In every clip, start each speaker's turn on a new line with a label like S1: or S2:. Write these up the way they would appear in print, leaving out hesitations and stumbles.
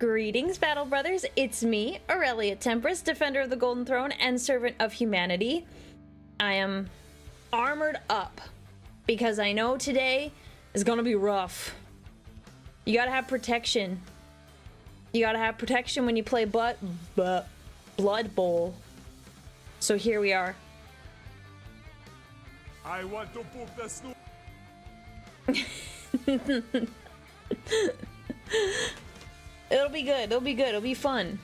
S1: Greetings, Battle Brothers. It's me, Aurelia Tempris, Defender of the Golden Throne and Servant of Humanity. I am armored up because I know today is gonna be rough. You gotta have protection. You gotta have protection when you play Blood Bowl. So here we are.
S2: I want to poop the snoop.
S1: It'll be good. It'll be good. It'll be fun.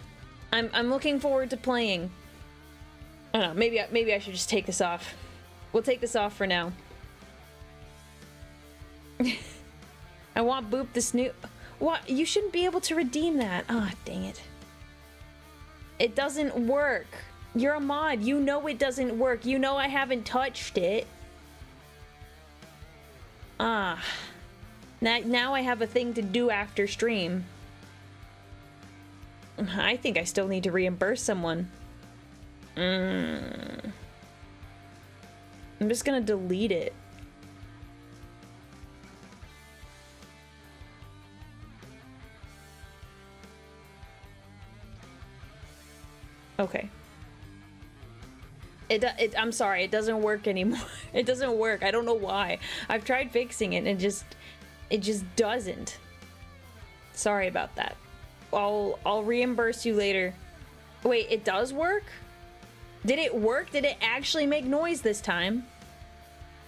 S1: I'm looking forward to playing. I don't know. Maybe I should just take this off. We'll take this off for now. I want Boop the Snoop. What? You shouldn't be able to redeem that. Ah, oh, dang it. It doesn't work. You're a mod. You know it doesn't work. You know I haven't touched it. Ah. Now I have a thing to do after stream. I think I still need to reimburse someone. I'm just gonna delete it. Okay. I'm sorry, it doesn't work anymore. It doesn't work. I don't know why. I've tried fixing it and it just doesn't. Sorry about that. I'll reimburse you later. Wait, it does work? Did it work? Did it actually make noise this time?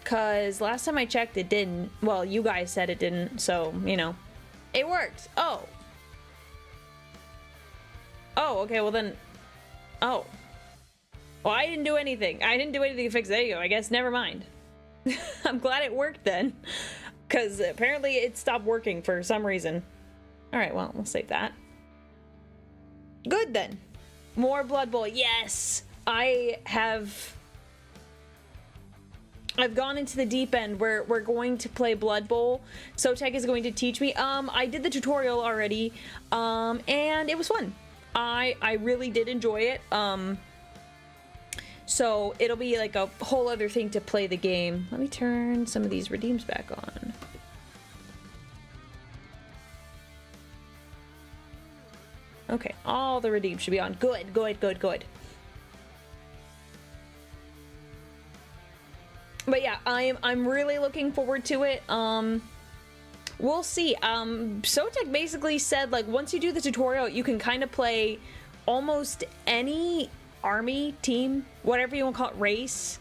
S1: Cause last time I checked it didn't. Well, you guys said it didn't, so, you know. It worked. Oh. Oh, okay, well then. Oh. Well, I didn't do anything. I didn't do anything to fix it. There you go. I guess never mind. I'm glad it worked then. Because apparently it stopped working for some reason. Alright, well, we'll save that. Good then. More Blood Bowl. Yes! I've gone into the deep end where we're going to play Blood Bowl. Sotek is going to teach me. I did the tutorial already. And it was fun. I really did enjoy it. So it'll be like a whole other thing to play the game. Let me turn some of these redeems back on. Okay, all the redeems should be on. Good, good, good, good. But yeah, I'm really looking forward to it. We'll see. Sotek basically said, like, once you do the tutorial, you can kind of play almost any army, team, whatever you want to call it, race.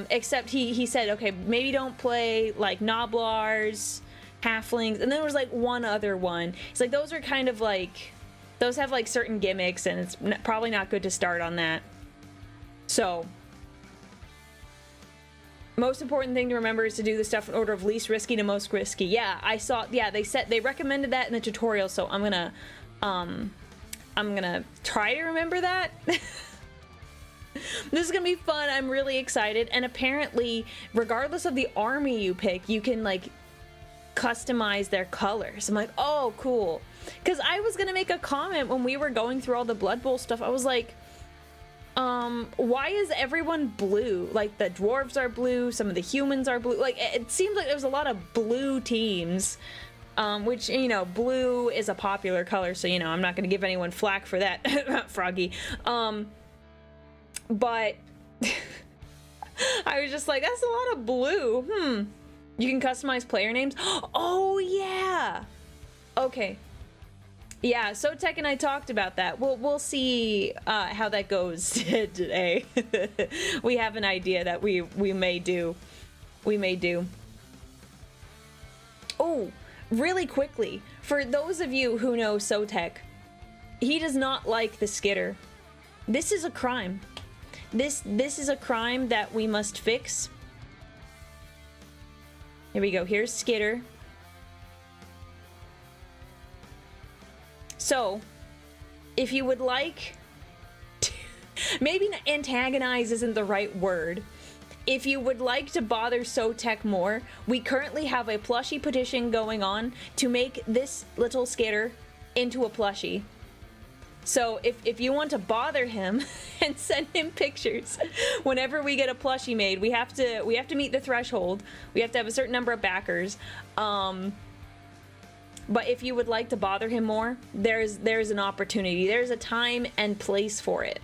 S1: Except he said, okay, maybe don't play like Noblars, Halflings, and then there was like one other one. It's like those are kind of like, those have like certain gimmicks, and it's probably not good to start on that. So most important thing to remember is to do the stuff in order of least risky to most risky. Yeah, I saw, yeah, they recommended that in the tutorial, so I'm gonna try to remember that. This is gonna be fun. I'm really excited. And apparently, regardless of the army you pick, you can like customize their colors. I'm like, oh, cool. Because I was gonna make a comment when we were going through all the Blood Bowl stuff. I was like, why is everyone blue? Like the dwarves are blue, some of the humans are blue. Like it seems like there's a lot of blue teams. Which, you know, blue is a popular color, so, you know, I'm not gonna give anyone flack for that. Froggy. But I was just like, that's a lot of blue. You can customize player names. Oh yeah. Okay. Yeah, Sotek and I talked about that. We'll see how that goes today. We have an idea that we may do. We may do. Oh, really quickly, for those of you who know Sotek, he does not like the skitter. This is a crime. This is a crime that we must fix. Here we go. Here's skitter. So, if you would like to, maybe antagonize isn't the right word. If you would like to bother Sotek more, we currently have a plushie petition going on to make this little skitter into a plushie. So if you want to bother him and send him pictures whenever we get a plushie made, we have to meet the threshold. We have to have a certain number of backers. But if you would like to bother him more, there's an opportunity. There's a time and place for it.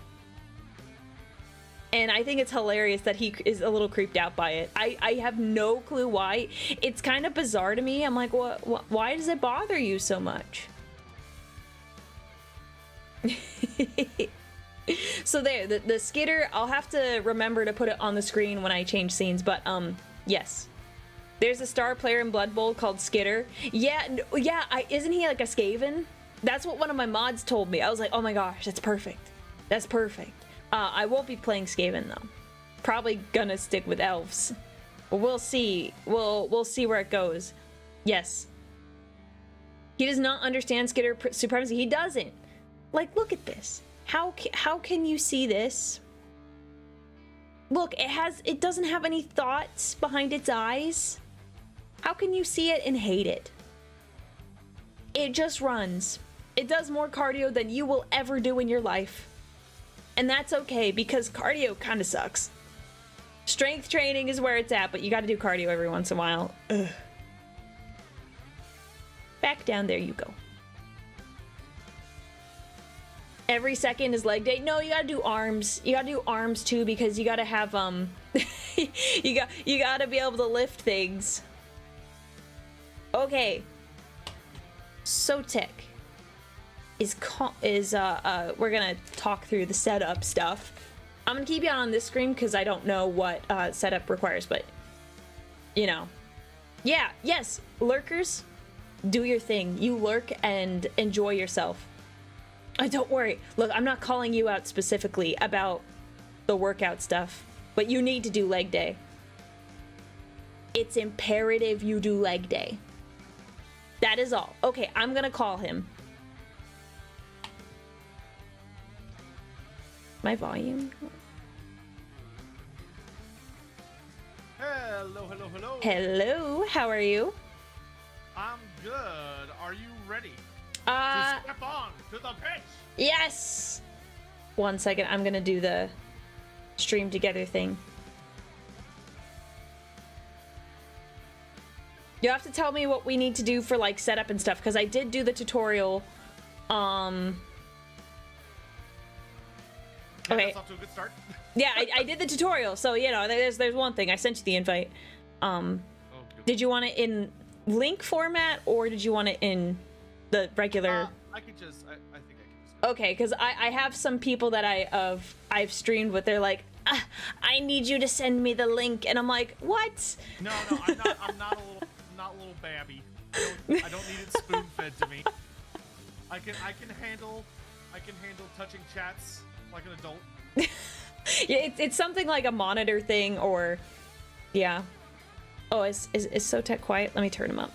S1: And I think it's hilarious that he is a little creeped out by it. I have no clue why. It's kind of bizarre to me. I'm like, why does it bother you so much? So there, the skitter, I'll have to remember to put it on the screen when I change scenes, but yes. There's a star player in Blood Bowl called Skitter. Yeah, isn't he like a Skaven? That's what one of my mods told me. I was like, oh my gosh, that's perfect. That's perfect. I won't be playing Skaven though. Probably gonna stick with elves. But we'll see. We'll see where it goes. Yes. He does not understand Skitter supremacy. He doesn't. Like, look at this. How can you see this? Look, it doesn't have any thoughts behind its eyes. How can you see it and hate it? It just runs. It does more cardio than you will ever do in your life. And that's okay, because cardio kind of sucks. Strength training is where it's at, but you gotta do cardio every once in a while. Ugh. Back down, there you go. Every second is leg day. No, you gotta do arms. You gotta do arms too, because you gotta have you gotta be able to lift things. Okay. Sotek we're gonna talk through the setup stuff. I'm gonna keep you on this screen because I don't know what setup requires, but you know. Yeah, yes, lurkers, do your thing. You lurk and enjoy yourself. Don't worry. Look, I'm not calling you out specifically about the workout stuff, but you need to do leg day. It's imperative you do leg day. That is all. Okay, I'm gonna call him. My volume?
S3: Hello, hello, hello.
S1: Hello, how are you?
S3: I'm good. Are you ready to step on to the pitch?
S1: Yes! 1 second, I'm gonna do the stream together thing. You have to tell me what we need to do for like setup and stuff, because I did do the tutorial.
S3: Yeah,
S1: Okay.
S3: That's off to a good start.
S1: Yeah, I did the tutorial, so you know, there's one thing. I sent you the invite. Did you want it in link format, or did you want it in the regular?
S3: I could just. I think I can just.
S1: Okay, because I have some people that I've streamed with. They're like, I need you to send me the link, and I'm like, what?
S3: No, I'm not a little babby. I don't need it spoon fed to me. I can handle touching chats like an adult.
S1: Yeah, it's something like a monitor thing, or yeah. Oh, is Sotek quiet? Let me turn him up.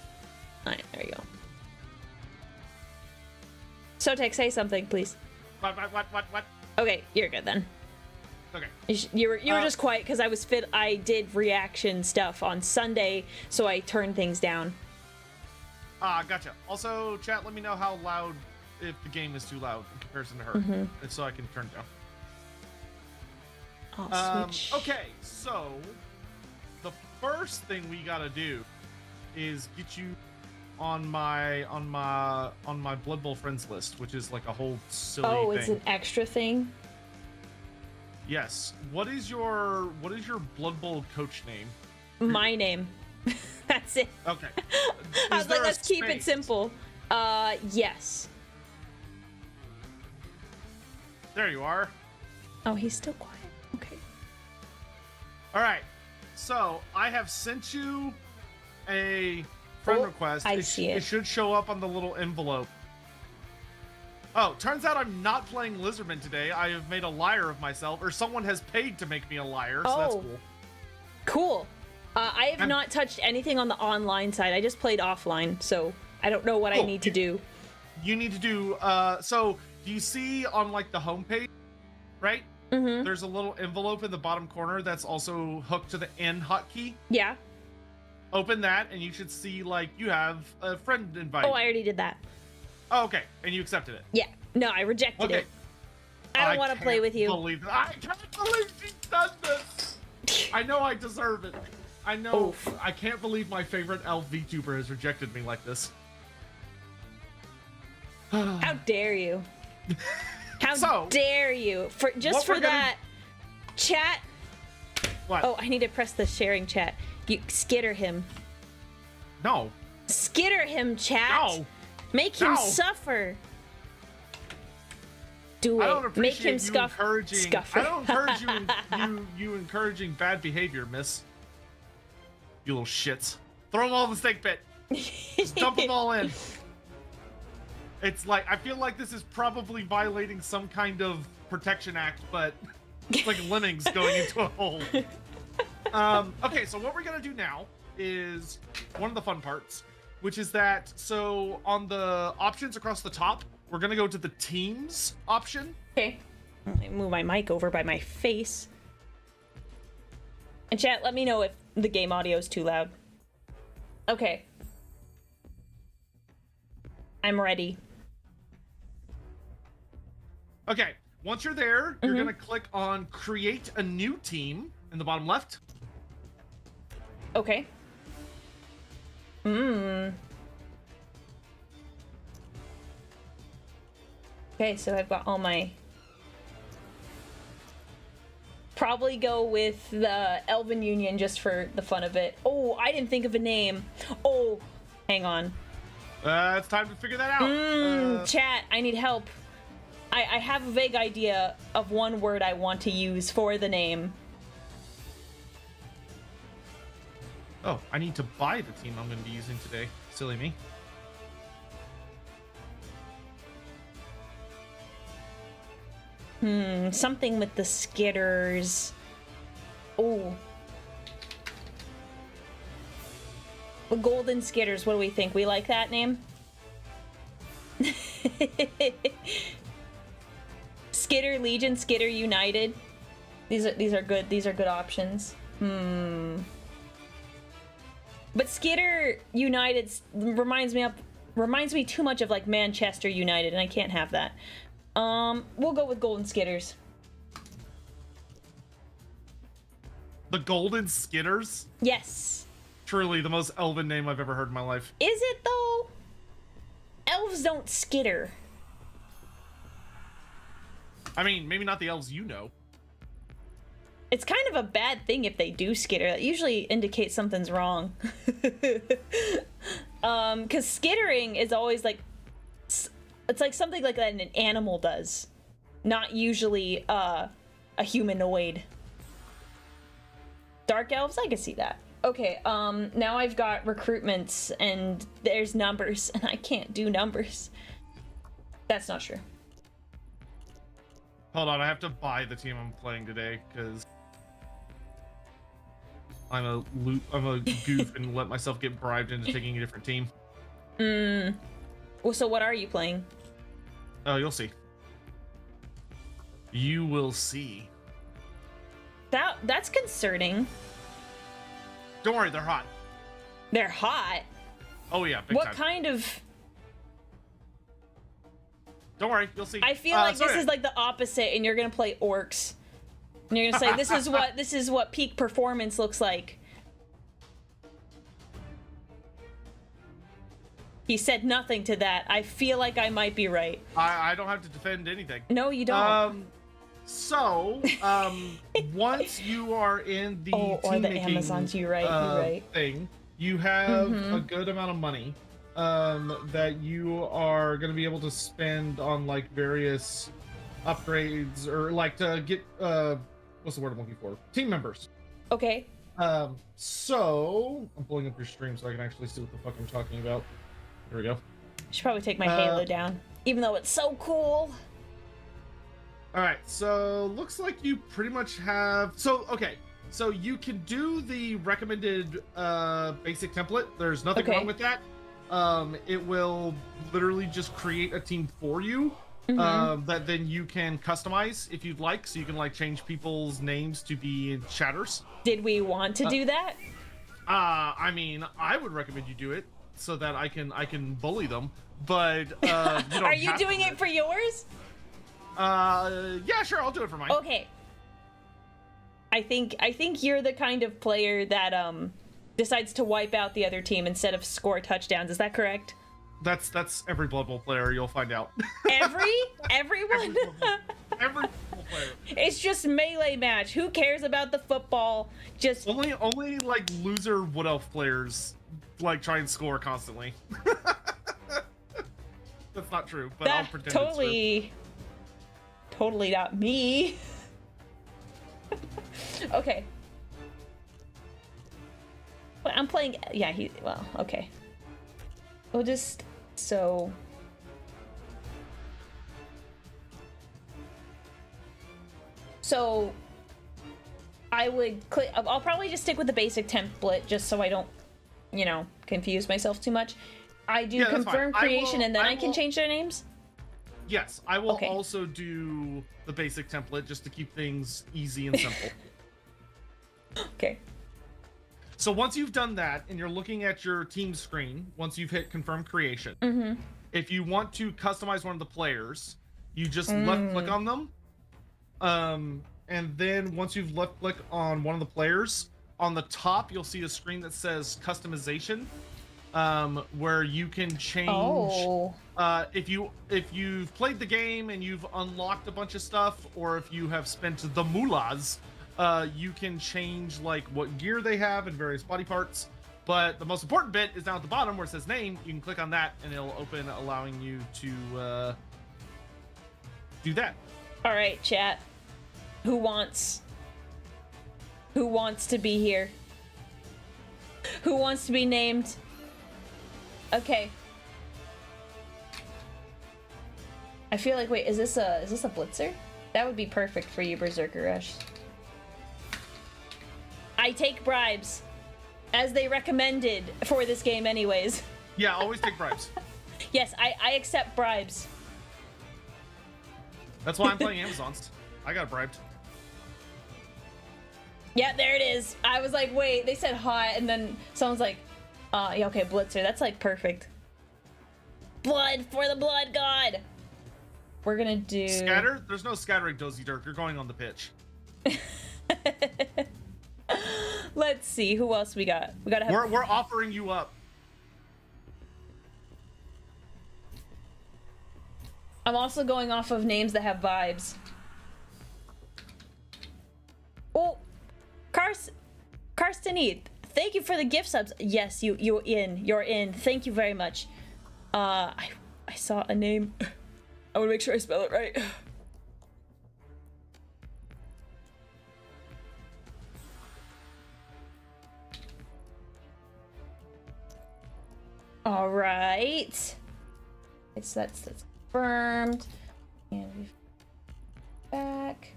S1: All right, there you go. Sotek, say something, please.
S3: What?
S1: Okay, you're good then.
S3: Okay.
S1: You were just quiet because I did reaction stuff on Sunday, so I turned things down.
S3: Gotcha. Also, chat, let me know how loud, if the game is too loud in comparison to her, and so I can turn it down.
S1: Oh, switch.
S3: Okay, so the first thing we gotta do is get you on my Blood Bowl friends list, which is like a whole silly thing.
S1: Oh, it's an extra thing?
S3: Yes. What is your Blood Bowl coach name?
S1: My name. That's it.
S3: Okay.
S1: I was like, let's keep it simple. Yes.
S3: There you are.
S1: Oh, he's still quiet. Okay.
S3: All right. So I have sent you a friend request.
S1: I see it.
S3: It should show up on the little envelope. Oh, turns out I'm not playing Lizardman today. I have made a liar of myself, or someone has paid to make me a liar, so that's cool.
S1: Cool. I have not touched anything on the online side. I just played offline, so I don't know what I need to do.
S3: You need to do, so do you see on like the homepage, right?
S1: Mm-hmm.
S3: There's a little envelope in the bottom corner that's also hooked to the N hotkey.
S1: Yeah.
S3: Open that, and you should see like you have a friend invite.
S1: Oh, I already did that.
S3: Oh, okay, and you accepted it.
S1: Yeah. No, I rejected it. I don't want to play with you.
S3: I can't believe she's done this. I know I deserve it. I know.
S1: Oof.
S3: I can't believe my favorite elf VTuber has rejected me like this.
S1: How dare you? How
S3: So,
S1: dare you? For that, chat.
S3: What?
S1: Oh, I need to press the sharing chat. You skitter him.
S3: No.
S1: Skitter him, chat.
S3: No.
S1: Make him
S3: No.
S1: suffer. Do
S3: I don't
S1: it. Make
S3: appreciate
S1: him
S3: you
S1: scuff.
S3: encouraging.
S1: Scuffer.
S3: I don't encourage you encouraging bad behavior, miss. You little shits. Throw them all in the snake pit. Just dump them all in. It's like, I feel like this is probably violating some kind of protection act, but it's like lemmings going into a hole. Okay, so what we're gonna do now is one of the fun parts, which is that, so on the options across the top, we're gonna go to the teams option.
S1: Okay. Let me move my mic over by my face. And chat, let me know if the game audio is too loud. Okay. I'm ready.
S3: Okay, once you're there, you're gonna click on create a new team in the bottom left.
S1: Okay. Okay, so I've got all my... Probably go with the Elven Union just for the fun of it. Oh, I didn't think of a name. Oh, hang on.
S3: It's time to figure that out.
S1: Chat, I need help. I have a vague idea of one word I want to use for the name.
S3: Oh, I need to buy the team I'm gonna be using today. Silly me.
S1: Something with the skitters. Oh. The Golden Skitters, what do we think? We like that name? Skitter Legion, Skitter United. These are good. These are good options. But Skitter United reminds me too much of like Manchester United, and I can't have that. We'll go with Golden Skitters.
S3: The Golden Skitters?
S1: Yes.
S3: Truly the most elven name I've ever heard in my life.
S1: Is it though? Elves don't skitter.
S3: I mean, maybe not the elves you know.
S1: It's kind of a bad thing if they do skitter. That usually indicates something's wrong. Because skittering is always like... It's like something like that an animal does. Not usually a humanoid. Dark elves? I can see that. Okay, now I've got recruitments and there's numbers and I can't do numbers. That's not true.
S3: Hold on, I have to buy the team I'm playing today because I'm a goof and let myself get bribed into taking a different team.
S1: Well, so what are you playing?
S3: Oh, you'll see. You will see.
S1: That's concerning.
S3: Don't worry, they're hot.
S1: They're hot?
S3: Oh yeah, big
S1: What
S3: time.
S1: kind of...
S3: Don't worry, you'll see.
S1: I feel like this is like the opposite, and you're gonna play orcs. And you're gonna say, this is what peak performance looks like. He said nothing to that. I feel like I might be right.
S3: I don't have to defend anything.
S1: No, you don't.
S3: Once you are in the
S1: or the
S3: team-making,
S1: Amazons, you're right.
S3: thing, you have a good amount of money that you are going to be able to spend on like various upgrades or like to get what's the word I'm looking for? Team members.
S1: Okay.
S3: So I'm pulling up your stream so I can actually see what the fuck I'm talking about. There we go.
S1: I should probably take my Halo down, even though it's so cool.
S3: All right, so looks like you pretty much have. So okay, so you can do the recommended basic template. There's nothing wrong with that. It will literally just create a team for you that then you can customize if you'd like. So you can like change people's names to be chatters.
S1: Did we want to do that?
S3: I mean, I would recommend you do it so that I can bully them. But you don't
S1: Are you
S3: have
S1: doing
S3: to.
S1: it for yours?
S3: Yeah, sure, I'll do it for mine.
S1: Okay. I think you're the kind of player that decides to wipe out the other team instead of score touchdowns. Is that correct?
S3: That's every Blood Bowl player. You'll find out.
S1: Everyone.
S3: Every Blood Bowl player.
S1: It's just melee match. Who cares about the football? Just
S3: Only like loser Wood Elf players like try and score constantly. That's not true, but I'll pretend it's
S1: totally not me. Okay. But I'm playing. Yeah, well, okay. We'll just so. So I would click. I'll probably just stick with the basic template just so I don't, confuse myself too much. I do confirm creation and then I can change their names?
S3: Yes, I will also do the basic template just to keep things easy and simple.
S1: Okay.
S3: So once you've done that and you're looking at your team screen, once you've hit confirm creation, if you want to customize one of the players, you just left click on them. And then once you've left click on one of the players, on the top you'll see a screen that says customization, where you can change if you've played the game and you've unlocked a bunch of stuff, or if you have spent the moolahs, you can change like what gear they have and various body parts. But the most important bit is down at the bottom where it says name. You can click on that and it'll open, allowing you to do that.
S1: All right, chat. Who wants to be here? Who wants to be named? Okay. I feel like, wait, is this a blitzer? That would be perfect for you, Berserker Rush. I take bribes, as they recommended for this game anyways.
S3: Yeah, always take bribes.
S1: Yes, I accept bribes.
S3: That's why I'm playing Amazons. I got bribed.
S1: Yeah, there it is. I was like, wait, they said hot, and then someone's like, yeah, okay, blitzer. That's like perfect. Blood for the blood god. We're gonna do
S3: scatter. There's no scattering, Dozy Dirk. You're going on the pitch.
S1: Let's see who else we got. We gotta have.
S3: We're offering you up.
S1: I'm also going off of names that have vibes. Oh, Karstenith, thank you for the gift subs. Yes, you're in. Thank you very much. I saw a name. I want to make sure I spell it right. All right. That's confirmed. And we've back.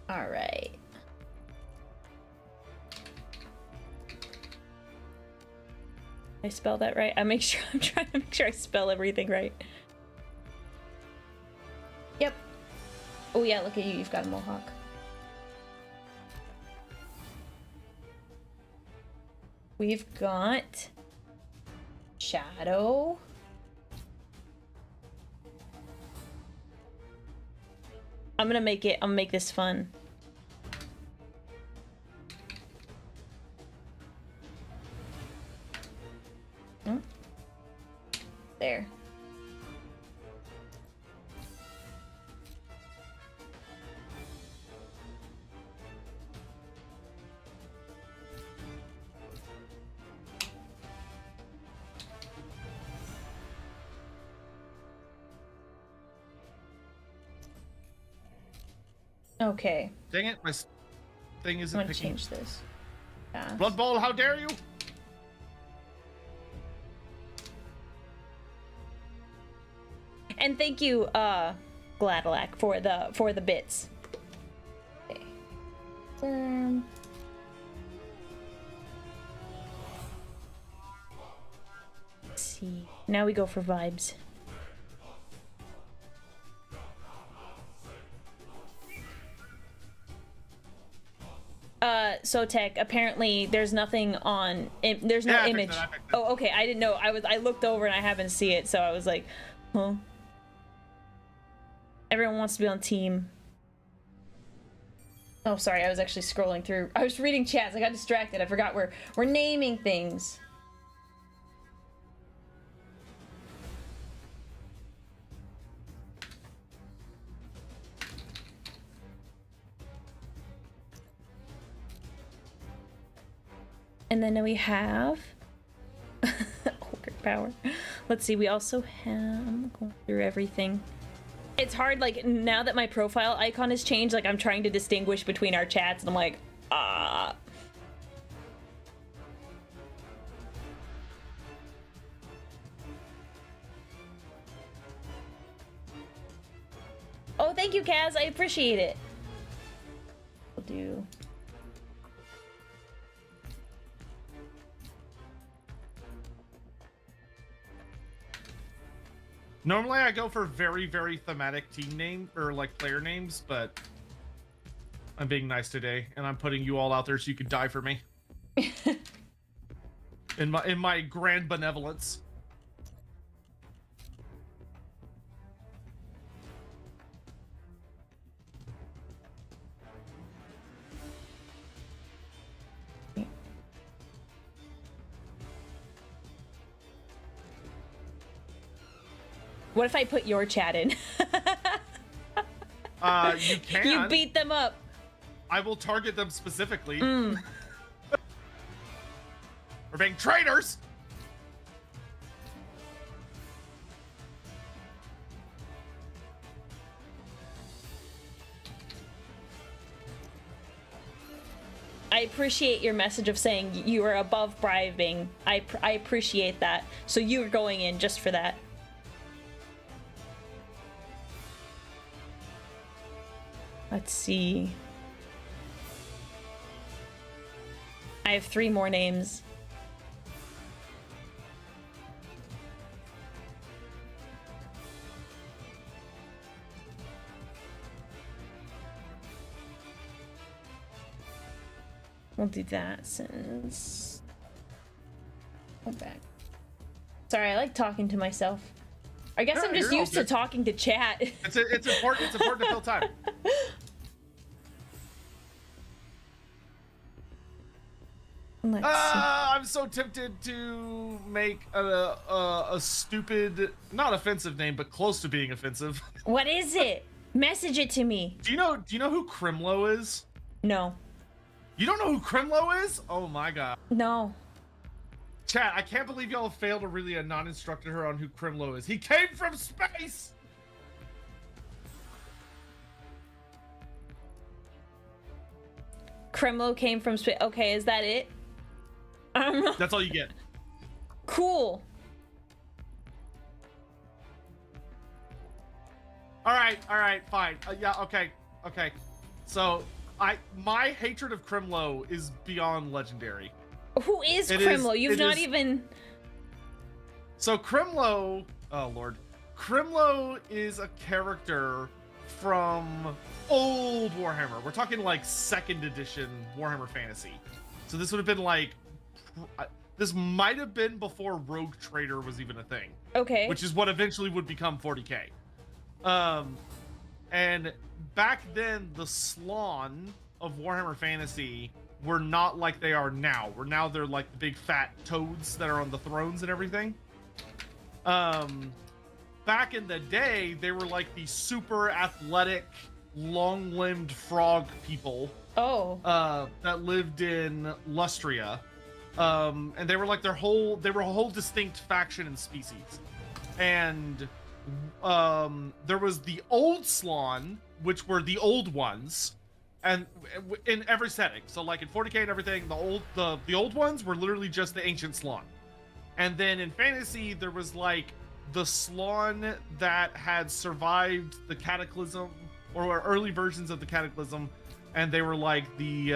S1: All right. I spell that right? I'm trying to make sure I spell everything right. Yep. Oh yeah, look at you. You've got a mohawk. We've got Shadow. I'm gonna make this fun. There. Okay.
S3: Dang it, my thing isn't
S1: I'm gonna
S3: picking.
S1: change this. Yeah.
S3: Blood Bowl, how dare you?
S1: And thank you, Gladalac, for the bits. Okay. Let's see. Now we go for vibes. Sotek, apparently there's nothing on there's no image. Oh, okay, I didn't know. I looked over and I happened to see it, so I was like, huh. Everyone wants to be on team. Oh, sorry, I was actually scrolling through. I was reading chats. I got distracted. I forgot we're naming things. And then we have Ogre Power. Let's see, we also have, I'm going through everything. It's hard, like, now that my profile icon has changed, like, I'm trying to distinguish between our chats, and I'm like, ah. Oh, thank you, Kaz. I appreciate it. We'll do...
S3: Normally I go for very, very thematic team name or like player names, but I'm being nice today and I'm putting you all out there so you could die for me. in my grand benevolence.
S1: What if I put your chat in?
S3: You can.
S1: You beat them up.
S3: I will target them specifically. We're being traitors!
S1: I appreciate your message of saying you are above bribing. I appreciate that. So you're going in just for that. Let's see. I have 3 more names. We'll do that since... Go back. Sorry, I like talking to myself. I guess I'm just used to talking to chat.
S3: It's important to fill time.
S1: Let's see.
S3: I'm so tempted to make a stupid, not offensive name, but close to being offensive.
S1: What is it? Message it to me.
S3: Do you know who Crimlo is?
S1: No.
S3: You don't know who Crimlo is? Oh my god.
S1: No.
S3: Chat, I can't believe y'all failed to really non-instructed her on who Crimlo is. He came from space!
S1: Crimlo came from space. Okay, is that it?
S3: That's all you get.
S1: Cool.
S3: Alright, fine. Yeah, okay. So, my hatred of Crimlo is beyond legendary.
S1: Who is Crimlo? You've not even...
S3: So Crimlo... Oh, Lord. Crimlo is a character from old Warhammer. We're talking like 2nd edition Warhammer Fantasy. So this would have been like... This might have been before Rogue Trader was even a thing.
S1: Okay.
S3: Which is what eventually would become 40k. And back then, the Slawn of Warhammer Fantasy were not like they are now. They're like the big fat toads that are on the thrones and everything. Back in the day, they were like the super athletic, long-limbed frog people.
S1: Oh.
S3: That lived in Lustria. And they were like they were a whole distinct faction and species. And there was the old Slawn, which were the old ones. And in every setting, so like in 40k and everything, the old ones were literally just the ancient Slawn. And then in fantasy, there was like the Slawn that had survived the Cataclysm, or early versions of the Cataclysm, and they were like the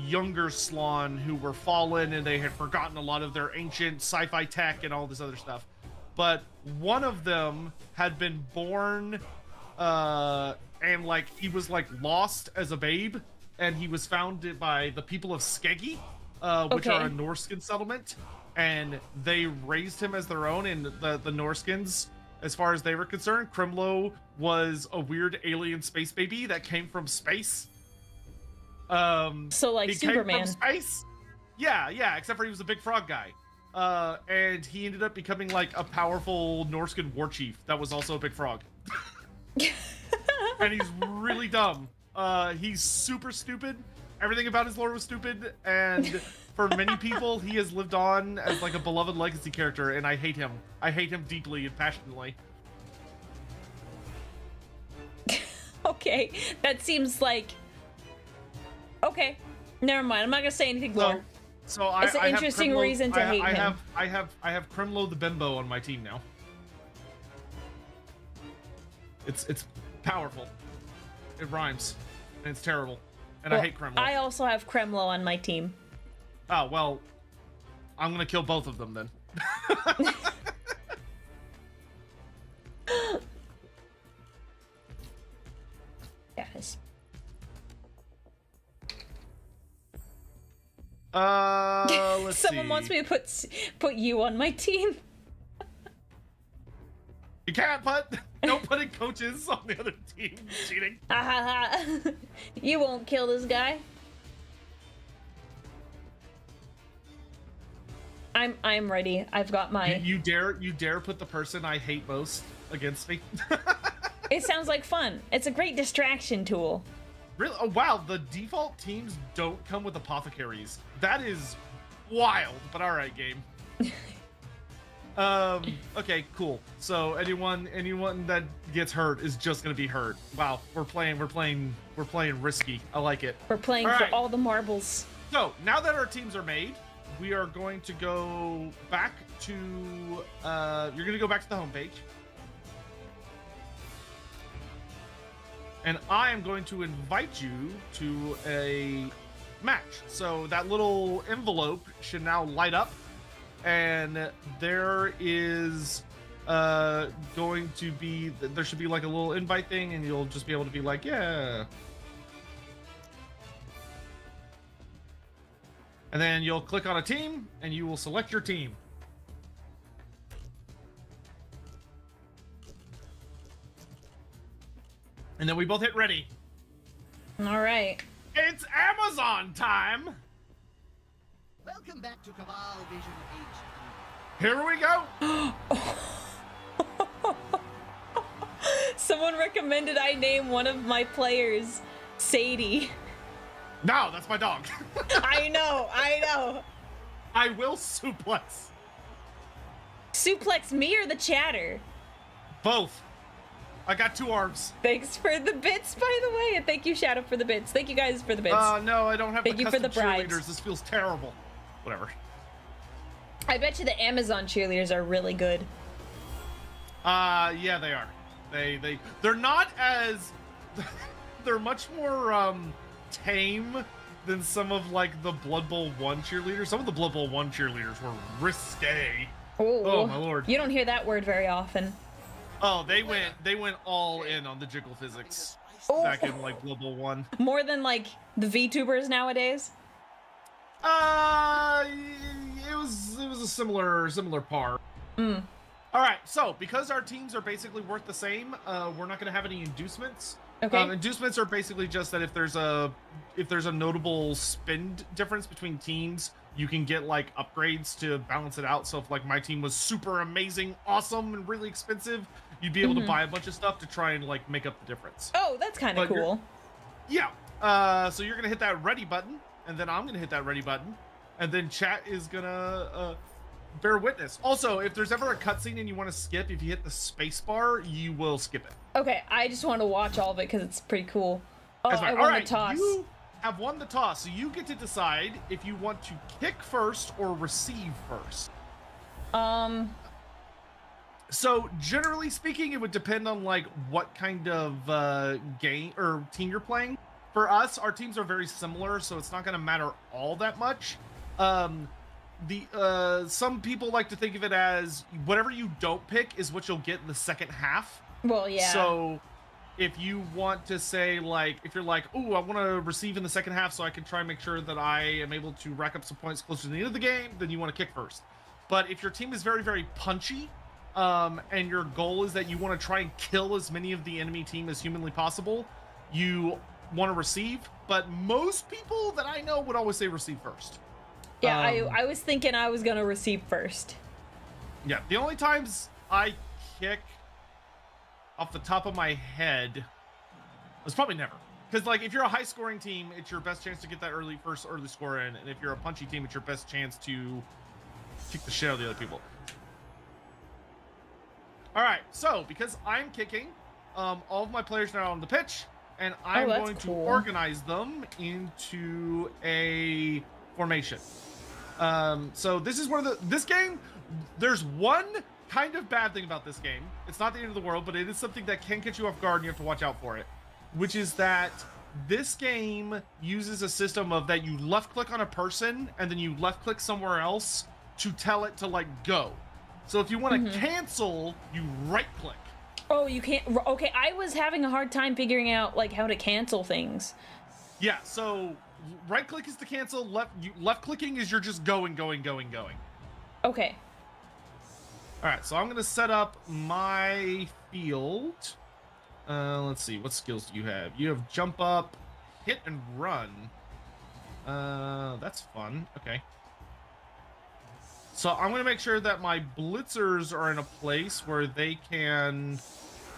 S3: younger Slawn who were fallen, and they had forgotten a lot of their ancient sci-fi tech and all this other stuff. But one of them had been born, and like he was like lost as a babe, and he was found by the people of Skeggi, which are a Norskin settlement, and they raised him as their own. And the Norskins as far as they were concerned. Crimlo was a weird alien space baby that came from space.
S1: So like
S3: he
S1: Superman.
S3: came from space. Yeah, except for he was a big frog guy. And he ended up becoming like a powerful Norscan war chief that was also a big frog. And he's really dumb. He's super stupid. Everything about his lore was stupid, and for many people, he has lived on as like a beloved legacy character, and I hate him. I hate him deeply and passionately.
S1: Okay, that seems like... Okay, never mind. I'm not gonna say anything more.
S3: So
S1: it's an
S3: I have
S1: interesting
S3: Crimlo,
S1: reason to hate him.
S3: I have Crimlo the Bimbo on my team now. It's powerful. It rhymes, and it's terrible. And I hate Kremlo.
S1: I also have Kremlo on my team.
S3: Oh, well, I'm gonna kill both of them then.
S1: Yes.
S3: Let's
S1: Someone
S3: see.
S1: wants me to put you on my team.
S3: You can't no putting coaches on the other team. Cheating.
S1: You won't kill this guy. I'm ready. I've got my...
S3: You dare put the person I hate most against me?
S1: It sounds like fun. It's a great distraction tool.
S3: Really? Oh, wow. The default teams don't come with apothecaries. That is wild, but all right, game. Okay, cool. So anyone that gets hurt is just gonna be hurt. Wow, we're playing risky. I like it.
S1: We're playing
S3: all
S1: for
S3: right.
S1: all the marbles.
S3: So now that our teams are made, we are going to go back to you're gonna go back to the homepage. And I am going to invite you to a match. So that little envelope should now light up, and there is going to be, there should be like a little invite thing, and you'll just be able to be like, yeah. And then you'll click on a team, and you will select your team. And then we both hit ready.
S1: All right.
S3: It's Amazon time!
S4: Welcome back to Cabal Vision H.
S3: Here we go!
S1: Someone recommended I name one of my players Sadie.
S3: No, that's my dog.
S1: I know.
S3: I will suplex.
S1: Suplex me or the chatter?
S3: Both. I got 2 arms.
S1: Thanks for the bits, by the way, and thank you, Shadow, for the bits. Thank you guys for the bits.
S3: No, I don't have
S1: Thank
S3: the
S1: you for
S3: custom
S1: the bribes.
S3: cheerleaders. This feels terrible. Whatever.
S1: I bet you the Amazon cheerleaders are really good.
S3: Yeah, they are. They're not as... they're much more, tame than some of, like, the Blood Bowl 1 cheerleaders. Some of the Blood Bowl 1 cheerleaders were risque.
S1: Ooh,
S3: oh, my lord.
S1: You don't hear that word very often.
S3: Oh, they went all in on the jiggle physics back in like Blood Bowl 1.
S1: More than like the VTubers nowadays.
S3: It was a similar par. All right, so because our teams are basically worth the same, we're not going to have any inducements.
S1: Okay.
S3: Inducements are basically just that if there's a notable spend difference between teams, you can get like upgrades to balance it out. So if like my team was super amazing, awesome, and really expensive, you'd be able to buy a bunch of stuff to try and like make up the difference.
S1: Oh, that's kind of cool.
S3: Yeah. So you're gonna hit that ready button, and then I'm gonna hit that ready button, and then chat is gonna bear witness. Also, if there's ever a cutscene and you want to skip, if you hit the space bar, you will skip it.
S1: Okay, I just want to watch all of it because it's pretty cool. Oh, I won the toss.
S3: You have won the toss, so you get to decide if you want to kick first or receive first. So generally speaking, it would depend on like what kind of game or team you're playing. For us, our teams are very similar, so it's not going to matter all that much. Some people like to think of it as whatever you don't pick is what you'll get in the second half.
S1: Well, yeah.
S3: So if you want to say like, if you're like, oh, I want to receive in the second half so I can try and make sure that I am able to rack up some points closer to the end of the game, then you want to kick first. But if your team is very, very punchy, and your goal is that you want to try and kill as many of the enemy team as humanly possible, you want to receive. But most people that I know would always say receive first.
S1: Yeah, I was thinking I was gonna receive first.
S3: Yeah, the only times I kick off the top of my head was probably never. Because, like, if you're a high-scoring team, it's your best chance to get that early score in. And if you're a punchy team, it's your best chance to kick the shit out of the other people. All right, so because I'm kicking, all of my players are now on the pitch, and I'm going to organize them into a formation. So this is one of this game. There's one kind of bad thing about this game. It's not the end of the world, but it is something that can catch you off guard, and you have to watch out for it. Which is that this game uses a system of that you left click on a person and then you left click somewhere else to tell it to like go. So if you want to cancel, you right click.
S1: Oh, you can't. Okay, I was having a hard time figuring out like how to cancel things.
S3: Yeah, so right click is to cancel. Left clicking is you're just going.
S1: Okay.
S3: All right, so I'm gonna set up my field. Let's see, what skills do you have? You have jump up, hit, and run. That's fun. Okay. So I'm gonna make sure that my blitzers are in a place where they can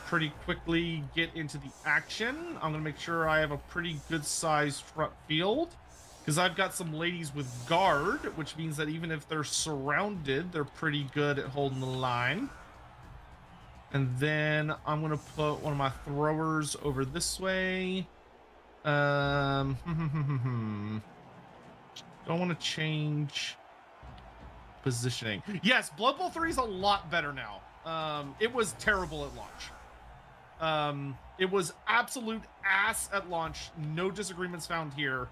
S3: pretty quickly get into the action. I'm gonna make sure I have a pretty good sized front field, because I've got some ladies with guard, which means that even if they're surrounded, they're pretty good at holding the line. And then I'm gonna put one of my throwers over this way. Don't want to change positioning. Yes, Blood Bowl 3 is a lot better now. It was terrible at launch. It was absolute ass at launch. No disagreements found here.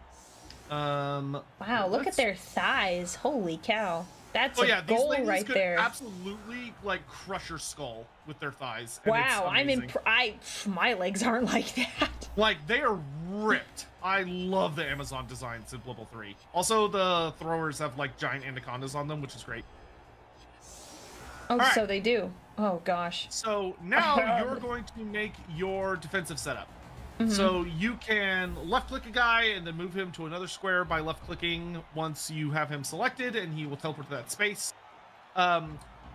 S1: Wow, look at their thighs. Holy cow. That's a
S3: these
S1: goal
S3: ladies
S1: right
S3: could
S1: there.
S3: Absolutely like crush your skull with their thighs.
S1: Wow, my legs aren't like that.
S3: Like, they are ripped. I love the Amazon designs in Blood Bowl 3. Also, the throwers have like giant anacondas on them, which is great.
S1: Oh, right. So they do. Oh gosh.
S3: So now you're going to make your defensive setup. So you can left click a guy and then move him to another square by left clicking once you have him selected, and he will teleport to that space.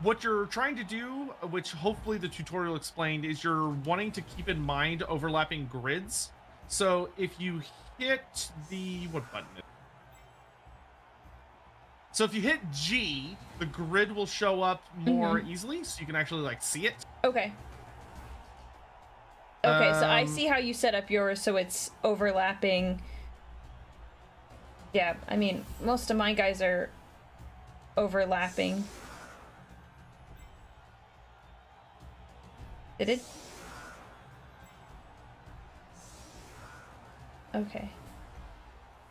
S3: What you're trying to do, which hopefully the tutorial explained, is you're wanting to keep in mind overlapping grids. So if you hit what button? So if you hit G, the grid will show up more easily, so you can actually like see it.
S1: Okay. Okay, so I see how you set up yours, so it's overlapping. Yeah, I mean, most of my guys are overlapping. Did it? Okay.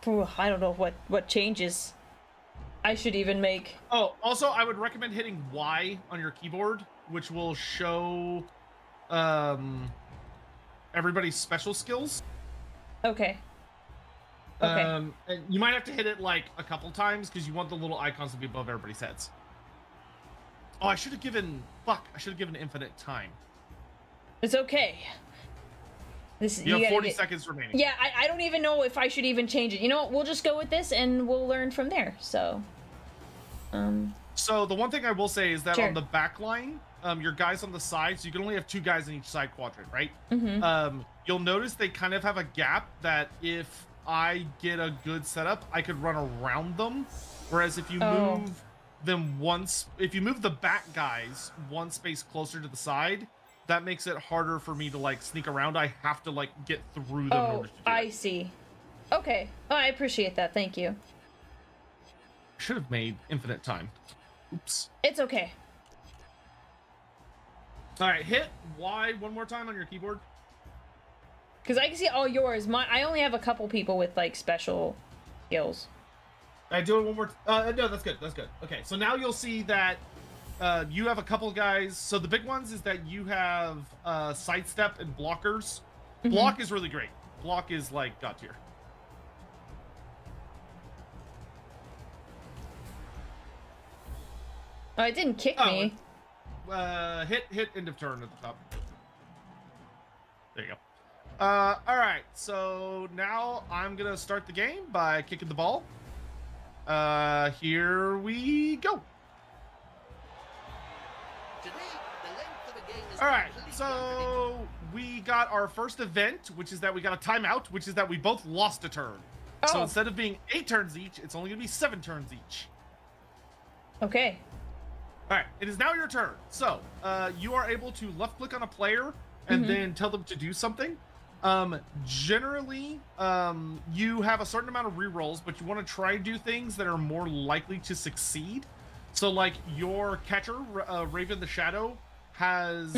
S1: Ooh, I don't know what changes I should even make.
S3: Oh, also, I would recommend hitting Y on your keyboard, which will show everybody's special skills.
S1: Okay. Okay.
S3: And you might have to hit it like a couple times because you want the little icons to be above everybody's heads. Oh, I should have given infinite time.
S1: It's okay.
S3: You have 40 seconds remaining.
S1: Yeah, I don't even know if I should even change it. You know what? We'll just go with this and we'll learn from there. So,
S3: So the one thing I will say is that on the back line, your guys on the side, so you can only have 2 guys in each side quadrant, right? You'll notice they kind of have a gap that if I get a good setup, I could run around them. Whereas if you move them if you move the back guys one space closer to the side, that makes it harder for me to like sneak around. I have to like get through them.
S1: Oh, I see. Okay. Oh, I appreciate that. Thank you.
S3: Should have made infinite time. Oops.
S1: It's okay.
S3: All right, hit Y one more time on your keyboard.
S1: Because I can see all yours. I only have a couple people with like special skills.
S3: I do it one more. No, that's good. That's good. Okay, so now you'll see that you have a couple guys. So the big ones is that you have sidestep and blockers. Block is really great. Block is like god tier.
S1: Oh, it didn't kick me.
S3: hit end of turn at the top. There you go. All right, so now I'm gonna start the game by kicking the ball. Here we go.
S4: Today, the length of a game is
S3: All right,
S4: completely
S3: so we got our first event, which is that we got a timeout, which is that we both lost a turn. So
S1: Oh.
S3: instead of being 8 turns each, it's only gonna be 7 turns each.
S1: Okay.
S3: All right, it is now your turn. So you are able to left click on a player and then tell them to do something. Generally, you have a certain amount of rerolls, but you want to try and do things that are more likely to succeed. So, like your catcher, Raven the Shadow, has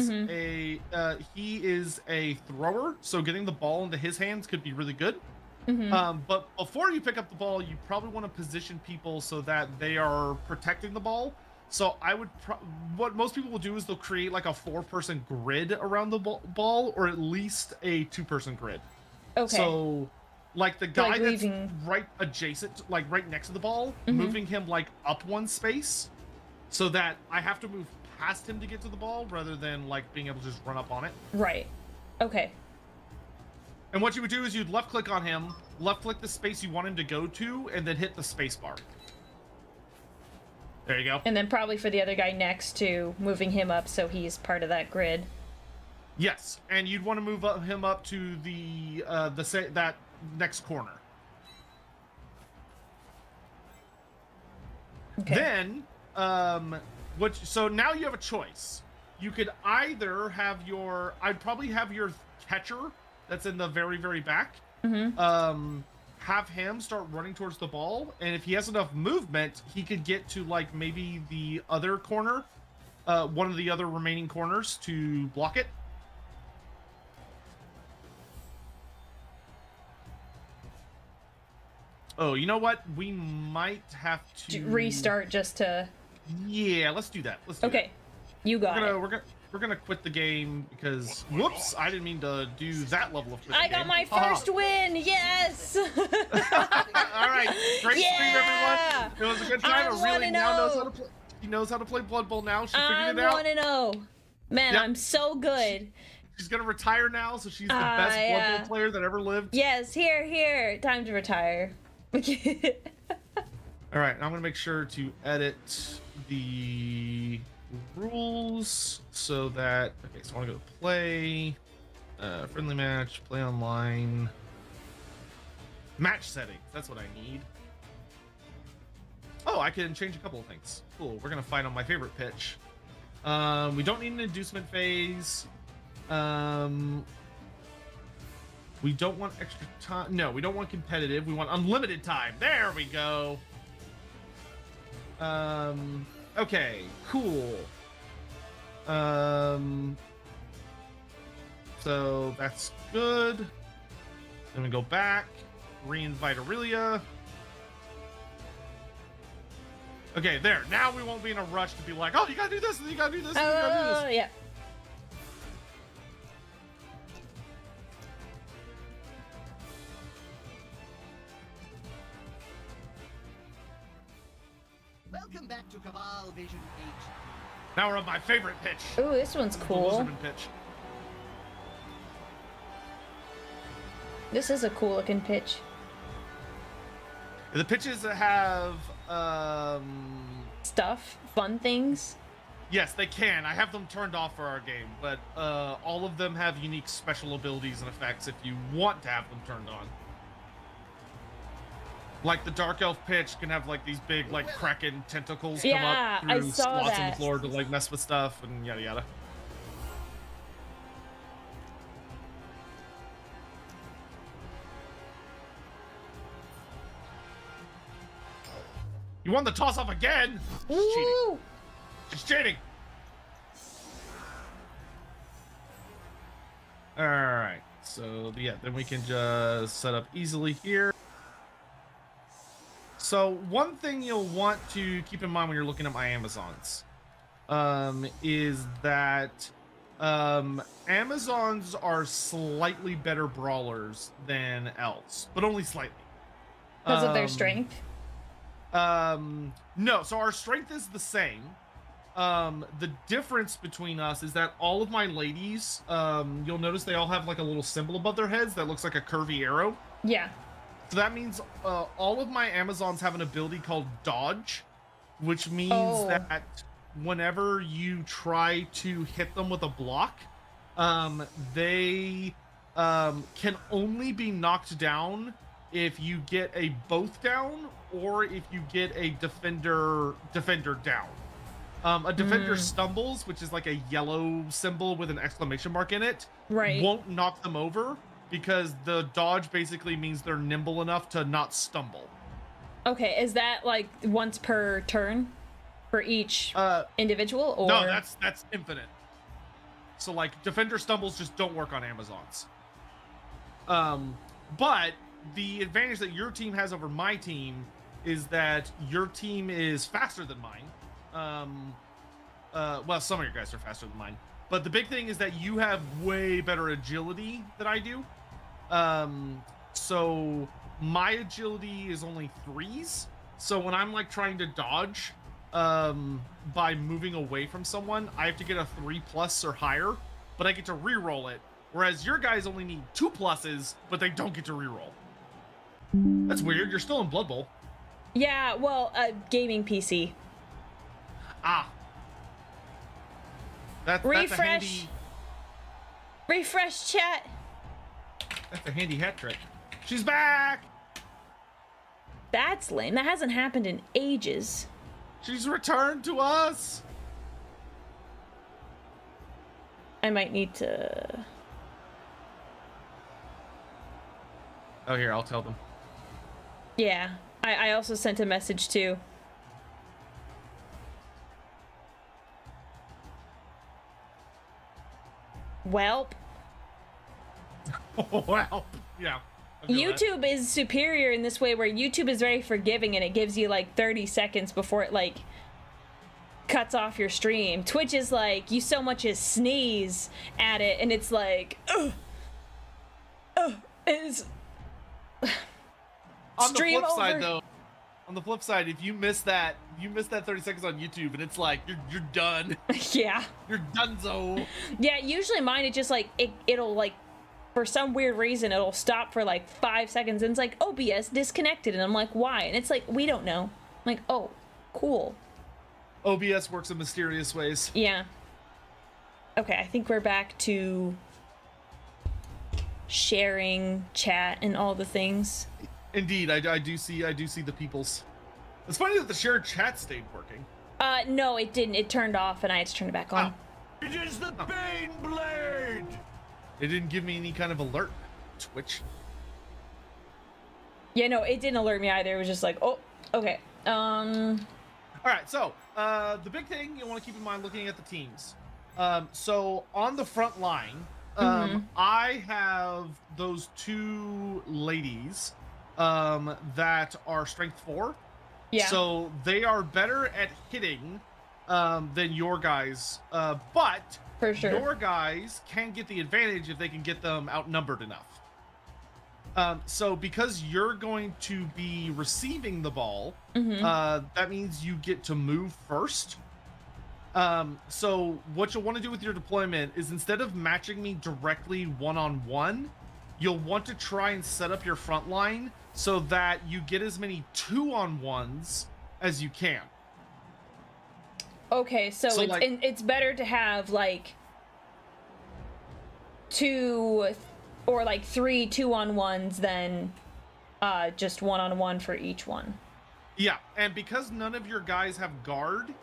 S3: he is a thrower, so getting the ball into his hands could be really good. But before you pick up the ball, you probably want to position people so that they are protecting the ball. So I would, what most people will do is they'll create like a 4-person grid around the ball, or at least a 2-person grid.
S1: Okay.
S3: So, like the guy
S1: Like
S3: that's
S1: leaving-
S3: right adjacent, like right next to the ball, moving him like up 1 space, so that I have to move past him to get to the ball, rather than like being able to just run up on it.
S1: Right. Okay.
S3: And what you would do is you'd left click on him, left click the space you want him to go to, and then hit the space bar. There you go.
S1: And then probably for the other guy next to moving him up so he's part of that grid.
S3: Yes, and you'd want to move him up to that next corner.
S1: Okay.
S3: Then, so now you have a choice. You could either have I'd probably have your catcher that's in the very, very back. Have him start running towards the ball, and if he has enough movement, he could get to like maybe the other corner, one of the other remaining corners to block it. Oh, you know what? We might have to
S1: Restart just to...
S3: Yeah, let's do that. Let's do
S1: Okay. You got it.
S3: We're gonna quit the game because whoops, I didn't mean to do that level of quit
S1: I
S3: the
S1: got
S3: game.
S1: my first win! Yes!
S3: All right, great stream, everyone. It was a good time.
S1: I'm
S3: Aurelia now knows
S1: 1-0.
S3: how to play. She knows how to play Blood Bowl now. She figured
S1: I'm
S3: it out.
S1: 1-0. Man,
S3: Yep.
S1: I'm so good.
S3: She's gonna retire now, so she's the best Blood Bowl player that ever lived.
S1: Yes, here. Time to retire.
S3: All right, I'm gonna make sure to edit the rules so that so I want to go to play, friendly match, play online, match settings. That's what I need. Oh, I can change a couple of things. Cool. We're gonna fight on my favorite pitch. We don't need an inducement phase. We don't want extra time. No, we don't want competitive. We want unlimited time. There we go. Okay, cool. So that's good. Then we go back, re-invite Aurelia. Okay, there. Now we won't be in a rush to be like, oh, you gotta do this, and you gotta do this, and you gotta do this.
S1: Oh, yeah.
S4: Welcome back to Cabal Vision H.
S3: Now we're on my favorite pitch.
S1: Ooh, this one's
S3: The
S1: cool.
S3: Lizardman pitch.
S1: This is a cool looking pitch.
S3: The pitches that have
S1: Stuff, fun things.
S3: yes, they can. I have them turned off for our game, but all of them have unique special abilities and effects if you want to have them turned on. Like the Dark Elf pitch can have like these big like kraken tentacles come
S1: Yeah,
S3: up
S1: I
S3: through
S1: saw
S3: slots in
S1: that.
S3: the floor to like mess with stuff and yada yada. You won the toss off again. She's cheating.
S1: Woo!
S3: She's cheating. All right. So yeah, then we can just set up easily here. So one thing you'll want to keep in mind when you're looking at my Amazons is that Amazons are slightly better brawlers than elves, but only slightly.
S1: Because of their strength.
S3: No, so our strength is the same. The difference between us is that all of my ladies, you'll notice they all have like a little symbol above their heads that looks like a curvy arrow.
S1: Yeah.
S3: So that means all of my Amazons have an ability called Dodge, which means that whenever you try to hit them with a block, they can only be knocked down if you get a both down or if you get a defender down. A defender stumbles, which is like a yellow symbol with an exclamation mark in it,
S1: Right.
S3: won't knock them over because the dodge basically means they're nimble enough to not stumble.
S1: Okay, is that like once per turn for each individual, or
S3: No, that's infinite. So like defender stumbles just don't work on Amazons. But the advantage that your team has over my team is that your team is faster than mine. Well, some of your guys are faster than mine, but the big thing is that you have way better agility than I do. So my agility is only 3s. So when I'm like trying to dodge, by moving away from someone, I have to get a 3+ or higher, but I get to reroll it. Whereas your guys only need 2+, but they don't get to reroll. That's weird. You're still in Blood Bowl.
S1: Yeah, well, gaming PC.
S3: Ah. That's a
S1: Refresh.
S3: handy,
S1: Refresh chat.
S3: that's a handy hat trick. She's back.
S1: That's lame. That hasn't happened in ages.
S3: She's returned to us.
S1: I might need to...
S3: Oh, here, I'll tell them.
S1: Yeah, I also sent a message too. Welp.
S3: Well, yeah. I feel that.
S1: YouTube is superior in this way where YouTube is very forgiving and it gives you like 30 seconds before it like cuts off your stream. Twitch is like, you so much as sneeze at it and it's like, is
S3: On the
S1: stream
S3: flip side,
S1: over.
S3: though, on the flip side, if you miss that 30 seconds on YouTube, and it's like you're done.
S1: Yeah.
S3: You're donezo.
S1: Yeah, usually mine, it just like, it'll like, for some weird reason, it'll stop for like 5 seconds and it's like, OBS disconnected. And I'm like, why? And it's like, we don't know. I'm like, oh, cool.
S3: OBS works in mysterious ways.
S1: Yeah. Okay, I think we're back to sharing chat and all the things.
S3: Indeed, I do see the peoples. It's funny that the shared chat stayed working.
S1: No, it didn't. It turned off and I had to turn it back on.
S2: It is the Bane Blade!
S3: It didn't give me any kind of alert. Twitch.
S1: Yeah, no, it didn't alert me either. It was just like, oh, okay.
S3: All right, so the big thing you want to keep in mind looking at the teams. So on the front line, I have those 2 ladies that are strength 4.
S1: Yeah.
S3: So they are better at hitting than your guys, but
S1: For sure.
S3: your guys can get the advantage if they can get them outnumbered enough. So because you're going to be receiving the ball, that means you get to move first. So what you'll want to do with your deployment is instead of matching me directly one-on-one, you'll want to try and set up your front line so that you get as many 2-on-1s as you can.
S1: Okay, so it's,
S3: like,
S1: it's better to have like 2 or like 3 2-on-1s than just 1-on-1 for each one.
S3: Yeah, and because none of your guys have guard,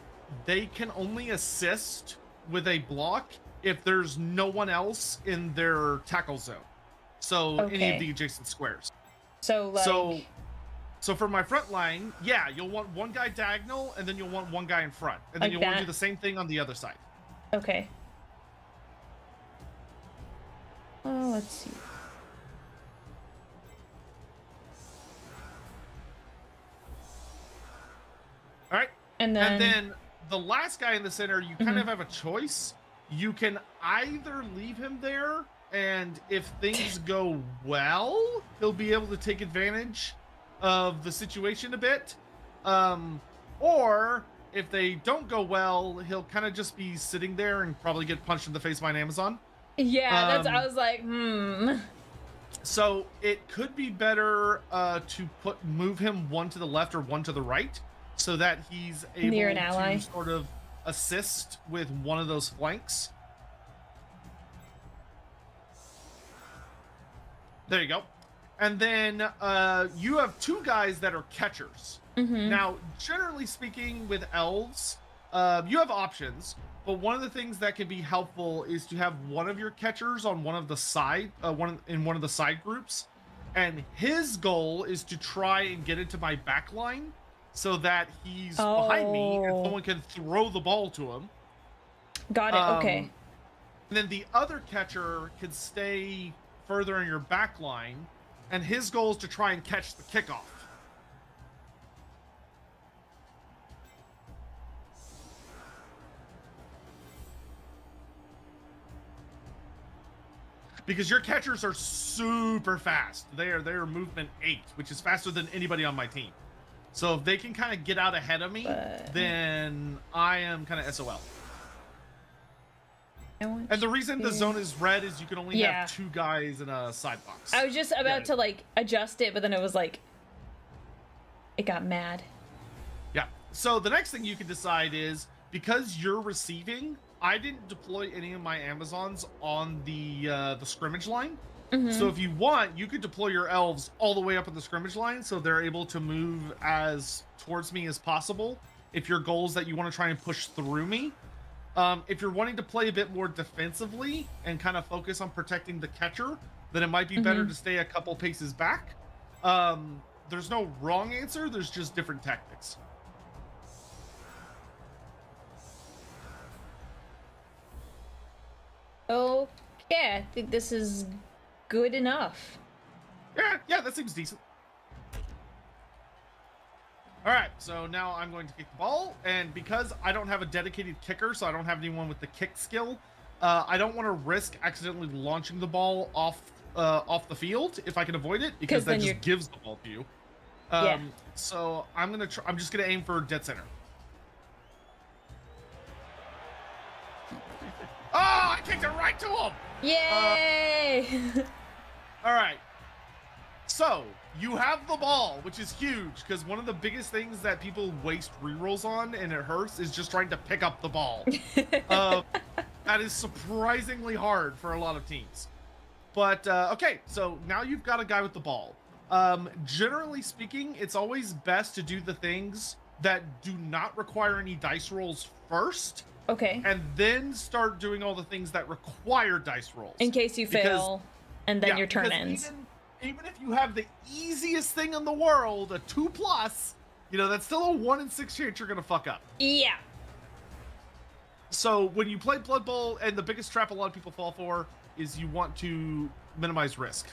S3: they can only assist with a block if there's no one else in their tackle zone. So any of the adjacent squares.
S1: So like
S3: So for my front line, yeah, you'll want one guy diagonal and then you'll want one guy in front. And then
S1: Like
S3: you'll want to
S1: that?
S3: do the same thing on the other side.
S1: okay. Oh, let's see.
S3: All right.
S1: And
S3: And
S1: then,
S3: then the last guy in the center, you kind of have a choice. You can either leave him there, and if things go well, he'll be able to take advantage of the situation a bit. Or if they don't go well, he'll kind of just be sitting there and probably get punched in the face by an Amazon.
S1: Yeah, that's.
S3: Um,
S1: I was like,
S3: So it could be better to move him one to the left or one to the right, so that he's able
S1: Near an ally.
S3: to sort of assist with one of those flanks. There you go. And then you have two guys that are catchers. Now, generally speaking, with elves, you have options, but one of the things that can be helpful is to have one of your catchers on one of the side, one of the side groups, and his goal is to try and get into my back line so that he's behind me and someone can throw the ball to him.
S1: Got it. Okay.
S3: And then the other catcher can stay further in your back line, and his goal is to try and catch the kickoff. Because your catchers are super fast. They are movement 8, which is faster than anybody on my team. So if they can kind of get out ahead of me, then I am kind of SOL. And the reason the zone is red is you can only have 2 guys in a side box.
S1: I was just about to like adjust it, but then it was like, it got mad.
S3: Yeah. So the next thing you can decide is, because you're receiving, I didn't deploy any of my Amazons on the scrimmage line. So if you want, you could deploy your elves all the way up in the scrimmage line, so they're able to move as towards me as possible. If your goal is that you want to try and push through me, if you're wanting to play a bit more defensively and kind of focus on protecting the catcher, then it might be better to stay a couple paces back. There's no wrong answer. There's just different tactics.
S1: Okay, I think this is good enough.
S3: Yeah, that seems decent. All right, so now I'm going to kick the ball, and because I don't have a dedicated kicker, so I don't have anyone with the kick skill, I don't want to risk accidentally launching the ball off the field if I can avoid it, because that just gives the ball to you. So I'm just gonna aim for dead center. Oh, I kicked it right to him!
S1: Yay!
S3: All right. So you have the ball, which is huge, because one of the biggest things that people waste rerolls on, and it hurts, is just trying to pick up the ball. That is surprisingly hard for a lot of teams. But okay, so now you've got a guy with the ball. Generally speaking, it's always best to do the things that do not require any dice rolls first.
S1: Okay.
S3: And then start doing all the things that require dice rolls.
S1: In case you fail, and then your turn
S3: because
S1: ends.
S3: Even if you have the easiest thing in the world, a 2+, that's still a 1 in 6 chance you're gonna fuck up.
S1: Yeah.
S3: So when you play Blood Bowl, and the biggest trap a lot of people fall for is you want to minimize risk.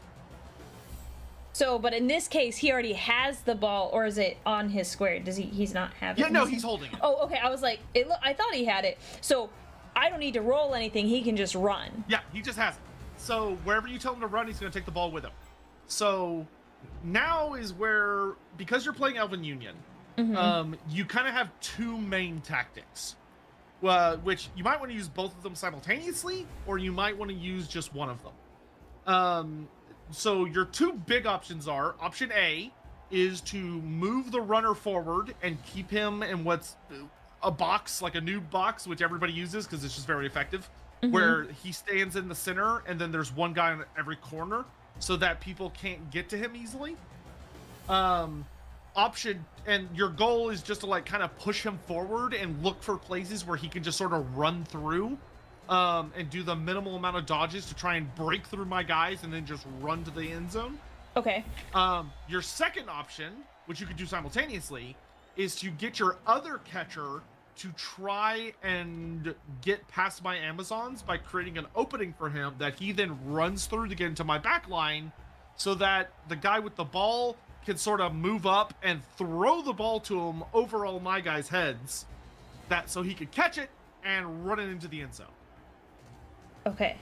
S1: So, but in this case, he already has the ball, or is it on his square? Does he's not have it?
S3: Yeah, no, he's holding it.
S1: Oh, okay. I was like, I thought he had it. So I don't need to roll anything. He can just run.
S3: Yeah, he just has it. So wherever you tell him to run, he's going to take the ball with him. So now is where, because you're playing Elven Union, you kind of have 2 main tactics, which you might want to use both of them simultaneously, or you might want to use just one of them. So your 2 big options are, option A is to move the runner forward and keep him in what's a box, like a noob box, which everybody uses because it's just very effective, where he stands in the center and then there's one guy on every corner so that people can't get to him easily. And your goal is just to like kind of push him forward and look for places where he can just sort of run through. And do the minimal amount of dodges to try and break through my guys and then just run to the end zone.
S1: Okay.
S3: Your second option, which you could do simultaneously, is to get your other catcher to try and get past my Amazons by creating an opening for him that he then runs through to get into my back line, so that the guy with the ball can sort of move up and throw the ball to him over all my guys' heads, so he could catch it and run it into the end zone.
S1: Okay.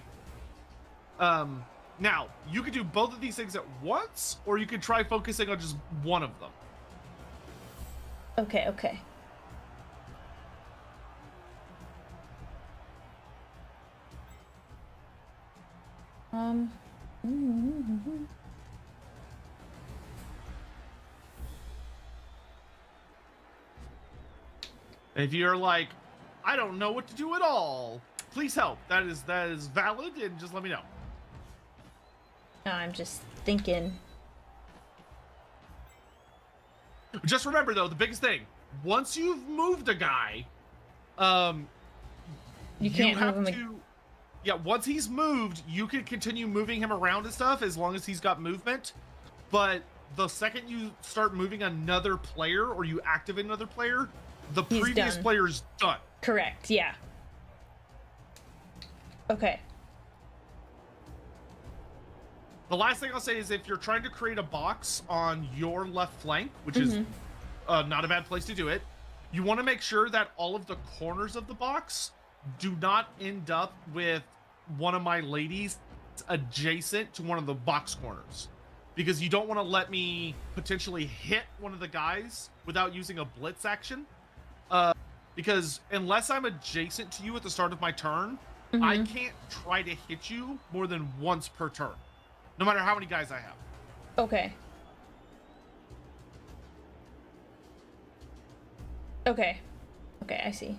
S3: Now, you could do both of these things at once, or you could try focusing on just one of them.
S1: Okay.
S3: If you're like, I don't know what to do at all, please help. That is valid, and just let me know.
S1: No, I'm just thinking.
S3: Just remember, though, the biggest thing: once you've moved a guy,
S1: you can't move him.
S3: Yeah, once he's moved, you can continue moving him around and stuff as long as he's got movement. But the second you start moving another player or you activate another player, the previous player's done.
S1: Correct, yeah. Okay.
S3: The last thing I'll say is if you're trying to create a box on your left flank, which is not a bad place to do it, you want to make sure that all of the corners of the box do not end up with one of my ladies adjacent to one of the box corners. Because you don't want to let me potentially hit one of the guys without using a blitz action. Because unless I'm adjacent to you at the start of my turn, I can't try to hit you more than once per turn. No matter how many guys I have.
S1: Okay. Okay. Okay, I see.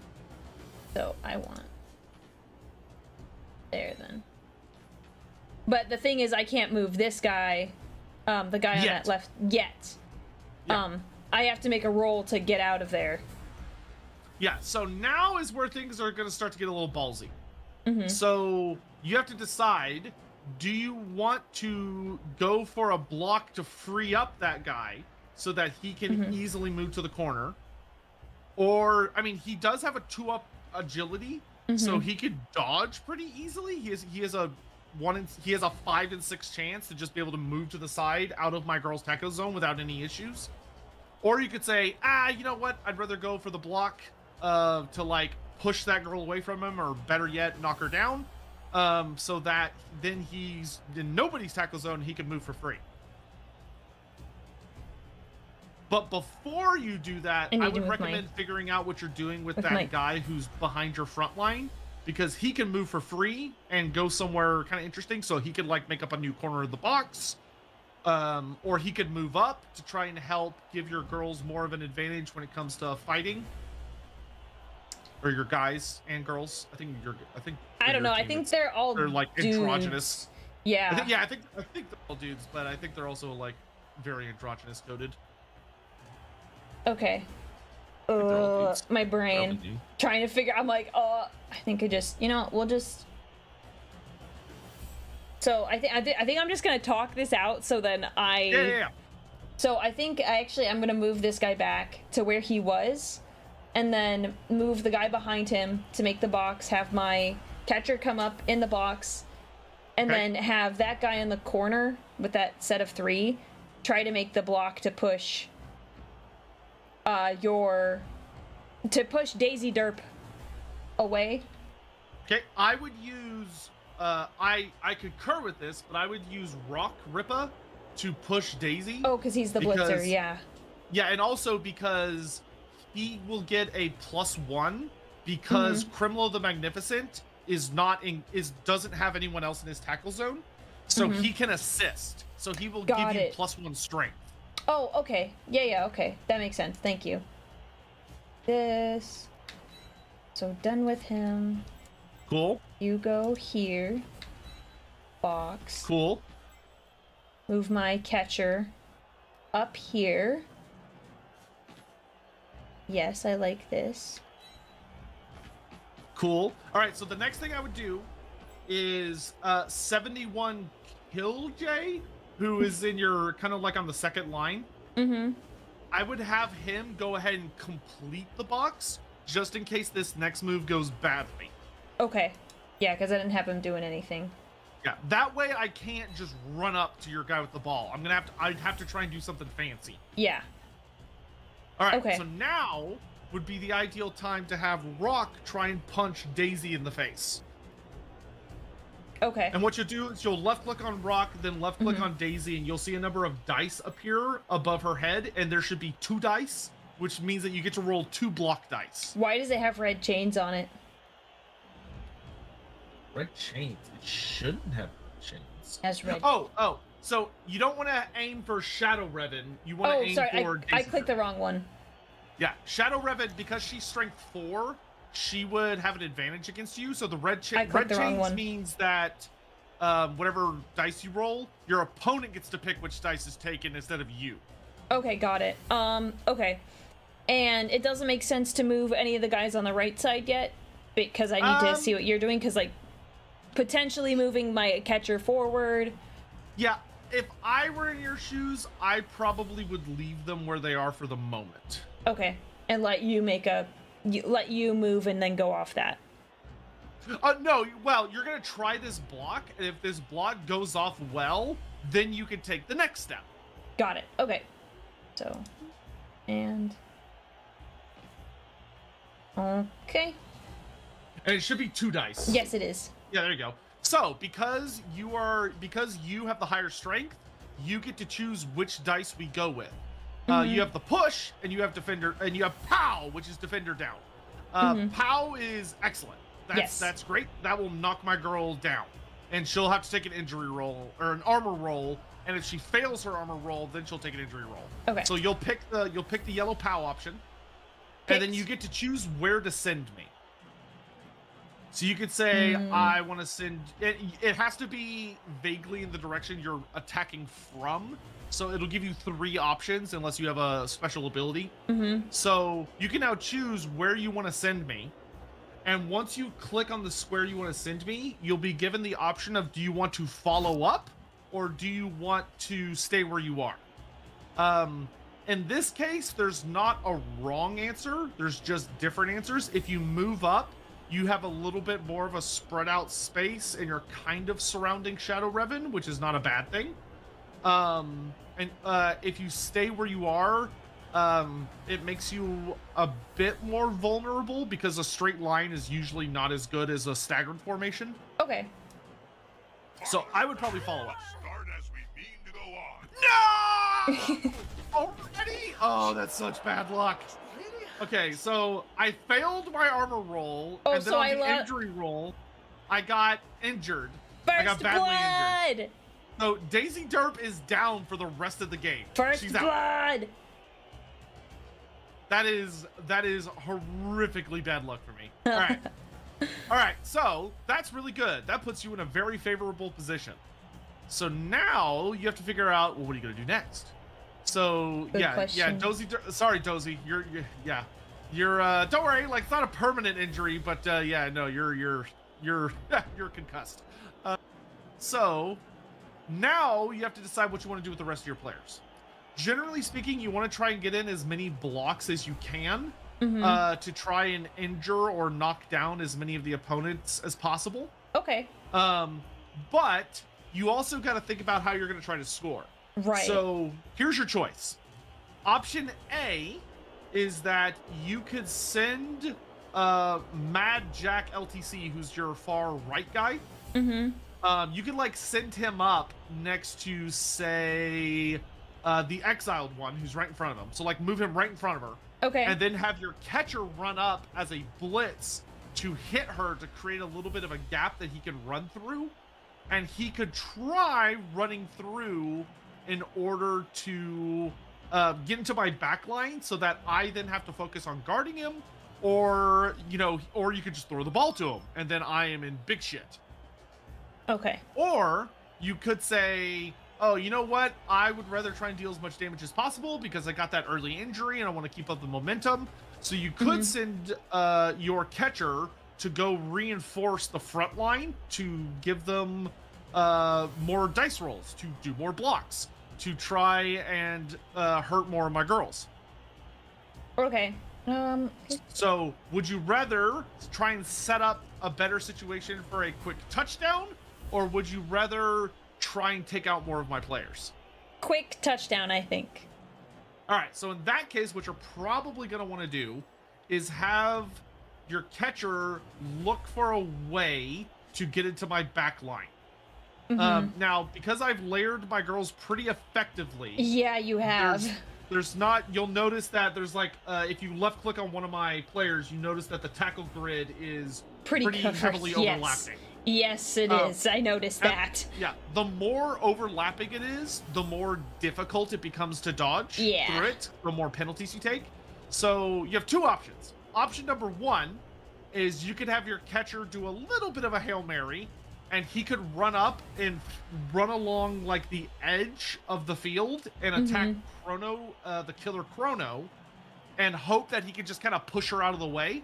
S1: So I want... There, then. But the thing is, I can't move this guy, the guy on that left, yet. Yeah. I have to make a roll to get out of there.
S3: Yeah, so now is where things are going to start to get a little ballsy. So you have to decide, do you want to go for a block to free up that guy so that he can easily move to the corner? Or, I mean, he does have a 2-up agility, so he could dodge pretty easily. He has a 5 in 6 chance to just be able to move to the side out of my girl's tackle zone without any issues. Or you could say, you know what? I'd rather go for the block to like push that girl away from him, or better yet, knock her down, so that then he's in nobody's tackle zone. He can move for free. But before you do that, I would recommend figuring out what you're doing with that guy who's behind your front line, because he can move for free and go somewhere kind of interesting. So he could like make up a new corner of the box, or he could move up to try and help give your girls more of an advantage when it comes to fighting, or your guys and girls. I don't know.
S1: I think they're
S3: like
S1: dudes.
S3: Androgynous.
S1: Yeah.
S3: I think they're all dudes, but I think they're also like very androgynous coded.
S1: Okay. My brain trying to figure. I'm like, I think we'll just. So I think I'm just gonna talk this out. So then
S3: Yeah.
S1: So I think I'm gonna move this guy back to where he was, and then move the guy behind him to make the box. Have my catcher come up in the box, and then have that guy in the corner with that set of 3 try to make the block to push. Push Daisy Derp away.
S3: Okay, I would use I concur with this, but I would use Rock Rippa to push Daisy.
S1: Oh, because he's the blitzer, yeah.
S3: Yeah, and also because he will get a +1 because Crimlo the Magnificent doesn't have anyone else in his tackle zone, so he can assist. So he will give you +1 strength.
S1: Oh, okay. Yeah, okay. That makes sense. Thank you. So done with him.
S3: Cool.
S1: You go here. Box.
S3: Cool.
S1: Move my catcher up here. Yes, I like this.
S3: Cool. All right, so the next thing I would do is 71 Kill J, who is in your kind of like on the second line. I would have him go ahead and complete the box just in case this next move goes badly.
S1: Okay. Yeah, because I didn't have him doing anything.
S3: Yeah, that way I can't just run up to your guy with the ball. I'd have to try and do something fancy.
S1: Yeah.
S3: All right,
S1: okay.
S3: So now would be the ideal time to have Rock try and punch Daisy in the face.
S1: Okay.
S3: And what you'll do is you'll left click on Rock, then left click on Daisy, and you'll see a number of dice appear above her head, and there should be 2 dice, which means that you get to roll 2 block dice.
S1: Why does it have red chains on it?
S3: Red chains? It shouldn't have Options.
S1: as red.
S3: Oh. So you don't want to aim for Shadow Revan. You want to aim for.
S1: I clicked the wrong one.
S3: Yeah, Shadow Revan, because she's strength 4, she would have an advantage against you. So the red chains means that whatever dice you roll, your opponent gets to pick which dice is taken instead of you.
S1: Okay, got it. Okay. And it doesn't make sense to move any of the guys on the right side yet, because I need to see what you're doing, because, like, potentially moving my catcher forward.
S3: Yeah, if I were in your shoes, I probably would leave them where they are for the moment.
S1: Okay, and let you let you move and then go off that.
S3: No, well, you're gonna try this block, and if this block goes off well, then you can take the next step.
S1: Got it. Okay. So, and okay.
S3: And it should be 2 dice.
S1: Yes, it is.
S3: Yeah, there you go. So, because you have the higher strength, you get to choose which dice we go with. You have the push, and you have defender, and you have pow, which is defender down. Pow is excellent. That's great. That will knock my girl down, and she'll have to take an injury roll or an armor roll. And if she fails her armor roll, then she'll take an injury roll. Okay. So you'll pick the yellow pow option, and then you get to choose where to send me. So you could say, I want to send... It has to be vaguely in the direction you're attacking from. So it'll give you 3 options unless you have a special ability. So you can now choose where you want to send me. And once you click on the square you want to send me, you'll be given the option of, do you want to follow up or do you want to stay where you are? In this case, there's not a wrong answer. There's just different answers. If you move up, you have a little bit more of a spread out space and you're kind of surrounding Shadow Revan, which is not a bad thing. If you stay where you are, it makes you a bit more vulnerable because a straight line is usually not as good as a staggered formation.
S1: Okay.
S3: So I would probably follow up.
S2: Start as we mean to go on.
S3: No! Already? Oh, that's such bad luck. Okay, so I failed my armor roll, and then on the injury roll, I got injured. I got badly injured. So Daisy Derp is down for the rest of the game.
S1: She's blood.
S3: Out. That is horrifically bad luck for me. All right. All right, so that's really good. That puts you in a very favorable position. So now you have to figure out, well, what are you going to do next? So
S1: Good question.
S3: Dozy. Sorry, Dozy. You're don't worry. Like, it's not a permanent injury, but you're concussed. So now you have to decide what you want to do with the rest of your players. Generally speaking, you want to try and get in as many blocks as you can to try and injure or knock down as many of the opponents as possible.
S1: Okay.
S3: But you also got to think about how you're going to try to score.
S1: Right.
S3: So here's your choice. Option A is that you could send Mad Jack LTC, who's your far right guy. You could like send him up next to, say, the exiled one who's right in front of him. So like move him right in front of her.
S1: Okay.
S3: And then have your catcher run up as a blitz to hit her to create a little bit of a gap that he can run through. And he could try running through in order to get into my back line so that I then have to focus on guarding him, or you could just throw the ball to him and then I am in big shit.
S1: Okay.
S3: Or you could say, oh, you know what? I would rather try and deal as much damage as possible because I got that early injury and I want to keep up the momentum. So you could send your catcher to go reinforce the front line to give them more dice rolls, to do more blocks, to try and hurt more of my girls.
S1: Okay.
S3: So would you rather try and set up a better situation for a quick touchdown, or would you rather try and take out more of my players?
S1: Quick touchdown, I think.
S3: All right, so in that case, what you're probably going to want to do is have your catcher look for a way to get into my back line. Now, because I've layered my girls pretty effectively...
S1: Yeah, you have.
S3: There's not... You'll notice that there's like... if you left-click on one of my players, you notice that the tackle grid is pretty heavily overlapping.
S1: Yes, it is. I noticed that.
S3: Yeah, the more overlapping it is, the more difficult it becomes to dodge through it, the more penalties you take. So you have two options. Option number one is you could have your catcher do a little bit of a Hail Mary, and he could run up and run along like the edge of the field and attack Chrono, the killer Chrono, and hope that he could just kind of push her out of the way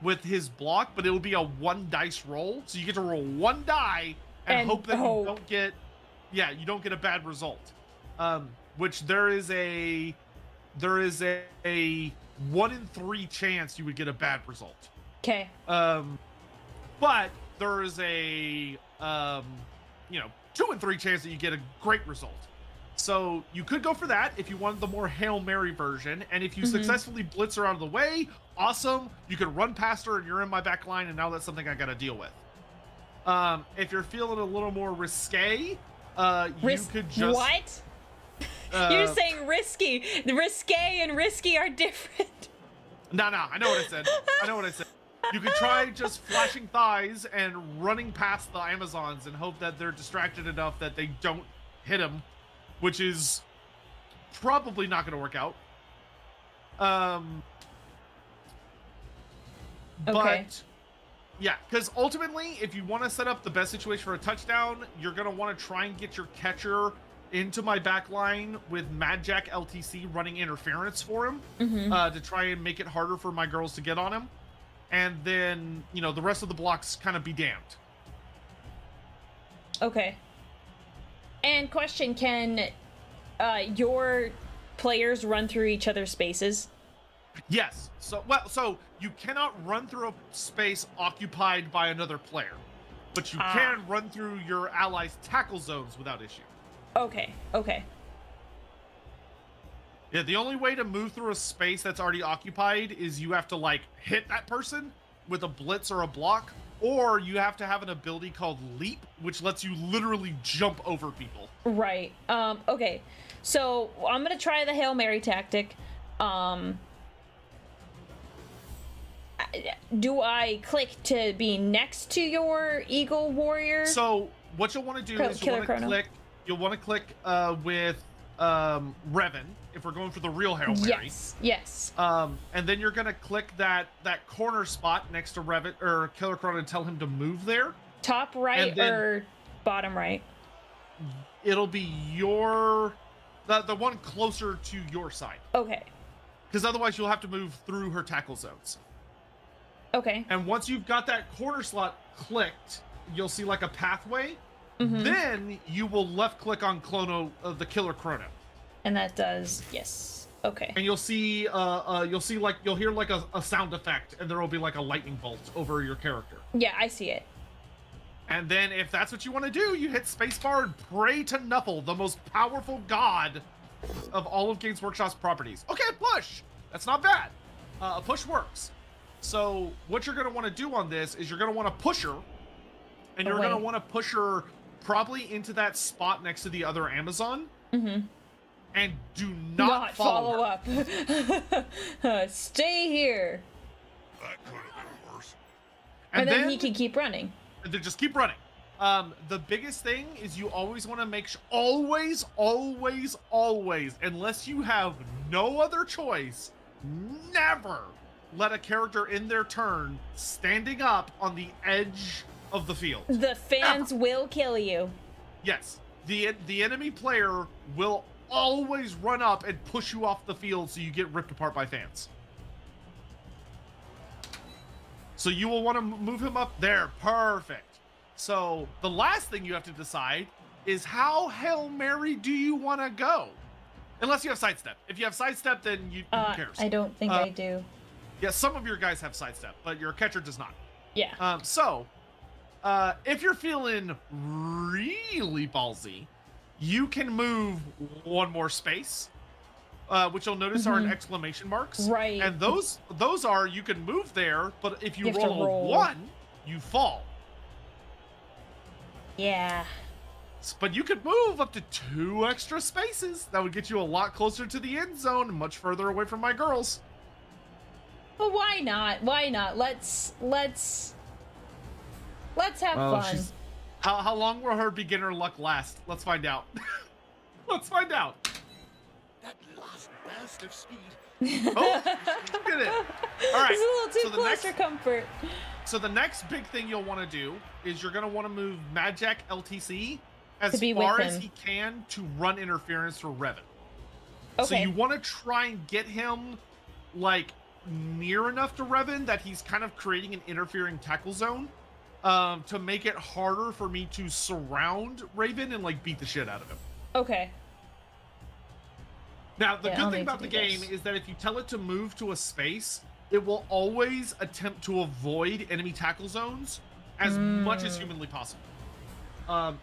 S3: with his block, but it will be a 1 dice roll. So you get to roll 1 die and hope that you don't get, you don't get a bad result. Which there is a 1 in 3 chance you would get a bad result.
S1: Okay.
S3: But there is a 2 in 3 chance that you get a great result. So you could go for that if you wanted the more Hail Mary version, and if you successfully blitz her out of the way, awesome. You could run past her and you're in my back line, and now that's something I gotta deal with. If you're feeling a little more risque, you could just...
S1: What? You're saying risky. The risque and risky are different.
S3: No, I know what I said. You could try just flashing thighs and running past the Amazons and hope that they're distracted enough that they don't hit him, which is probably not going to work out. But yeah, because ultimately, if you want to set up the best situation for a touchdown, you're going to want to try and get your catcher into my back line with Mad Jack LTC running interference for him to try and make it harder for my girls to get on him. And then, the rest of the blocks kind of be damned.
S1: Okay. And question, can your players run through each other's spaces?
S3: Yes. So you cannot run through a space occupied by another player, but you can run through your allies' tackle zones without issue.
S1: Okay.
S3: Yeah, the only way to move through a space that's already occupied is you have to hit that person with a blitz or a block, or you have to have an ability called Leap, which lets you literally jump over people.
S1: Right. Okay. So I'm gonna try the Hail Mary tactic. Do I click to be next to your Eagle Warrior?
S3: So what you'll want to do is you'll want to click with Revan, if we're going for the real Hail Mary.
S1: Yes.
S3: And then you're gonna click that corner spot next to Revan or Killer Chrono and tell him to move there.
S1: Top right or bottom right?
S3: It'll be the one closer to your side.
S1: Okay.
S3: Because otherwise you'll have to move through her tackle zones.
S1: Okay.
S3: And once you've got that corner slot clicked, you'll see like a pathway. Then you will left click on the Killer Chrono.
S1: And that does, yes. Okay.
S3: And you'll see you'll hear like a sound effect, and there will be like a lightning bolt over your character.
S1: Yeah, I see it.
S3: And then if that's what you want to do, you hit spacebar and pray to Nuffle, the most powerful god of all of Games Workshop's properties. Okay, push! That's not bad. A push works. So what you're going to want to do on this is you're going to want to push her, and you're going to want to push her probably into that spot next to the other Amazon. And do not follow
S1: up. Stay here.
S2: That could have been worse.
S1: And then he can keep running.
S3: And then just keep running. The biggest thing is you always want to make sure, always, unless you have no other choice, never let a character in their turn standing up on the edge of the field.
S1: The fans will kill you.
S3: Yes. The enemy player will always run up and push you off the field so you get ripped apart by fans. So you will want to move him up there. Perfect. So the last thing you have to decide is how Hail Mary do you want to go? Unless you have sidestep. If you have sidestep, then who cares?
S1: I don't think I do.
S3: Yeah, some of your guys have sidestep, but your catcher does not.
S1: Yeah.
S3: If you're feeling really ballsy, you can move one more space, which you'll notice are in exclamation marks.
S1: Right.
S3: And those are, you can move there, but if you roll a 1, you fall.
S1: Yeah.
S3: But you could move up to 2 extra spaces. That would get you a lot closer to the end zone and much further away from my girls.
S1: But why not? Why not? Let's Let's have
S3: Oh,
S1: fun.
S3: How long will her beginner luck last? Let's find out. Let's find out.
S4: That last burst of speed.
S3: Oh, look at it. All right.
S1: It's a little too
S3: so the
S1: close
S3: next,
S1: for comfort.
S3: So the next big thing you'll want to do is you're going to want to move Magic LTC as
S1: To be with
S3: far as
S1: him.
S3: he can to run interference for Revan.
S1: Okay.
S3: So you want to try and get him like near enough to Revan that he's kind of creating an interfering tackle zone to make it harder for me to surround Raven and like beat the shit out of him.
S1: Okay.
S3: Now, the
S1: Yeah, I'll
S3: good thing
S1: need to
S3: about the
S1: do
S3: game
S1: this.
S3: is that if you tell it to move to a space, it will always attempt to avoid enemy tackle zones as much as humanly possible.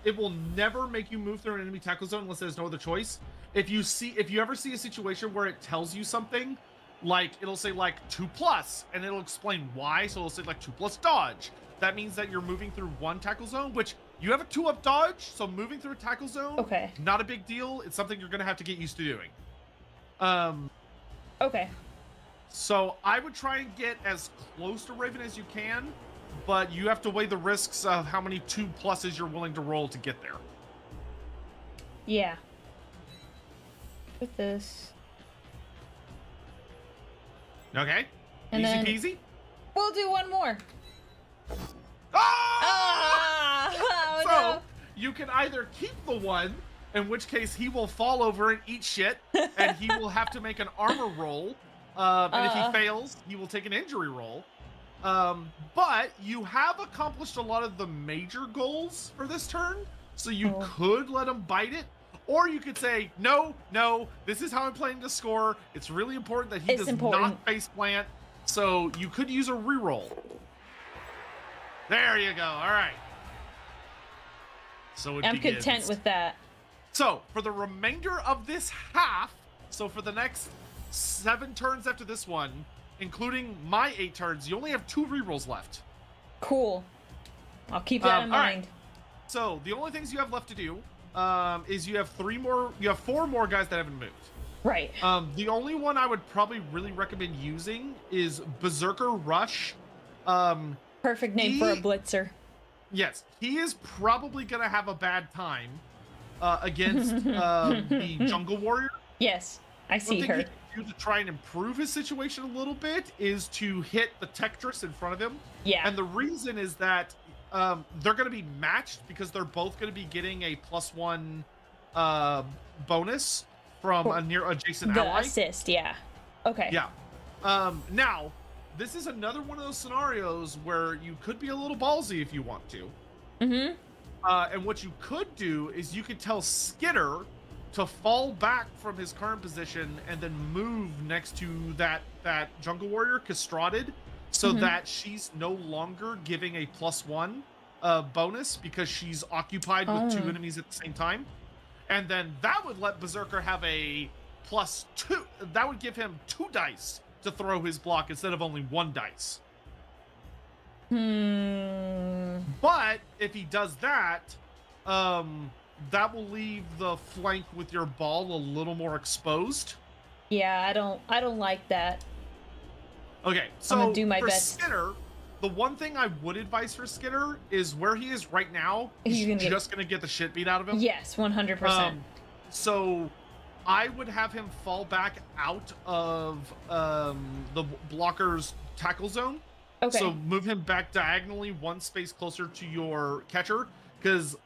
S3: It will never make you move through an enemy tackle zone unless there's no other choice. If you ever see a situation where it tells you something, like it'll say like 2+, and it'll explain why. So it'll say like 2+ dodge. That means that you're moving through one tackle zone, which you have a 2-up dodge. So moving through a tackle zone,
S1: Okay.
S3: not a big deal. It's something you're gonna have to get used to doing.
S1: Okay.
S3: So I would try and get as close to Raven as you can, but you have to weigh the risks of how many 2+s you're willing to roll to get there.
S1: Yeah. With this.
S3: Okay?
S1: And
S3: Easy
S1: then-
S3: peasy?
S1: We'll do one more.
S3: Ah!
S1: Oh,
S3: So
S1: no.
S3: you can either keep the one, in which case he will fall over and eat shit, and he will have to make an armor roll. And if he fails, he will take an injury roll. But you have accomplished a lot of the major goals for this turn, so you could let him bite it. Or you could say, no, this is how I'm playing to score. It's really important that he
S1: It's
S3: does
S1: important.
S3: not face plant. So you could use a reroll. There you go. All right. So it
S1: I'm
S3: begins.
S1: content with that.
S3: So for the remainder of this half, so for the next 7 turns after this one, including my 8 turns, you only have 2 rerolls left.
S1: Cool. I'll keep that in
S3: all right.
S1: mind.
S3: So the only things you have left to do is you have 4 more guys that haven't moved.
S1: Right.
S3: The only one I would probably really recommend using is Berserker Rush.
S1: Perfect name for a blitzer.
S3: Yes, he is probably gonna have a bad time against the Jungle Warrior.
S1: Yes, I see
S3: One thing
S1: her.
S3: he can do to try and improve his situation a little bit is to hit the Tempris in front of him.
S1: Yeah.
S3: And the reason is that they're going to be matched because they're both going to be getting a +1 bonus from a near adjacent
S1: The
S3: ally.
S1: assist, yeah. Okay.
S3: Yeah. Now, this is another one of those scenarios where you could be a little ballsy if you want to.
S1: Mm-hmm.
S3: And what you could do is you could tell Skitter to fall back from his current position and then move next to that Jungle Warrior, Castrated, so that she's no longer giving a +1 bonus because she's occupied with 2 enemies at the same time. And then that would let Berserker have a +2. That would give him 2 dice to throw his block instead of only 1 dice. But if he does that, that will leave the flank with your ball a little more exposed.
S1: Yeah, I don't like that.
S3: Okay, so
S1: gonna do my
S3: for
S1: best.
S3: Skinner, the one thing I would advise for Skinner is where he is right now, he's just gonna get the shit beat out of him.
S1: Yes, 100%.
S3: So I would have him fall back out of the blocker's tackle zone.
S1: Okay.
S3: So move him back diagonally 1 space closer to your catcher, because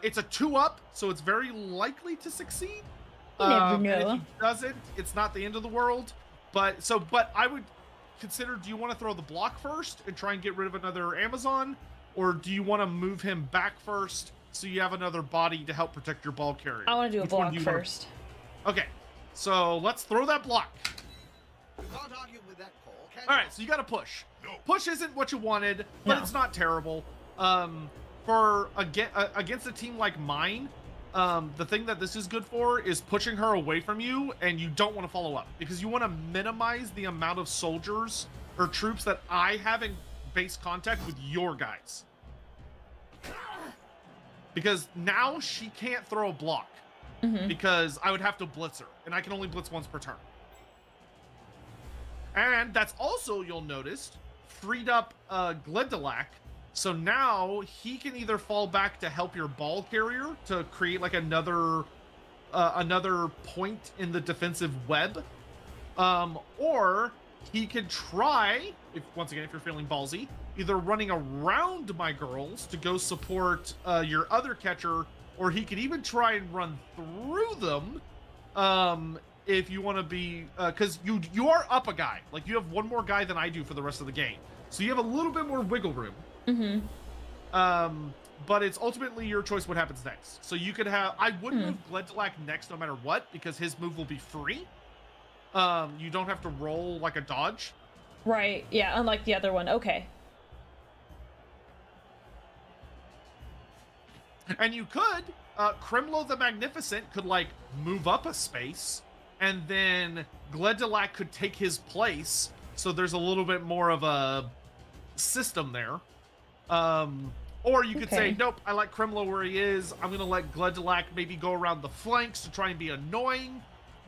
S3: it's a 2-up, so it's very likely to succeed.
S1: You never
S3: And if
S1: know.
S3: he doesn't, it's not the end of the world. But I would consider, do you want to throw the block first and try and get rid of another Amazon? Or do you want to move him back first so you have another body to help protect your ball carrier?
S1: I want to do a
S3: Which one
S1: block
S3: do you wanna-
S1: first.
S3: Okay, so let's throw that block.
S4: You can't argue with that call, can
S3: All right, so you got to push.
S2: No.
S3: Push isn't what you wanted, but
S1: No.
S3: it's not terrible. Against a team like mine, the thing that this is good for is pushing her away from you, and you don't want to follow up because you want to minimize the amount of soldiers or troops that I have in base contact with your guys. Because now she can't throw a block because I would have to blitz her, and I can only blitz once per turn. And that's also, you'll notice, freed up Gledelac So now he can either fall back to help your ball carrier to create like another point in the defensive web, or he could try, if you're feeling ballsy, either running around my girls to go support your other catcher, or he could even try and run through them, if you want to be, because you are up a guy. Like, you have one more guy than I do for the rest of the game, so you have a little bit more wiggle room. But it's ultimately your choice what happens next. So you could have, I would move Gledelac next no matter what, because his move will be free. You don't have to roll like a dodge.
S1: Right, yeah, unlike the other one. Okay.
S3: And you could, Crimlo the Magnificent could like move up a space, and then Gledelac could take his place. So there's a little bit more of a system there. Or you could say, nope, I like Crimlo where he is. I'm going to let Gledelac maybe go around the flanks to try and be annoying.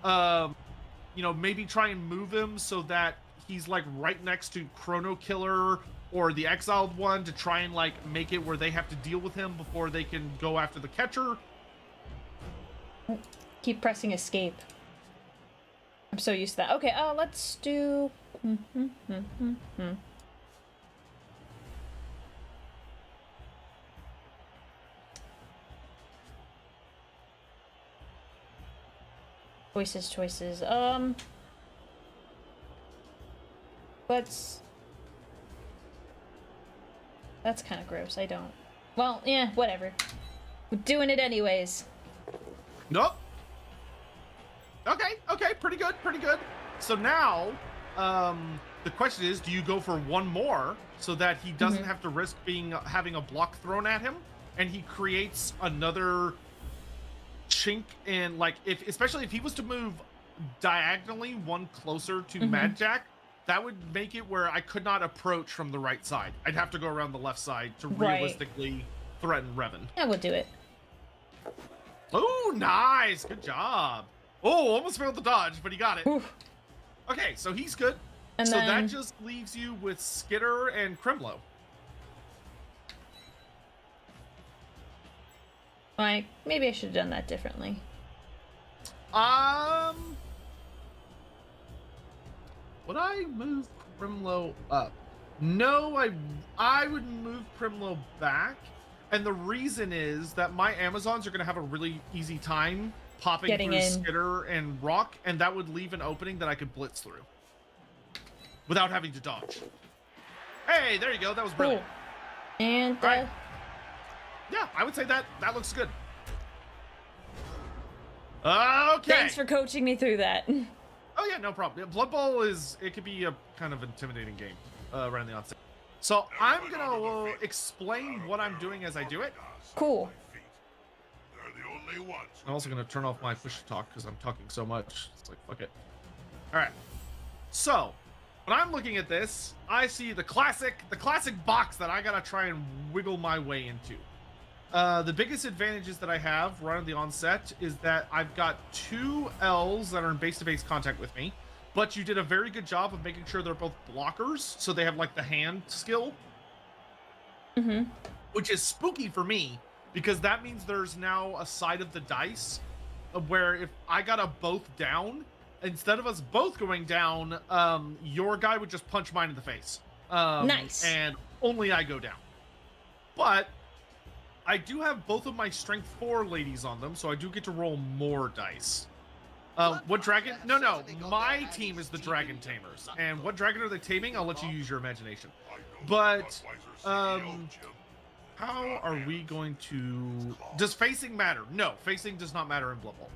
S3: You know, maybe try and move him so that he's like right next to Chrono Killer or the Exiled One to try and like make it where they have to deal with him before they can go after the catcher.
S1: Keep pressing escape. I'm so used to that. Okay, let's do... Choices. That's kind of gross. I don't. Well, yeah, whatever. We're doing it anyways.
S3: Nope. Okay, pretty good. So now, the question is, do you go for one more so that he doesn't have to risk having a block thrown at him, and he creates another chink in, like, especially if he was to move diagonally one closer to Mad Jack, that would make it where I could not approach from the right side. I'd have to go around the left side to realistically threaten Revan.
S1: Yeah, we'll do it.
S3: Oh, nice. Good job. Oh, almost failed the dodge, but he got it.
S1: Oof.
S3: Okay, so he's good.
S1: And
S3: so
S1: then...
S3: that just leaves you with Skitter and Crimlo.
S1: Like, maybe I should have done that differently.
S3: Would I move Crimlo up? No, I would move Crimlo back. And the reason is that my Amazons are going to have a really easy time popping
S1: Getting
S3: through
S1: in.
S3: Skitter and Rock, and that would leave an opening that I could blitz through without having to dodge. Hey, there you go. That was brilliant.
S1: Cool. And,
S3: Right. Yeah, I would say that looks good. Okay.
S1: Thanks for coaching me through that.
S3: Oh yeah, no problem. Yeah, Blood Bowl it could be a kind of intimidating game right on the onset. So I'm gonna explain what I'm doing as I do it.
S1: Cool.
S2: They're the only ones.
S3: I'm also gonna turn off my push to talk because I'm talking so much. It's like, fuck it. All right. So when I'm looking at this, I see the classic box that I gotta try and wiggle my way into. The biggest advantages that I have right on the onset is that I've got 2 L's that are in base-to-base contact with me, but you did a very good job of making sure they're both blockers, so they have like the hand skill, which is spooky for me because that means there's now a side of the dice where if I got a both down, instead of us both going down, your guy would just punch mine in the face.
S1: Nice.
S3: And only I go down. But I do have both of my strength 4 ladies on them, so I do get to roll more dice. What dragon? No, my team is the Dragon Tamers. And what dragon are they taming? I'll let you use your imagination. But, how are we going to... Does facing matter? No, facing does not matter in Blood Bowl.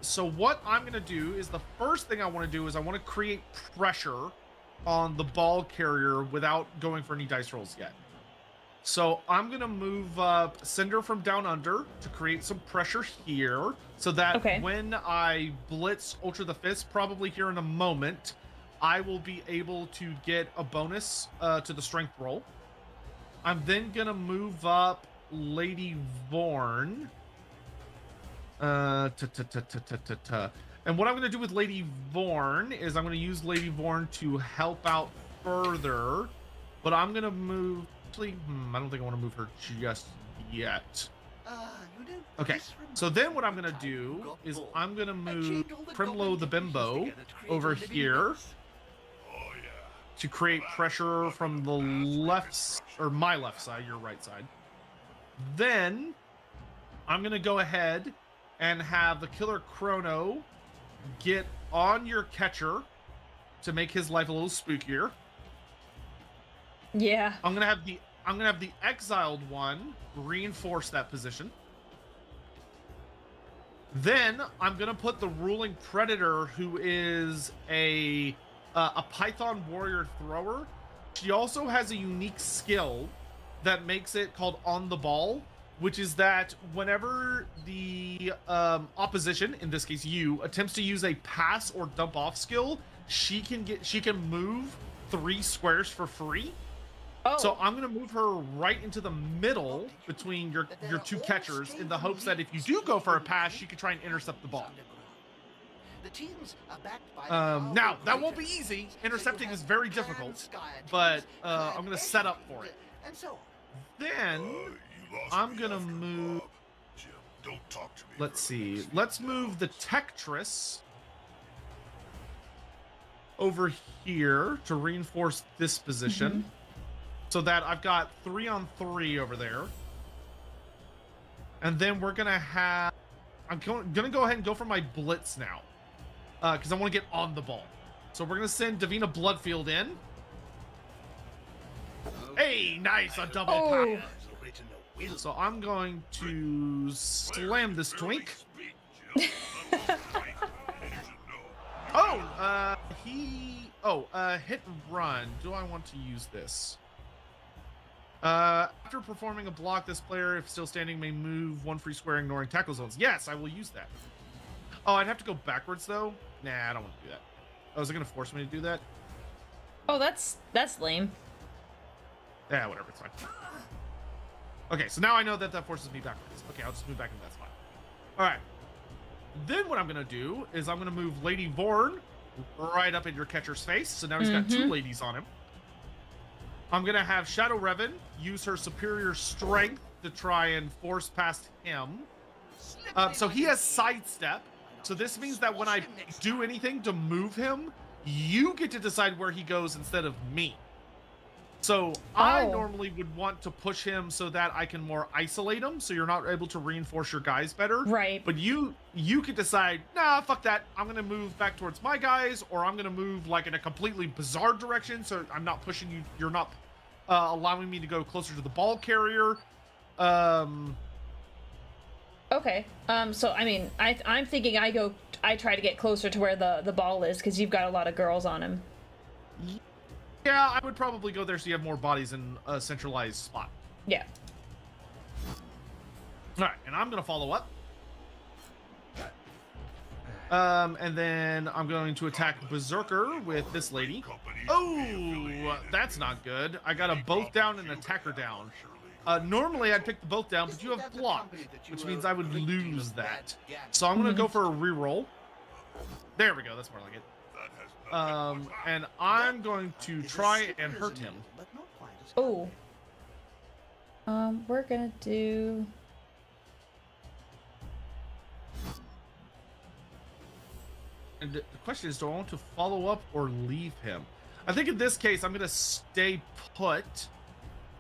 S3: So what I'm going to do is the first thing I want to do is I want to create pressure on the ball carrier without going for any dice rolls yet. So I'm going to move Cinder from down under to create some pressure here so that when I blitz Ultra the Fist, probably here in a moment, I will be able to get a bonus to the strength roll. I'm then going to move up Lady Vorn. And what I'm going to do with Lady Vorn is I'm going to use Lady Vorn to help out further But I'm gonna move. Actually, I don't think I want to move her just yet.
S4: You don't
S3: Okay.
S4: misremember
S3: So then what I'm
S4: the
S3: gonna
S4: time you
S3: do
S4: got
S3: is
S4: born.
S3: I'm gonna
S4: I
S3: move
S4: chained all the
S3: Primlo
S4: goblins
S3: the
S4: and beasts
S3: Bimbo
S4: together to create
S3: over
S4: a living
S3: here
S4: mess.
S2: Oh yeah.
S3: to create pressure from the left or my left side, your right side. Then I'm gonna go ahead and have the Killer Chrono get on your catcher to make his life a little spookier.
S1: Yeah.
S3: I'm gonna have the exiled one reinforce that position. Then I'm gonna put the ruling predator, who is a Python warrior thrower. She also has a unique skill that makes it called on the ball, which is that whenever the opposition, in this case you, attempts to use a pass or dump off skill, she can move 3 squares for free.
S1: Oh.
S3: So I'm gonna move her right into the middle between your 2 catchers in the hopes that if you do go for a pass, she can try and intercept the ball.
S4: The teams are backed by
S3: Now that won't be easy. Intercepting is very difficult, but I'm gonna set up for it.
S4: And so on.
S3: Then
S2: You lost
S3: I'm
S2: me
S3: gonna
S2: after
S3: move.
S2: Bob. Jim, don't talk to me.
S3: Let's
S2: for a
S3: see.
S2: few
S3: Let's
S2: now.
S3: move the Tempris over here to reinforce this position, so that I've got 3-on-3 over there. And then we're gonna have. I'm gonna go ahead and go for my blitz now, because I want to get on the ball. So we're gonna send Davina Bloodfield in. Hey, nice, a double
S1: Oh.
S3: pop.
S4: There's a written will.
S3: So I'm going to slam this twink.
S2: Speak, Jim. I'm all right. You should know.
S3: Hit and run. Do I want to use this? After performing a block, this player, if still standing, may move 1 free square ignoring tackle zones. Yes, I will use that. Oh, I'd have to go backwards though. Nah, I don't want to do that. Oh, is it gonna force me to do that?
S1: Oh, that's lame.
S3: Yeah, whatever, it's fine. Okay, so now I know that forces me backwards. Okay, I'll just move back and that's fine. All right. Then what I'm gonna do is I'm gonna move Lady Vorn right up in your catcher's face. So now he's got 2 ladies on him. I'm gonna have Shadow Revan use her superior strength to try and force past him. So he has sidestep. So this means that when I do anything to move him, you get to decide where he goes instead of me. So I
S1: Oh.
S3: normally would want to push him so that I can more isolate him, so you're not able to reinforce your guys better.
S1: Right.
S3: But you could decide, nah, fuck that. I'm gonna move back towards my guys, or I'm gonna move like in a completely bizarre direction, so I'm not pushing you. You're not allowing me to go closer to the ball carrier.
S1: Okay. So I mean, I'm thinking I try to get closer to where the ball is, because you've got a lot of girls on him.
S3: Yeah, I would probably go there so you have more bodies in a centralized spot.
S1: Yeah.
S3: All right, and I'm gonna follow up. And then I'm going to attack Berserker with this lady. Oh, that's not good. I got a both down and attacker down. Normally I'd pick the both down, but you have block, which means I would lose that. So I'm gonna go for a reroll. There we go. That's more like it. And I'm going to try and hurt him.
S1: Oh. We're gonna do.
S3: And the question is, do I want to follow up or leave him? I think in this case, I'm going to stay put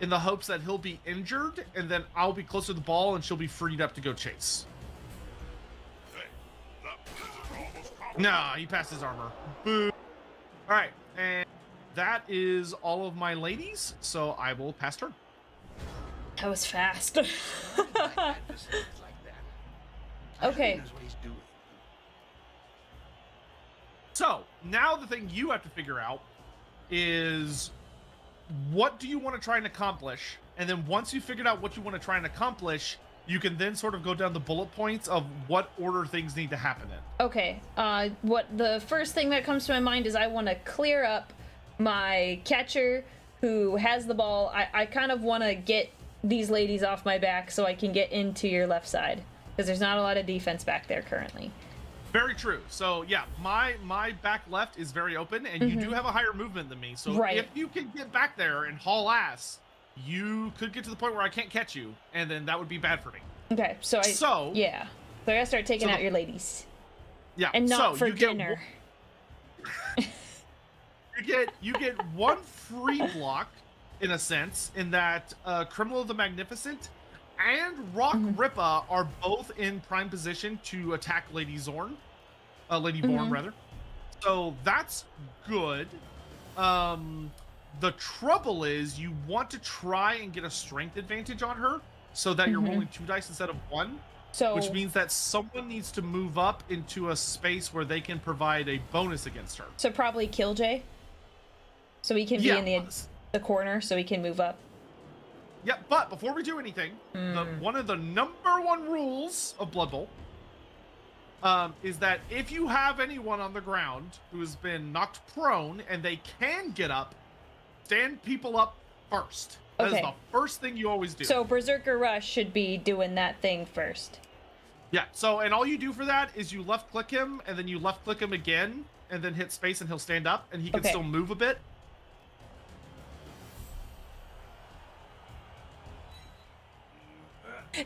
S3: in the hopes that he'll be injured, and then I'll be closer to the ball, and she'll be freed up to go chase.
S2: Hey, that blizzard almost caught
S3: Nah, he passed his armor. Boo. All right, and that is all of my ladies, so I will pass turn.
S1: That was fast. Okay.
S3: So now the thing you have to figure out is, what do you want to try and accomplish? And then once you figured out what you want to try and accomplish, you can then sort of go down the bullet points of what order things need to happen in.
S1: Okay. What the first thing that comes to my mind is I want to clear up my catcher who has the ball. I kind of want to get these ladies off my back so I can get into your left side, because there's not a lot of defense back there currently.
S3: Very true. So yeah, my back left is very open, and you do have a higher movement than me. So
S1: Right.
S3: if you can get back there and haul ass, you could get to the point where I can't catch you, and then that would be bad for me.
S1: Okay, so yeah. So I gotta start taking out your ladies.
S3: Yeah,
S1: And not
S3: so
S1: for
S3: you get
S1: dinner.
S3: you get one free block, in a sense, in that Criminal of the Magnificent and Rock Rippa are both in prime position to attack Lady Zorn. Lady Vorn, rather. So that's good. The trouble is you want to try and get a strength advantage on her so that you're rolling 2 dice instead of 1.
S1: So
S3: Which means that someone needs to move up into a space where they can provide a bonus against her.
S1: So probably Killjoy. So he can be in the corner, so he can move up.
S3: Yeah, but before we do anything, one of the number 1 rules of Blood Bowl is that if you have anyone on the ground who has been knocked prone and they can get up, stand people up first. That is the first thing you always do.
S1: So Berserker Rush should be doing that thing first.
S3: Yeah, so, and all you do for that is you left click him, and then you left click him again, and then hit space, and he'll stand up, and he can still move a bit.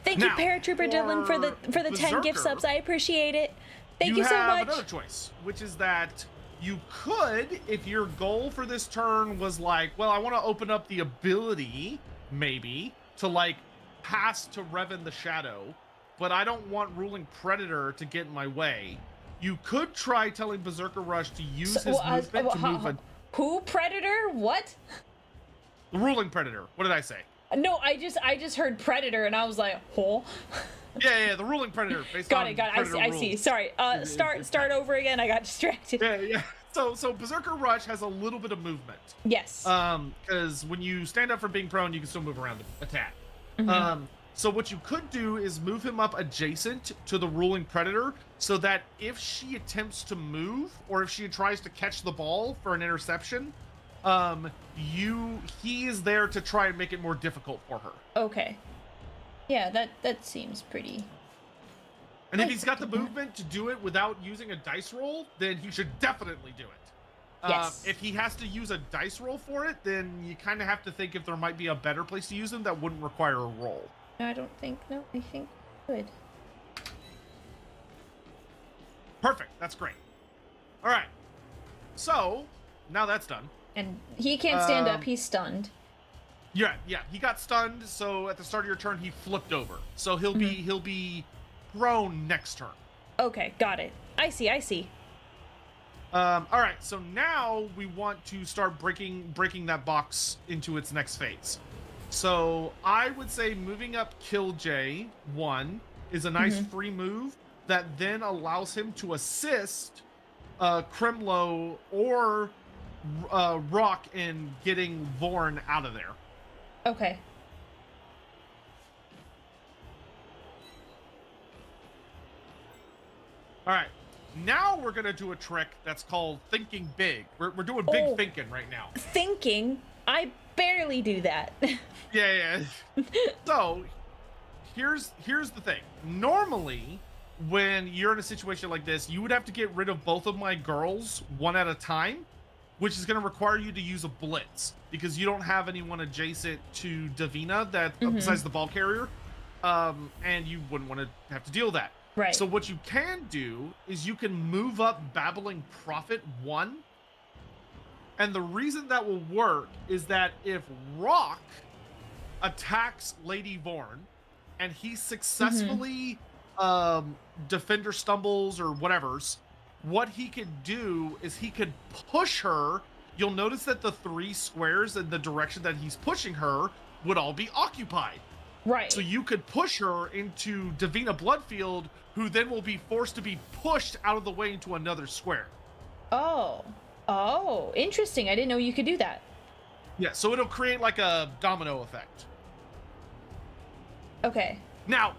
S1: Thank you, Paratrooper Dylan, for the 10 gift subs. I appreciate it. Thank you so much.
S3: You have another choice, which is that you could, if your goal for this turn was like, well, I want to open up the ability, maybe, to like pass to Revan the Shadow, but I don't want Ruling Predator to get in my way. You could try telling Berserker Rush to use his movement to move a...
S1: Who? Predator? What?
S3: The Ruling Predator. What did I say?
S1: No, I just heard Predator and I was like, oh.
S3: Yeah, the Ruling Predator. Based
S1: got
S3: on
S1: it. I see. Sorry. Start over again. I got distracted.
S3: Yeah. So Berserker Rush has a little bit of movement.
S1: Yes.
S3: Because when you stand up from being prone, you can still move around to attack. So what you could do is move him up adjacent to the Ruling Predator, so that if she attempts to move, or if she tries to catch the ball for an interception, he is there to try and make it more difficult for her.
S1: Okay. Yeah, that seems pretty.
S3: And if he's got the movement to do it without using a dice roll, then he should definitely do it.
S1: Yes.
S3: If he has to use a dice roll for it, then you kind of have to think if there might be a better place to use them that wouldn't require a roll.
S1: No, I don't think. No, I think good.
S3: Perfect. That's great. All right. So now that's done.
S1: And he can't stand up. He's stunned.
S3: Yeah. He got stunned. So at the start of your turn, he flipped over. So he'll be prone next turn.
S1: Okay, got it. I see.
S3: All right. So now we want to start breaking that box into its next phase. So I would say moving up Killjoy 1 is a nice free move that then allows him to assist Kremlo or Rock in getting Vorn out of there.
S1: Okay.
S3: All right. Now we're going to do a trick that's called thinking big. We're doing big thinking right now.
S1: Thinking? I barely do that.
S3: Yeah. So, here's the thing. Normally, when you're in a situation like this, you would have to get rid of both of my girls one at a time, which is going to require you to use a blitz because you don't have anyone adjacent to Davina that besides the ball carrier, and you wouldn't want to have to deal with that.
S1: Right.
S3: So what you can do is you can move up Babbling Prophet 1. And the reason that will work is that if Rock attacks Lady Vorn and he successfully Defender Stumbles or whatever's, what he could do is he could push her. You'll notice that the 3 squares in the direction that he's pushing her would all be occupied.
S1: Right.
S3: So you could push her into Davina Bloodfield, who then will be forced to be pushed out of the way into another square.
S1: Oh, interesting. I didn't know you could do that.
S3: Yeah, so it'll create like a domino effect.
S1: Okay.
S3: Now,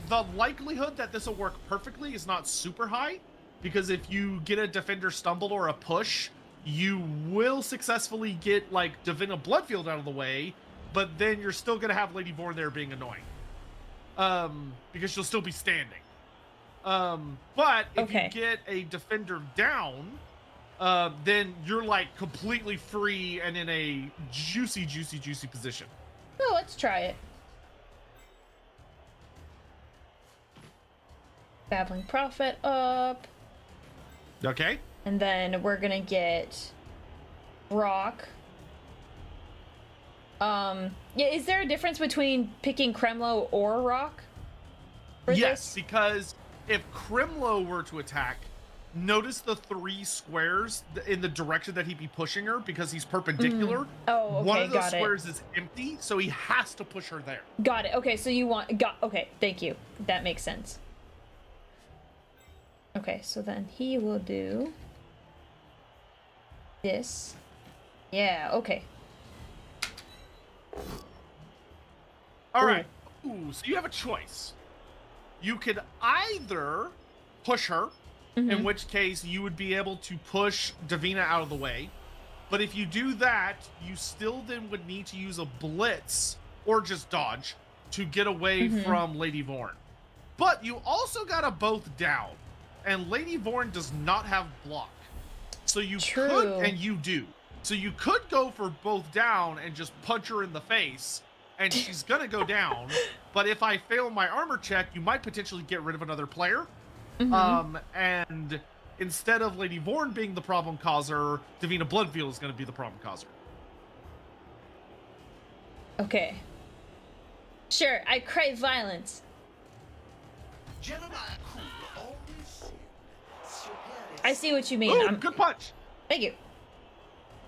S3: the likelihood that this will work perfectly is not super high, because if you get a Defender Stumble or a push, you will successfully get like Davina Bloodfield out of the way, but then you're still going to have Lady Vorn there being annoying. Because she'll still be standing. But if
S1: Okay.
S3: you get a defender down, then you're like completely free and in a juicy position.
S1: Oh, let's try it. Babbling Prophet up.
S3: Okay.
S1: And then we're gonna get Rock. Yeah, is there a difference between picking Kremlo or Rock? For
S3: Yes,
S1: this?
S3: because if Krimlo were to attack, notice the 3 squares in the direction that he'd be pushing her because he's perpendicular.
S1: Oh, okay,
S3: One of those
S1: got it.
S3: squares is empty, so he has to push her there.
S1: Got it. Okay, so you want okay, thank you. That makes sense. Okay, so then he will do this. Yeah, okay.
S3: All right. Ooh, so you have a choice. You could either push her, in which case you would be able to push Davina out of the way. But if you do that, you still then would need to use a blitz or just dodge to get away from Lady Vorn. But you also got a both down, and Lady Vorn does not have block. So you
S1: True.
S3: could, and you do. So you could go for both down and just punch her in the face, and she's gonna go down. But if I fail my armor check, you might potentially get rid of another player. And instead of Lady Vorn being the problem causer, Davina Bloodfield is gonna be the problem causer.
S1: Okay. Sure, I crave violence.
S4: Gentlemen, could always superior.
S1: I see what you mean.
S3: Ooh, good punch.
S1: Thank you.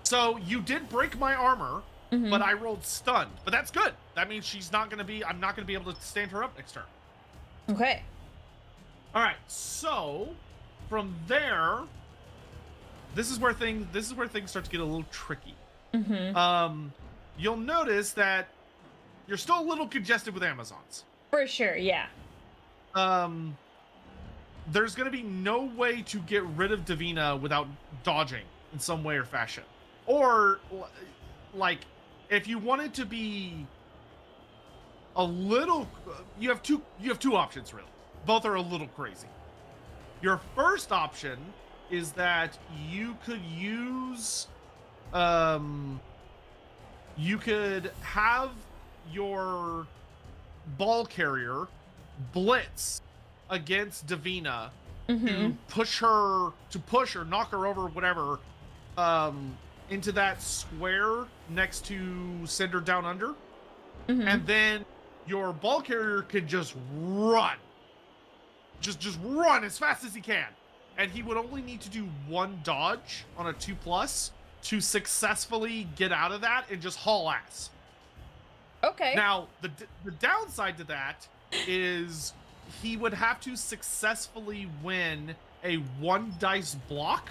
S3: So you did break my armor, but I rolled stunned. But that's good. That means she's not gonna be. I'm not gonna be able to stand her up next turn.
S1: Okay.
S3: All right. So from there, this is where things start to get a little tricky. You'll notice that you're still a little congested with Amazons.
S1: For sure, yeah.
S3: There's gonna be no way to get rid of Davina without dodging in some way or fashion. Or like if you wanted to be a little, you have two options really. Both are a little crazy. Your first option is that you could use you could have your ball carrier blitz against Davina to push or knock her over, whatever, into that square next to send her down under. And then your ball carrier could just run. Just run as fast as he can. And he would only need to do 1 dodge on a 2+ to successfully get out of that and just haul ass.
S1: Okay.
S3: Now, the downside to that is he would have to successfully win a 1 dice block,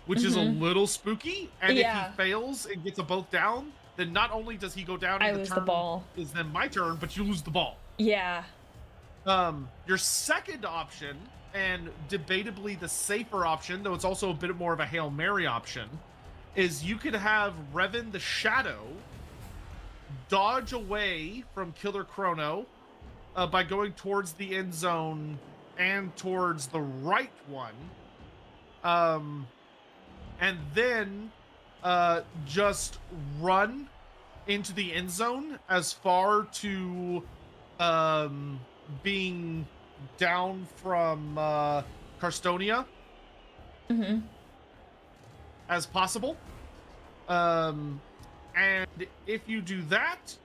S3: which is a little spooky. And if he fails and gets a both down, then not only does he go down,
S1: I
S3: and
S1: lose
S3: the
S1: the
S3: turn
S1: ball.
S3: is then my turn, but you lose the ball.
S1: Yeah.
S3: Your second option, and debatably the safer option, though it's also a bit more of a Hail Mary option, is you could have Revan the Shadow dodge away from Killer Chrono by going towards the end zone and towards the right one. And then just run into the end zone as far to being down from Karstonia as possible. And if you do that,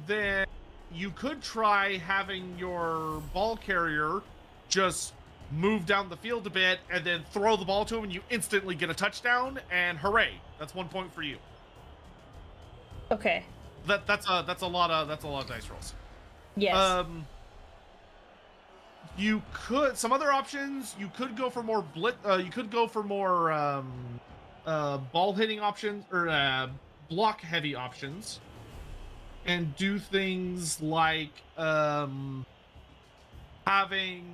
S3: then you could try having your ball carrier just move down the field a bit and then throw the ball to him, and you instantly get a touchdown, and hooray, that's 1 point for you.
S1: Okay.
S3: That's a lot of dice rolls.
S1: Yes.
S3: You could, some other options, you could go for more you could go for more ball hitting options, or block heavy options, and do things like having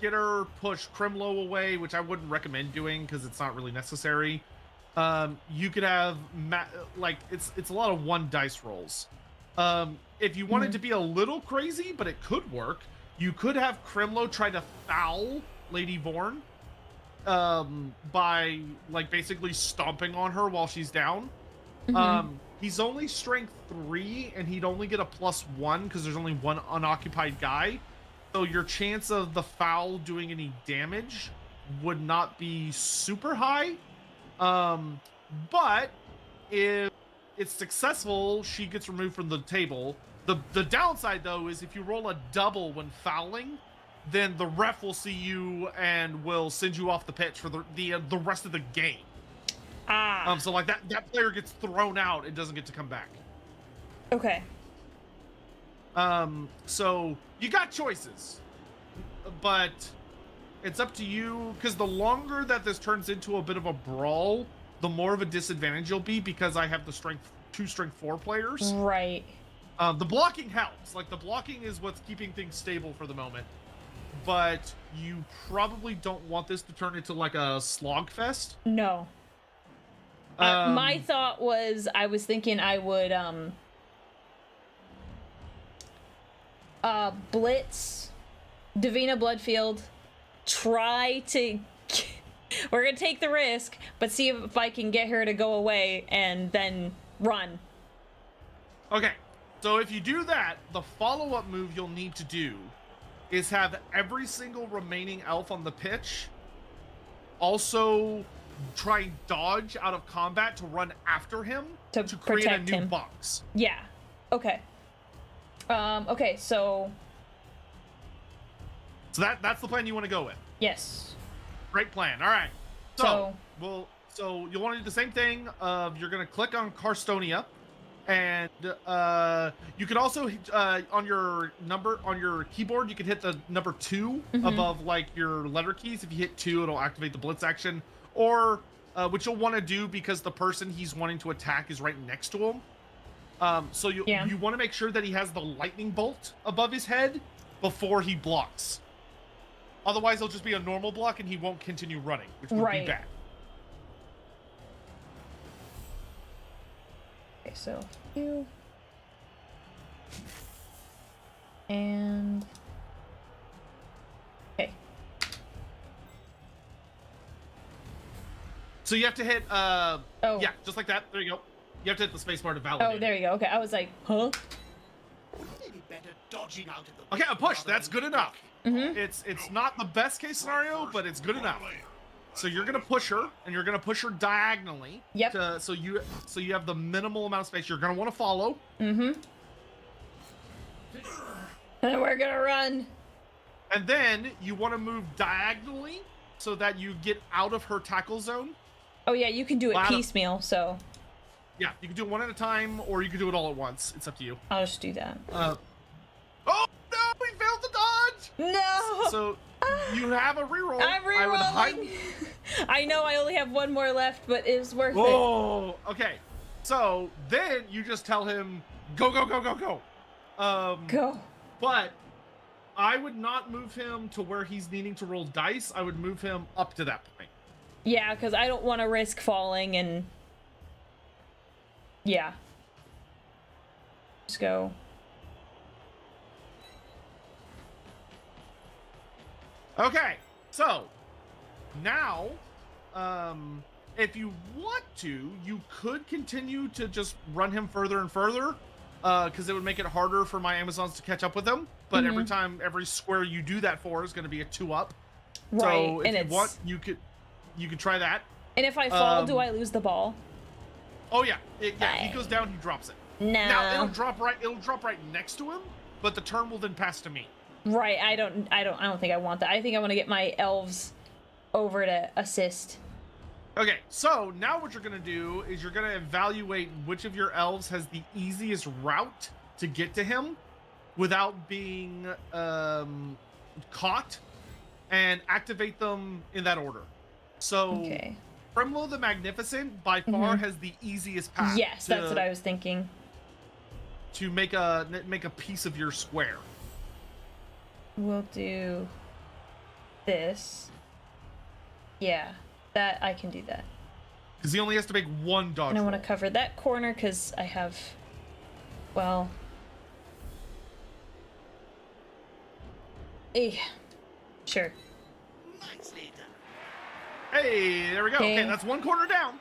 S3: Gitter push Krimlo away, which I wouldn't recommend doing because it's not really necessary. You could have like it's a lot of 1 dice rolls. If you wanted to be a little crazy, but it could work, You could have Krimlo try to foul Lady Vorn by like basically stomping on her while she's down. He's only strength 3 and he'd only get a +1 because there's only one unoccupied guy. So your chance of the foul doing any damage would not be super high. But if it's successful, she gets removed from the table. The downside though is if you roll a double when fouling, then the ref will see you and will send you off the pitch for the rest of the game. So like that player gets thrown out and doesn't get to come back.
S1: Okay.
S3: So you got choices, but it's up to you, because the longer that this turns into a bit of a brawl, the more of a disadvantage you'll be, because I have the two strength 4 players.
S1: Right.
S3: The blocking helps. Like the blocking is what's keeping things stable for the moment, but you probably don't want this to turn into like a slog fest.
S1: No. My thought was, I was thinking I would blitz Davina Bloodfield, try to we're gonna take the risk, but see if I can get her to go away and then run.
S3: Okay, so if you do that, the follow-up move you'll need to do is have every single remaining elf on the pitch also try and dodge out of combat to run after him to create a new box.
S1: Yeah. Okay. Okay, so
S3: that's the plan you want to go with.
S1: yes.
S3: Great plan. All right. So you'll want to do the same thing. You're going to click on Karstonia, and you could also on your keyboard you could hit the number 2 above like your letter keys. If you hit 2, it'll activate the blitz action, or which you'll want to do because the person he's wanting to attack is right next to him. So you want to make sure that he has the lightning bolt above his head before he blocks. Otherwise, it'll just be a normal block and he won't continue running, which would be bad.
S1: Okay, so you and okay.
S3: So you have to hit yeah, just like that. There you go. You have to hit the spacebar to validate.
S1: Oh, there you go. Okay, I was like, huh?
S4: Maybe better dodging out of the
S3: Okay, a push. That's good enough. It's not the best case scenario, but it's good enough. So you're gonna push her, and you're gonna push her diagonally.
S1: Yep.
S3: So you have the minimal amount of space. You're gonna want to follow.
S1: And we're gonna run.
S3: And then you want to move diagonally so that you get out of her tackle zone.
S1: Oh yeah, you can do it piecemeal, so
S3: yeah, you can do it one at a time, or you can do it all at once. It's up to you.
S1: I'll just do that.
S3: Oh no, we failed the dodge.
S1: No.
S3: So you have a reroll.
S1: I'm rerolling. I know I only have one more left, but it's worth it.
S3: Oh, okay. So then you just tell him, go, go, go, go, go.
S1: Go.
S3: But I would not move him to where he's needing to roll dice. I would move him up to that point.
S1: Yeah, because I don't want to risk falling and yeah. Just go.
S3: Okay, so now, if you want to, you could continue to just run him further and further, because it would make it harder for my Amazons to catch up with him. But every square you do that for is going to be a 2-up.
S1: Right,
S3: So if you want, you could try that.
S1: And if I fall, do I lose the ball?
S3: Oh yeah, he goes down, he drops it.
S1: No.
S3: Now it'll drop right next to him, but the turn will then pass to me.
S1: Right, I don't think I want that. I think I want to get my elves over to assist.
S3: Okay, so now what you're gonna do is you're gonna evaluate which of your elves has the easiest route to get to him without being caught, and activate them in that order. So
S1: Okay.
S3: Primlo the Magnificent by far has the easiest path.
S1: Yes, that's what I was thinking.
S3: To make a piece of your square.
S1: We'll do this. Yeah, that I can do that.
S3: Because he only has to make one dodge
S1: And I want
S3: roll.
S1: to cover that corner because I have, well, Sure.
S4: Nicely done.
S3: Hey, there we go.
S1: Okay.
S3: Okay, that's one corner down.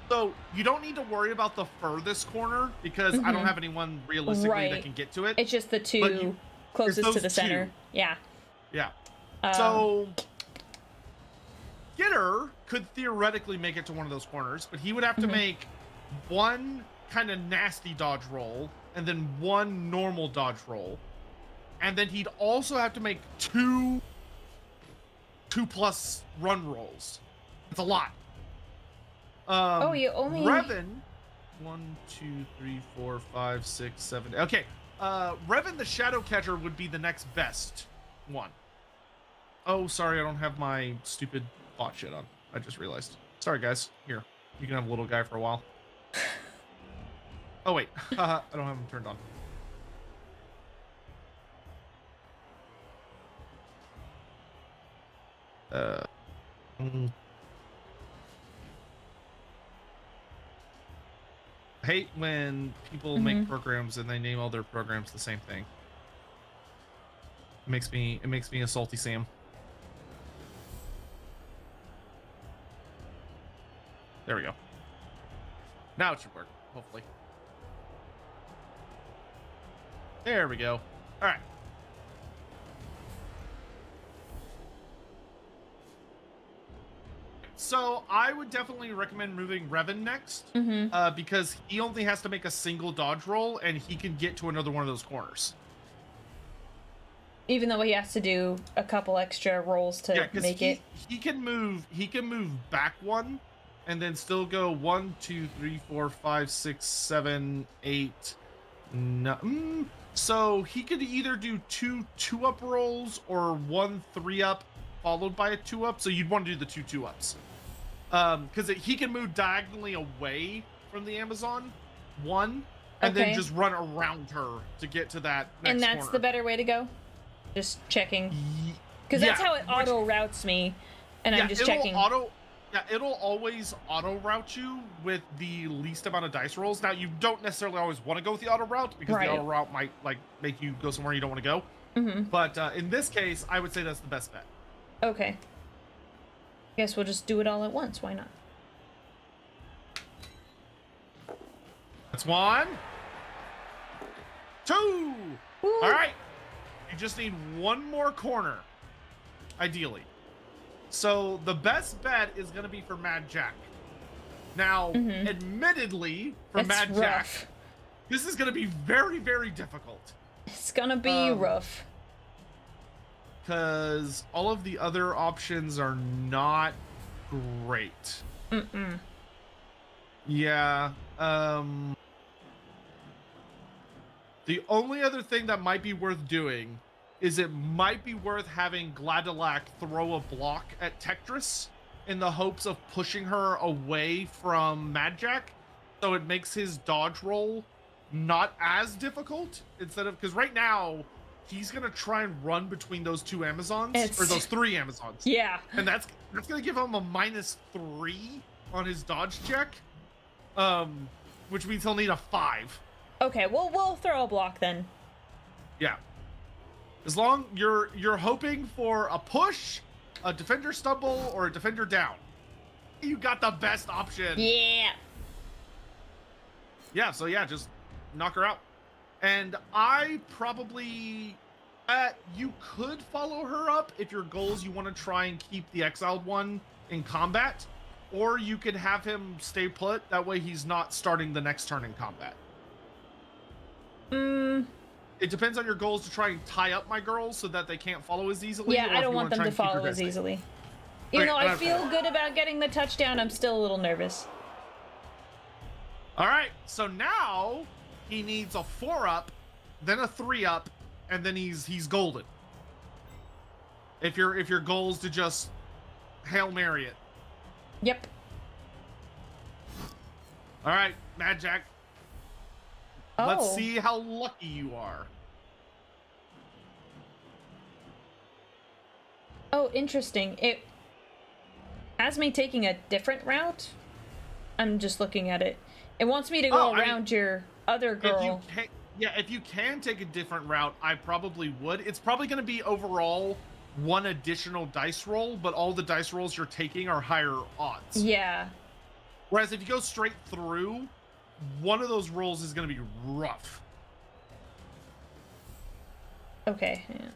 S3: So you don't need to worry about the furthest corner because I don't have anyone realistically
S1: Right.
S3: that can get to it.
S1: It's just the
S3: But
S1: two closest to
S3: those
S1: the center.
S3: two.
S1: Yeah.
S3: Yeah. So Gitter could theoretically make it to one of those corners, but he would have to make one kind of nasty dodge roll and then one normal dodge roll. And then he'd also have to make two 2+ run rolls. It's a lot.
S1: You only...
S3: Revan, 1, 2, 3, 4, 5, 6, 7. Okay. Revan the Shadow Catcher would be the next best one. Oh, sorry, I don't have my stupid bot shit on. I just realized. Sorry, guys. Here, you can have a little guy for a while. Oh wait, I don't have him turned on. I hate when people make programs and they name all their programs the same thing. It makes me a salty Sam. There we go. Now it should work, hopefully. There we go. All right. So I would definitely recommend moving Revan next, because he only has to make a single dodge roll and he can get to another one of those corners.
S1: Even though he has to do a couple extra rolls to make it.
S3: He can move back one and then still go 1, 2, 3, 4, 5, 6, 7, 8, 9. So he could either do 2 2-up rolls or 1 3-up followed by a 2-up. So you'd want to do the 2 2-ups. Because he can move diagonally away from the Amazon, and then just run around her to get to that next
S1: And that's
S3: corner.
S1: the better way to go? Just checking. Because that's how it auto routes me. And I'm just checking.
S3: It'll always auto route you with the least amount of dice rolls. Now you don't necessarily always want to go with the auto route because the auto route might make you go somewhere you don't want to go. But in this case, I would say that's the best bet.
S1: Okay. Guess we'll just do it all at once. Why not?
S3: That's 1, 2.
S1: Woo.
S3: All right. You just need one more corner, ideally. So the best bet is going to be for Mad Jack. Now, admittedly, for
S1: It's
S3: Mad
S1: rough.
S3: Jack, this is going to be very, very difficult.
S1: It's gonna be rough.
S3: Because all of the other options are not great. Yeah. The only other thing that might be worth doing is it might be worth having Gladalac throw a block at Tempris in the hopes of pushing her away from Mad Jack, so it makes his dodge roll not as difficult, instead of, because right now he's gonna try and run between those 2 Amazons, or those 3 Amazons.
S1: Yeah.
S3: And that's gonna give him a -3 on his dodge check, which means he'll need a 5.
S1: Okay, we'll throw a block then.
S3: Yeah. As long you're hoping for a push, a defender stumble, or a defender down. You got the best option.
S1: Yeah.
S3: Yeah, so yeah, just knock her out. And I probably you could follow her up if your goal is you want to try and keep the exiled one in combat, or you could have him stay put, that way he's not starting the next turn in combat. It depends on your goals to try and tie up my girls so that they can't follow as easily.
S1: Yeah,
S3: or
S1: I
S3: if
S1: don't
S3: you
S1: want
S3: wanna
S1: them
S3: try
S1: to
S3: and keep your
S1: follow as
S3: destiny.
S1: easily. Even though
S3: Okay,
S1: I feel good about getting the touchdown, I'm still a little nervous.
S3: All right, so now he needs a 4-up, then a 3-up, and then he's golden. If your goal is to just Hail Mary it.
S1: Yep.
S3: All right, Mad Jack.
S1: Oh.
S3: Let's see how lucky you are.
S1: Oh, interesting. It has me taking a different route. I'm just looking at it. It wants me to go around your other girl.
S3: Yeah, if you can take a different route, I probably would. It's probably going to be overall one additional dice roll, but all the dice rolls you're taking are higher odds.
S1: Yeah.
S3: Whereas if you go straight through, one of those rolls is going to be rough.
S1: Okay. Yeah.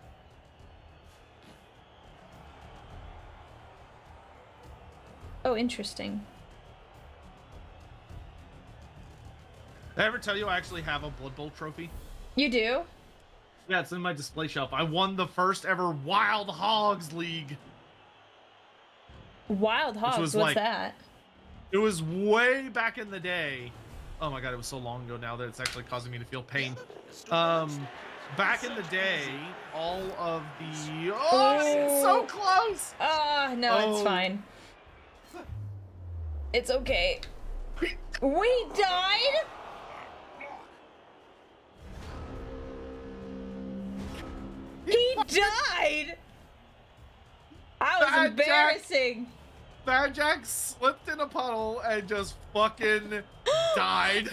S1: Oh, interesting.
S3: Did I ever tell you I actually have a Blood Bowl trophy?
S1: You do?
S3: Yeah, it's in my display shelf. I won the first ever Wild Hogs League.
S1: Wild Hogs,
S3: was
S1: what's
S3: like-
S1: that?
S3: It was way back in the day. Oh my god, it was so long ago now that it's actually causing me to feel pain. Back in the day, all of the... Oh, it's so close!
S1: Ah, no, it's
S3: Oh.
S1: fine. It's okay. We died? He died! That was
S3: Bad Jack.
S1: embarrassing.
S3: Bad Jack slipped in a puddle and just fucking died.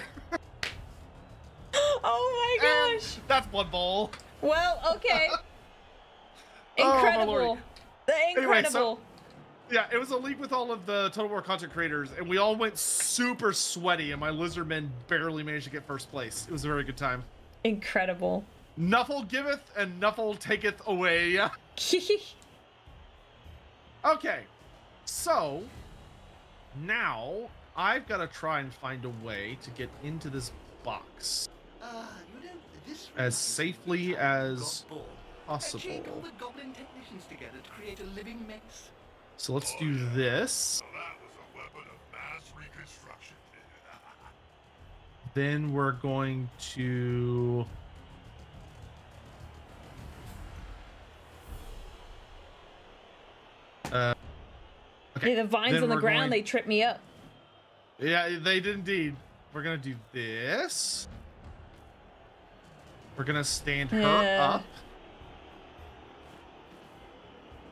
S1: Oh my
S3: And
S1: gosh.
S3: that's Blood Bowl.
S1: Well, okay.
S3: Oh, my
S1: Incredible.
S3: lordy.
S1: Incredible.
S3: Yeah, it was a league with all of the Total War content creators, and we all went super sweaty, and my lizardmen barely managed to get first place. It was a very good time.
S1: Incredible.
S3: Nuffle giveth and Nuffle taketh away. Okay, so now I've got to try and find a way to get into this box
S4: You know, this
S3: as safely as
S4: got bored.
S3: possible.
S4: Jake all the goblin technicians together to create a living mess.
S3: So let's do this.
S2: So that was a weapon of mass reconstruction.
S3: Then we're going to... okay.
S1: Hey, the vines
S3: then
S1: on the
S3: we're
S1: ground,
S3: going-
S1: they trip me up.
S3: Yeah, they did indeed. We're gonna do this. We're gonna stand her
S1: Yeah.
S3: up.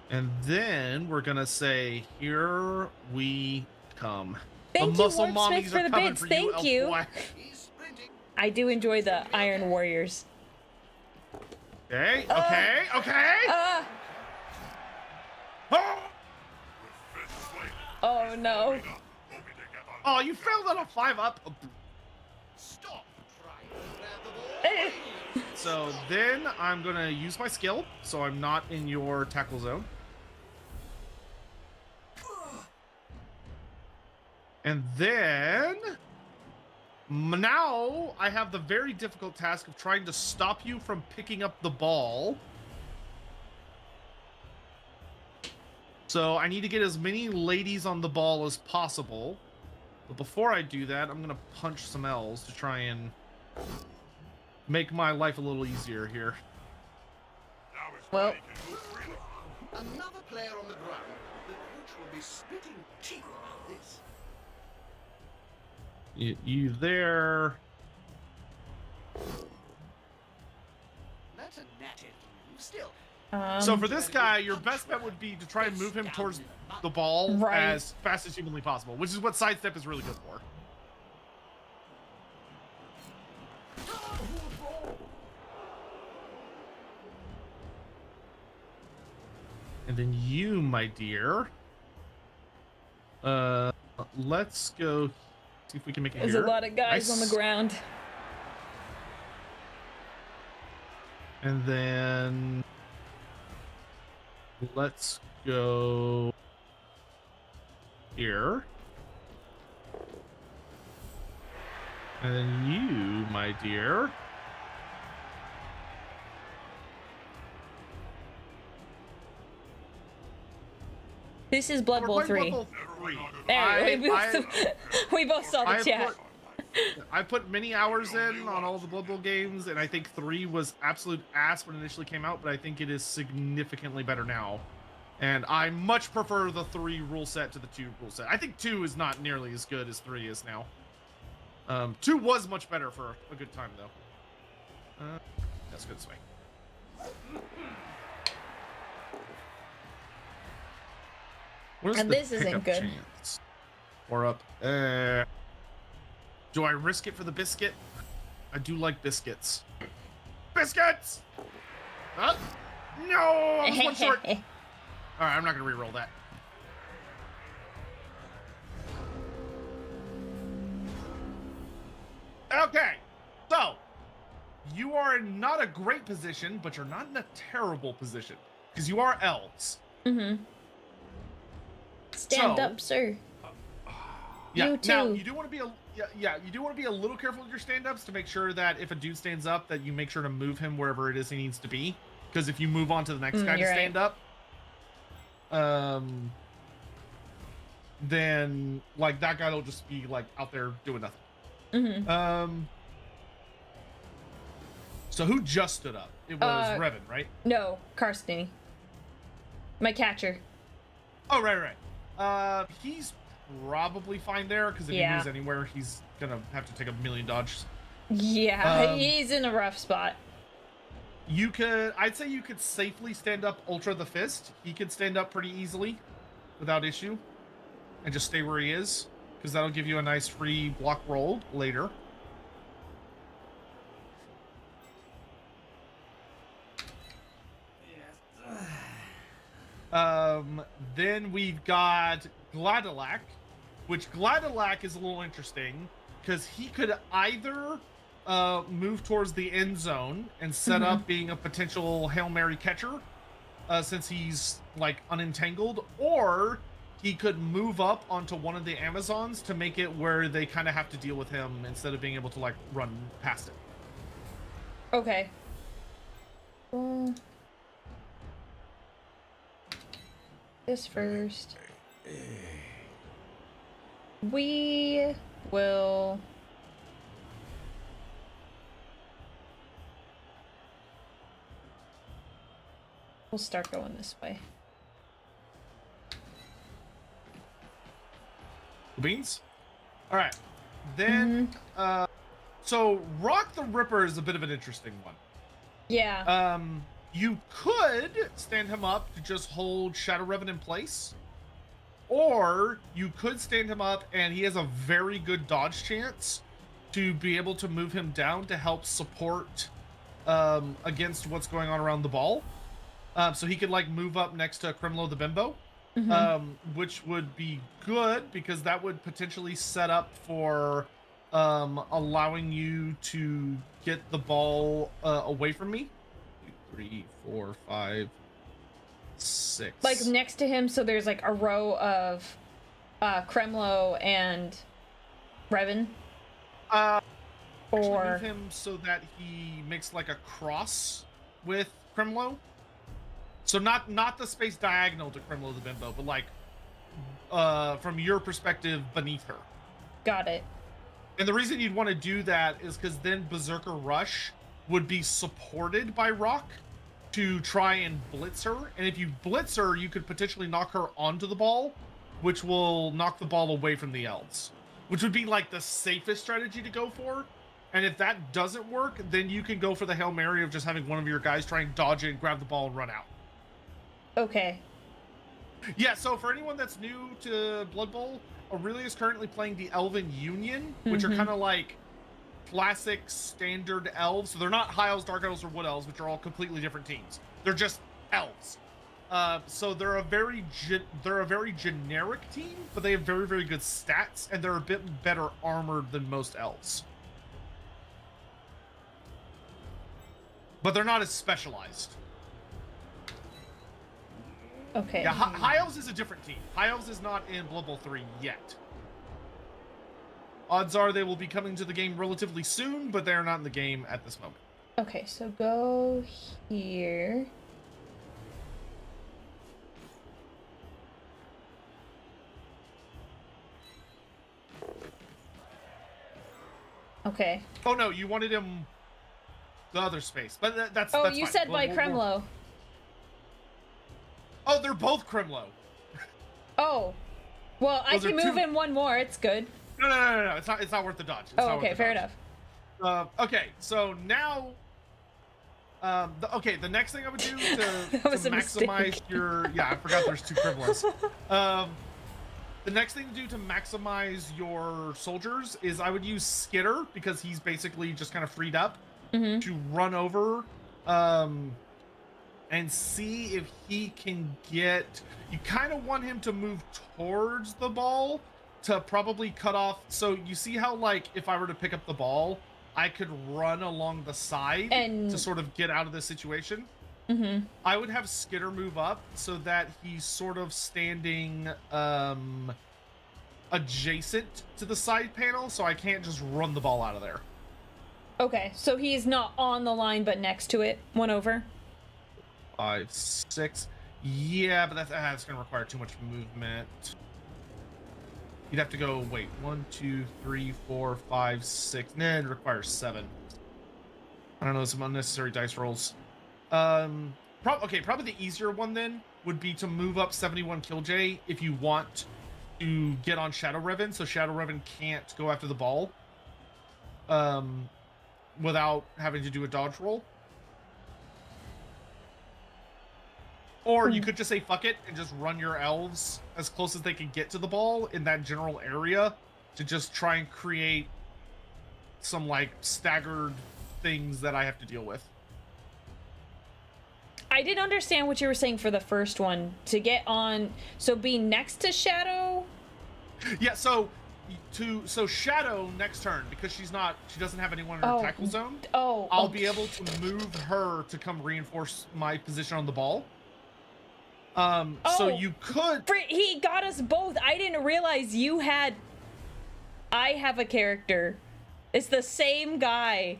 S3: And then we're gonna say, here we come.
S1: Thank
S3: the
S1: you,
S3: muscle
S1: Warpsmith,
S3: mommies
S1: for
S3: are
S1: the
S3: coming
S1: bits.
S3: for
S1: Thank
S3: you,
S1: you.
S3: elf boy.
S4: He's sprinting.
S1: I do enjoy the Iron Warriors.
S3: Okay, okay, okay.
S1: Ah!
S3: Oh!
S1: Oh no.
S3: Oh, you failed on a 5-up.
S4: Stop trying to grab the ball.
S3: So then I'm gonna use my skill, so I'm not in your tackle zone. And then now I have the very difficult task of trying to stop you from picking up the ball. So I need to get as many ladies on the ball as possible. But before I do that, I'm gonna punch some L's to try and make my life a little easier here.
S1: Well,
S4: Another player on the ground. The coach will be spitting teeth at this.
S3: You there.
S4: That's a natty move. Still,
S3: So for this guy, your best bet would be to try and move him towards the ball
S1: Right.
S3: as fast as humanly possible, which is what sidestep is really good for. And then you, my dear. Let's go see if we can make it
S1: there's
S3: here.
S1: a lot of guys on
S3: Nice.
S1: the ground.
S3: And then let's go here. And then you, my dear.
S1: This is Blood
S3: We're
S1: Bowl
S3: playing
S1: 3.
S3: Blood Bowl 3.
S1: There, we,
S3: I-
S1: both, we both saw the chat.
S3: I put many hours in on all the Blood Bowl games, and I think 3 was absolute ass when it initially came out, but I think it is significantly better now. And I much prefer the 3 rule set to the 2 rule set. I think 2 is not nearly as good as 3 is now. 2 was much better for a good time, though. Let's go this way. What is
S1: And
S3: the
S1: this isn't
S3: pickup
S1: good.
S3: chance? Or up. Do I risk it for the biscuit? I do like biscuits. Biscuits! Huh? No! I was one short. Alright, I'm not gonna re-roll that. Okay, so you are in not a great position, but you're not in a terrible position because you are elves.
S1: Stand up, sir.
S3: Yeah.
S1: You too.
S3: Now you do want to be you do want to be a little careful with your stand-ups to make sure that if a dude stands up, that you make sure to move him wherever it is he needs to be. Because if you move on to the next guy to stand up, then like that guy will just be like out there doing nothing. So who just stood up? It was Revan, right?
S1: No, Karstini. My catcher.
S3: Oh, right. He's probably fine there because if he moves anywhere, he's gonna have to take a million dodges.
S1: Yeah, he's in a rough spot.
S3: I'd say you could safely stand up Ultra the Fist. He could stand up pretty easily without issue and just stay where he is because that'll give you a nice free block roll later. Then we've got Gladilak, which Gladilak is a little interesting because he could either move towards the end zone and set up being a potential Hail Mary catcher since he's like unentangled, or he could move up onto one of the Amazons to make it where they kind of have to deal with him instead of being able to like run past it.
S1: Okay. Well, this first. We will... We'll start going this way.
S3: Beans? All right. Then, so Rock the Ripper is a bit of an interesting one.
S1: Yeah.
S3: You could stand him up to just hold Shadow Revan in place, or you could stand him up and he has a very good dodge chance to be able to move him down to help support against what's going on around the ball. So he could like move up next to Kremlo the Bimbo, which would be good because that would potentially set up for allowing you to get the ball away from me. 3, 4, 5, 6.
S1: Like next to him, so there's like a row of Kremlo and Revan.
S3: Or move him so that he makes like a cross with Kremlo. So not the space diagonal to Kremlo the Bimbo, but like from your perspective beneath her.
S1: Got it.
S3: And the reason you'd want to do that is because then Berserker Rush would be supported by Rock to try and blitz her. And if you blitz her, you could potentially knock her onto the ball, which will knock the ball away from the elves, which would be like the safest strategy to go for. And if that doesn't work, then you can go for the Hail Mary of just having one of your guys try and dodge it and grab the ball and run out.
S1: Okay.
S3: Yeah, so for anyone that's new to Blood Bowl, Aurelia is currently playing the Elven Union, which are kind of like classic standard elves. So they're not High Elves, Dark Elves, or Wood Elves, which are all completely different teams. They're just elves. So they're a very generic team, but they have very, very good stats, and they're a bit better armored than most elves. But they're not as specialized.
S1: Okay.
S3: Yeah, High Elves is a different team. High Elves is not in Blood Bowl 3 yet. Odds are they will be coming to the game relatively soon, but they're not in the game at this moment.
S1: Okay, so go here. Okay.
S3: Oh no, you wanted him the other space, but that's.
S1: Oh,
S3: that's
S1: you
S3: fine.
S1: said by Kremlo.
S3: Oh, they're both Kremlo.
S1: Oh, well, I can move in one more. It's good.
S3: No. It's not worth the dodge. It's not
S1: okay,
S3: worth the
S1: fair
S3: dodge.
S1: enough.
S3: Okay, so now, the next thing I would do to
S1: was a
S3: maximize
S1: mistake.
S3: your, I forgot there's two Kremlos. The next thing to do to maximize your soldiers is I would use Skitter, because he's basically just kind of freed up to run over and see if he can get... You kind of want him to move towards the ball to probably cut off. So you see how, like, if I were to pick up the ball, I could run along the side to sort of get out of this situation? I would have Skitter move up so that he's sort of standing adjacent to the side panel, so I can't just run the ball out of there.
S1: Okay, so he's not on the line, but next to it, one over.
S3: 5, 6. Yeah, but that's going to require too much movement. You'd have to go, wait, 1, 2, 3, 4, 5, 6. Nah, it requires 7. I don't know, some unnecessary dice rolls. Okay, probably the easier one then would be to move up 71 Killj if you want to get on Shadow Revan, so Shadow Revan can't go after the ball without having to do a dodge roll. Or you could just say fuck it and just run your elves as close as they can get to the ball in that general area to just try and create some, like, staggered things that I have to deal with.
S1: I didn't understand what you were saying for the first one. To get on, so be next to Shadow?
S3: Yeah, so Shadow next turn, because she doesn't have anyone in her tackle zone. I'll be able to move her to come reinforce my position on the ball. So you could...
S1: He got us both. I didn't realize you had... I have a character. It's the same guy.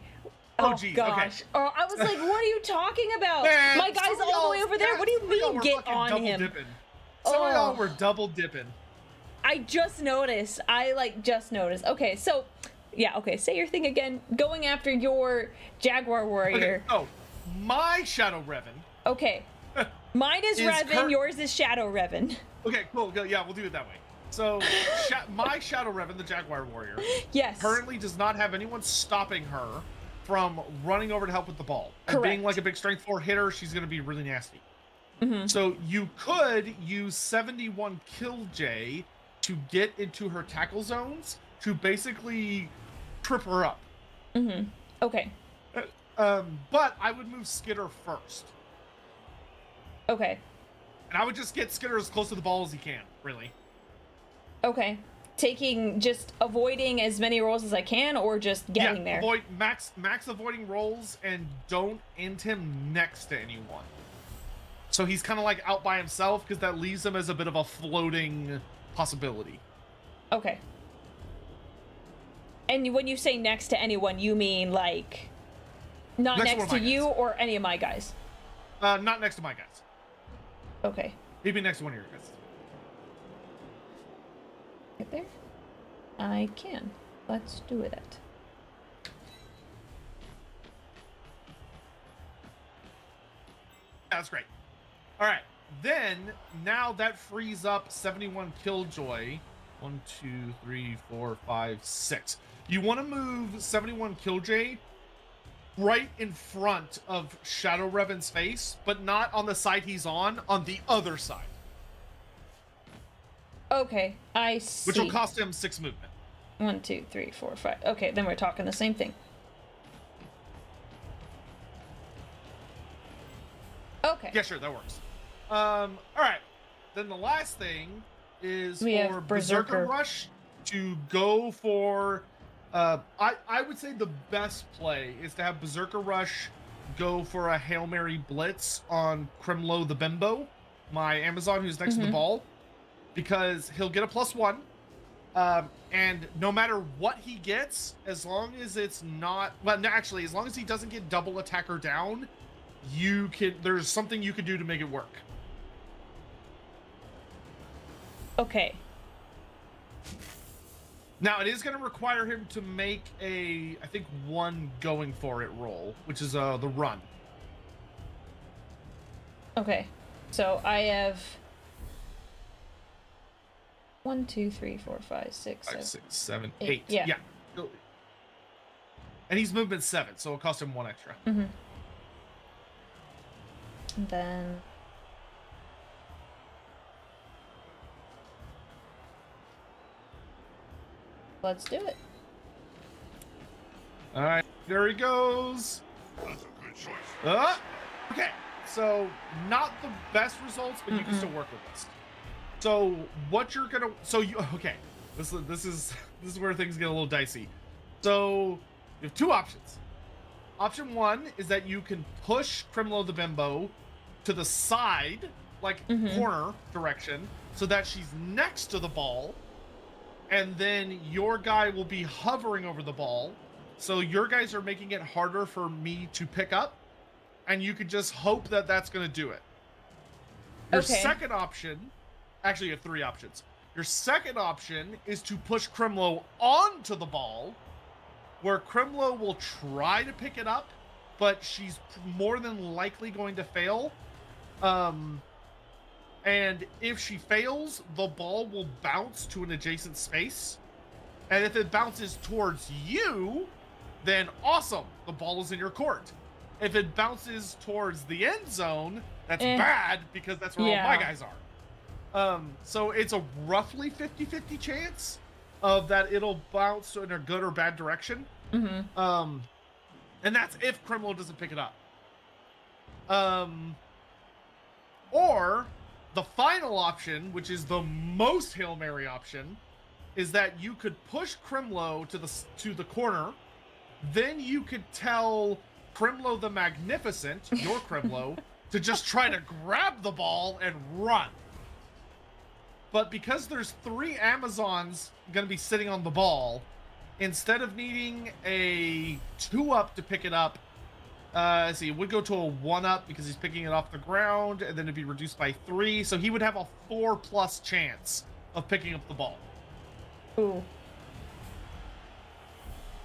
S3: Oh, geez,
S1: gosh.
S3: Okay.
S1: Oh, I was like, what are you talking about?
S3: Man,
S1: My guy's all the way over there. What do you mean, get on him?
S3: Some of y'all were double dipping.
S1: I just noticed. Just noticed. Okay, so... Yeah, okay, say your thing again. Going after your Jaguar Warrior.
S3: Okay. Oh, my Shadow Revan.
S1: Okay. Mine is Revan, yours is Shadow Revan.
S3: Okay, cool. Yeah, we'll do it that way. So, my Shadow Revan, the Jaguar Warrior,
S1: yes,
S3: currently does not have anyone stopping her from running over to help with the ball. And
S1: Correct.
S3: being like a big strength 4 hitter, she's going to be really nasty. So you could use 71 Killj to get into her tackle zones to basically trip her up.
S1: Okay.
S3: But I would move Skitter first.
S1: Okay.
S3: And I would just get Skitter as close to the ball as he can, really.
S1: Okay. Avoiding as many rolls as I can, or just getting there?
S3: Avoid max avoiding rolls, and don't end him next to anyone. So he's kind of like out by himself, because that leaves him as a bit of a floating possibility.
S1: Okay. And when you say next to anyone, you mean like not next to you or any of my guys?
S3: Not next to my guys.
S1: Okay.
S3: He'd be next to one of your guys.
S1: Get there? I can. Let's do it.
S3: That's great. All right. Then, now that frees up 71 Killjoy. 1, 2, 3, 4, 5, 6. You want to move 71 Killjoy right in front of Shadow Revan's face, but not on the side he's on the other side.
S1: Okay, I see.
S3: Which will cost him 6 movement.
S1: 1, 2, 3, 4, 5. Okay, then we're talking the same thing. Okay.
S3: Yeah, sure, that works. All right. Then the last thing is for Berserker Rush to go for... I would say the best play is to have Berserker Rush go for a Hail Mary Blitz on Kremlo the Bimbo, my Amazon who's next to the ball, because he'll get a +1, and no matter what he gets, as long as it's not... Well, no, actually, as long as he doesn't get double attacker down, there's something you could do to make it work.
S1: Okay.
S3: Now, it is going to require him to make I think, 1 going for it roll, which is the run.
S1: Okay. So I have 1, 2, 3, 4, 5, 6,
S3: 5,
S1: 7,
S3: 6, 7,
S1: 8.
S3: 8.
S1: Yeah.
S3: And he's movement 7, so it'll cost him 1 extra.
S1: And then... Let's do it.
S3: All right, there he goes.
S2: That's a good choice.
S3: Okay, so not the best results, but you can still work with this. So what you're gonna, okay, this is where things get a little dicey. So you have two options. Option one is that you can push Crimlo the Bimbo to the side, like corner direction, so that she's next to the ball, and then your guy will be hovering over the ball. So your guys are making it harder for me to pick up, and you could just hope that that's going to do it. Your second option, actually you have three options. Your second option is to push Crimlo onto the ball, where Crimlo will try to pick it up, but she's more than likely going to fail. And if she fails, the ball will bounce to an adjacent space. And if it bounces towards you, then awesome, the ball is in your court. If it bounces towards the end zone, that's bad, because that's where all my guys are. So it's a roughly 50-50 chance of that it'll bounce in a good or bad direction. And that's if Crimlo doesn't pick it up. Or the final option, which is the most Hail Mary option, is that you could push Crimlo to the corner. Then you could tell Crimlo the Magnificent, your Crimlo, to just try to grab the ball and run. But because there's 3 Amazons going to be sitting on the ball, instead of needing a 2-up to pick it up, let's see, it would go to a 1-up because he's picking it off the ground, and then it'd be reduced by 3. So he would have a 4+ chance of picking up the ball.
S1: Ooh.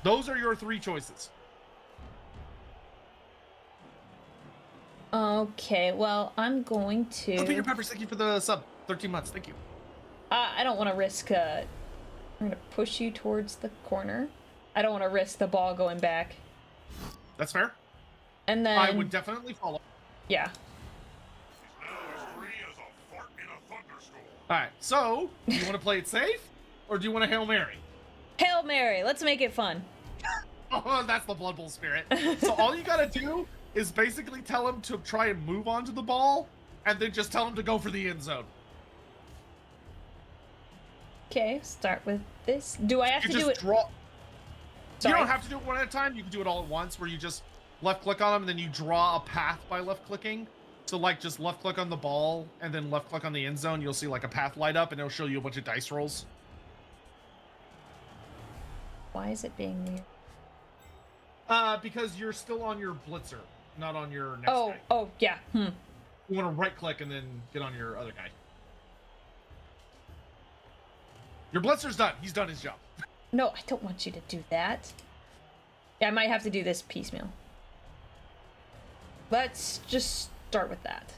S3: Those are your 3 choices.
S1: Okay, well, I'm going to...
S3: Oh, Peter Peppers, thank you for the sub. 13 months, thank you.
S1: I don't want to risk, I'm going to push you towards the corner. I don't want to risk the ball going back.
S3: That's fair.
S1: And then...
S3: I would definitely follow.
S1: Yeah.
S2: He's now as free as a fart in a thunderstorm.
S3: Alright, so, do you want to play it safe? Or do you want to Hail Mary?
S1: Hail Mary, let's make it fun.
S3: Oh, that's the Blood Bowl spirit. So all you gotta do is basically tell him to try and move onto the ball, and then just tell him to go for the end zone.
S1: Okay, start with this. Do I have to do it?
S3: Draw...
S1: Sorry.
S3: You don't have to do it one at a time. You can do it all at once, where you just left-click on them, and then you draw a path by left-clicking. So, like, just left-click on the ball, and then left-click on the end zone. You'll see, like, a path light up, and it'll show you a bunch of dice rolls.
S1: Why is it being weird?
S3: Because you're still on your blitzer, not on your next guy.
S1: Oh, yeah.
S3: You want to right-click and then get on your other guy. Your blitzer's done. He's done his job.
S1: No, I don't want you to do that. Yeah, I might have to do this piecemeal. Let's just start with that.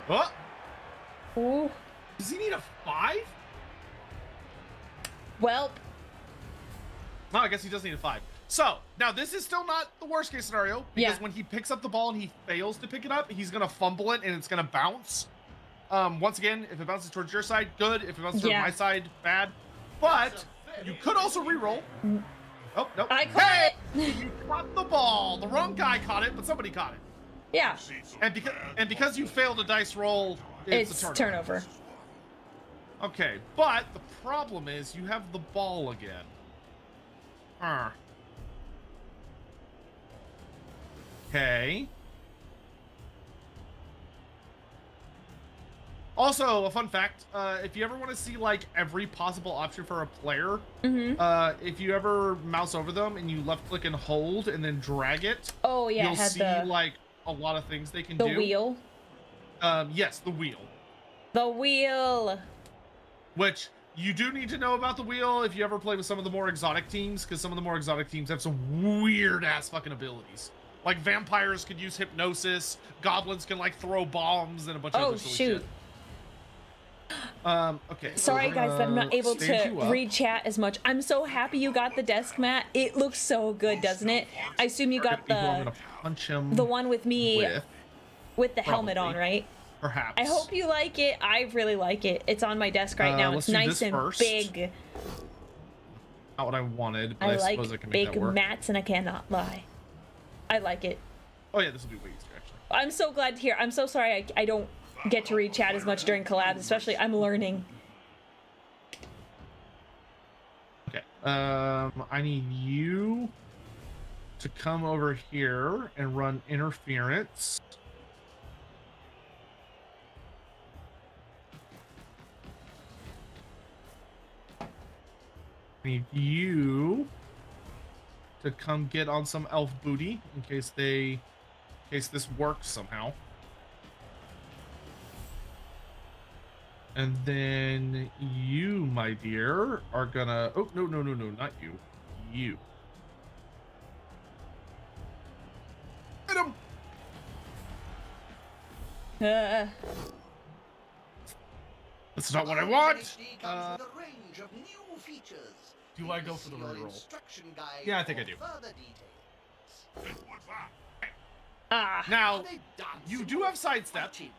S3: Oh!
S1: Ooh.
S3: Does he need a 5?
S1: Well,
S3: No, I guess he does need a 5. So, now this is still not the worst case scenario, because
S1: Yeah.
S3: when he picks up the ball and he fails to pick it up, he's going to fumble it and it's going to bounce. Once again, if it bounces towards your side, good. If it bounces towards
S1: Yeah.
S3: my side, bad. But you could also re-roll. Oh, no.
S1: I caught it!
S3: You caught the ball. The wrong guy caught it, but somebody caught it.
S1: Yeah,
S3: And because you failed a dice roll, it's a turnover.
S1: turnover.
S3: Okay, but the problem is you have the ball again. Okay. Also, a fun fact, if you ever want to see, like, every possible option for a player, if you ever mouse over them and you left-click and hold and then drag it,
S1: Oh, yeah,
S3: you'll
S1: it had
S3: see,
S1: the
S3: like, a lot of things they can do.
S1: wheel.
S3: Yes, the wheel.
S1: The wheel!
S3: Which, you do need to know about the wheel if you ever play with some of the more exotic teams, because some of the more exotic teams have some weird-ass fucking abilities. Like, vampires could use hypnosis, goblins can, like, throw bombs, and a bunch of
S1: Oh,
S3: other silly
S1: shoot.
S3: shit. Okay.
S1: Sorry, guys, that I'm not able
S3: stage
S1: to
S3: you up.
S1: read chat as much. I'm so happy you got the desk mat. It looks so good, doesn't it? I assume you got
S3: Who I'm
S1: the
S3: gonna punch him
S1: one with me
S3: with.
S1: with the helmet on,
S3: Probably.
S1: right?
S3: Perhaps.
S1: I hope you like it. I really like it. It's on my desk right now.
S3: Let's
S1: It's
S3: do
S1: nice
S3: this
S1: and
S3: first.
S1: big.
S3: Not what I wanted, but
S1: I
S3: I
S1: like
S3: suppose I can make that
S1: big
S3: work.
S1: mats, and I cannot lie. I like it.
S3: Oh yeah, this will be way easier actually.
S1: I'm so glad to hear. I'm so sorry I don't get to read chat as much during collabs, especially I'm learning.
S3: Okay. I need you to come over here and run interference. I need you to come get on some elf booty in case this works somehow. And then you, my dear, are gonna... Oh, no, not you. You. Hit him! That's not what I want!
S4: Comes with a range of new features.
S3: Do I go for the
S4: See your
S3: reroll?
S4: instruction guide
S3: Yeah, I think I
S4: for
S3: do.
S4: further details.
S2: What's that?
S1: Ah.
S3: Now,
S4: Are they dancing
S3: you do have sidestep,
S4: fighting?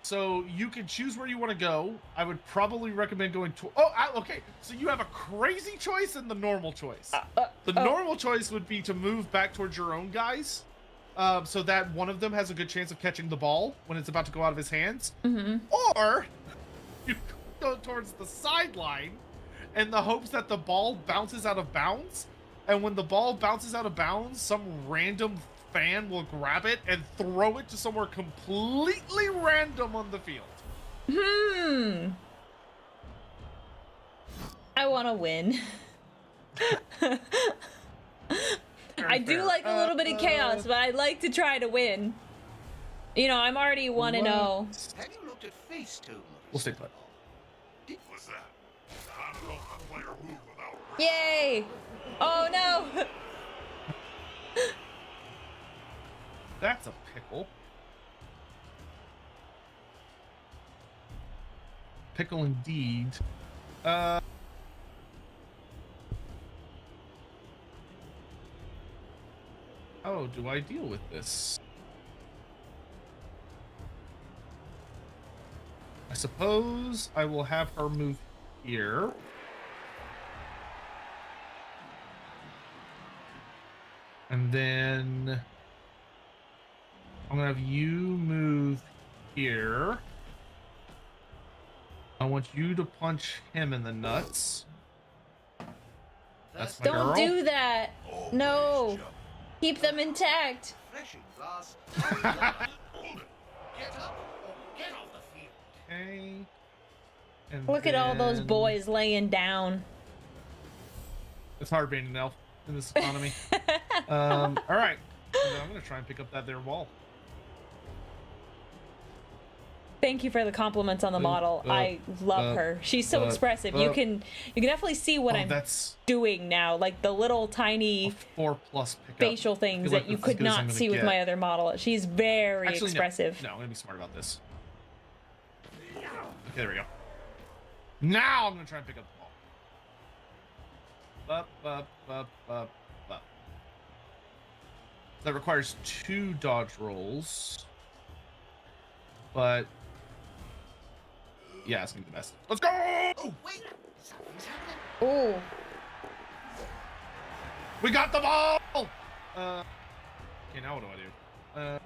S3: so you can choose where you want to go. I would probably recommend going to... Oh, okay. So you have a crazy choice and the normal choice. The normal choice would be to move back towards your own guys, so that one of them has a good chance of catching the ball when it's about to go out of his hands.
S1: Mm-hmm.
S3: Or you go towards the sideline in the hopes that the ball bounces out of bounds. And when the ball bounces out of bounds, some random fan will grab it and throw it to somewhere completely random on the field.
S1: I want to win. I do
S3: fair.
S1: like a little bit of chaos, but I like to try to win. You know, I'm already 1-0.
S4: Have you looked at Facetune?
S3: We'll stay put.
S2: What's that? I don't know how to play or move without.
S1: Yay! Oh no!
S3: That's a pickle. Pickle indeed. How do I deal with this? I suppose I will have her move here. And then I'm gonna have you move here. I want you to punch him in the nuts. That's my
S1: Don't
S3: girl.
S1: do that! No! Keep them intact!
S4: Refreshing glass. Get up or get off the field.
S3: Okay. And
S1: Look at all those
S3: then-
S1: boys laying down.
S3: It's hard being an elf in this economy. All right. And then I'm gonna try and pick up that there wall.
S1: Thank you for the compliments on the model. I love her. She's so expressive. You can definitely see what I'm
S3: That's
S1: doing now, like the little tiny
S3: 4+ pickup.
S1: facial things that you could not see with my other model. She's very
S3: Actually,
S1: expressive.
S3: No, I'm gonna be smart about this. Okay, there we go. Now I'm gonna try and pick up the ball. Up. That requires 2 dodge rolls. But yeah, it's gonna be the best. Let's go!
S4: Oh, wait! Something's happening.
S1: Ooh.
S3: We got the ball! Okay, now what do? I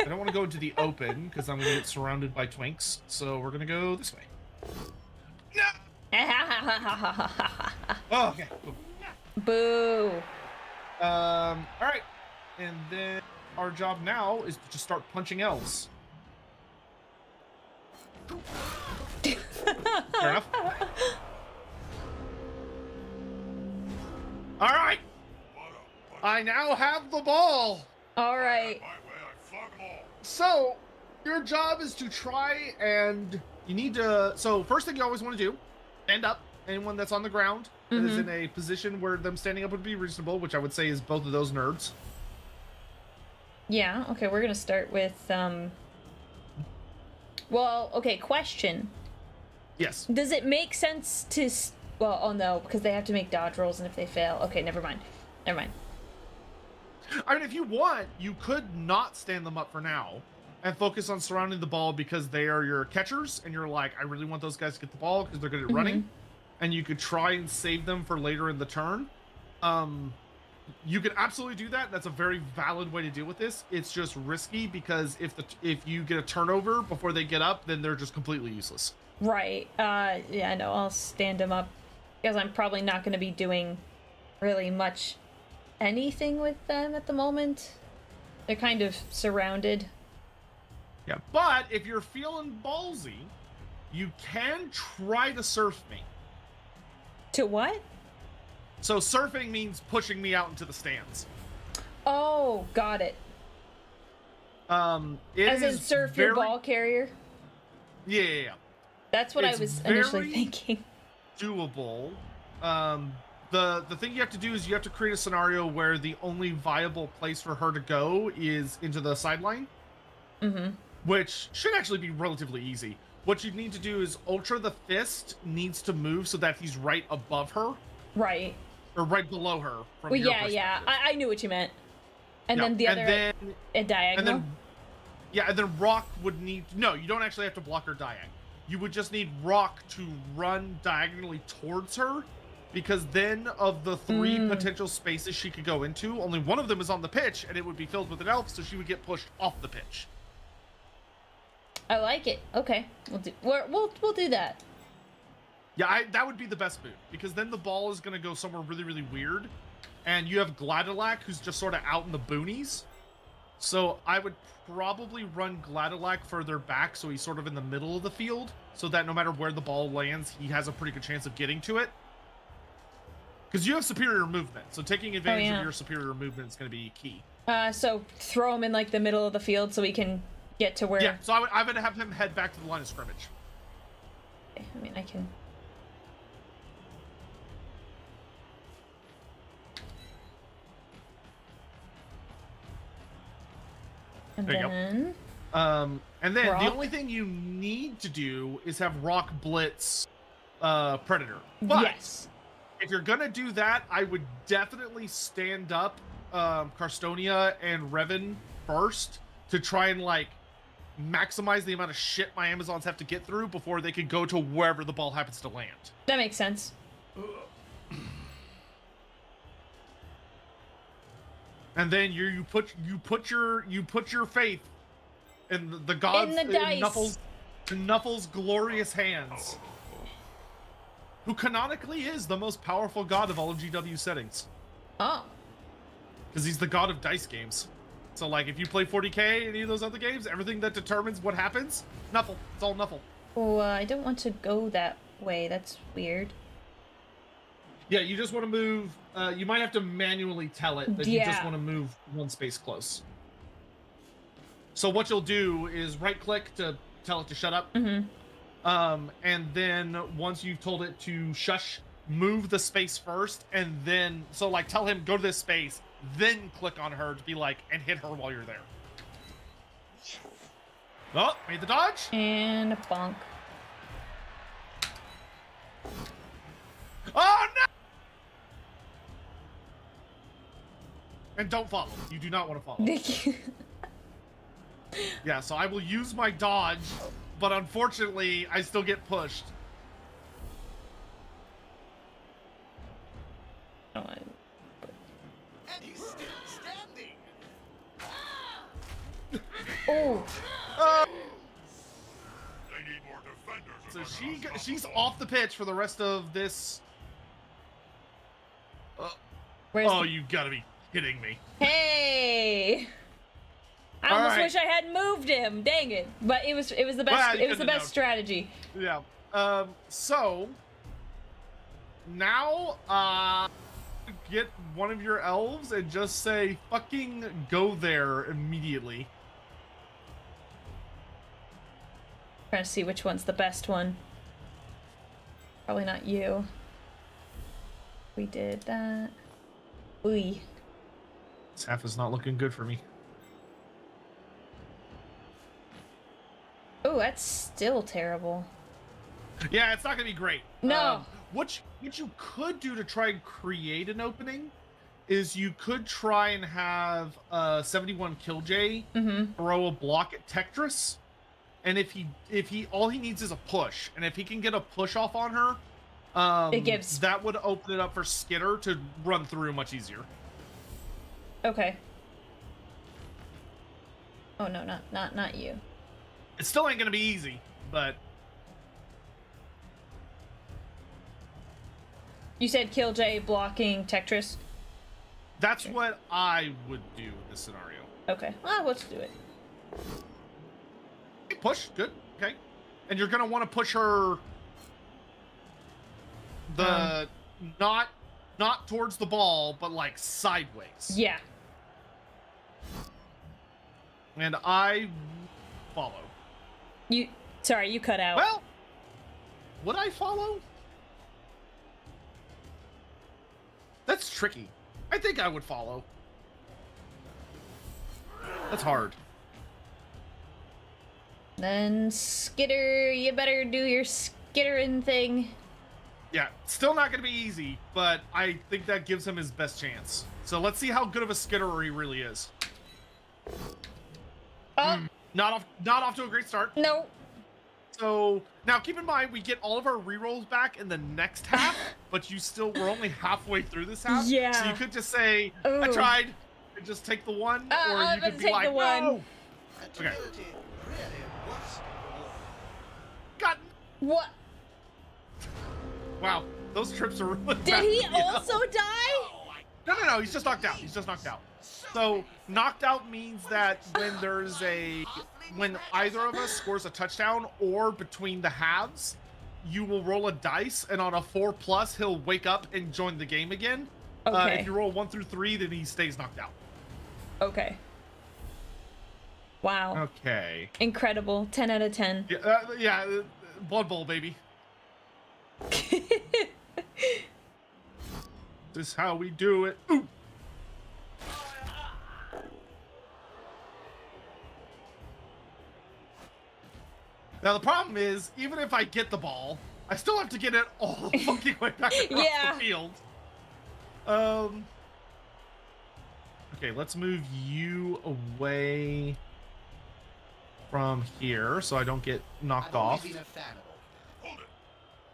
S3: don't want to go into the open because I'm gonna get surrounded by twinks. So we're gonna go this way. No! Oh, okay. Cool.
S1: Boo.
S3: All right, and then our job now is to just start punching elves. Fair enough. All right, I now have the ball.
S1: All right.
S2: My way, I flog them all.
S3: So your job is to try and you need to. So first thing you always want to do, stand up. Anyone that's on the ground that is in a position where them standing up would be reasonable, which I would say is both of those nerds.
S1: Yeah, okay, we're gonna start with, well, okay, question.
S3: Yes.
S1: Does it make sense to, well, oh no, because they have to make dodge rolls, and if they fail, okay, never mind.
S3: I mean, if you want, you could not stand them up for now. and focus on surrounding the ball because they are your catchers, and you're like, I really want those guys to get the ball because they're good at running, and you could try and save them for later in the turn. You can absolutely do that. That's a very valid way to deal with this. It's just risky because if you get a turnover before they get up, then they're just completely useless.
S1: Right. Yeah, no, I'll stand them up because I'm probably not going to be doing really much anything with them at the moment. They're kind of surrounded.
S3: Yeah, but if you're feeling ballsy, you can try to surf me.
S1: To what?
S3: So surfing means pushing me out into the stands.
S1: Oh, got it. As in surf your ball carrier?
S3: Yeah.
S1: That's what
S3: It's
S1: I was initially
S3: very
S1: thinking.
S3: Doable. The thing you have to do is you have to create a scenario where the only viable place for her to go is into the sideline. Which should actually be relatively easy. What you need to do is Ultra the Fist needs to move so that he's right above her.
S1: Right.
S3: Or right below her. From
S1: Well,
S3: your
S1: yeah.
S3: perspective.
S1: I knew what you meant. And
S3: Yeah,
S1: then the other a diagonal.
S3: And then Rock would need... No, you don't actually have to block her diag. You would just need Rock to run diagonally towards her, because then of the 3 potential spaces she could go into, only one of them is on the pitch, and it would be filled with an elf, so she would get pushed off the pitch.
S1: I like it. Okay, we'll do that.
S3: Yeah, that would be the best move, because then the ball is going to go somewhere really, really weird, and you have Gladilak, who's just sort of out in the boonies. So I would probably run Gladilak further back, so he's sort of in the middle of the field, so that no matter where the ball lands, he has a pretty good chance of getting to it. Because you have superior movement, so taking advantage of your superior movement is going to be key.
S1: So throw him in like the middle of the field so we can get to where...
S3: Yeah, so I would have him head back to the line of scrimmage.
S1: Okay, I mean, I can... And
S3: There you
S1: then...
S3: And then
S1: Rock?
S3: the only thing you need to do is have Rock blitz Predator. But
S1: yes.
S3: if you're gonna do that, I would definitely stand up Karstonia and Revan first to try and like maximize the amount of shit my Amazons have to get through before they can go to wherever the ball happens to land.
S1: That makes sense.
S3: And then you put your faith in the gods
S1: In the dice.
S3: Nuffle's glorious hands, who canonically is the most powerful god of all of GW settings,
S1: Oh.
S3: because he's the god of dice games. So like if you play 40k any of those other games, everything that determines what happens, Nuffle. It's all Nuffle.
S1: Oh, I don't want to go that way. That's weird.
S3: Yeah, you just want to move. You might have to manually tell it that you just
S1: Yeah.
S3: want to move one space close. So what you'll do is right-click to tell it to shut up. And then once you've told it to shush, move the space first, and then so like tell him go to this space, then click on her to be like and hit her while you're there. Oh, made the dodge.
S1: And a bonk.
S3: Oh no! And don't follow. You do not want to follow. Yeah, so I will use my dodge, but unfortunately, I still get pushed.
S1: Oh,
S4: And he's still standing.
S1: oh.
S2: They need more defenders.
S3: So
S2: if they're gonna
S3: she's
S2: stop
S3: off the pitch for the rest of this.
S1: Where's
S3: Oh,
S1: the...
S3: you gotta be kidding me.
S1: Hey! I
S3: All
S1: almost
S3: right.
S1: wish I hadn't moved him. Dang it! But it was the best.
S3: Well, you
S1: it was the
S3: couldn't have
S1: best
S3: known.
S1: strategy.
S3: Yeah. So now, get one of your elves and just say fucking go there immediately.
S1: Trying to see which one's the best one. Probably not you. We did that. Ooh.
S3: This half is not looking good for me.
S1: Oh, that's still terrible.
S3: Yeah, it's not gonna be great.
S1: No.
S3: What you could do to try and create an opening is you could try and have 71 Killj
S1: Mm-hmm.
S3: throw a block at Tempris, and if he all he needs is a push, and if he can get a push off on her, that would open it up for Skitter to run through much easier.
S1: Okay. Oh no, not you.
S3: It still ain't gonna be easy, but
S1: You said Killj blocking Tempris?
S3: that's what I would do in this scenario.
S1: Okay. Well, let's do it.
S3: Push, good, okay. And you're gonna want to push her not towards the ball, but like sideways.
S1: Yeah.
S3: And I follow.
S1: Sorry, you cut out.
S3: Well, would I follow? That's tricky. I think I would follow. That's hard.
S1: Then Skitter, you better do your skittering thing.
S3: Yeah, still not going to be easy, but I think that gives him his best chance. So let's see how good of a skitterer he really is.
S1: Oh,
S3: Not off to a great start.
S1: no.
S3: So now keep in mind we get all of our rerolls back in the next half, but we're only halfway through this half.
S1: Yeah.
S3: So you could just say, I
S1: Ooh.
S3: tried, and just take the one, or
S1: I'm
S3: you
S1: gonna
S3: could be
S1: take
S3: like,
S1: the one.
S3: no. Okay.
S4: Agility really was
S3: God.
S1: What?
S3: Wow, those trips are really
S1: Did
S3: bad,
S1: he
S3: you know?
S1: also die?
S3: No, he's just knocked out. He's just knocked out. So knocked out means that when either of us scores a touchdown or between the halves, you will roll a dice, and on a 4+, he'll wake up and join the game again.
S1: Okay.
S3: If you roll 1 through 3, then he stays knocked out.
S1: Okay. Wow.
S3: Okay.
S1: Incredible. 10 out of 10.
S3: Yeah, Blood Bowl, baby. This is how we do it. Ooh. Now the problem is, even if I get the ball, I still have to get it all the fucking way back across
S1: Yeah.
S3: the field. Okay, let's move you away from here so I don't get knocked
S4: I've always
S3: off.
S4: been a fan of all that.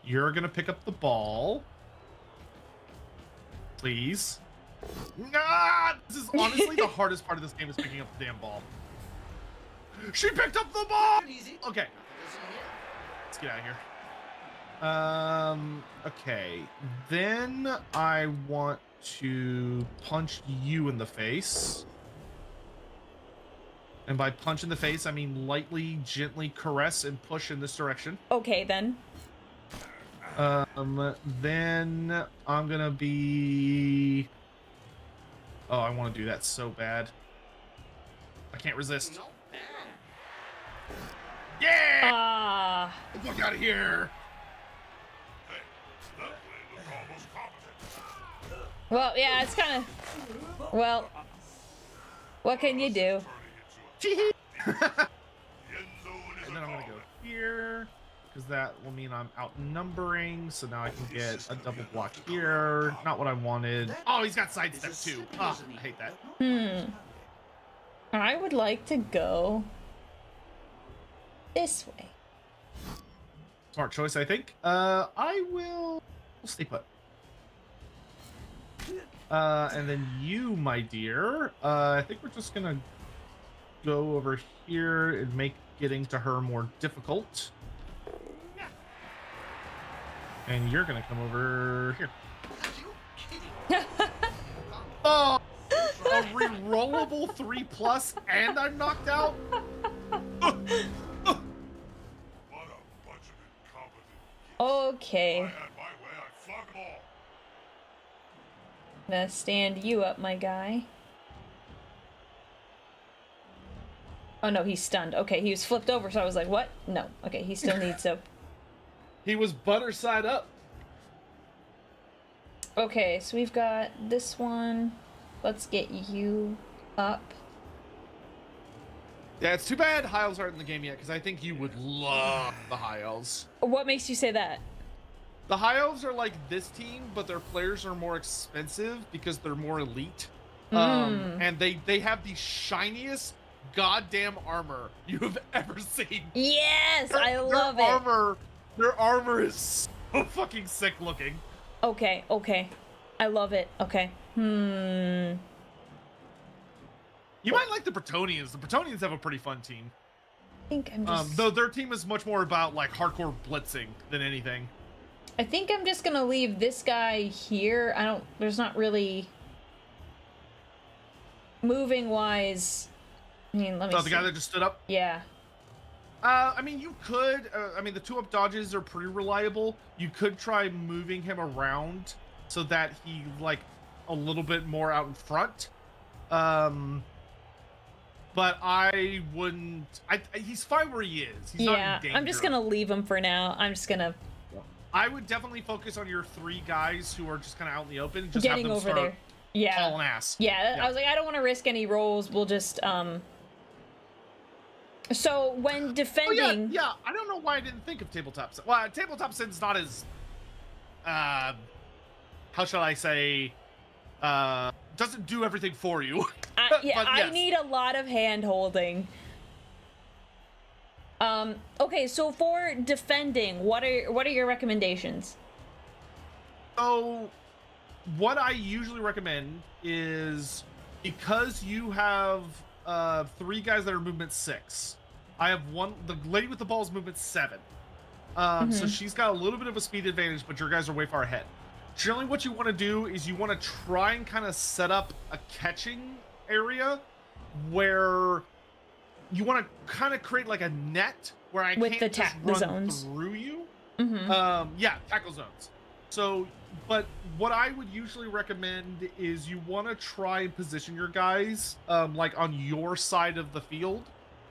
S3: You're gonna pick up the ball. Please. Nah! This is honestly the hardest part of this game is picking up the damn ball. She picked up the ball!
S4: Easy.
S3: Okay,
S4: Listen here.
S3: let's get out of here. Okay. Then I want to punch you in the face. And by punch in the face, I mean lightly, gently caress and push in this direction.
S1: Okay, then.
S3: Then I'm gonna be... Oh, I want to do that so bad. I can't resist.
S4: Not bad.
S3: Yeah!
S1: Ah.
S3: Look out of here!
S2: Hey, that play looked almost competent.
S1: Well, yeah, it's kind of... Well, what can you do?
S3: Chee-hee.
S2: The end zone is
S3: And then I'm
S2: a
S3: gonna go
S2: target.
S3: here, because that will mean I'm outnumbering, so now I can get a double block here. Not what I wanted. Oh, he's got sidestep too. Oh, I hate that.
S1: I would like to go this way.
S3: Smart choice, I think. I will stay put. And then you, my dear, I think we're just gonna go over here and make getting to her more difficult. And you're gonna come over here.
S4: Are you kidding?
S3: Oh, a rerollable 3+, and I'm knocked out.
S2: What a bunch of incompetent.
S1: Okay.
S2: If I had my way, I'd flog them all.
S1: Gonna stand you up, my guy. Oh no, he's stunned. Okay, he was flipped over, so I was like, what? No. Okay, he still needs to...
S3: He was butter side up.
S1: Okay, so we've got this one. Let's get you up.
S3: Yeah, it's too bad high elves aren't in the game yet, because I think you would love the high elves.
S1: What makes you say that?
S3: The High Elves are like this team, but their players are more expensive because they're more elite. And they have the shiniest goddamn armor you have ever seen.
S1: Yes, I love it.
S3: Their armor is so fucking sick looking.
S1: Okay, okay. I love it. Okay.
S3: You might like the Bretonians. The Bretonians have a pretty fun team.
S1: I think I'm just...
S3: Though their team is much more about like hardcore blitzing than anything.
S1: I think I'm just gonna leave this guy here. There's not really... Moving wise... I mean, let me see.
S3: The guy that just stood up?
S1: Yeah.
S3: I mean, you could... I mean, the 2-up dodges are pretty reliable. You could try moving him around so that he, like, a little bit more out in front. But I wouldn't... he's fine where he is. He's not in danger.
S1: I'm just gonna leave him for now. I'm just gonna...
S3: I would definitely focus on your 3 guys who are just kind of out in the open. Just
S1: getting
S3: have them
S1: over
S3: start
S1: there. Yeah.
S3: hauling ass.
S1: Yeah, I was like, I don't want to risk any rolls. We'll just, So, when defending...
S3: Oh, yeah, I don't know why I didn't think of Tabletop Sin. Well, Tabletop Sin's not as... how shall I say... doesn't do everything for you.
S1: I need a lot of hand-holding. Okay, so for defending, what are your recommendations?
S3: So, what I usually recommend is, because you have 3 guys that are movement 6, I have one, the lady with the ball is movement 7. So she's got a little bit of a speed advantage, but your guys are way far ahead. Generally, what you want to do is you want to try and kind of set up a catching area where you want to kind of create like a net where I
S1: with
S3: can't just run
S1: zones
S3: through you. Yeah, tackle zones. So, but what I would usually recommend is you want to try and position your guys like on your side of the field,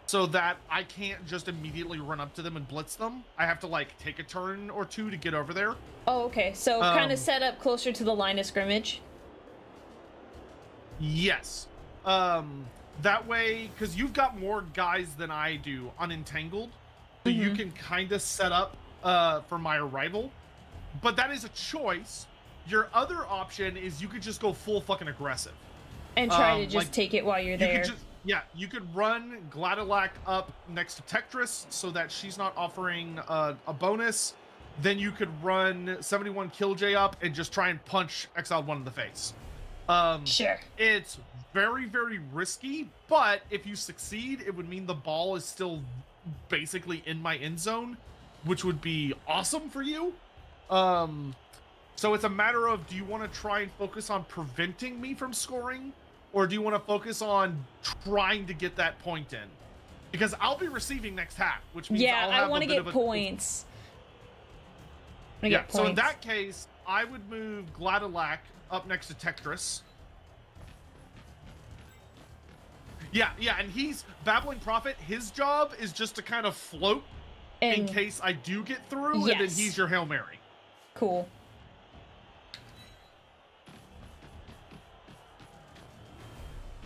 S3: so that I can't just immediately run up to them and blitz them. I have to like take a turn or 2 to get over there.
S1: Oh, okay. So kind of set up closer to the line of scrimmage.
S3: Yes. That way, because you've got more guys than I do unentangled, so you can kind of set up for my arrival. But that is a choice. Your other option is you could just go full fucking aggressive.
S1: And try to just take it while you're there.
S3: You could run Gladilac up next to Tempris so that she's not offering a bonus. Then you could run 71 Killj up and just try and punch Exiled One in the face.
S1: Sure.
S3: It's very, very risky, but if you succeed, it would mean the ball is still basically in my end zone, which would be awesome for you. So it's a matter of, do you want to try and focus on preventing me from scoring, or do you want to focus on trying to get that point in? Because I'll be receiving next half, which means I'll have
S1: I want to get points.
S3: So in that case, I would move Gladilac up next to Tempris. Yeah, and he's Babbling Prophet. His job is just to kind of float in case I do get through, and then he's your Hail Mary.
S1: Cool.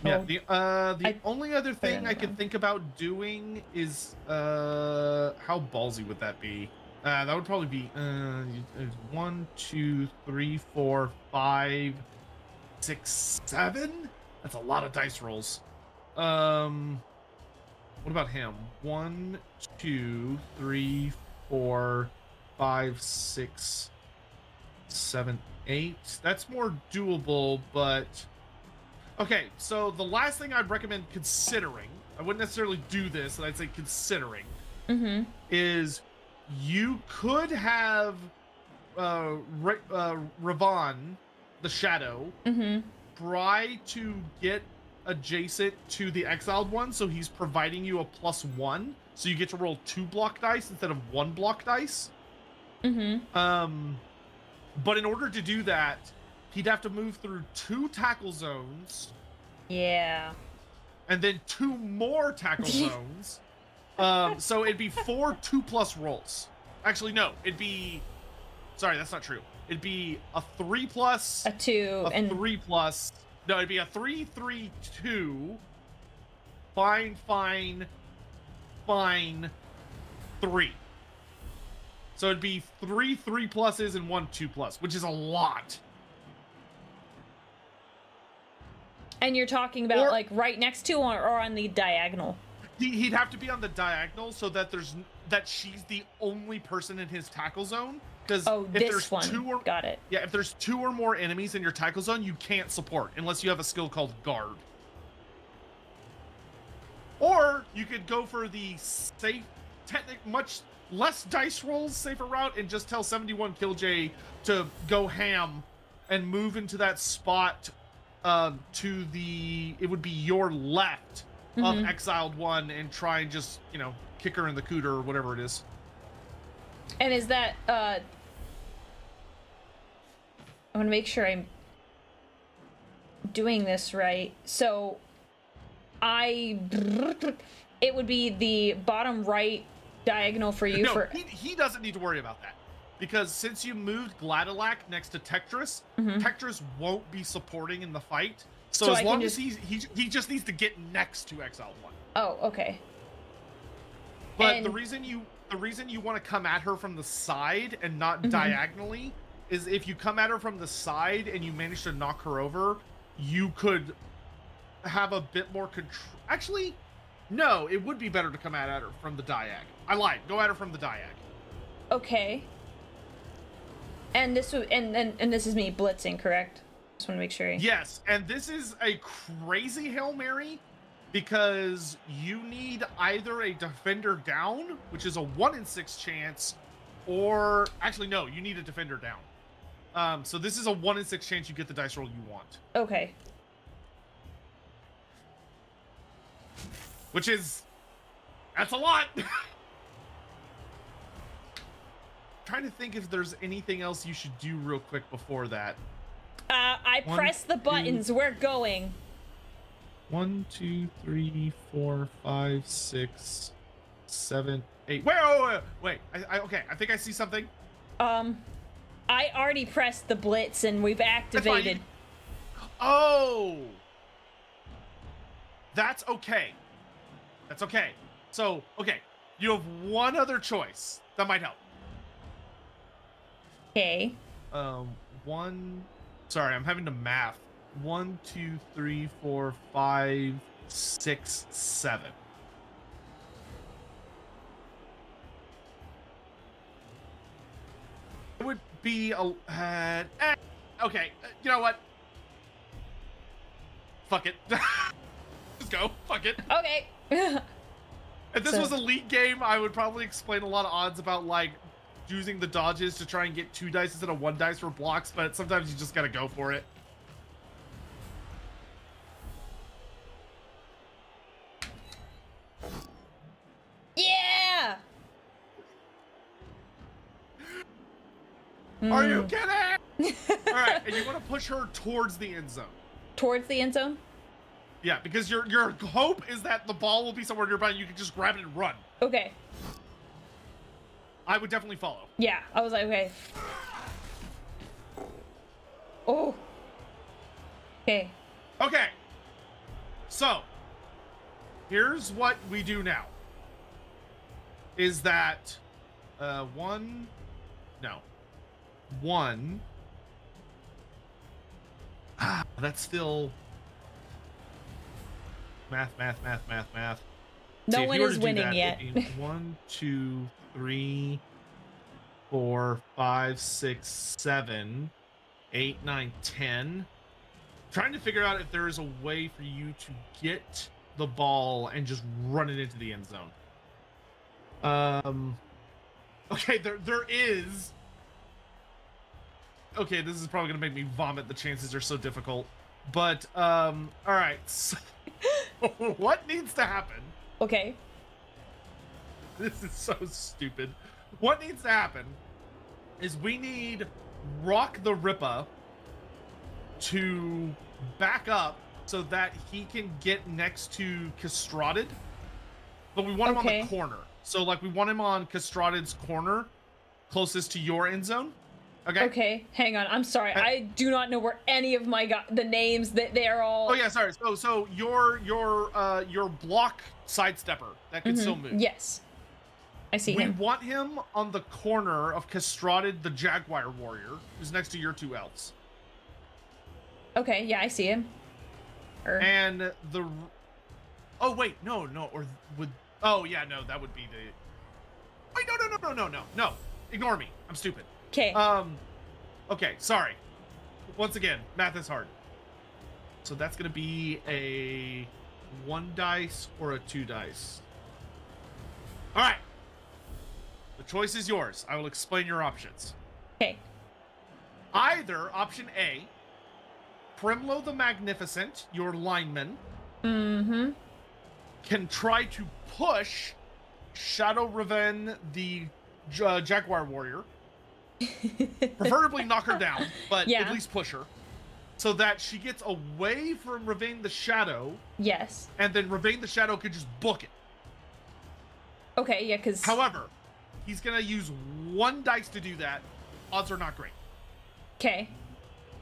S3: Yeah, the only other thing I could think about doing is how ballsy would that be? That would probably be 1, 2, 3, 4, 5, 6, 7. That's a lot of dice rolls. What about him? 1, 2, 3, 4, 5, 6, 7, 8. That's more doable, but okay. So the last thing I'd recommend considering, I wouldn't necessarily do this, and I'd say considering, is you could have Ravon, the Shadow, try to get adjacent to the Exiled One, so he's providing you a +1, so you get to roll 2 block dice instead of 1 block dice. But in order to do that, he'd have to move through 2 tackle zones.
S1: Yeah.
S3: And then 2 more tackle zones. So it'd be 4 2+ rolls. Actually, no, it'd be... Sorry, that's not true. It'd be a 3+...
S1: A 2, and...
S3: 3+... No, it'd be a 3, 3, 2... Fine, 3. So it'd be 3 3+s and 1 2+, which is a lot.
S1: And you're talking about
S3: Or-
S1: like right next to or on the diagonal?
S3: He'd have to be on the diagonal so that she's the only person in his tackle zone. Because
S1: Oh,
S3: if
S1: this
S3: there's
S1: one. Got it.
S3: Yeah, if there's 2 or more enemies in your tackle zone, you can't support unless you have a skill called guard. Or you could go for the safe, much less dice rolls, safer route, and just tell 71 Killjay to go ham and move into that spot to it would be your left of Exiled One and try and just, kick her in the cooter or whatever it is.
S1: And is that, I want to make sure I'm doing this right. So, it would be the bottom right diagonal for you.
S3: No, he doesn't need to worry about that. Because since you moved Gladalac next to Tempris, Tempris won't be supporting in the fight. So as long as he just needs to get next to Exiled One.
S1: Oh, okay.
S3: But the reason you want to come at her from the side and not diagonally is if you come at her from the side and you manage to knock her over, you could have a bit more control. Actually, no, it would be better to come at her from the diag. I lied. Go at her from the diag.
S1: Okay. And this would and this is me blitzing, correct? Just want to make sure.
S3: Yes, and this is a crazy Hail Mary because you need either a defender down, which is a 1 in 6 chance, or actually no, you need a defender down. So this is a 1 in 6 chance you get the dice roll you want.
S1: Okay.
S3: Which is, that's a lot. Trying to think if there's anything else you should do real quick before that.
S1: I press the buttons. We're going.
S3: 1, 2, 3, 4, 5, 6, 7, 8. Wait. Okay, I think I see something.
S1: I already pressed the blitz and we've activated.
S3: Oh, that's okay. That's okay. So, okay, you have one other choice that might help.
S1: Okay.
S3: Sorry, I'm having to math. 1, 2, 3, 4, 5, 6, 7. It would be a okay. You know what? Fuck it. Just go. Fuck it.
S1: Okay.
S3: If this was a league game, I would probably explain a lot of odds about like using the dodges to try and get 2 dice instead of 1 dice for blocks, but sometimes you just gotta go for it.
S1: Yeah.
S3: Are you kidding? All right, and you want to push her towards the end zone.
S1: Towards the end zone?
S3: Yeah, because your hope is that the ball will be somewhere nearby and you can just grab it and run.
S1: Okay.
S3: I would definitely follow.
S1: Yeah, I was like, okay. Oh. Okay.
S3: Okay. So, here's what we do now. Is that one. That's still math.
S1: No
S3: See, if
S1: one
S3: you were
S1: is
S3: to do
S1: winning
S3: that,
S1: yet.
S3: it'd be 1, 2, 3, 4, 5, 6, 7, 8, 9, 10. Trying to figure out if there is a way for you to get the ball and just run it into the end zone. Okay, there is. Okay, this is probably gonna make me vomit. The chances are so difficult. But all right. So, what needs to happen?
S1: Okay.
S3: This is so stupid. What needs to happen is we need Rock the Ripper to back up so that he can get next to Castraded. But we want him on the corner. So like we want him on Castraded's corner, closest to your end zone. Okay.
S1: Okay, hang on. I'm sorry. I do not know where any of my the names that they are all.
S3: Oh yeah, sorry. So your block sidestepper that can still move.
S1: Yes. I see
S3: We
S1: him.
S3: want him on the corner of Castrated the Jaguar Warrior, who's next to your 2 elves.
S1: Okay, yeah, I see him.
S3: And the... Oh, wait, no, or would... Oh, yeah, no, that would be the... Wait, no. Ignore me. I'm stupid.
S1: Okay.
S3: Okay, sorry. Once again, math is hard. So that's going to be a 1 dice or a 2 dice. All right. The choice is yours. I will explain your options.
S1: Okay.
S3: Either option A, Primlo the Magnificent, your lineman,
S1: Mm-hmm.
S3: can try to push Shadow Raven the Jaguar Warrior. Preferably knock her down, but
S1: Yeah.
S3: at least push her. So that she gets away from Ravane the Shadow,
S1: Yes.
S3: and then Ravane the Shadow could just book it.
S1: Okay, yeah, because...
S3: However, he's going to use 1 dice to do that. Odds are not great.
S1: Okay.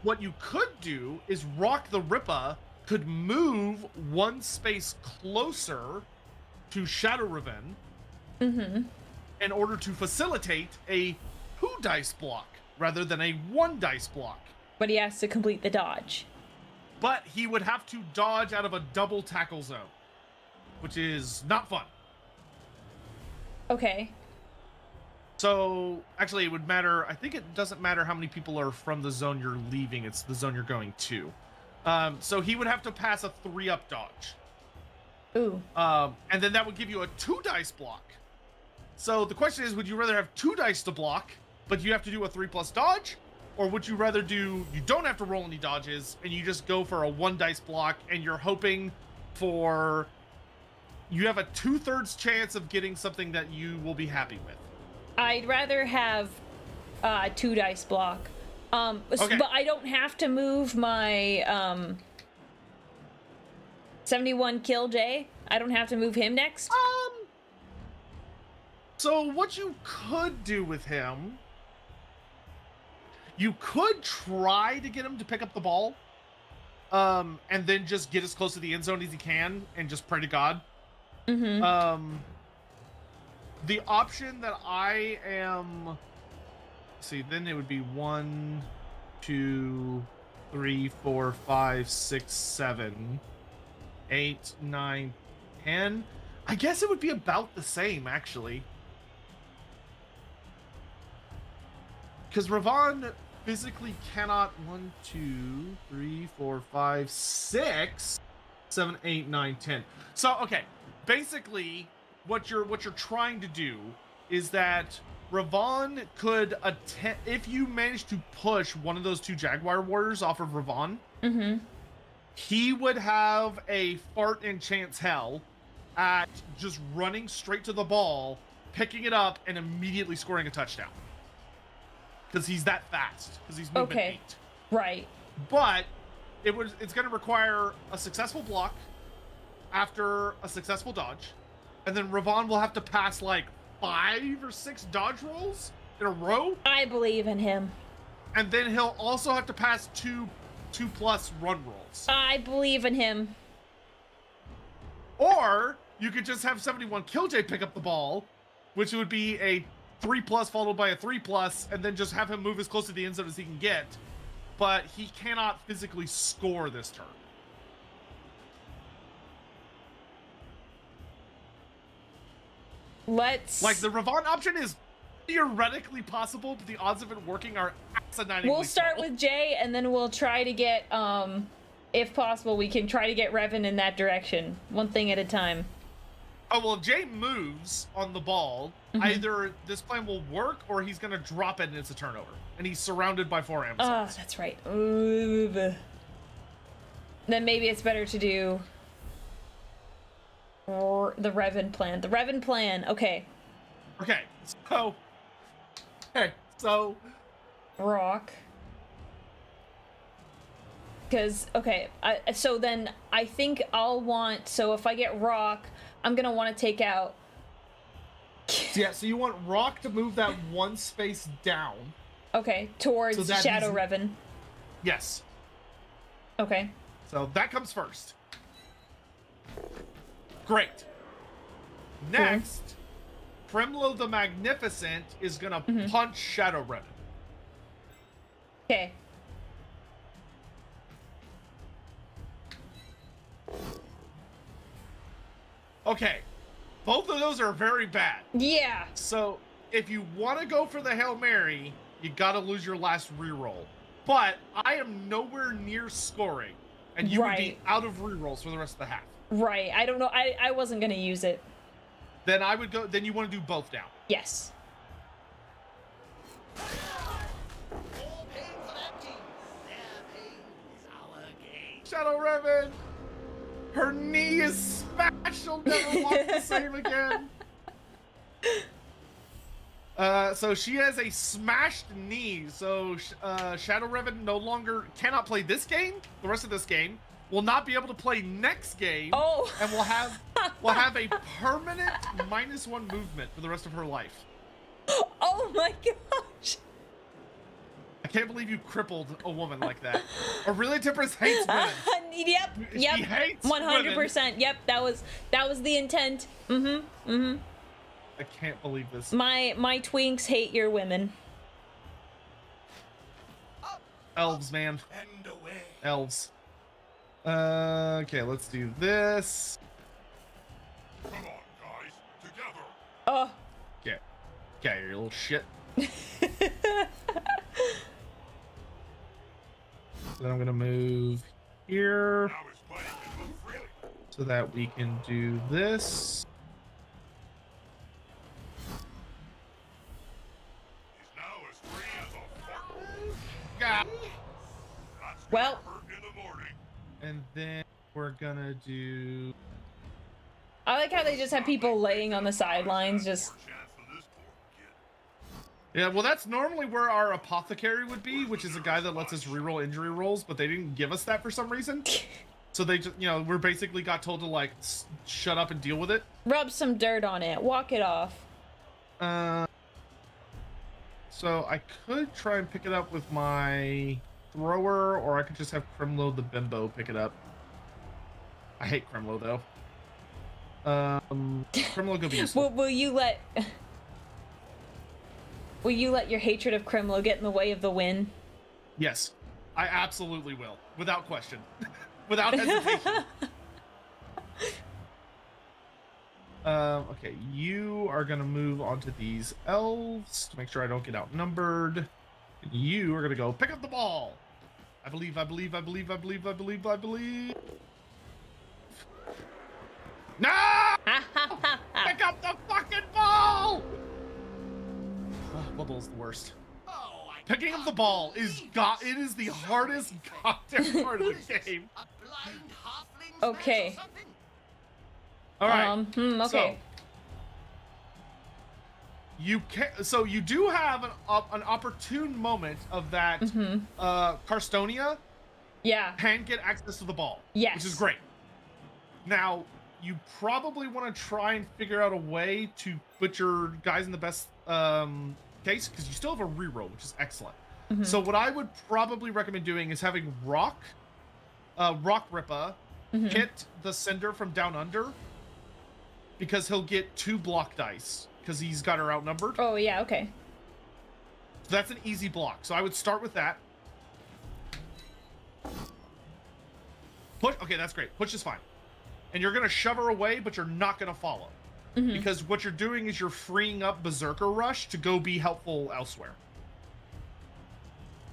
S3: What you could do is Rock the Rippa could move 1 space closer to Shadow Raven in order to facilitate a 2 dice block rather than a 1 dice block.
S1: But he has to complete the dodge.
S3: But he would have to dodge out of a double tackle zone, which is not fun.
S1: Okay.
S3: So, actually, it would matter. I think it doesn't matter how many people are from the zone you're leaving. It's the zone you're going to. So he would have to pass a 3-up dodge.
S1: Ooh.
S3: And then that would give you a 2 dice block. So the question is, would you rather have 2 dice to block, but you have to do a 3+ dodge? Or would you rather you don't have to roll any dodges, and you just go for a 1 dice block, and you're hoping for... You have a 2/3 chance of getting something that you will be happy with.
S1: I'd rather have 2 dice block.
S3: Okay.
S1: But I don't have to move my 71 kill Jay. I don't have to move him next.
S3: So what you could do with him, you could try to get him to pick up the ball, and then just get as close to the end zone as he can and just pray to God. The option that I am... See, then it would be 1, 2, 3, 4, 5, 6, 7, 8, 9, 10. I guess it would be about the same, actually. Because Ravon physically cannot 1, 2, 3, 4, 5, 6, 7, 8, 9, 10. So, okay. Basically, what you're trying to do is that Ravon could attempt, if you manage to push one of those 2 Jaguar Warriors off of Ravon, he would have a fart and chance hell at just running straight to the ball, picking it up, and immediately scoring a touchdown. Because he's that fast. Because he's movement 8.
S1: Right.
S3: But it's going to require a successful block after a successful dodge, and then Ravon will have to pass like 5 or 6 dodge rolls in a row,
S1: I believe in him.
S3: and then he'll also have to pass 2+ run rolls.
S1: I believe in him.
S3: Or you could just have 71 Killj pick up the ball, which would be a 3+ followed by a 3+, and then just have him move as close to the end zone as he can get. But he cannot physically score this turn. Like, the Ravon option is theoretically possible, but the odds of it working are asinine.
S1: We'll start with Jay, and then we'll try to get, if possible, we can try to get Revan in that direction. One thing at a time.
S3: Oh, well, if Jay moves on the ball, either this plan will work, or he's going to drop it and it's a turnover. And he's surrounded by 4
S1: Oh,
S3: Amazons.
S1: that's right. Ooh. Then maybe it's better to do... Or the Revan plan. The Revan plan. Okay.
S3: Okay, so...
S1: Rock. Because, okay, so then I think I'll want... So if I get Rock, I'm going to want to take out...
S3: Yeah, so you want Rock to move that 1 space down.
S1: Okay, towards
S3: So that
S1: Shadow
S3: means-
S1: Revan.
S3: Yes.
S1: Okay.
S3: So that comes first. Great. Next, Primlo the Magnificent is gonna punch Shadow Ribbon.
S1: Okay.
S3: Okay, both of those are very bad.
S1: Yeah.
S3: So if you want to go for the Hail Mary, you gotta lose your last reroll. But I am nowhere near scoring, and you would be
S1: Right.
S3: out of rerolls for the rest of the half.
S1: Right. I don't know. I wasn't gonna use it.
S3: Then I would go. Then you want to do both now.
S1: Yes.
S4: All pain for that team. Their pain is our gain.
S3: Shadow Ribbon, her knee is smashed. She'll never walk the same again. So she has a smashed knee. So Shadow Ribbon no longer cannot play this game. The rest of this game will not be able to play next game.
S1: Oh.
S3: And will have a permanent -1 movement for the rest of her life.
S1: Oh my gosh.
S3: I can't believe you crippled a woman like that. Aurelia Tempris hates women.
S1: Yep.
S3: She
S1: Yep.
S3: hates
S1: 100%. Yep. That was the intent.
S3: I can't believe this.
S1: My twinks hate your women.
S3: Elves, man.
S4: And away.
S3: Elves. Okay, let's do this.
S2: Come on, guys. Together.
S1: Oh.
S3: Okay. Okay, you little shit. Then I'm gonna move here
S2: Now his body can move freely.
S3: so that we can do this.
S2: He's now as free as a fart.
S3: Ah.
S2: That's gonna
S1: Well.
S2: hurt in the morning.
S3: And then we're gonna do.
S1: I like how they just have people laying on the sidelines, just.
S2: More chance for this poor kid.
S3: Yeah, well, that's normally where our apothecary would be, which is a guy that lets us reroll injury rolls, but they didn't give us that for some reason. So they just, we're basically got told to like shut up and deal with it.
S1: Rub some dirt on it. Walk it off.
S3: So I could try and pick it up with my thrower, or I could just have Crimlo the Bimbo pick it up. I hate Crimlo though. Crimlo could be useful.
S1: Will you let your hatred of Crimlo get in the way of the win?
S3: Yes, I absolutely will, without question, without hesitation. Okay, you are gonna move onto these elves to make sure I don't get outnumbered. And you are gonna go pick up the ball. I believe. No! Pick up the fucking ball! Bubble's the worst.
S4: Oh, I
S3: Picking up the
S4: can't
S3: ball is
S4: believe
S3: it is the hardest goddamn part of the game.
S4: A blind halfling
S1: Okay.
S4: smash or something?
S3: All right.
S1: Okay.
S3: So you do have an opportune moment of that. Karstonia
S1: Yeah.
S3: can get access to the ball.
S1: Yes.
S3: Which is great. Now you probably want to try and figure out a way to put your guys in the best case, because you still have a reroll, which is excellent. So what I would probably recommend doing is having Rock Rippa hit the Cinder from down under, because he'll get 2 block dice because he's got her outnumbered.
S1: Oh yeah. Okay.
S3: So that's an easy block. So I would start with that. Push. Okay, that's great. Push is fine. And you're gonna shove her away, but you're not gonna follow, because what you're doing is you're freeing up Berserker Rush to go be helpful elsewhere.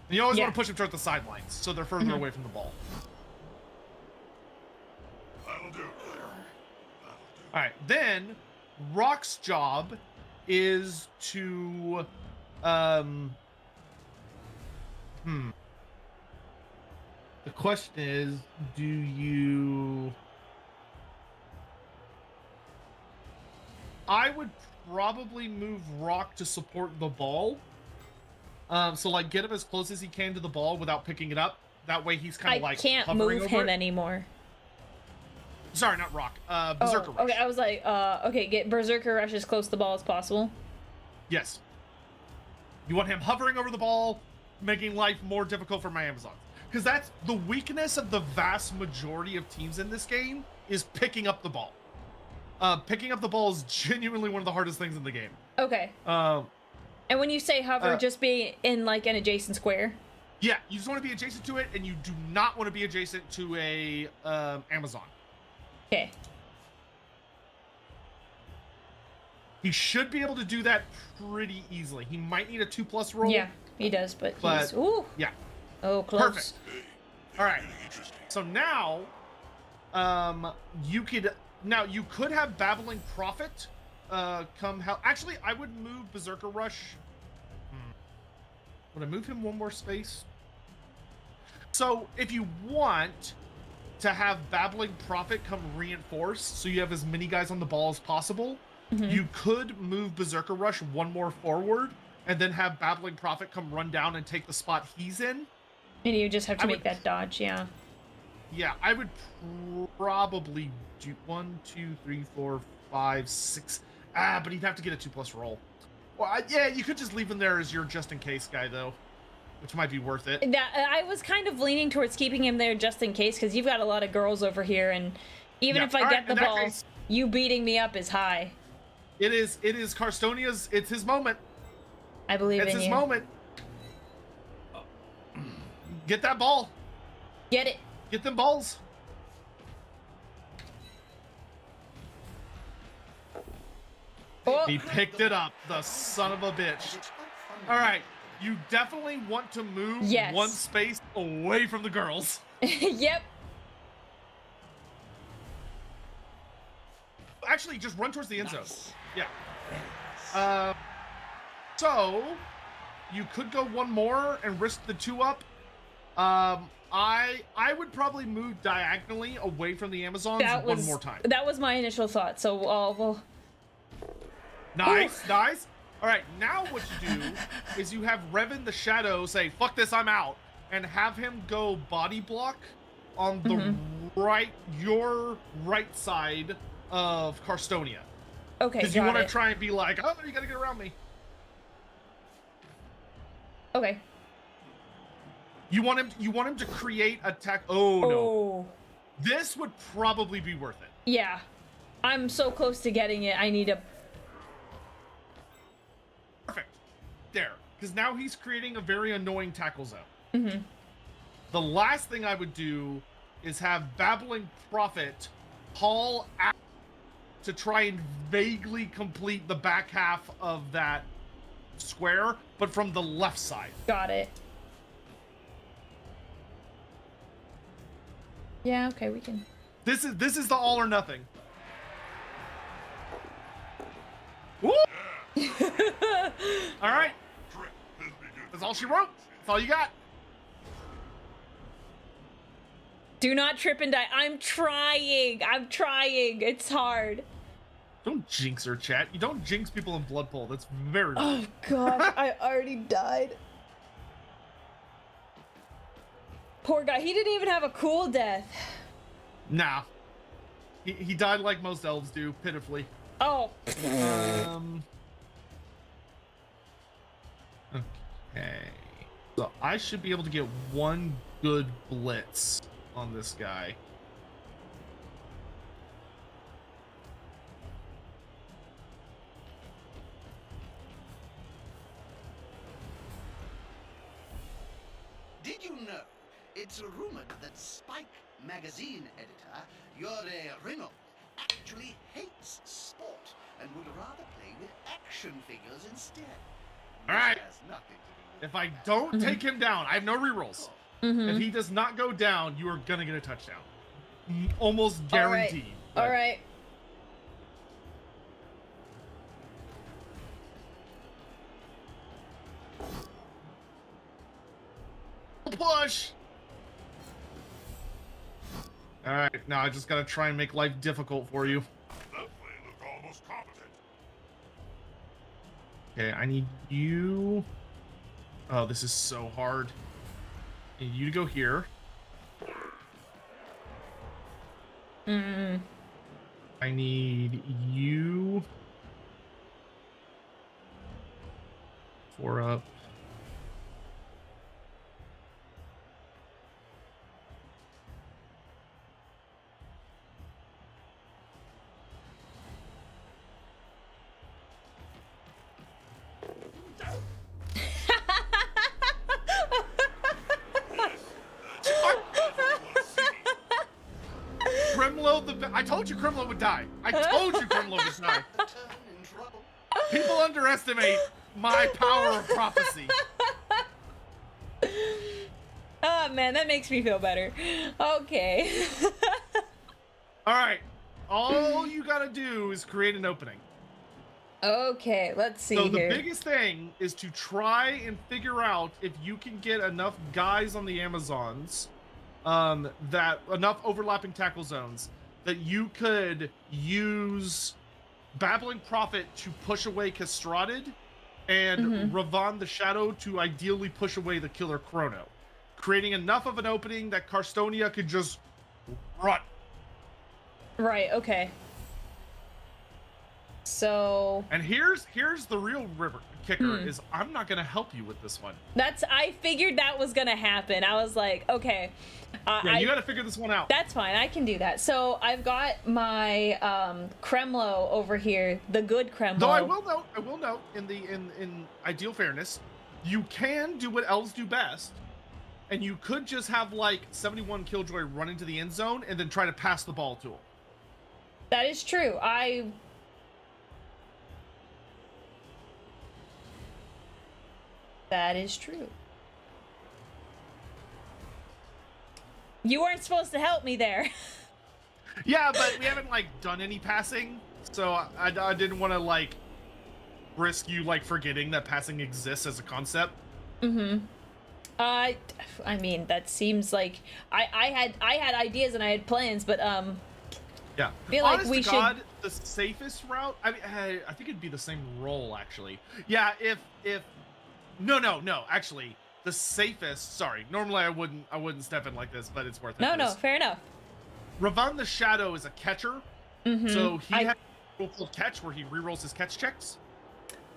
S3: And you always want to push them toward the sidelines, so they're further away from the ball.
S2: That'll do.
S3: All right, then Rock's job is to, The question is, do you? I would probably move Rock to support the ball. So like get him as close as he can to the ball without picking it up. That way he's kind
S1: I
S3: of like
S1: can't
S3: hovering
S1: move
S3: over
S1: him
S3: it.
S1: anymore.
S3: Sorry, not Rock. Berserker Rush.
S1: Okay, I was like, okay, get Berserker Rush as close to the ball as possible.
S3: Yes. You want him hovering over the ball, making life more difficult for my Amazons. Because that's the weakness of the vast majority of teams in this game, is picking up the ball. Picking up the ball is genuinely one of the hardest things in the game.
S1: Okay.
S3: Um,
S1: And when you say hover, just be in like an adjacent square.
S3: yeah, you just want to be adjacent to it, and you do not want to be adjacent to a Amazon.
S1: Okay.
S3: He should be able to do that pretty easily. He might need a 2+ roll.
S1: Yeah, he does, but he's ooh.
S3: Yeah.
S1: Oh, close.
S3: Perfect. All right. So now, you could have Babbling Prophet come help. Actually, I would move Berserker Rush. Would I move him one more space? So if you want to have Babbling Prophet come reinforce, so you have as many guys on the ball as possible, you could move Berserker Rush one more forward, and then have Babbling Prophet come run down and take the spot he's in.
S1: And you just have to make that dodge, yeah.
S3: Yeah, I would probably do 1, 2, 3, 4, 5, 6. But he'd have to get a 2+ roll. Well, yeah, you could just leave him there as your just in case guy, though, which might be worth it.
S1: I was kind of leaning towards keeping him there just in case, because you've got a lot of girls over here, and even if I get the ball, you beating me up is high.
S3: It is Karstonia's. It's his moment.
S1: I believe in you.
S3: It's his moment. Get that ball.
S1: Get it.
S3: Get them balls.
S1: Oh.
S3: He picked it up, the son of a bitch. All right, you definitely want to move one space away from the girls.
S1: Yep.
S3: Actually, just run towards the end zone. Yeah. So you could go one more and risk the 2-up. I would probably move diagonally away from the Amazons one more time.
S1: That was my initial thought. So well.
S3: Nice. All right, now what you do is you have Revan the Shadow say, "Fuck this, I'm out," and have him go body block on the your right side of Karstonia.
S1: Okay,
S3: because you want to try and be like, "Oh, you gotta get around me."
S1: Okay.
S3: You want him to create attack. Oh no. This would probably be worth it.
S1: Yeah. I'm so close to getting it. I need a
S3: perfect. There. Because now he's creating a very annoying tackle zone. The last thing I would do is have Babbling Prophet haul out to try and vaguely complete the back half of that square, but from the left side.
S1: Got it. Yeah, okay, we can.
S3: This is the all or nothing. Woo! All right. That's all she wrote. That's all you got.
S1: Do not trip and die. I'm trying. It's hard.
S3: Don't jinx her, chat. You don't jinx people in Blood Bowl. That's very rude.
S1: Oh gosh, I already died. Poor guy. He didn't even have a cool death.
S3: Nah. He died like most elves do, pitifully.
S1: Oh.
S3: Okay. So I should be able to get one good blitz on this guy.
S4: Did you know it's rumored that Spike magazine editor Auri actually hates sport and would rather play with action figures instead?
S3: All right.
S4: Has nothing to do with
S3: If I don't take him down, I have no rerolls. If he does not go down, you are gonna get a touchdown. Almost guaranteed.
S1: All right.
S3: Push. All right, now I just gotta try and make life difficult for you.
S2: That play looked almost competent.
S3: Okay, I need you. Oh, this is so hard. I need you to go here. I need you. 4 up. told you Crimlo would die. I told you Crimlo would die.
S4: Turn in trouble.
S3: People underestimate my power of prophecy.
S1: Oh man, that makes me feel better. Okay.
S3: All right. All you gotta do is create an opening.
S1: Okay, let's see
S3: So the
S1: here.
S3: biggest thing is to try and figure out if you can get enough guys on the Amazons, that enough overlapping tackle zones that you could use Babbling Prophet to push away Castraded and Ravan the Shadow to ideally push away the Killer Chrono, creating enough of an opening that Karstonia could just run.
S1: Right, okay. So
S3: And here's the real kicker is I'm not gonna help you with this one.
S1: I figured that was gonna happen. I was like, okay.
S3: Yeah, you gotta figure this one out.
S1: That's fine, I can do that. So I've got my Kremlo over here, the good Kremlo.
S3: Though I will note, in ideal fairness, you can do what elves do best, and you could just have like 71 Killjoy run into the end zone and then try to pass the ball to him.
S1: That is true. That is true. You weren't supposed to help me there.
S3: Yeah, but we haven't like done any passing, so I didn't want to like risk you like forgetting that passing exists as a concept.
S1: I mean, that seems like I had ideas and I had plans, but
S3: Yeah.
S1: feel like
S3: Honest
S1: we
S3: to God, the safest route. I mean, I think it'd be the same roll actually. Yeah. If no. Actually, the safest. Sorry. Normally I wouldn't step in like this, but it's worth it.
S1: no, fair enough.
S3: Ravan the Shadow is a catcher, so he has a roll called catch where he rerolls his catch checks.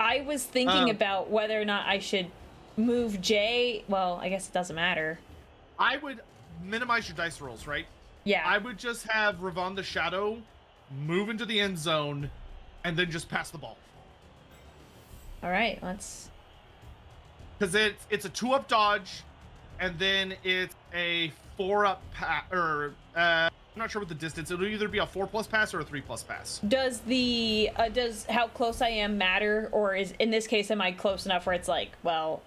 S1: I was thinking about whether or not I should move Jay. Well, I guess it doesn't matter.
S3: I would minimize your dice rolls, right?
S1: Yeah.
S3: I would just have Ravan the Shadow move into the end zone and then just pass the ball.
S1: All right, let's.
S3: Because it's a 2-up dodge, and then it's a 4-up pass, or I'm not sure what the distance. It'll either be a 4+ pass or a 3+ pass.
S1: Does the does how close I am matter, or is in this case am I close enough where it's like, well,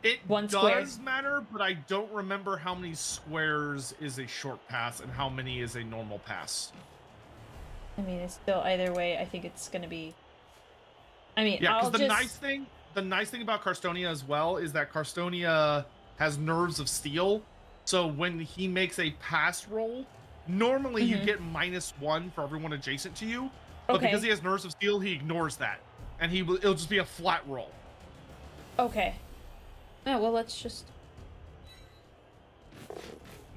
S3: It
S1: one
S3: does
S1: square?
S3: matter, but I don't remember how many squares is a short pass and how many is a normal pass.
S1: I mean, it's still either way. I think it's gonna be. I mean,
S3: Yeah,
S1: I'll
S3: because
S1: just.
S3: the nice thing about Karstonia as well is that Karstonia has nerves of steel. So when he makes a pass roll, normally you get -1 for everyone adjacent to you. But
S1: Okay.
S3: because he has nerves of steel, he ignores that, and it'll just be a flat roll.
S1: Okay. Oh well, let's just.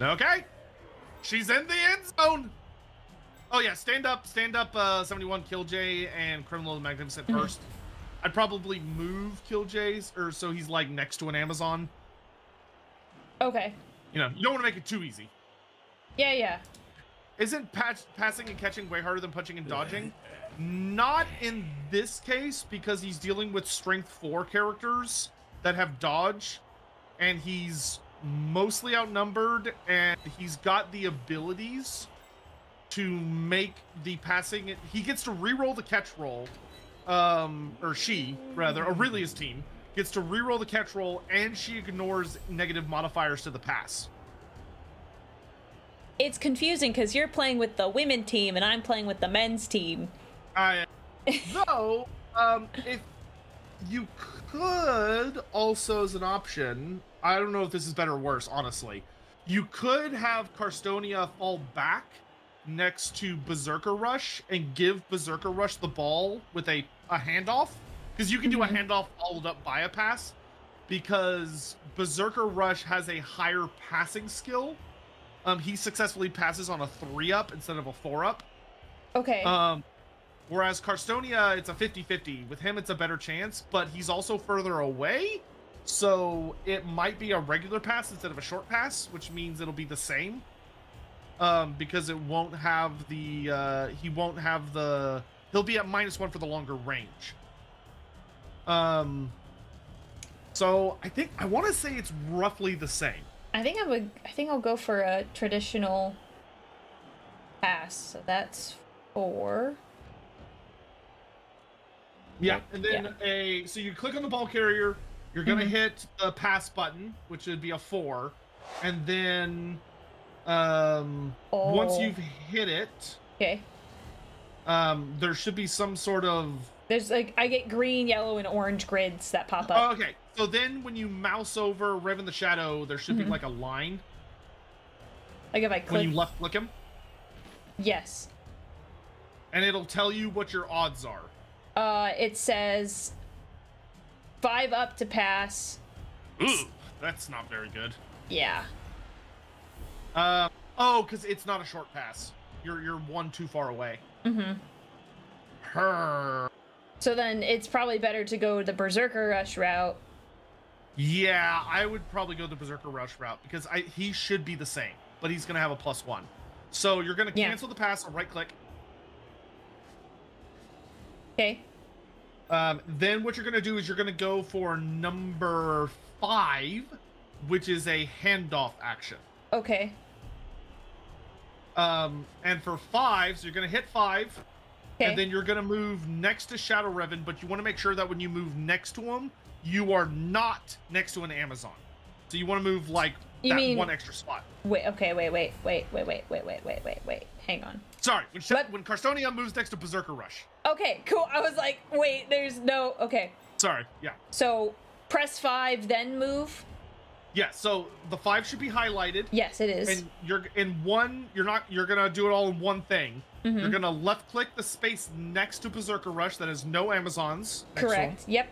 S3: Okay, she's in the end zone. Oh yeah, stand up, 71 Killj and Criminal the Magnificent first. I'd probably move Killj's, or so he's like next to an Amazon.
S1: Okay.
S3: You know, you don't want to make it too easy.
S1: Yeah.
S3: Isn't passing and catching way harder than punching and dodging? Not in this case, because he's dealing with strength 4 characters that have dodge, and he's mostly outnumbered, and he's got the abilities to make the passing. He gets to reroll the catch roll, or she, rather, Aurelia's team gets to reroll the catch roll, and she ignores negative modifiers to the pass.
S1: It's confusing because you're playing with the women team and I'm playing with the men's team.
S3: Though, if you could also, as an option, I don't know if this is better or worse, honestly. You could have Karstonia fall back next to Berserker Rush and give Berserker Rush the ball with a handoff. Because you can do a handoff followed up by a pass. Because Berserker Rush has a higher passing skill. He successfully passes on a 3-up instead of a 4-up.
S1: Okay.
S3: Whereas Karstonia, it's a 50-50. With him, it's a better chance, but he's also further away. So it might be a regular pass instead of a short pass, which means it'll be the same. Because it won't have the, he'll be at -1 for the longer range. So I want to say it's roughly the same.
S1: I think I'll go for a traditional pass. So that's 4.
S3: Yeah, and then so you click on the ball carrier, you're gonna hit the pass button, which would be a 4, and then once you've hit it,
S1: Okay.
S3: there should be some sort of
S1: There's like, I get green, yellow, and orange grids that pop up.
S3: Oh, okay. So then when you mouse over Rev in the Shadow, there should be like a line
S1: Like if I click.
S3: when you left click him,
S1: Yes.
S3: and it'll tell you what your odds are.
S1: It says 5 up to pass.
S3: Ooh, that's not very good.
S1: Yeah.
S3: Oh, because it's not a short pass. You're one too far away. Her.
S1: So then it's probably better to go the Berserker Rush route.
S3: Yeah, I would probably go the Berserker Rush route because he should be the same, but he's gonna have a +1. So you're gonna cancel the pass or right click.
S1: Okay.
S3: Then what you're gonna do is you're gonna go for number 5, which is a handoff action.
S1: Okay.
S3: And for 5, so you're gonna hit 5,
S1: Okay.
S3: and then you're gonna move next to Shadow Revan, but you want to make sure that when you move next to him, you are not next to an Amazon. So you want to move like
S1: You mean-
S3: one extra spot.
S1: Wait, okay, wait. Hang on.
S3: Sorry, when Karstonia moves next to Berserker Rush.
S1: Okay, cool. I was like, wait, there's no... Okay.
S3: Sorry, yeah.
S1: So, press 5, then move?
S3: Yeah, so the 5 should be highlighted.
S1: Yes, it is.
S3: And you're gonna do it all in one thing. You're gonna left click the space next to Berserker Rush that has no Amazons. Next to him.
S1: Correct. Yep.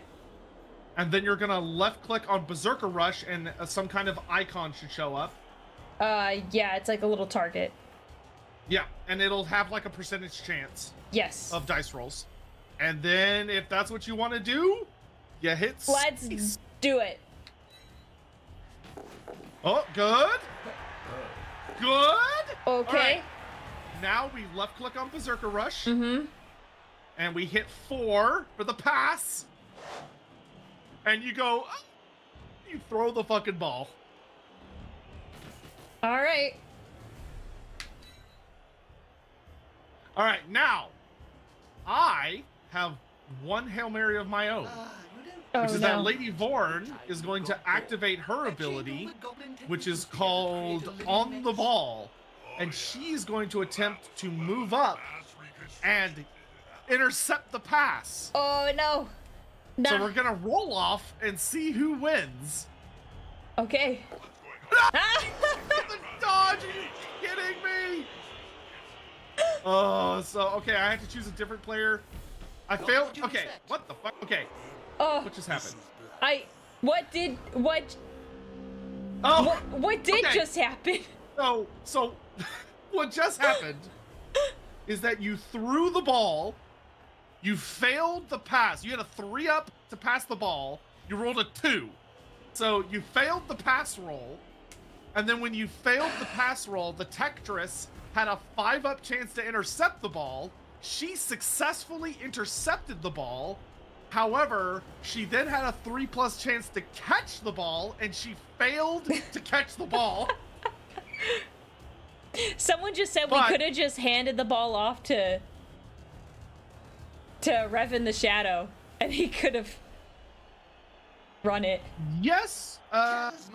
S3: And then you're gonna left click on Berserker Rush and some kind of icon should show up.
S1: Yeah, it's like a little target.
S3: Yeah, and it'll have like a percentage chance
S1: Yes.
S3: of dice rolls. And then if that's what you want to do, you hit
S1: Let's
S3: space.
S1: do it.
S3: Oh, good. Good.
S1: Okay.
S3: All right. Now we left click on Berserker Rush. And we hit 4 for the pass. And you go, you throw the fucking ball.
S1: All right.
S3: All right, now I have one Hail Mary of my own, which is that Lady Vorn is going to activate her ability, which is called On the Ball, and she's going to attempt to move up and intercept the pass.
S1: Oh, no.
S3: So we're gonna roll off and see who wins.
S1: Okay.
S3: The dodge, are you kidding me? Oh, so, okay, I have to choose a different player. I failed. Okay, what the fuck? Okay,
S1: Oh,
S3: what just happened?
S1: what did
S3: okay.
S1: just happen?
S3: So what just happened is that you threw the ball, you failed the pass. You had a 3 up to pass the ball. You rolled a 2. So you failed the pass roll. And then when you failed the pass roll, the Tempris had a 5 up chance to intercept the ball. She successfully intercepted the ball. However, she then had a 3+ chance to catch the ball, and she failed to catch the ball.
S1: Someone just said we
S3: But-
S1: could have just handed the ball off to Rev in the Shadow, and he could have run it.
S3: Yes, pass,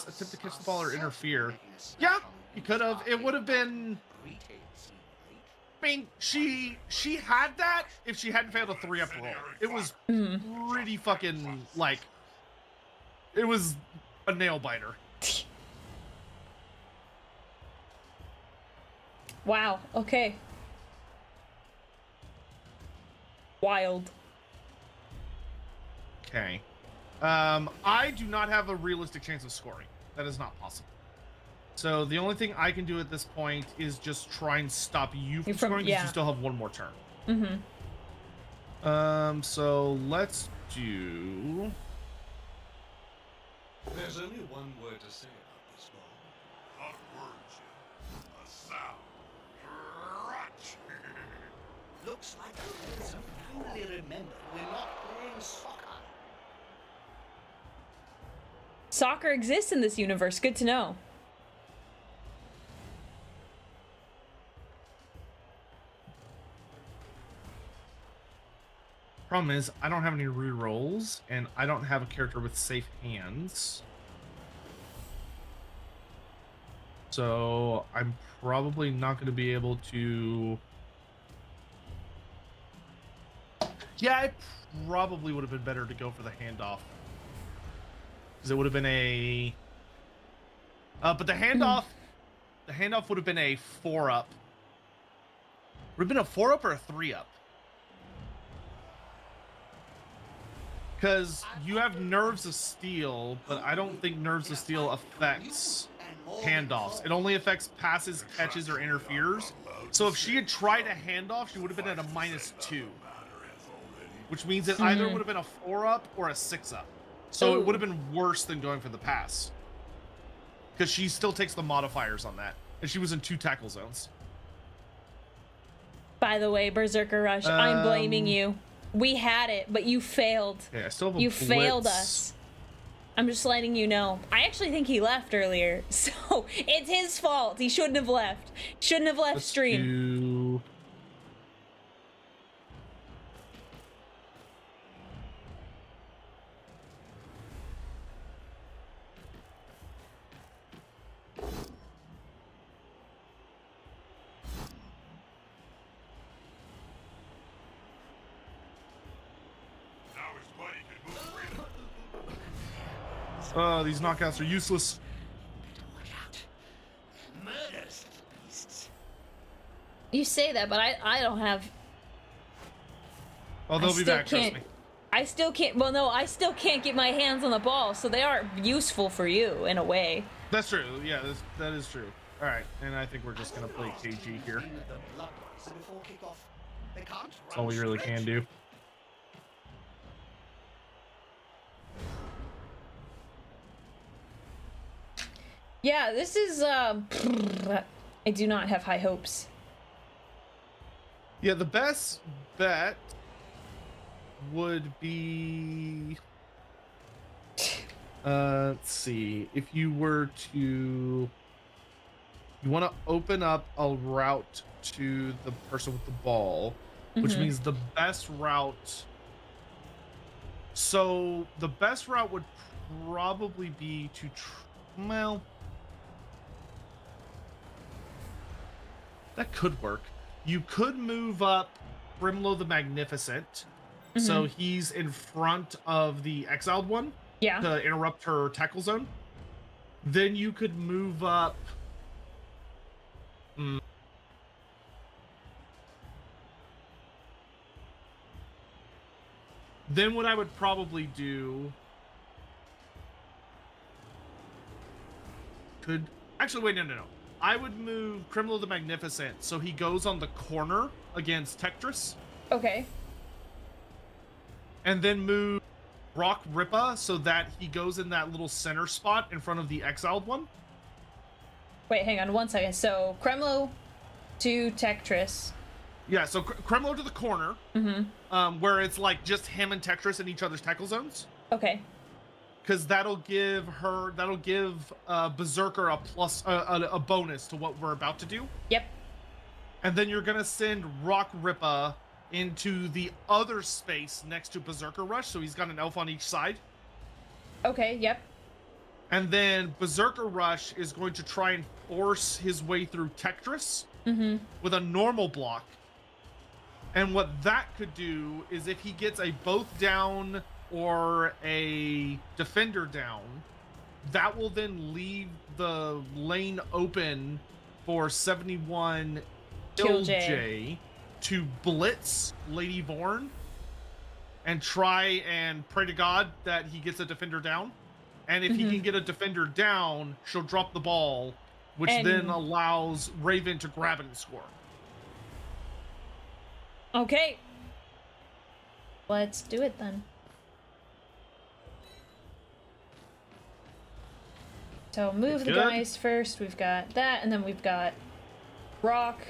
S3: attempt to catch the ball or interfere. Yeah, he could have. It would have been. I mean, she had that if she hadn't failed a 3 up roll. It was pretty fucking like. It was a nail biter.
S1: Wow. Okay. Wild.
S3: Okay. I do not have a realistic chance of scoring. That is not possible. So the only thing I can do at this point is just try and stop you from scoring because you still have one more turn. So let's do.
S2: There's only one word to say about this ball. Not words, a sound. Crunch.
S4: Looks like so finally remember we're not playing soccer.
S1: Soccer exists in this universe. Good to know.
S3: Problem is, I don't have any rerolls, and I don't have a character with safe hands. So I'm probably not going to be able to... Yeah, it probably would have been better to go for the handoff. Because it would have been a... but the handoff... The handoff would have been a 4-up. Would have been a 4-up or a 3-up? Because you have Nerves of Steel, but I don't think Nerves of Steel affects handoffs. It only affects passes, catches, or interferes. So if she had tried a handoff, she would have been at a -2. Which means it either would have been a 4-up or a 6-up. So it would have been worse than going for the pass. Because she still takes the modifiers on that. And she was in 2 tackle zones.
S1: By the way, Berserker Rush, I'm blaming you. We had it, but you failed.
S3: Yeah, I still have a
S1: You
S3: blitz.
S1: failed us. I'm just letting you know. I actually think he left earlier, so it's his fault. He shouldn't have left. Shouldn't have left stream.
S2: Now his buddy can move freely.
S3: These knockouts are useless.
S4: Watch out. Murderous beasts.
S1: You say that, but I don't have...
S3: Oh, they'll be back, trust me.
S1: I still can't... Well, no, I still can't get my hands on the ball, so they are useful for you, in a way.
S3: That's true. Yeah, that is true. All right, and I think we're just going to play KG here. That's all we really can do.
S1: Yeah, this is, I do not have high hopes.
S3: Yeah, the best bet would be... let's see. If you were to... You want to open up a route to the person with the ball, which means the best route... So, the best route would probably be to... Well... That could work. You could move up Grimlow the Magnificent, so he's in front of the exiled one to interrupt her tackle zone. Then you could move up... Then what I would probably do... Actually, wait, no. I would move Grimlow the Magnificent so he goes on the corner against Tempris.
S1: Okay.
S3: And then move Rock Rippa so that he goes in that little center spot in front of the exiled one.
S1: Wait, hang on 1 second. So, Kremlo to Tempris.
S3: Yeah, so Kremlo to the corner, where it's like just him and Tempris in each other's tackle zones.
S1: Okay.
S3: Because that'll give Berserker a bonus to what we're about to do.
S1: Yep.
S3: And then you're gonna send Rock Rippa into the other space next to Berserker Rush, so he's got an elf on each side.
S1: Okay, yep.
S3: And then Berserker Rush is going to try and force his way through Tempris with a normal block. And what that could do is if he gets a both down or a defender down, that will then leave the lane open for 71 Killj to blitz Lady Vorn and try and pray to God that he gets a defender down. And if he can get a defender down, she'll drop the ball, which then allows Raven to grab it and score.
S1: Okay. Let's do it then. So move the guys first. We've got that, and then we've got Rock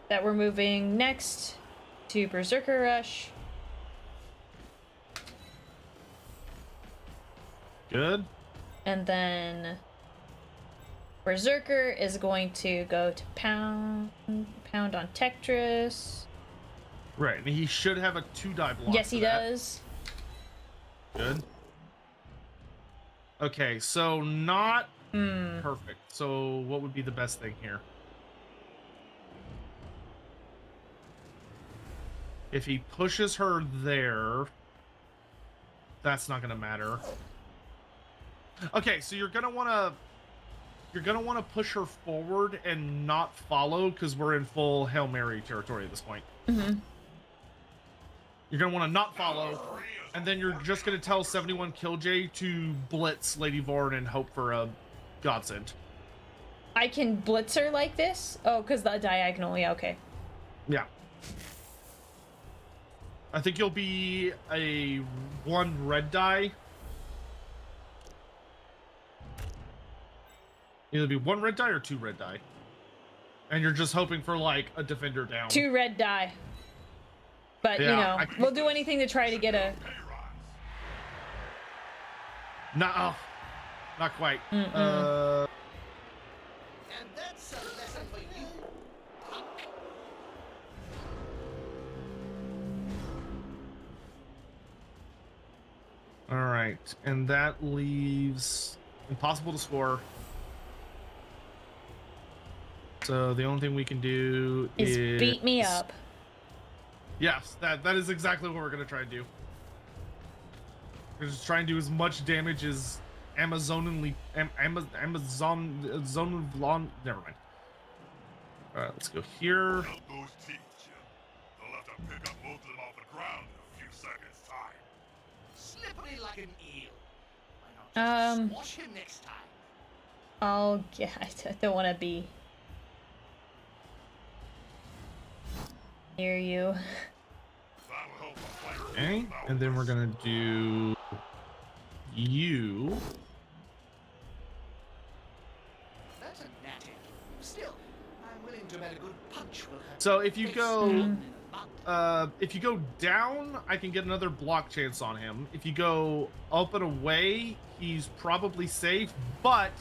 S1: that we're moving next to Berserker Rush.
S3: Good.
S1: And then Berserker is going to go to pound on Tempris.
S3: Right, and he should have a 2-die block.
S1: Yes, he
S3: for that.
S1: does.
S3: Good. Okay, so not perfect. So what would be the best thing here? If he pushes her there, that's not gonna matter. Okay, so you're gonna wanna push her forward and not follow because we're in full Hail Mary territory at this point.
S1: Mm-hmm.
S3: You're gonna want to not follow, and then you're just gonna tell 71 Killj to blitz Lady Vorn and hope for a godsend.
S1: I can blitz her like this? Oh, because the diagonal. Yeah, okay.
S3: Yeah. I think you'll be a 1 red die. Either be 1 red die or 2 red die. And you're just hoping for like a defender down.
S1: 2 red die. But,
S3: Yeah,
S1: you know,
S3: I-
S1: we'll do anything to try to get a...
S3: No, not quite.
S4: And that's a lesson for you, punk.
S3: All right, and that leaves impossible to score. So the only thing we can do
S1: Is beat me up.
S3: Yes, that is exactly what we're gonna try and do. We're just trying to do as much damage as Amazon. Never mind. All right, let's go here.
S2: Help those teeth, Jim. They'll have to pick up both of them off the ground in a few seconds' time.
S4: Slippery like an eel. Why not just squash him next time?
S1: I'll get... I don't want to be... near you.
S2: That'll help the fight.
S3: Okay, and then we're gonna do you.
S4: That's a natty. Still, I'm willing to bet a good punch will hurt.
S3: So if you go,
S4: But
S3: if you go down, I can get another block chance on him. If you go up and away, he's probably safe, but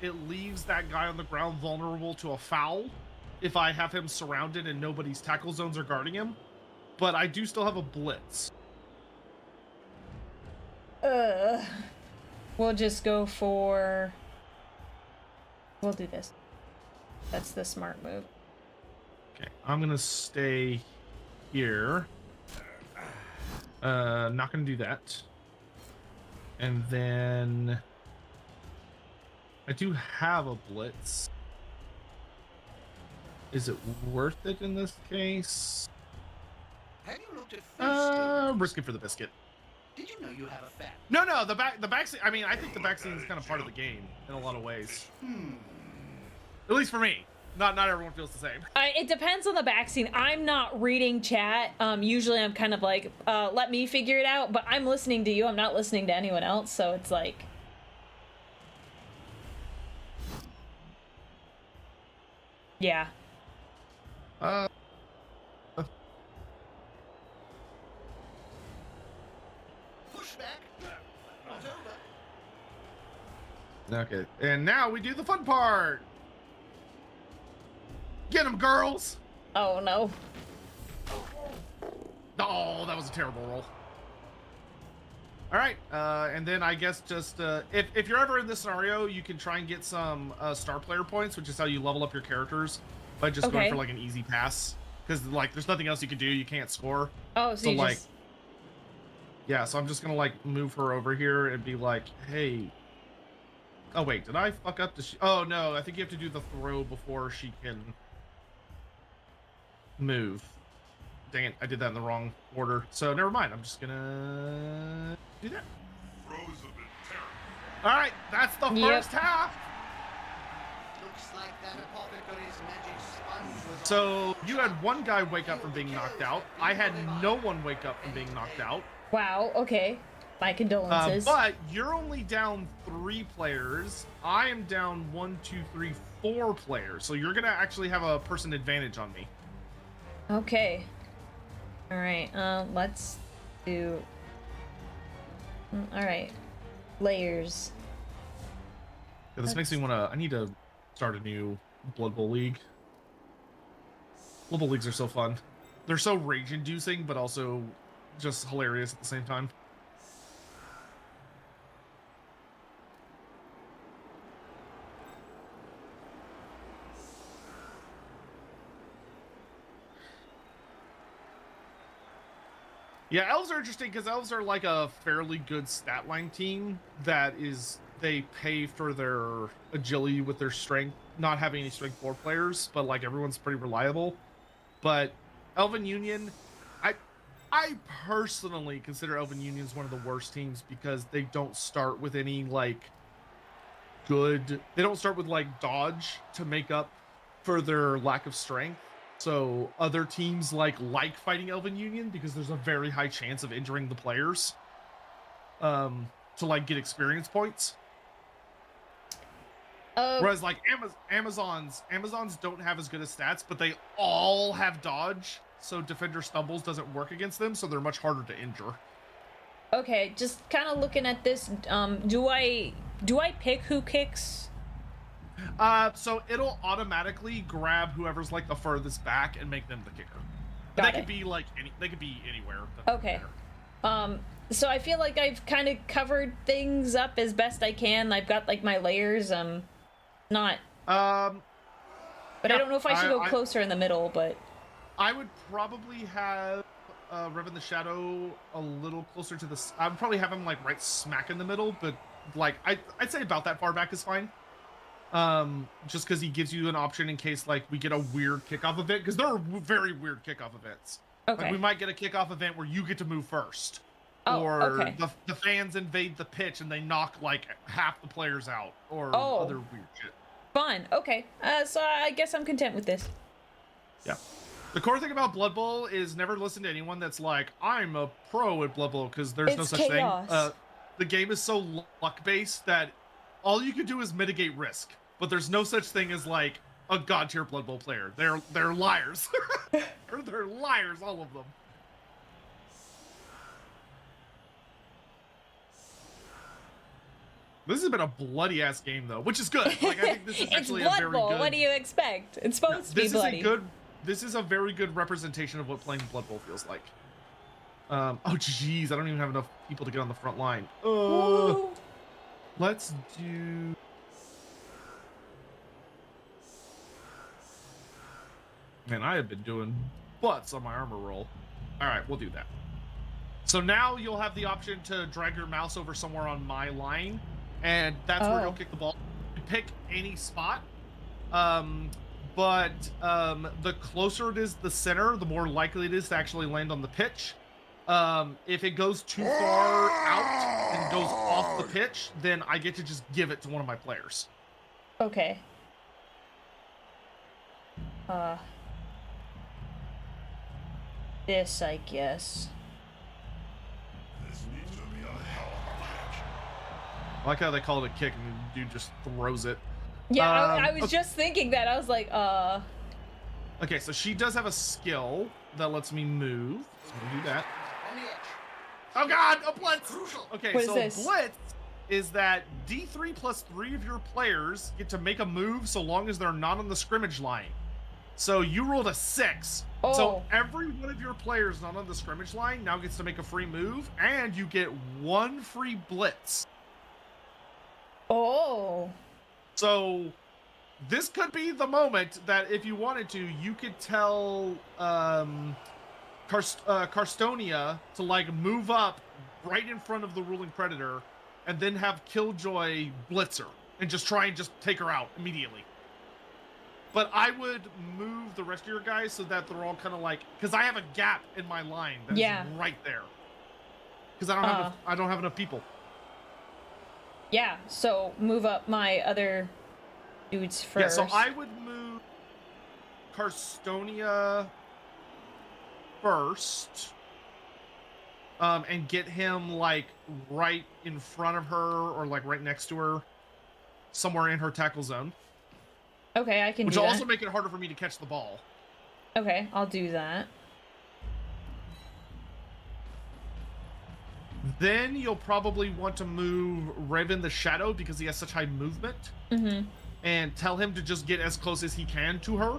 S3: it leaves that guy on the ground vulnerable to a foul if I have him surrounded and nobody's tackle zones are guarding him. But I do still have a blitz.
S1: We'll just go for... We'll do this. That's the smart move.
S3: Okay, I'm gonna stay here. Not gonna do that. And then I do have a blitz. Is it worth it in this case?
S4: have you looked at Femstodes?
S3: Risk it for the biscuit.
S4: Did you know you have a fan?
S3: No, the back scene. I mean, I think the back scene is kind of part of the game in a lot of ways. At least for me. Not everyone feels the same.
S1: It depends on the back scene. I'm not reading chat. Usually I'm kind of like, let me figure it out, but I'm listening to you. I'm not listening to anyone else, so it's like... Yeah.
S4: Pushback. Not over.
S3: Okay, and now we do the fun part. Get them, girls.
S1: Oh, no.
S3: Oh, that was a terrible roll. All right, and then I guess just if you're ever in this scenario, you can try and get some star player points, which is how you level up your characters by just going
S1: Okay.
S3: for like an easy pass, because like there's nothing else you can do. You can't score.
S1: Oh, so you
S3: like,
S1: just...
S3: yeah. So I'm just gonna like move her over here and be like, hey. Oh wait, did I fuck up? Oh no, I think you have to do the throw before she can move. Dang it, I did that in the wrong order. So never mind. I'm just gonna do that.
S2: Throws have been terrible.
S3: All right, that's the
S1: Yep.
S3: first half.
S4: Looks like that apothecary's magic sponge was
S3: So you had one guy wake up from being knocked out. I had no one wake up from being knocked out.
S1: Wow, okay. My condolences.
S3: But you're only down 3 players. I am down 1, 2, 3, 4 players. So you're gonna actually have a person advantage on me.
S1: Okay. Alright, let's do... Alright. Layers.
S3: Yeah, this makes me wanna. I need to start a new Blood Bowl league. Blood Bowl leagues are so fun. they're so rage-inducing, but also just hilarious at the same time. Yeah, elves are interesting because elves are like a fairly good stat line team that is, they pay for their agility with their strength, not having any strength 4 players, but like everyone's pretty reliable. But Elven Union, I personally consider Elven Unions one of the worst teams because they don't start with any like good, they don't start with like dodge to make up for their lack of strength. So other teams like fighting Elven Union because there's a very high chance of injuring the players to like get experience points. Whereas like Amazons don't have as good as stats, but they all have dodge, so Defender Stumbles doesn't work against them, so they're much harder to injure.
S1: Okay, just kind of looking at this, do I pick who kicks?
S3: So it'll automatically grab whoever's like the furthest back and make them the kicker. They could be like they could be anywhere.
S1: Okay. So I feel like I've kind of covered things up as best I can. I've got like my layers. Not. But yeah, I don't know if I should go closer in the middle. But
S3: I would probably have Revan the Shadow a little closer to the. I would probably have him like right smack in the middle, but like I'd say about that far back is fine. Just because he gives you an option in case like we get a weird kickoff event, because there are very weird kickoff events.
S1: Okay.
S3: Like we might get a kickoff event where you get to move first,
S1: or
S3: okay, the fans invade the pitch and they knock like half the players out, or other weird shit.
S1: Fun. Okay. So I guess I'm content with this.
S3: Yeah. The core thing about Blood Bowl is never listen to anyone that's like, I'm a pro at Blood Bowl, because there's no such
S1: chaos.
S3: thing. The game is so luck-based that all you can do is mitigate risk, but there's no such thing as like a god tier Blood Bowl player. They're liars. They're liars, all of them. This has been a bloody ass game though, which is good. Like I think this is actually
S1: it's
S3: a very
S1: Blood Bowl.
S3: good.
S1: What do you expect? It's supposed to be bloody.
S3: This is a very good representation of what playing Blood Bowl feels like. Oh jeez, I don't even have enough people to get on the front line. Let's do. Man, I have been doing butts on my armor roll. All right, we'll do that. So now you'll have the option to drag your mouse over somewhere on my line, and that's where you'll kick the ball. You pick any spot, but the closer it is to the center, the more likely it is to actually land on the pitch. If it goes too far out and goes off the pitch, then I get to just give it to one of my players.
S1: Okay. This, I guess.
S2: This needs to be a hell of a match.
S3: I like how they call it a kick and the dude just throws it.
S1: Yeah, I was just thinking that. I was like,
S3: Okay, so she does have a skill that lets me move. So we'll do that. Oh god, a blitz! Okay,
S1: what
S3: so
S1: is this?
S3: blitz is that D3 plus 3 of your players get to make a move so long as they're not on the scrimmage line. So you rolled a 6.
S1: Oh.
S3: So every one of your players not on the scrimmage line now gets to make a free move, and you get 1 free blitz.
S1: Oh.
S3: So this could be the moment that if you wanted to, you could tell Karstonia to like move up right in front of the ruling predator and then have Killjoy blitzer and just try and just take her out immediately. But I would move the rest of your guys so that they're all kind of like, because I have a gap in my line that's right there. Because I don't have enough people.
S1: Yeah, so move up my other dudes first.
S3: Yeah, so I would move Karstonia first, and get him like right in front of her or like right next to her, somewhere in her tackle zone.
S1: Okay, I can do that.
S3: Which will also make it harder for me to catch the ball.
S1: Okay, I'll do that.
S3: Then you'll probably want to move Revan the Shadow because he has such high movement.
S1: Mm-hmm.
S3: And tell him to just get as close as he can to her,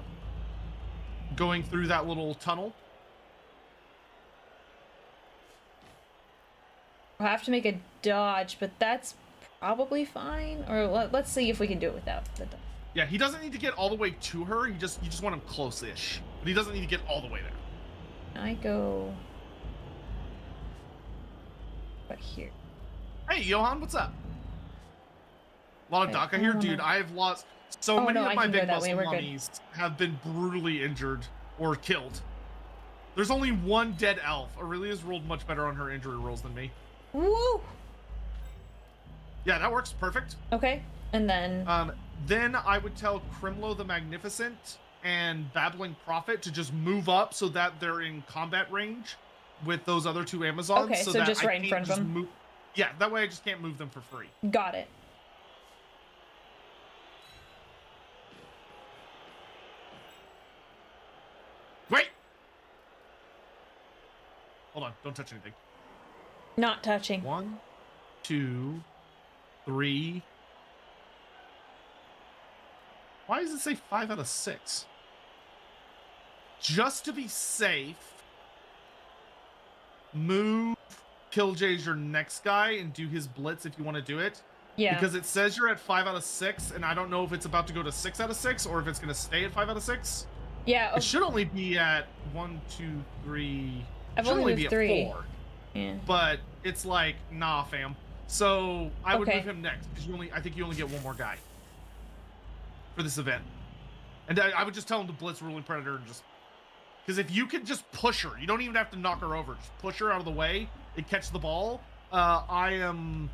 S3: going through that little tunnel.
S1: We'll have to make a dodge, but that's probably fine. Or let's see if we can do it without the dodge.
S3: Yeah, he doesn't need to get all the way to her. You just want him close-ish. But he doesn't need to get all the way there.
S1: I go... But here.
S3: Hey, Johan, what's up? A lot of
S1: Wait,
S3: DACA here? Dude, I've lost... So many of my big muscle mummies have been brutally injured or killed. There's only one dead elf. Aurelia's rolled much better on her injury rolls than me.
S1: Woo!
S3: Yeah, that works perfect.
S1: Okay, and then...
S3: Then I would tell Crimlo the Magnificent and Babbling Prophet to just move up so that they're in combat range with those other two Amazons.
S1: Okay, so
S3: that
S1: just
S3: I
S1: right in
S3: can't
S1: front of
S3: just
S1: them.
S3: Yeah, that way I just can't move them for free.
S1: Got it.
S3: Wait! Hold on, don't touch anything.
S1: Not touching.
S3: 1, 2, 3. Why does it say 5 out of 6? Just to be safe, move Killjay's your next guy and do his blitz if you want to do it.
S1: Yeah.
S3: Because it says you're at 5 out of 6, and I don't know if it's about to go to 6 out of 6 or if it's going to stay at 5 out of 6.
S1: Yeah.
S3: It should only be at 1, 2, 3.
S1: I've
S3: should
S1: only
S3: be
S1: moved
S3: at
S1: 3.
S3: 4.
S1: Yeah.
S3: But it's like, nah, fam. So I would
S1: Okay.
S3: move him next because I think you only get one more guy for this event. And I would just tell him to blitz Ruling Predator and just, because if you can just push her, you don't even have to knock her over. Just push her out of the way and catch the ball. I am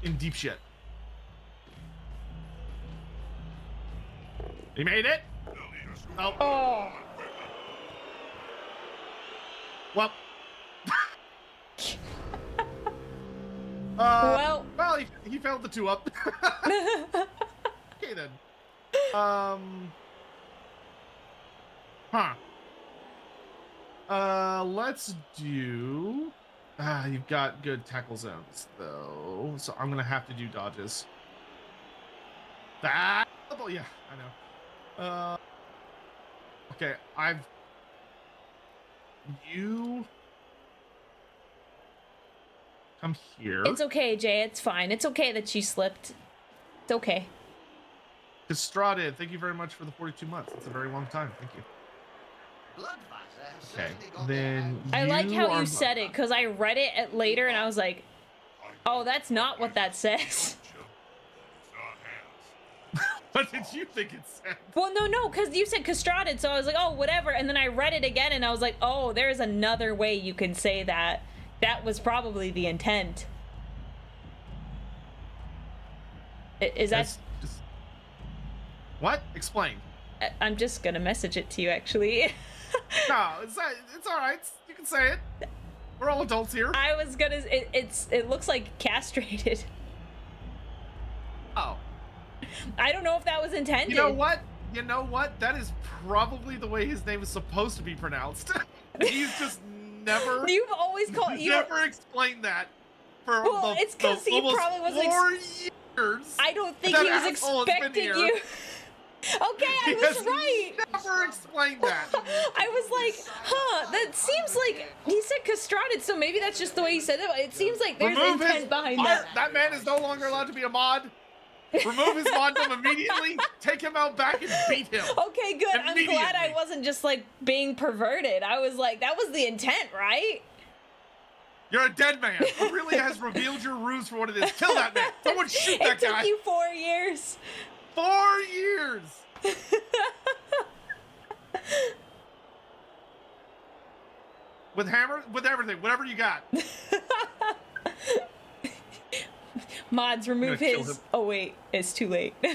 S3: in deep shit. He made it. Oh.
S1: Oh.
S3: Well.
S1: Well.
S3: Well, he failed the 2 up. Okay then. Let's do... you've got good tackle zones, though. So I'm gonna have to do dodges. That... Oh, yeah, I know. Okay, You... Come here.
S1: It's okay, Jay. It's fine. It's okay that she slipped. It's okay.
S3: Estrada, thank you very much for the 42 months. That's a very long time. Thank you. Okay, then
S1: I like how
S3: are...
S1: you said it, because I read it later and I was like, oh, that's not what that says.
S3: What did you think it said?
S1: Well, no, because you said castrated, so I was like, oh, whatever. And then I read it again and I was like, oh, there's another way you can say that. That was probably the intent. Is that...
S3: Just... What? Explain.
S1: I'm just gonna message it to you, actually.
S3: No, it's all right. You can say it. We're all adults here.
S1: I was gonna... It looks like castrated.
S3: Oh.
S1: I don't know if that was intended.
S3: You know what? That is probably the way his name is supposed to be pronounced. He's just never...
S1: You've always called...
S3: never explained that for
S1: Well, it's because he
S3: almost
S1: probably was
S3: 4 years.
S1: I don't think
S3: that
S1: he was
S3: asshole has been
S1: expecting
S3: here.
S1: you. Okay, I was
S3: He
S1: right.
S3: has never explained that.
S1: I was like, huh, that seems like he said castrated, so maybe that's just the way he said it. It seems like there's
S3: Remove his
S1: intent behind
S3: art.
S1: that.
S3: That man is no longer allowed to be a mod. Remove his moddom immediately. Take him out back and beat him.
S1: Okay, good. I'm glad I
S3: Immediately.
S1: wasn't just like being perverted. I was like, that was the intent, right?
S3: You're a dead man. Aurelia has revealed your ruse for what it is. Kill that man. Someone shoot that
S1: It took
S3: guy.
S1: you 4 years.
S3: 4 years. With hammer, with everything, whatever you got.
S1: Mods, remove
S3: gonna kill
S1: his...
S3: him.
S1: Oh, wait. It's too late.
S3: I'm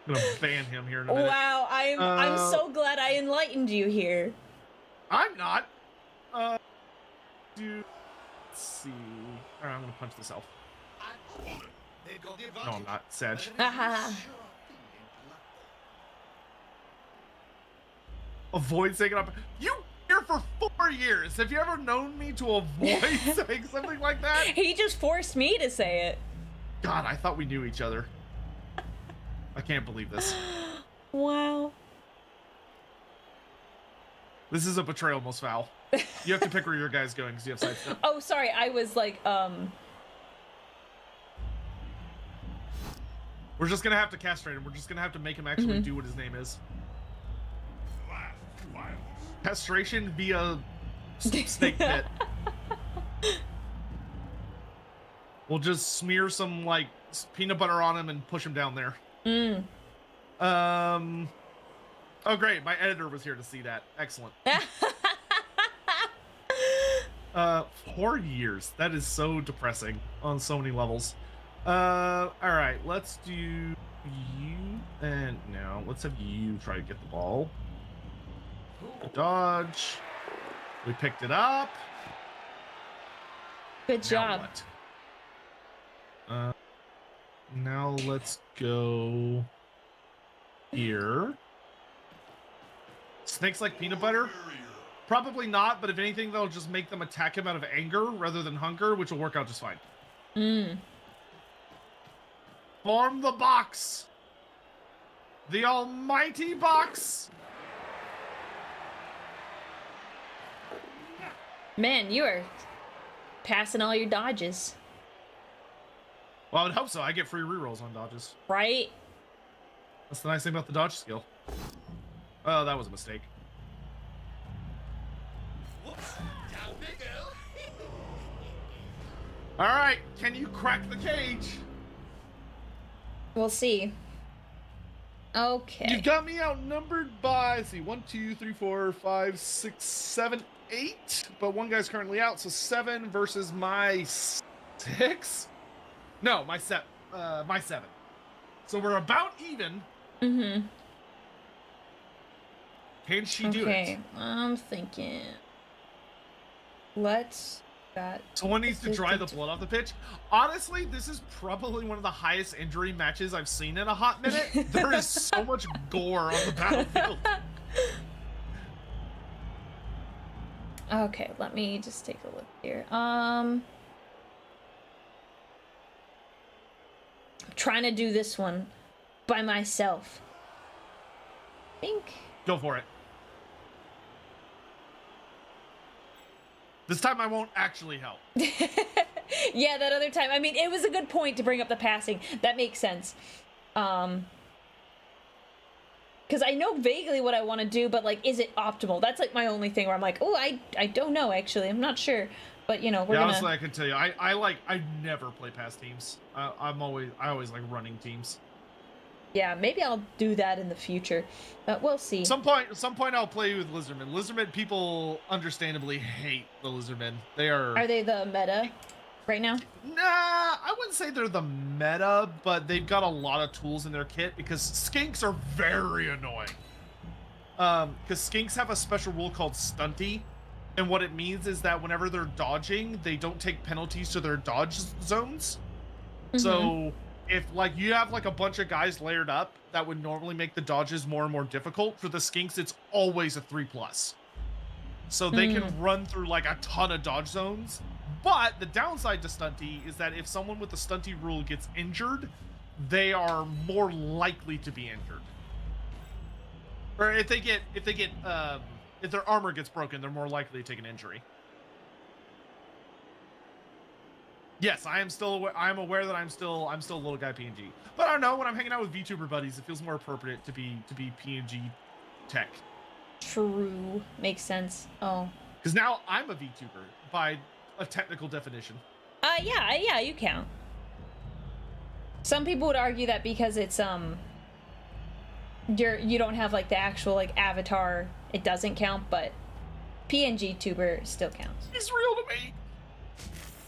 S3: gonna ban him here in a minute.
S1: Wow, I'm so glad I enlightened you here.
S3: I'm not. Let's see. All right, I'm gonna punch this elf. No, I'm not. Sedge.
S1: Haha.
S3: Avoid saying it up. You here for 4 years. Have you ever known me to avoid saying something like that?
S1: He just forced me to say it.
S3: God, I thought we knew each other. I can't believe this.
S1: Wow.
S3: This is a betrayal most foul. You have to pick where your guy's going because you have sidestep.
S1: Oh, sorry. I was like,
S3: We're just gonna have to castrate him. We're just gonna have to make him actually do what his name is.
S2: Last violence.
S3: Castration via snake pit. We'll just smear some like peanut butter on him and push him down there. Oh great, my editor was here to see that. Excellent. 4 years. That is so depressing on so many levels. All right, let's do you, and now let's have you try to get the ball. Dodge. We picked it up.
S1: good
S3: Now
S1: job.
S3: what? Now let's go here. Snakes like peanut butter? Probably not, but if anything, they'll just make them attack him out of anger rather than hunger, which will work out just fine. Form the box! The almighty box!
S1: Man, you are passing all your dodges,
S3: Well, I would hope so. I get free rerolls on dodges.
S1: right?
S3: That's the nice thing about the dodge skill. Oh, that was a mistake.
S4: Whoops. Down they go.
S3: All right, can you crack the cage?
S1: We'll see. Okay.
S3: You've got me outnumbered by, let's see, 1, 2, 3, 4, 5, 6, 7, 8. But one guy's currently out, so 7 versus my 6. No, my 7. My 7. So we're about even. Can she do
S1: Okay,
S3: it?
S1: I'm thinking. Let's. Got.
S3: Someone needs to dry the blood off the pitch. Honestly, this is probably one of the highest injury matches I've seen in a hot minute. There is so much gore on the battlefield.
S1: Okay, let me just take a look here. I'm trying to do this one by myself. I think.
S3: Go for it. This time I won't actually help.
S1: Yeah, that other time. I mean, it was a good point to bring up the passing. That makes sense. Because I know vaguely what I want to do, but, like, is it optimal? That's, like, my only thing where I'm like, oh, I don't know, actually. I'm not sure. But, you know, we're gonna...
S3: Honestly, I can tell you, I never play past teams. I always like running teams.
S1: Yeah, maybe I'll do that in the future. But we'll see.
S3: Some point I'll play with Lizardmen. Lizardmen people understandably hate the Lizardmen. They are...
S1: Are they the meta right now?
S3: Nah, I wouldn't say they're the meta, but they've got a lot of tools in their kit because skinks are very annoying. Because skinks have a special rule called stunty, and what it means is that whenever they're dodging, they don't take penalties to their dodge zones. So if like you have like a bunch of guys layered up that would normally make the dodges more and more difficult, for the skinks it's always a 3+. So they can run through like a ton of dodge zones. But the downside to stunty is that if someone with the stunty rule gets injured, they are more likely to be injured. Or if their armor gets broken, they're more likely to take an injury. Yes, I am aware that I'm still a little guy PNG. But I don't know, when I'm hanging out with VTuber buddies, it feels more appropriate to be PNG tech.
S1: True. Makes sense. Oh.
S3: Because now I'm a VTuber by a technical definition.
S1: Yeah, you count. Some people would argue that because it's you don't have like the actual like avatar, it doesn't count, but PNG tuber still counts.
S3: It's real to me.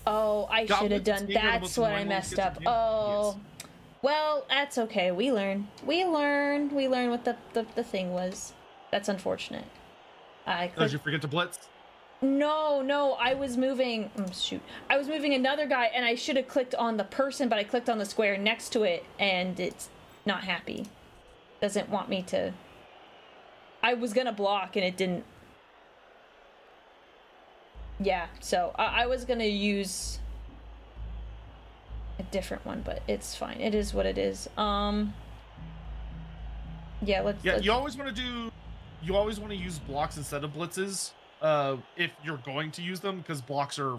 S1: Oh, I should have done. That's what I messed up. Oh,
S3: yes.
S1: Well, that's okay. We learn what the thing was. That's unfortunate.
S3: Did you forget to blitz?
S1: No, I was moving. Shoot, I was moving another guy, and I should have clicked on the person, but I clicked on the square next to it, and it's not happy. Doesn't want me to. I was gonna block, and it didn't. Yeah, so I was gonna use a different one, but it's fine. It is what it is. Yeah, let's.
S3: You always want to use blocks instead of blitzes, if you're going to use them, because blocks are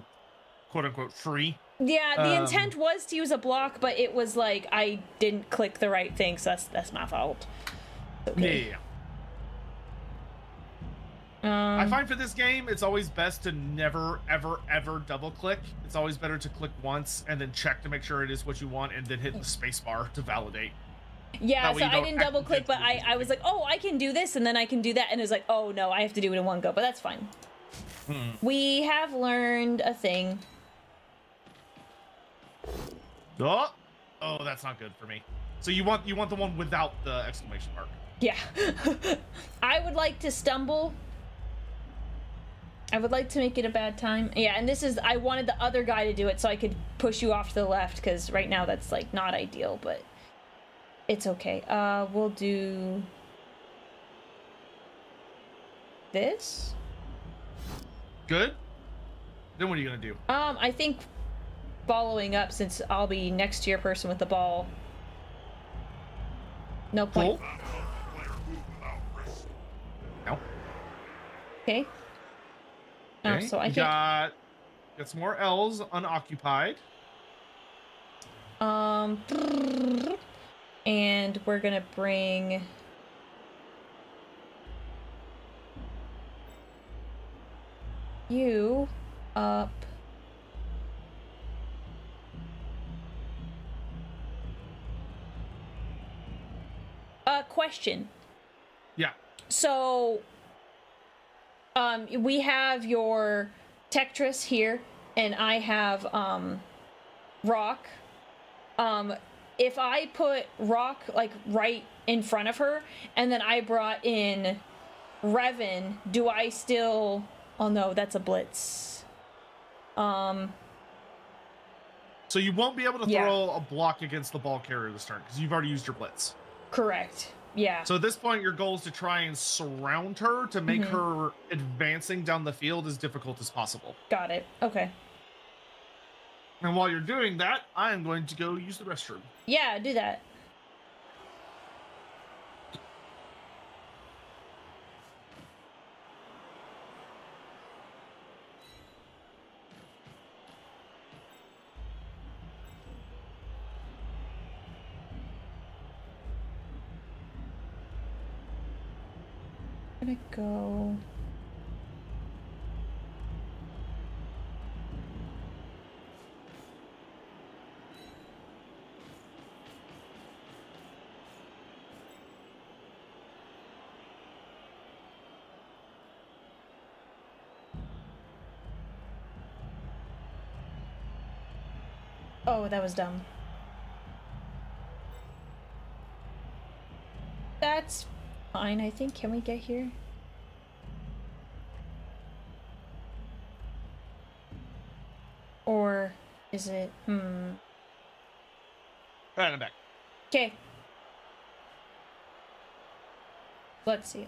S3: quote unquote free.
S1: Yeah, the intent was to use a block, but it was like I didn't click the right thing, so that's my fault. Okay.
S3: Yeah. I find for this game, it's always best to never, ever, ever double click. It's always better to click once and then check to make sure it is what you want, and then hit the space bar to validate.
S1: Yeah, so I didn't double click, but I was like, oh, I can do this, and then I can do that, and it was like, oh no, I have to do it in one go, but that's fine. We have learned a thing.
S3: Oh, that's not good for me. So you want the one without the exclamation mark.
S1: Yeah. I would like to stumble. I would like to make it a bad time. Yeah, and this is, I wanted the other guy to do it so I could push you off to the left, because right now that's like not ideal, but it's okay. We'll do this.
S3: Good. Then what are you gonna do?
S1: I think following up, since I'll be next to your person with the ball. No point.
S3: Cool.
S2: Player move without risk.
S3: No.
S1: Okay. Oh,
S3: Okay.
S1: so I
S3: You
S1: can't.
S3: got some more L's unoccupied.
S1: And we're gonna bring you up. Question.
S3: Yeah.
S1: So, we have your Tempris here, and I have, Rock. If I put Rock, like, right in front of her, and then I brought in Revan, do I still... Oh no, that's a blitz.
S3: So you won't be able to
S1: Yeah.
S3: throw a block against the ball carrier this turn, because you've already used your blitz.
S1: Correct. Yeah.
S3: So at this point, your goal is to try and surround her to make her advancing down the field as difficult as possible.
S1: Got it. Okay.
S3: And while you're doing that, I am going to go use the restroom.
S1: Yeah, do that. I'm gonna go... Oh, that was dumb. That's fine, I think. Can we get here? Or is it...
S3: Alright, I'm back.
S1: Okay. Let's see.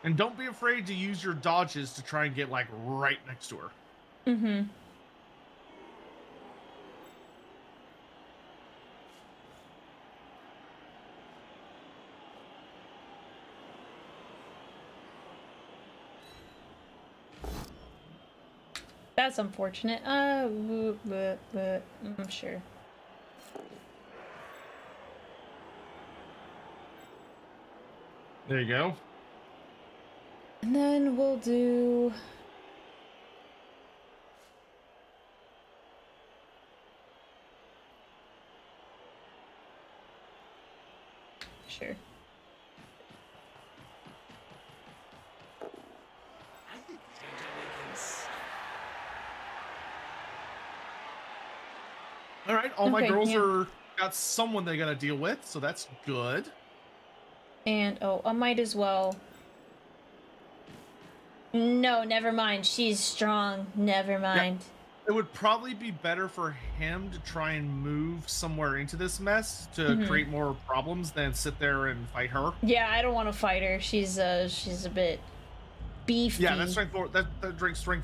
S3: And don't be afraid to use your dodges to try and get, like, right next to her.
S1: Mm-hmm. That's unfortunate. I'm sure.
S3: There you go.
S1: And then we'll do... Sure.
S4: I think it's going to make us.
S3: All right, all my
S1: Okay,
S3: girls
S1: yeah.
S3: are got someone they gotta deal with, so that's good.
S1: And, oh, I might as well... No, never mind. She's strong. Never mind.
S3: It would probably be better for him to try and move somewhere into this mess to create more problems than sit there and fight her.
S1: Yeah, I don't want to fight her. She's a bit beefy.
S3: Yeah, that strength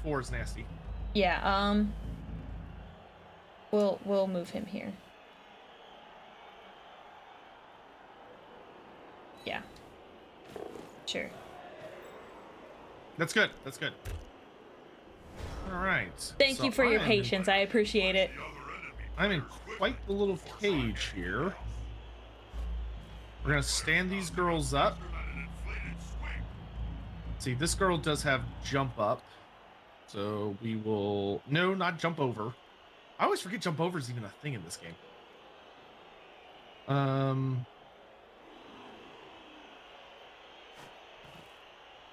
S3: 4 is nasty.
S1: Yeah, We'll move him here. Yeah. Sure.
S3: That's good. That's good. All right.
S1: Thank you for your patience. I appreciate it.
S3: I'm in quite the little cage here. We're gonna stand these girls up. See, this girl does have jump up, so we will not jump over. I always forget jump over is even a thing in this game.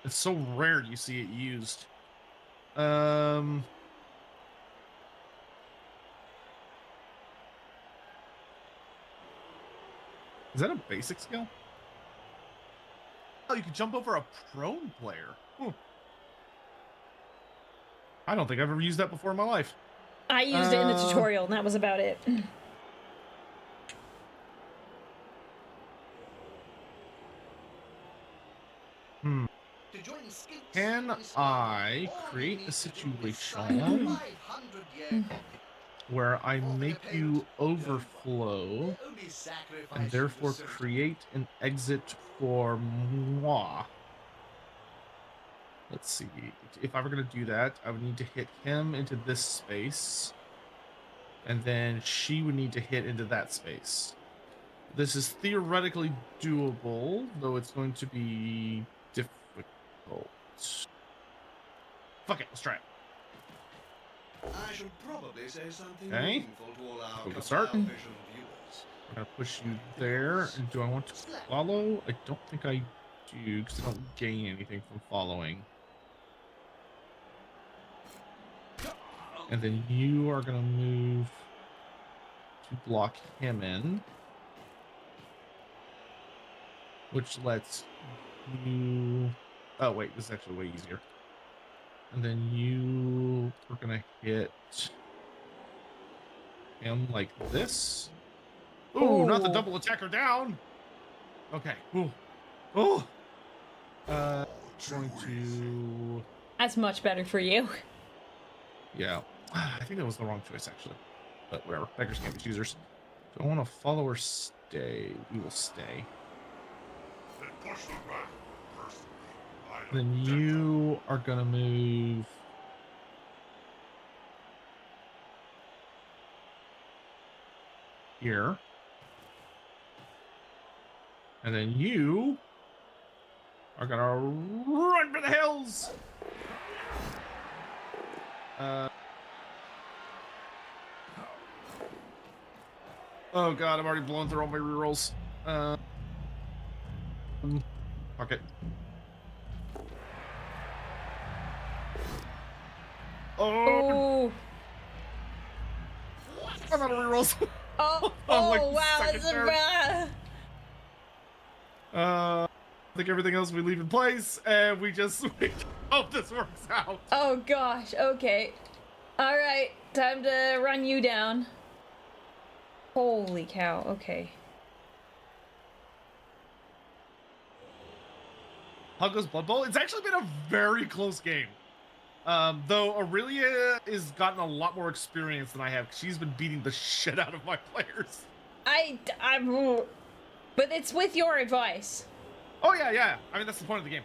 S3: It's so rare you see it used. Is that a basic skill? Oh, you can jump over a prone player. I don't think I've ever used that before in my life.
S1: I used it in the tutorial, and that was about it.
S3: Can I create a situation where I make you overflow and therefore create an exit for moi? Let's see. If I were going to do that, I would need to hit him into this space, and then she would need to hit into that space. This is theoretically doable, though it's going to be difficult. Fuck it, let's try it.
S4: I should probably say something
S3: Okay.
S4: meaningful to all our
S3: We'll start.
S4: vision viewers.
S3: I'm gonna push you there. And do I want to follow? I don't think I do, because I don't gain anything from following. And then you are gonna move to block him in, which lets you. Oh wait, this is actually way easier. And then you are gonna hit him like this. Ooh, not the double attacker down. Okay. Ooh. Oh. Going to.
S1: That's much better for you.
S3: Yeah. I think that was the wrong choice actually. But whatever. Beggars can't be choosers. Do I want to follow or stay? We will stay.
S2: Then push them back. Personally, I
S3: Then you are gonna move here. And then you are gonna run for the hills. Oh god, I'm already blowing through all my rerolls. Fuck it. Oh,
S1: Oh,
S3: I'm out of rerolls.
S1: oh,
S3: I'm like
S1: wow,
S3: second
S1: that's a
S3: turn.
S1: bad.
S3: I think everything else we leave in place, and we just hope this works out.
S1: Oh gosh, okay. All right, time to run you down. Holy cow, okay.
S3: How goes Blood Bowl? It's actually been a very close game. Though Aurelia has gotten a lot more experience than I have. She's been beating the shit out of my players.
S1: I'm, but it's with your advice.
S3: Oh yeah. I mean, that's the point of the game.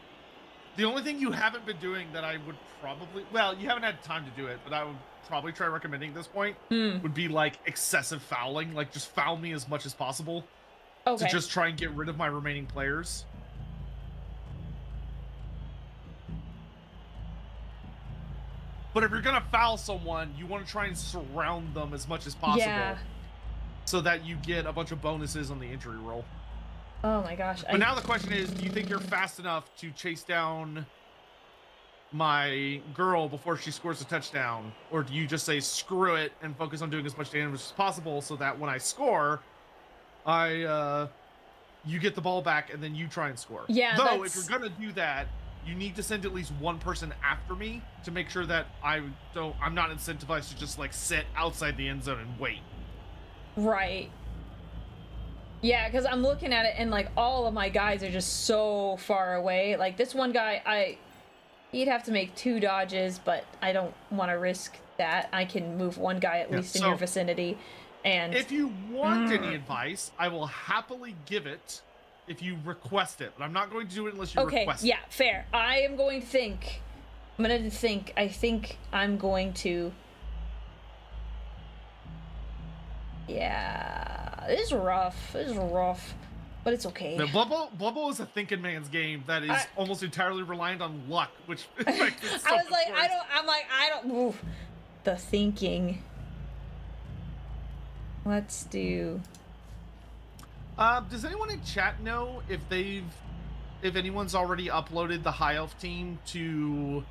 S3: The only thing you haven't been doing that I would probably, well, you haven't had time to do it, but I would probably try recommending at this point would be like excessive fouling. Like just foul me as much as possible
S1: Okay.
S3: to just try and get rid of my remaining players. But if you're gonna foul someone, you want to try and surround them as much as possible,
S1: Yeah.
S3: so that you get a bunch of bonuses on the injury roll.
S1: Oh my gosh.
S3: But now the question is, do you think you're fast enough to chase down my girl before she scores a touchdown? Or do you just say, screw it, and focus on doing as much damage as possible so that when I score, you get the ball back and then you try and score?
S1: Yeah,
S3: Though, if you're gonna do that, you need to send at least one person after me to make sure that I'm not incentivized to just like sit outside the end zone and wait.
S1: Right. Yeah, because I'm looking at it and like all of my guys are just so far away. Like this one guy, he'd have to make 2 dodges, but I don't want to risk that. I can move one guy at least in your vicinity. And
S3: if you want any advice, I will happily give it if you request it, but I'm not going to do it unless you request it.
S1: Yeah, fair. I am going to think. I'm going to think. I think I'm going to. Yeah, this is rough. This is rough, but it's okay.
S3: No, Blood Bowl is a thinking man's game that is almost entirely reliant on luck, which makes it so
S1: I was like,
S3: worse.
S1: I don't. Oof. The thinking. Let's do.
S3: Does anyone in chat know if anyone's already uploaded the High Elf team to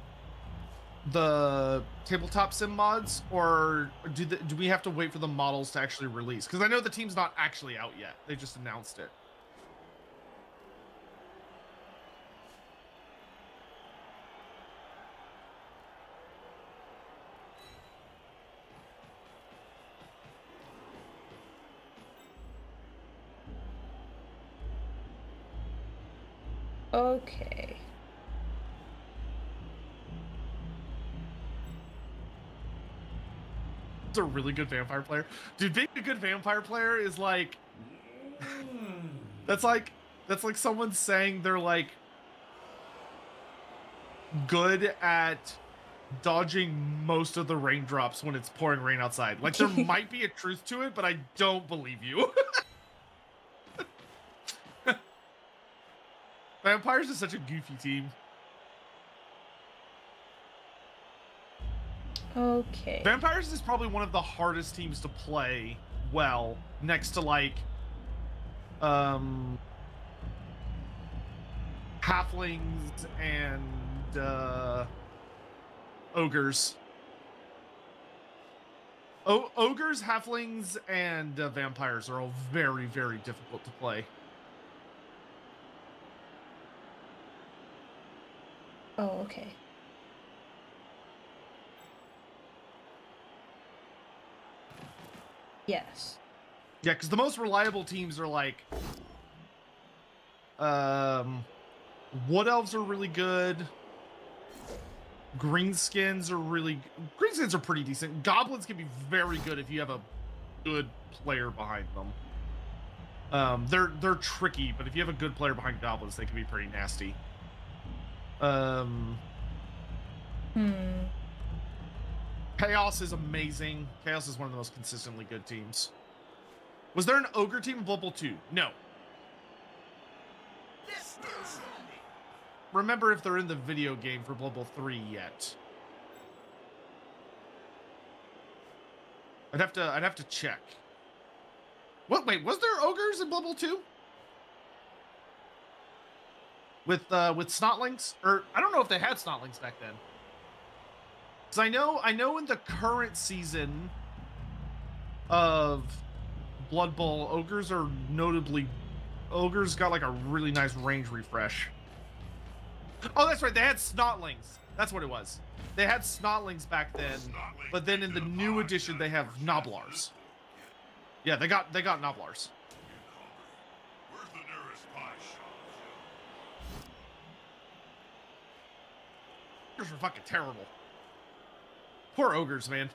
S3: the tabletop sim mods, or do we have to wait for the models to actually release? Because I know the team's not actually out yet; they just announced it.
S1: Okay.
S3: It's a really good vampire player. Dude, being a good vampire player is like that's like someone saying they're like good at dodging most of the raindrops when it's pouring rain outside. Like, there might be a truth to it, but I don't believe you. Vampires is such a goofy team.
S1: Okay.
S3: Vampires is probably one of the hardest teams to play well, next to like halflings and ogres. Ogres, halflings, and vampires are all very, very difficult to play.
S1: Oh, okay. Yes.
S3: Yeah, because the most reliable teams are like wood elves are really good. Greenskins are pretty decent. Goblins can be very good if you have a good player behind them. They're tricky, but if you have a good player behind goblins, they can be pretty nasty. Chaos is amazing. Chaos is one of the most consistently good teams. Was there an ogre team in Blood Bowl 2? No. Remember if they're in the video game for Blood Bowl 3 yet. I'd have to check. What? Wait, was there ogres in Blood Bowl 2? With snotlings? Or I don't know if they had snotlings back then. Because I know in the current season of Blood Bowl, ogres got like a really nice range refresh. Oh, that's right, they had snotlings. That's what it was. They had snotlings back then, but then in the new edition they have noblars. Yeah, they got noblars.
S2: Where's the nearest pie shop?
S3: Ogres are fucking terrible. Poor ogres, man.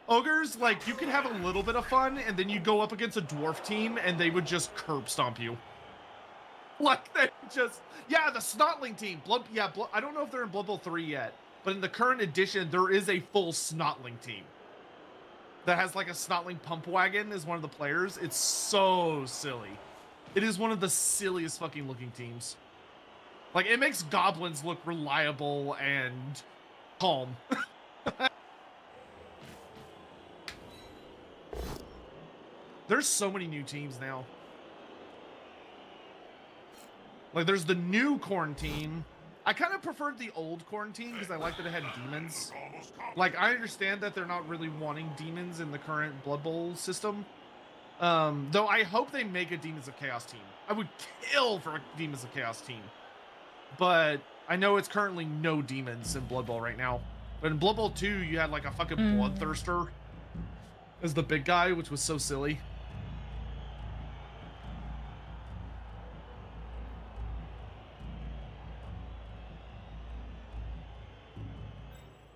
S3: Ogres, like, you could have a little bit of fun, and then you go up against a dwarf team, and they would just curb stomp you. Like, they just... Yeah, the snotling team. I don't know if they're in Blood Bowl 3 yet, but in the current edition, there is a full snotling team. That has, like, a snotling pump wagon as one of the players. It's so silly. It is one of the silliest fucking looking teams. Like, it makes goblins look reliable and calm. There's so many new teams now. Like, there's the new quarantine. I kind of preferred the old quarantine because I liked that it had demons. Like, I understand that they're not really wanting demons in the current Blood Bowl system. Though I hope they make a Demons of Chaos team. I would kill for a Demons of Chaos team. But I know it's currently no demons in Blood Bowl right now. But in Blood Bowl 2, you had like a fucking Bloodthirster as the big guy, which was so silly.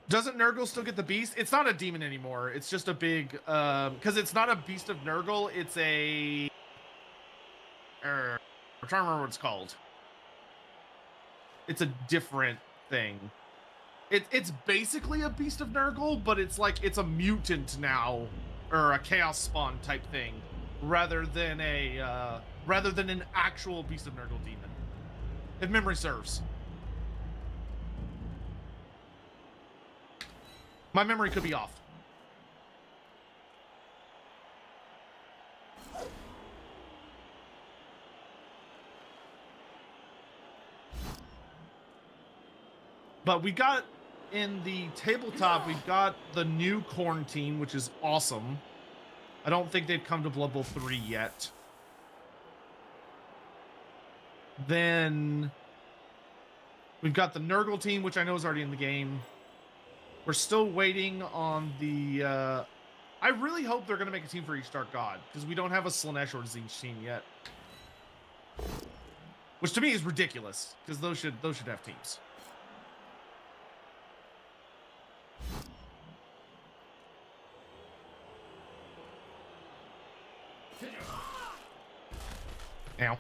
S3: Doesn't Nurgle still get the beast? It's not a demon anymore. It's just a big, because it's not a beast of Nurgle. It's a, I'm trying to remember what it's called. It's a different thing. It's basically a beast of Nurgle, but it's like, it's a mutant now, or a chaos spawn type thing, rather than an actual beast of Nurgle demon. If memory serves. My memory could be off. But we got, in the tabletop, we've got the new quarantine, which is awesome. I don't think they've come to Blood Bowl 3 yet. Then we've got the Nurgle team, which I know is already in the game. We're still waiting on the... I really hope they're going to make a team for each Dark God, because we don't have a Slaanesh or Tzeentch team yet. Which to me is ridiculous, because those should have teams. Ow.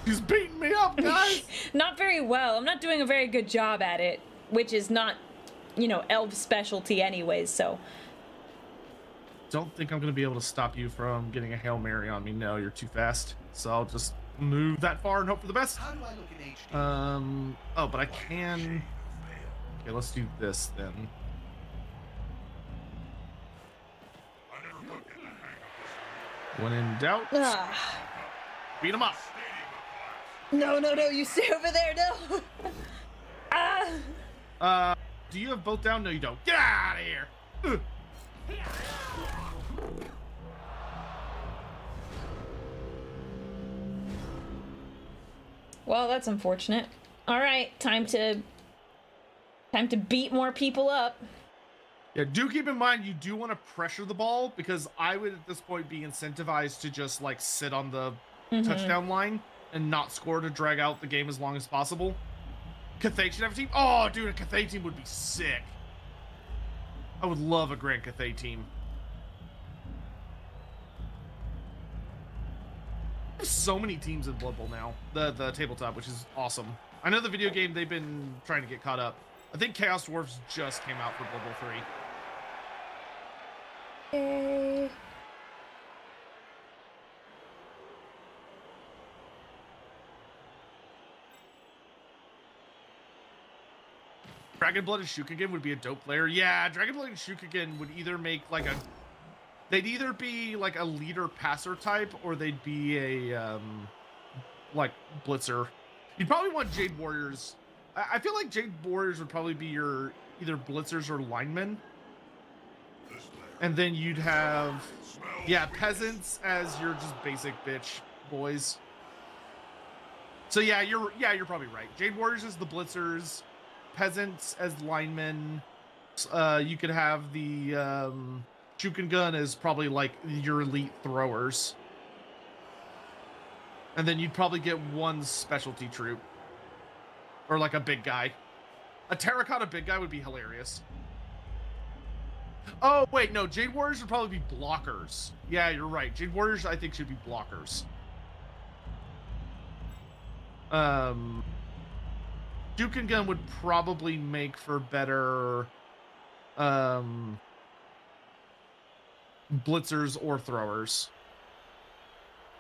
S3: He's beating me up, guys!
S1: Not very well. I'm not doing a very good job at it, which is not, you know, elf specialty anyways, so.
S3: Don't think I'm going to be able to stop you from getting a Hail Mary on me. No, you're too fast. So I'll just move that far and hope for the best.
S4: How do I look in HD?
S3: Oh, but I can... Okay, let's do this then.
S2: I never could get the hang of this.
S3: When in doubt, beat him up.
S1: No, you stay over there, no!
S3: Do you have both down? No, you don't. Get out of here! Ugh.
S1: Well, that's unfortunate. Alright, time to beat more people up.
S3: Yeah, do keep in mind you do want to pressure the ball, because I would at this point be incentivized to just like sit on the touchdown line and not score to drag out the game as long as possible. Cathay should have a team. Oh, dude, a Cathay team would be sick. I would love a Grand Cathay team. There's so many teams in Blood Bowl now, the tabletop, which is awesome. I know the video game, they've been trying to get caught up. I think Chaos Dwarfs just came out for Blood Bowl 3. Dragonblood and Shukagen would be a dope player. Yeah, Dragonblood and Shukagen would either make like a... They'd either be like a leader passer type, or they'd be a like blitzer. You'd probably want Jade Warriors. I feel like Jade Warriors would probably be your either blitzers or linemen. And then you'd have, yeah, peasants as your just basic bitch boys. So yeah, you're probably right. Jade Warriors is the blitzers, peasants as linemen. You could have the Shuken Gun is probably like your elite throwers. And then you'd probably get one specialty troop. Or like a big guy. A terracotta big guy would be hilarious. Oh, wait, no. Jade Warriors would probably be blockers. Yeah, you're right. Jade Warriors, I think, should be blockers. Shuken Gun would probably make for better blitzers or throwers.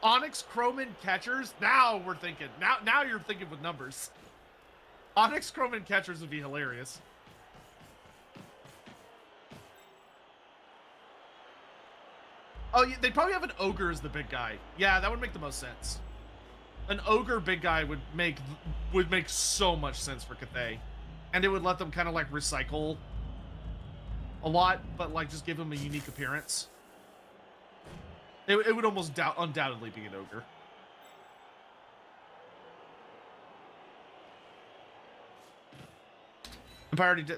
S3: Onyx Crowman catchers? Now we're thinking. Now you're thinking with numbers. Onyx Crowman catchers would be hilarious. Oh, yeah, they'd probably have an ogre as the big guy. Yeah, that would make the most sense. An ogre big guy would make so much sense for Cathay. And it would let them kind of like recycle a lot, but like just give them a unique appearance. It would almost undoubtedly be an ogre.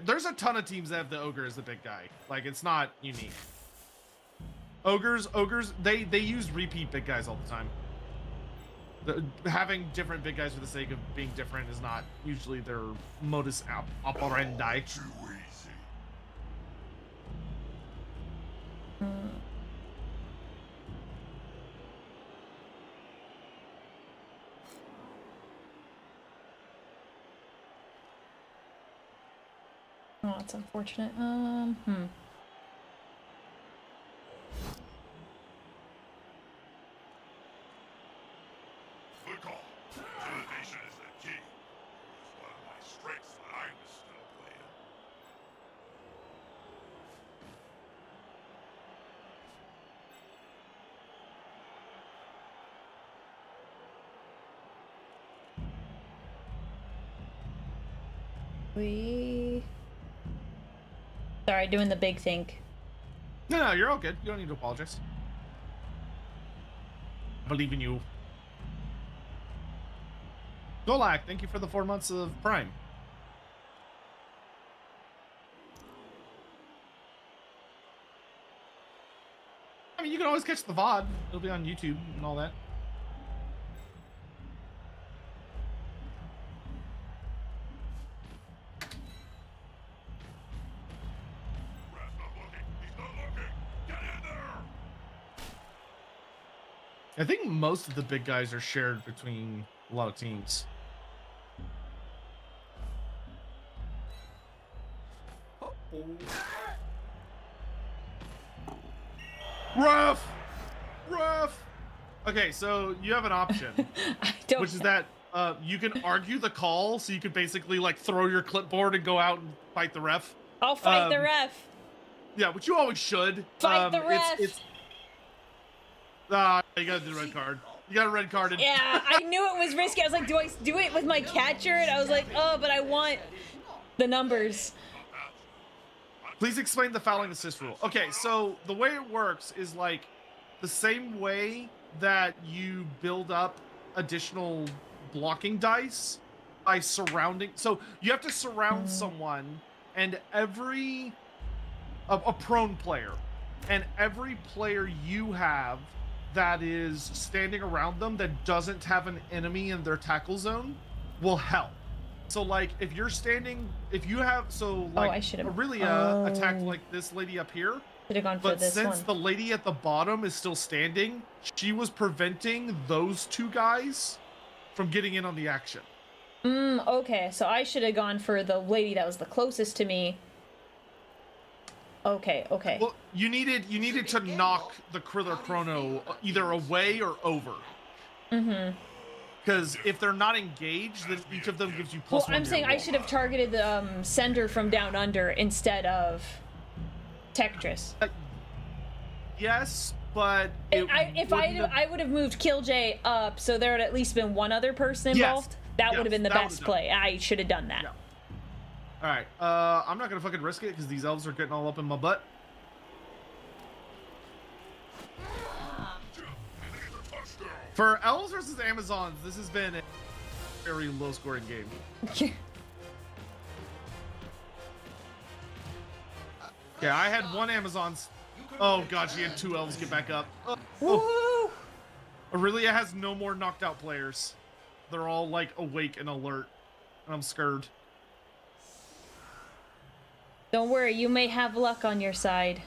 S3: There's a ton of teams that have the ogre as the big guy. Like, it's not unique. Ogres, they use repeat big guys all the time. Having different big guys for the sake of being different is not usually their modus operandi.
S2: Too easy.
S1: Oh, that's unfortunate.
S2: Good call. Intimidation is the key. It's one of my strengths when I was still playing.
S1: Sorry, doing the big think.
S3: No, you're all good. You don't need to apologize. I believe in you. Golak, thank you for the 4 months of Prime. I mean, you can always catch the VOD. It'll be on YouTube and all that.
S2: Ref's not looking. He's not looking. Get in there.
S3: I think most of the big guys are shared between a lot of teams. Rough! Rough! Okay, so you have an option,
S1: I don't.
S3: which is that you can argue the call, so you could basically like throw your clipboard and go out and fight the ref.
S1: I'll fight the ref.
S3: Yeah, which you always should.
S1: Fight the ref.
S3: You got the red card. You got a red card.
S1: Yeah, I knew it was risky. I was like, do I do it with my catcher? And I was like, oh, but I want the numbers.
S3: Please explain the fouling assist rule. Okay, so the way it works is like the same way that you build up additional blocking dice by surrounding. So you have to surround someone, and every a prone player, and every player you have that is standing around them that doesn't have an enemy in their tackle zone will help. So like if you're standing, if you have, so like
S1: I should've-
S3: Aurelia attacked like this lady up here,
S1: Should have gone for
S3: but
S1: this
S3: since
S1: one.
S3: the lady at the bottom is still standing, she was preventing those two guys from getting in on the action.
S1: Okay, so I should have gone for the lady that was the closest to me. Okay.
S3: Well, you needed to knock the Kriller Chrono either away or over. Because if they're not engaged, then each of them gives you plus
S1: Well,
S3: one.
S1: I'm
S3: to
S1: saying
S3: your
S1: I
S3: roll.
S1: should have targeted the sender from down under instead of Tempris.
S3: Yes, but it
S1: I would have moved Killjay up, so there had at least been one other person
S3: Yes.
S1: involved. That
S3: Yes,
S1: would have been the
S3: that
S1: best
S3: would've
S1: play. I should have done that.
S3: Yeah. All right, I'm not gonna fucking risk it because these elves are getting all up in my butt. For elves versus Amazons, this has been a very low-scoring game. Yeah, I had one Amazon's. Oh god, she had two elves get back up. Oh. Aurelia has no more knocked out players. They're all like awake and alert. And I'm scared.
S1: Don't worry, you may have luck on your side.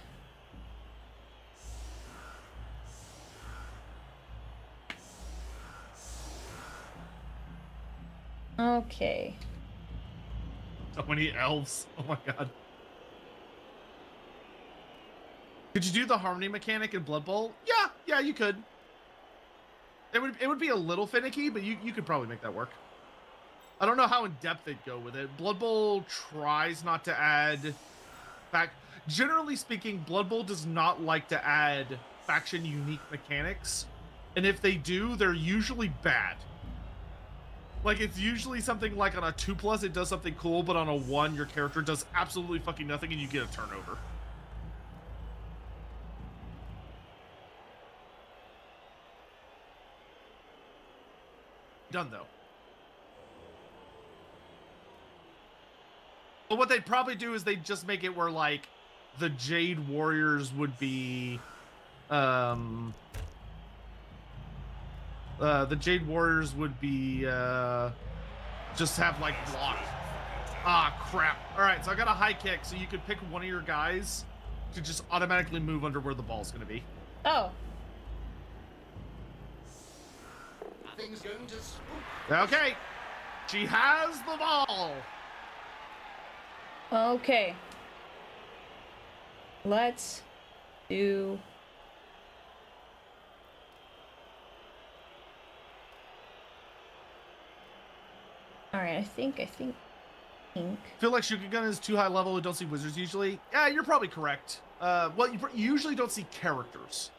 S1: Okay.
S3: So many elves. Oh my god. Could you do the harmony mechanic in Blood Bowl? Yeah, you could. It would be a little finicky, but you could probably make that work. I don't know how in depth they'd go with it. Blood Bowl tries not to add generally speaking, Blood Bowl does not like to add faction unique mechanics. And if they do, they're usually bad. Like, it's usually something like on a 2+ it does something cool, but on a 1 your character does absolutely fucking nothing and you get a turnover. Done, though. But what they'd probably do is they'd just make it where, like, the Jade Warriors would be, The Jade Warriors would be just have like block. Ah, crap. All right, so I got a high kick, so you could pick one of your guys to just automatically move under where the ball's going to be.
S1: Oh.
S4: Nothing's going to spook.
S3: Okay. She has the ball.
S1: Okay. Let's do... Alright, I think.
S3: I feel like Shukagun is too high level. We don't see wizards usually. Yeah, you're probably correct. Well, you usually don't see characters.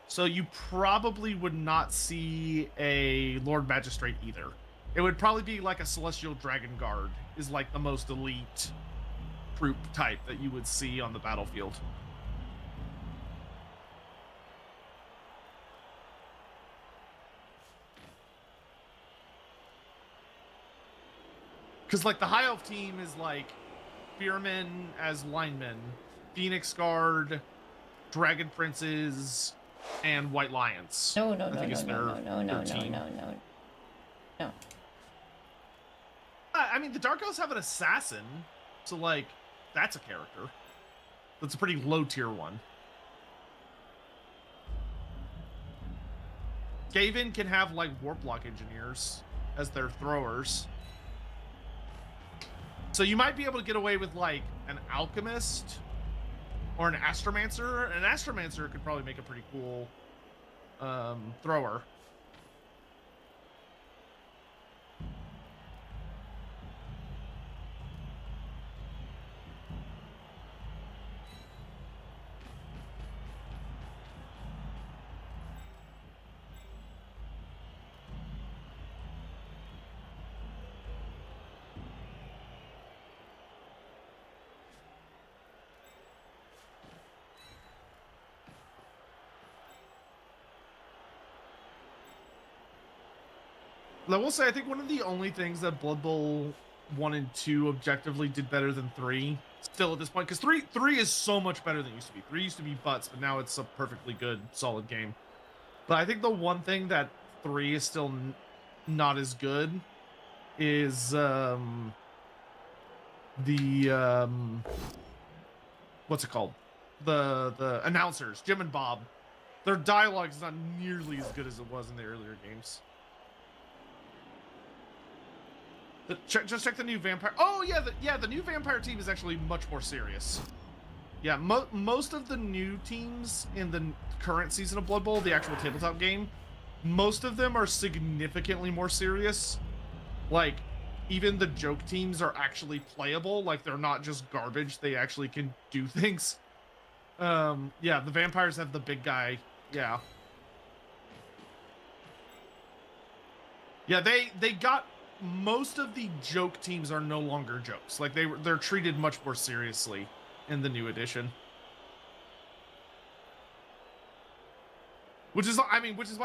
S3: So you probably would not see a Lord Magistrate either. It would probably be like a Celestial Dragon Guard is like the most elite troop type that you would see on the battlefield. Because, like, the High Elf team is, like, Spearmen as linemen, Phoenix Guard, Dragon Princes, and White Lions.
S1: No.
S3: I mean, the Dark Elves have an Assassin, so, like, that's a character. That's a pretty low-tier one. Skaven can have, like, Warp Block Engineers as their throwers. So you might be able to get away with, like, an Alchemist or an Astromancer. An Astromancer could probably make a pretty cool thrower. I will say, I think one of the only things that Blood Bowl 1 and 2 objectively did better than 3, still at this point, because 3 is so much better than it used to be. 3 used to be butts, but now it's a perfectly good, solid game. But I think the one thing that 3 is still not as good is what's it called? The announcers, Jim and Bob. Their dialogue is not nearly as good as it was in the earlier games. Just check the new vampire. Oh yeah, the new vampire team is actually much more serious. Yeah, most of the new teams in the current season of Blood Bowl, the actual tabletop game, most of them are significantly more serious. Like, even the joke teams are actually playable. Like, they're not just garbage. They actually can do things. Yeah, the vampires have the big guy. Yeah. Yeah, they got... Most of the joke teams are no longer jokes. Like, they're treated much more seriously in the new edition. Which is why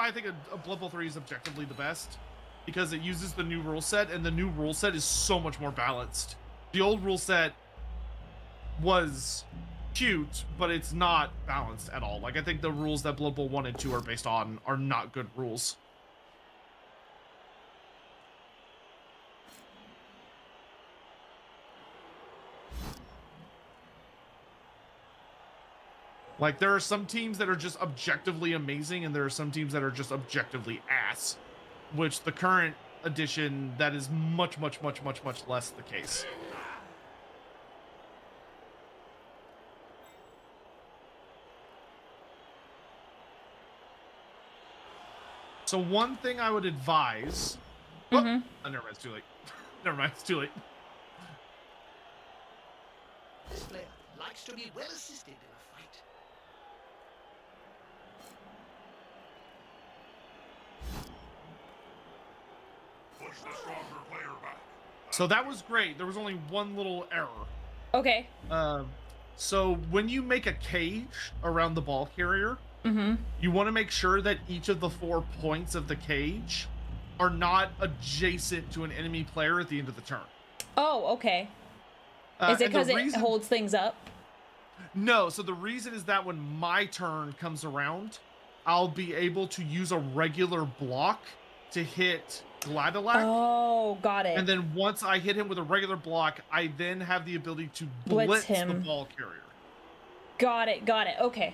S3: I think a Blood Bowl 3 is objectively the best, because it uses the new rule set, and the new rule set is so much more balanced. The old rule set was cute, but it's not balanced at all. Like, I think the rules that Blood Bowl 1 and 2 are based on are not good rules. Like, there are some teams that are just objectively amazing, and there are some teams that are just objectively ass. Which the current edition, that is much less the case. So one thing I would advise... Oh, never mind, it's too late. Never mind, it's too late.
S4: This player likes to be well assisted in a fight.
S2: Push the stronger player back.
S3: So that was great. There was only one little error.
S1: Okay.
S3: So when you make a cage around the ball carrier, you want to make sure that each of the 4 points of the cage are not adjacent to an enemy player at the end of the turn.
S1: Oh, okay. Is it because it holds things up?
S3: No, so the reason is that when my turn comes around, I'll be able to use a regular block to hit Gladilak.
S1: Oh, got it.
S3: And then once I hit him with a regular block, I then have the ability to blitz the
S1: him.
S3: ball carrier.
S1: Got it. Okay.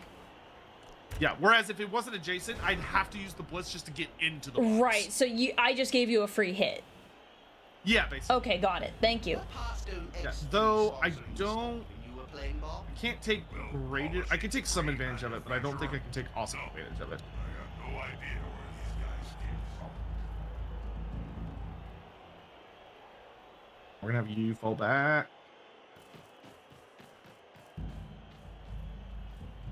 S3: Yeah, whereas if it wasn't adjacent, I'd have to use the blitz just to get into the box.
S1: Right, so I just gave you a free hit.
S3: Yeah, basically.
S1: Okay, got it. Thank you.
S3: Yeah, though I don't...
S4: You were playing ball?
S3: I can't take great... I can take some advantage of it, but I don't think I can take awesome advantage of it.
S2: I got no idea where these guys came from.
S3: We're gonna have you fall back.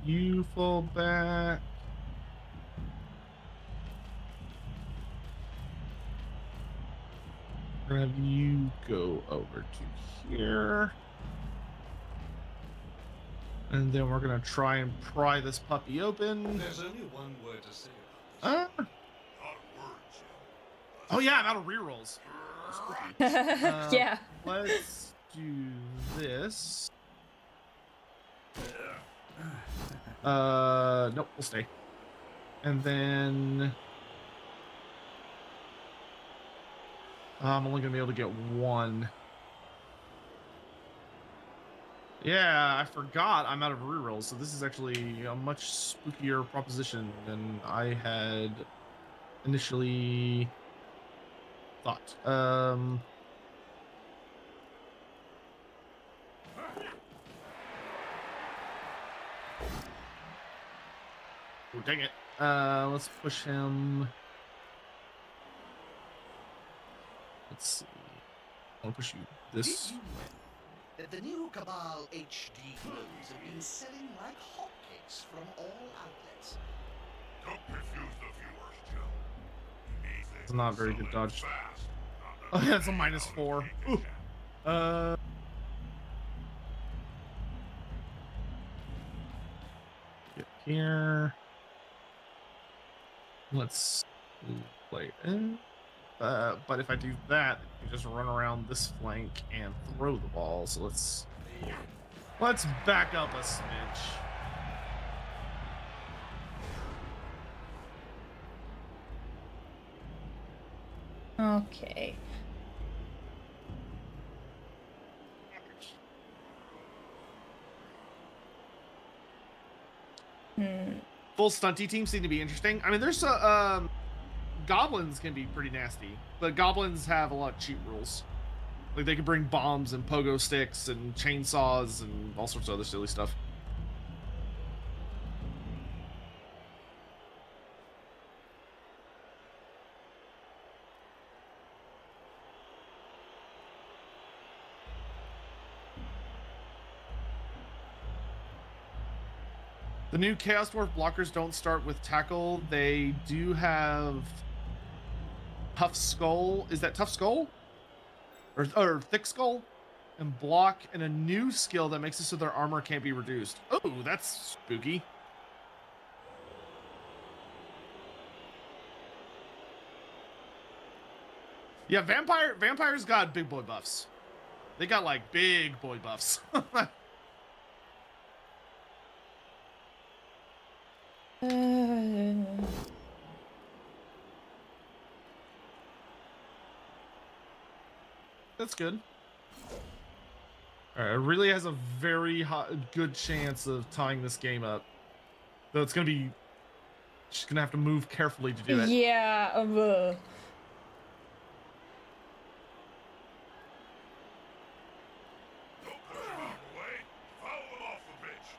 S3: You fall back. We're gonna have you go over to here. And then we're gonna try and pry this puppy open.
S2: There's only one word to say about this. Not a word, Jim.
S3: Oh yeah, I'm out of rerolls.
S1: Yeah.
S3: Let's do this. Nope, we'll stay. And then I'm only gonna be able to get one. Yeah, I forgot I'm out of rerolls, so this is actually a much spookier proposition than I had initially thought. Oh, dang it. Let's push him. Let's see. I'll push you this.
S4: Did you know that the new Cabal HD clones have been selling like hotcakes from all outlets?
S2: Don't confuse the viewers, Jim. You need things
S3: It's not very
S2: so
S3: good dodge.
S2: fast,
S3: Oh
S2: not
S3: yeah, it's a
S2: necessarily how
S3: -4.
S2: they
S3: Ooh.
S2: can.
S3: Get here. Let's play it. But if I do that, you just run around this flank and throw the ball. So let's back up a smidge.
S1: Okay.
S3: Full stunty teams seem to be interesting. I mean, there's goblins can be pretty nasty, but goblins have a lot of cheat rules. Like they can bring bombs and pogo sticks and chainsaws and all sorts of other silly stuff. The new Chaos Dwarf blockers don't start with tackle. They do have Tough Skull. Is that Tough Skull? Or Thick Skull? And block, and a new skill that makes it so their armor can't be reduced. Oh, that's spooky. Yeah, vampires got big boy buffs. They got like big boy buffs. That's good. All right, Aurelia has a very good chance of tying this game up. Though it's gonna be, she's gonna have to move carefully to do it.
S1: Yeah.
S2: Don't push them out of the way. Foul them off the pitch.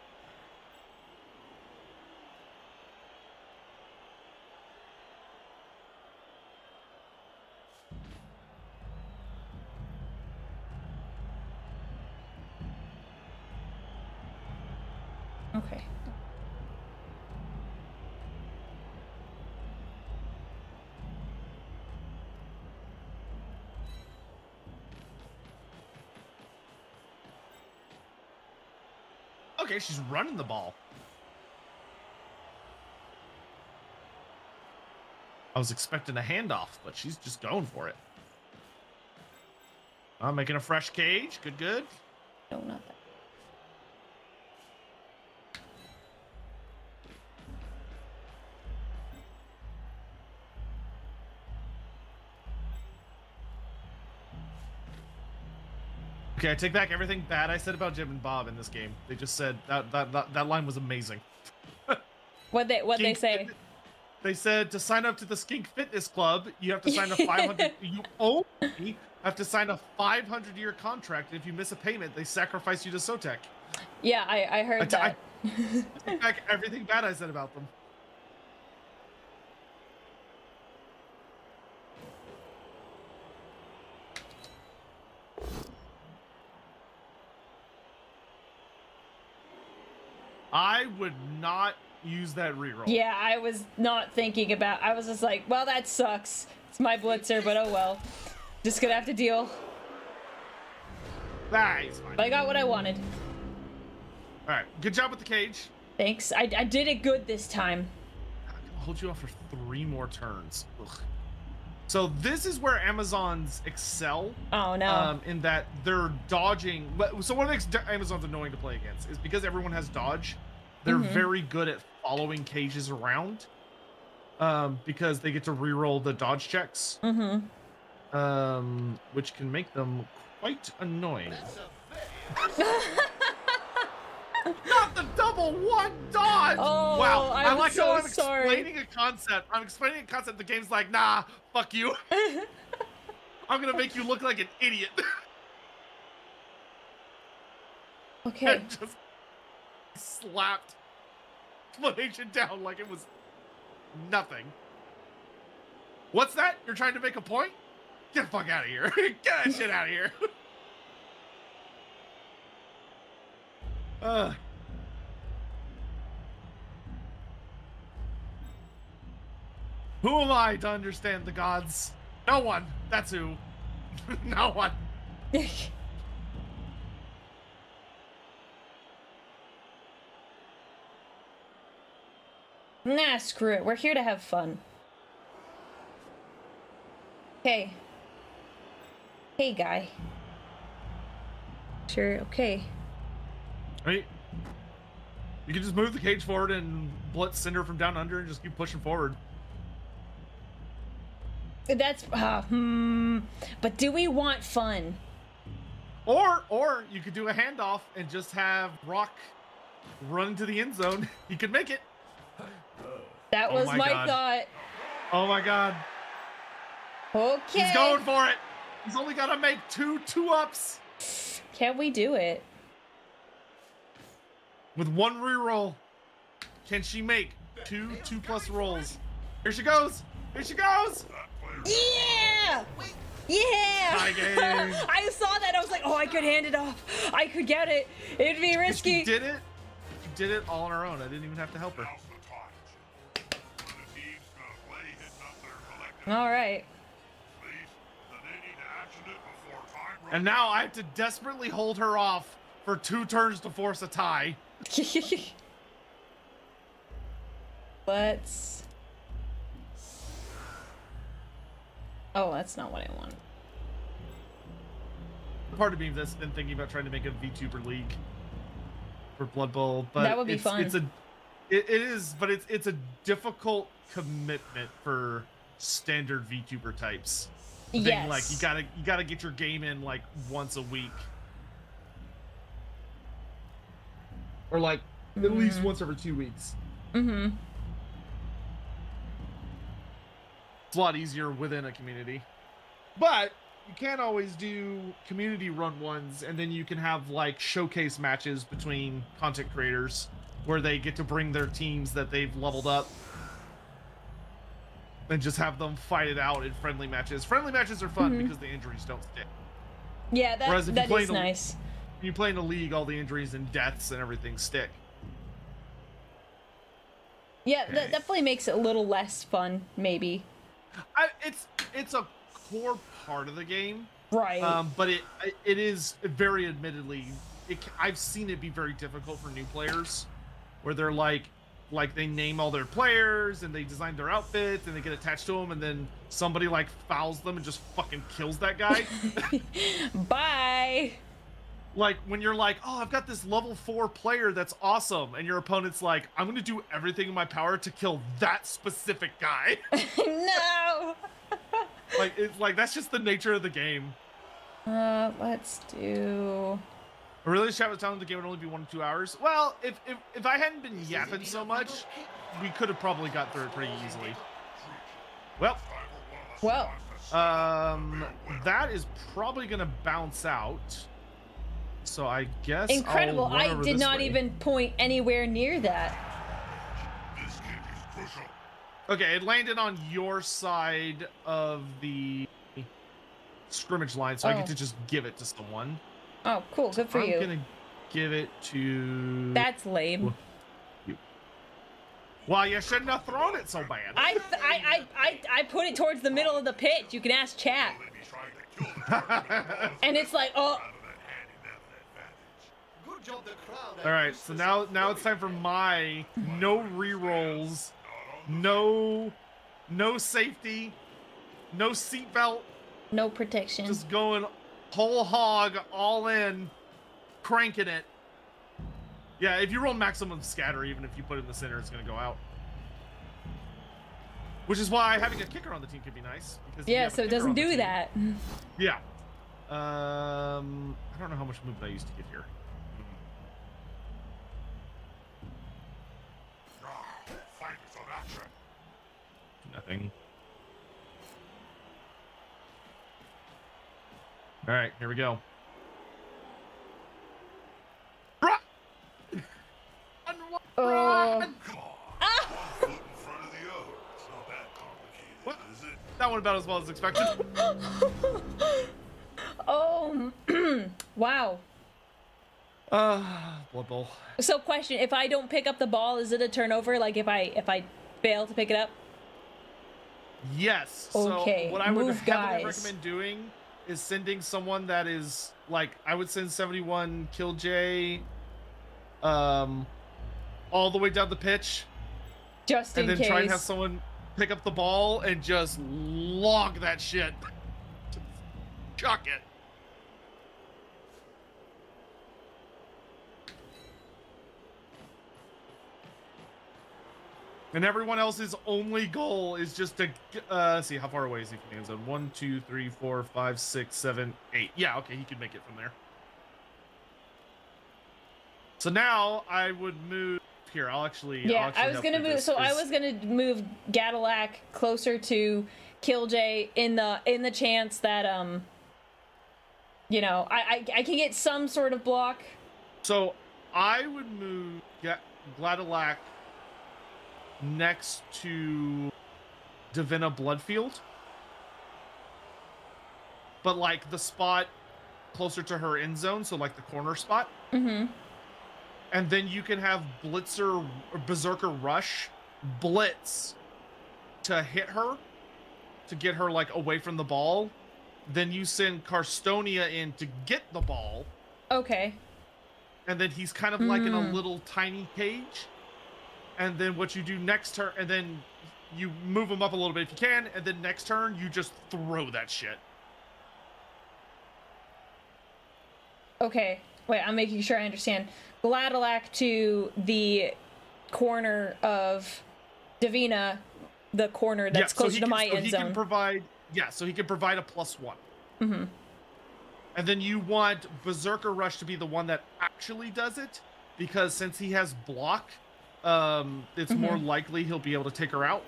S1: Okay.
S3: Okay, she's running the ball. I was expecting a handoff, but she's just going for it. I'm making a fresh cage. Good, good.
S1: No, not that.
S3: Okay, I take back everything bad I said about Jim and Bob in this game. They just said that line was amazing.
S1: What they say?
S3: They said to sign up to the Skink Fitness Club, you have to sign a 500. You only have to sign a 500-year contract. If you miss a payment, they sacrifice you to Sotek.
S1: Yeah, I heard that.
S3: I take back everything bad I said about them. I would not use that reroll.
S1: Yeah, I was not thinking about. I was just like, well, that sucks. It's my blitzer, but oh well. Just gonna have to deal.
S3: Nice.
S1: But I got what I wanted.
S3: All right, good job with the cage.
S1: Thanks. I did it good this time.
S3: I'll hold you off for 3 more turns. Ugh. So this is where Amazons excel.
S1: Oh no.
S3: In that they're dodging. So what makes Amazons annoying to play against is because everyone has dodge. They're very good at following cages around. Because they get to reroll the dodge checks. Which can make them quite annoying. Not the double one dodge!
S1: Oh,
S3: wow. I
S1: I'm
S3: like
S1: so
S3: how I'm
S1: sorry.
S3: explaining a concept. I'm explaining a concept. The game's like, nah, fuck you. I'm gonna make you look like an idiot.
S1: Okay.
S3: And just slapped explanation down like it was nothing. What's that? You're trying to make a point? Get the fuck out of here. Get that shit out of here. Who am I to understand the gods? No one. That's who. No one.
S1: Nah, screw it. We're here to have fun. Hey. Hey, guy. Sure, okay.
S3: Right? You can just move the cage forward and blitz Cinder from down under and just keep pushing forward.
S1: That's, but do we want fun?
S3: Or you could do a handoff and just have Rock run to the end zone. He could make it.
S1: That was my thought.
S3: Oh my god.
S1: Okay.
S3: He's going for it. He's only got to make two ups.
S1: Can we do it?
S3: With 1 reroll. Can she make 2 2+ rolls? Here she goes. Here she goes.
S1: Yeah! Yeah!
S3: Tie game.
S1: I saw that. I was like, oh, I could hand it off. I could get it. It'd be risky.
S3: She did it. She did it all on her own. I didn't even have to help her.
S2: Now's the time. The team's gonna play hitting up their collective
S1: All right.
S2: please, then they need to action it before time runs.
S3: And now I have to desperately hold her off for 2 turns to force a tie.
S1: Let's. Oh, that's not what I want.
S3: Part of me that's been thinking about trying to make a VTuber league for Blood Bowl, but
S1: That would be fun.
S3: It is, but it's a difficult commitment for standard VTuber types.
S1: Yes.
S3: Like you gotta get your game in like once a week, or like at least once every 2 weeks.
S1: Mm-hmm.
S3: It's a lot easier within a community, but you can't always do community run ones, and then you can have like showcase matches between content creators where they get to bring their teams that they've leveled up and just have them fight it out in friendly matches. Friendly matches are fun because the injuries don't stick.
S1: Yeah,
S3: Whereas if you
S1: that
S3: play
S1: is
S3: in a-
S1: nice.
S3: When you play in a league, all the injuries and deaths and everything stick.
S1: Yeah,
S3: Okay.
S1: that definitely makes it a little less fun, maybe.
S3: It's a core part of the game,
S1: Right.
S3: but it is very admittedly, I've seen it be very difficult for new players, where they're like they name all their players and they design their outfits and they get attached to them, and then somebody like fouls them and just fucking kills that guy.
S1: Bye.
S3: Like when you're like, oh, I've got this level 4 player that's awesome, and your opponent's like, I'm gonna do everything in my power to kill that specific guy.
S1: No.
S3: Like it's like that's just the nature of the game.
S1: Let's do...
S3: Aurelia's chat was telling the game would only be 1 to 2 hours. Well, if I hadn't been yapping so much, we could have probably got through it pretty easily. Well, that is probably gonna bounce out. So I guess
S1: incredible.
S3: I'll run
S1: I
S3: over
S1: did
S3: this
S1: not
S3: way.
S1: even point anywhere near that.
S2: This kid is crucial.
S3: Okay, it landed on your side of the scrimmage line, so I
S1: Oh.
S3: get to just give it to someone.
S1: Oh, cool. Good for
S3: I'm
S1: you.
S3: gonna give it to
S1: That's lame.
S3: you. Well, you shouldn't have thrown it so bad.
S1: I put it towards the middle of the pitch. You can ask chat.
S2: They be trying to kill the
S1: And it's like, oh,
S2: out of that handy method advantage.
S4: Good job, the crowd.
S3: All right, so now it's time for my no rerolls, no safety, no seatbelt,
S1: no protection.
S3: just going whole hog, all in, cranking it. Yeah, if you roll maximum scatter, even if you put it in the center, it's gonna go out. Which is why having a kicker on the team could be nice. Because if you
S1: Yeah,
S3: have a
S1: so it
S3: kicker
S1: doesn't
S3: on the
S1: do
S3: team-
S1: that.
S3: Yeah. I don't know how much movement I used to get here.
S2: Fight some action.
S3: Nothing. All right, here we go. Run! Run!
S2: Come on. One foot in front of the other. It's not that complicated,
S3: What?
S2: is it?
S3: That went about as well as expected.
S1: Oh, wow.
S3: Blood Bowl.
S1: So question, if I don't pick up the ball, is it a turnover? Like if I fail to pick it up?
S3: Yes.
S1: Okay,
S3: So what I would
S1: move,
S3: heavily
S1: guys.
S3: recommend doing is sending someone that is like I would send 71 Kill J, all the way down the pitch,
S1: Just in
S3: and then
S1: case.
S3: try and have someone pick up the ball and just log that shit. Just chuck it. And everyone else's only goal is just to see how far away is he from the end zone. 1, 2, 3, 4, 5, 6, 7, 8. Yeah, okay, he could make it from there. So now I would move here. I'll actually.
S1: Yeah, I was
S3: help
S1: gonna
S3: do
S1: move.
S3: this,
S1: So I
S3: 'cause-
S1: was gonna move Gadalac closer to Killjay in the chance that you know, I can get some sort of block.
S3: So I would move Gladalac next to Divina Bloodfield, but like the spot closer to her end zone, so like the corner spot.
S1: Mm-hmm.
S3: And then you can have Blitzer or Berserker Rush blitz to hit her, to get her like away from the ball. Then you send Karstonia in to get the ball,
S1: Okay.
S3: and then he's kind of like in a little tiny cage. And then what you do next turn, and then you move him up a little bit if you can, and then next turn you just throw that shit.
S1: Okay. Wait, I'm making sure I understand. Gladalac to the corner of Davina, the corner that's closer to my end
S3: he
S1: zone.
S3: can provide, so he can provide a +1.
S1: Mm-hmm.
S3: And then you want Berserker Rush to be the one that actually does it, because since he has block, it's more likely he'll be able to take her out.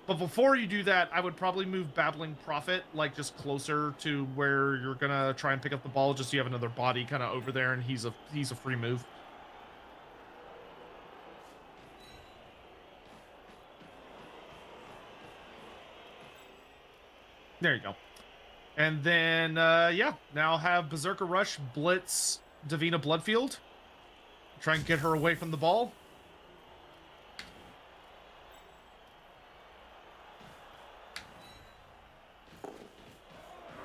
S3: But before you do that, I would probably move Babbling Prophet, like just closer to where you're gonna try and pick up the ball, just so you have another body kind of over there, and he's a free move. There you go. And then, now have Berserker Rush blitz Davina Bloodfield. Try and get her away from the ball.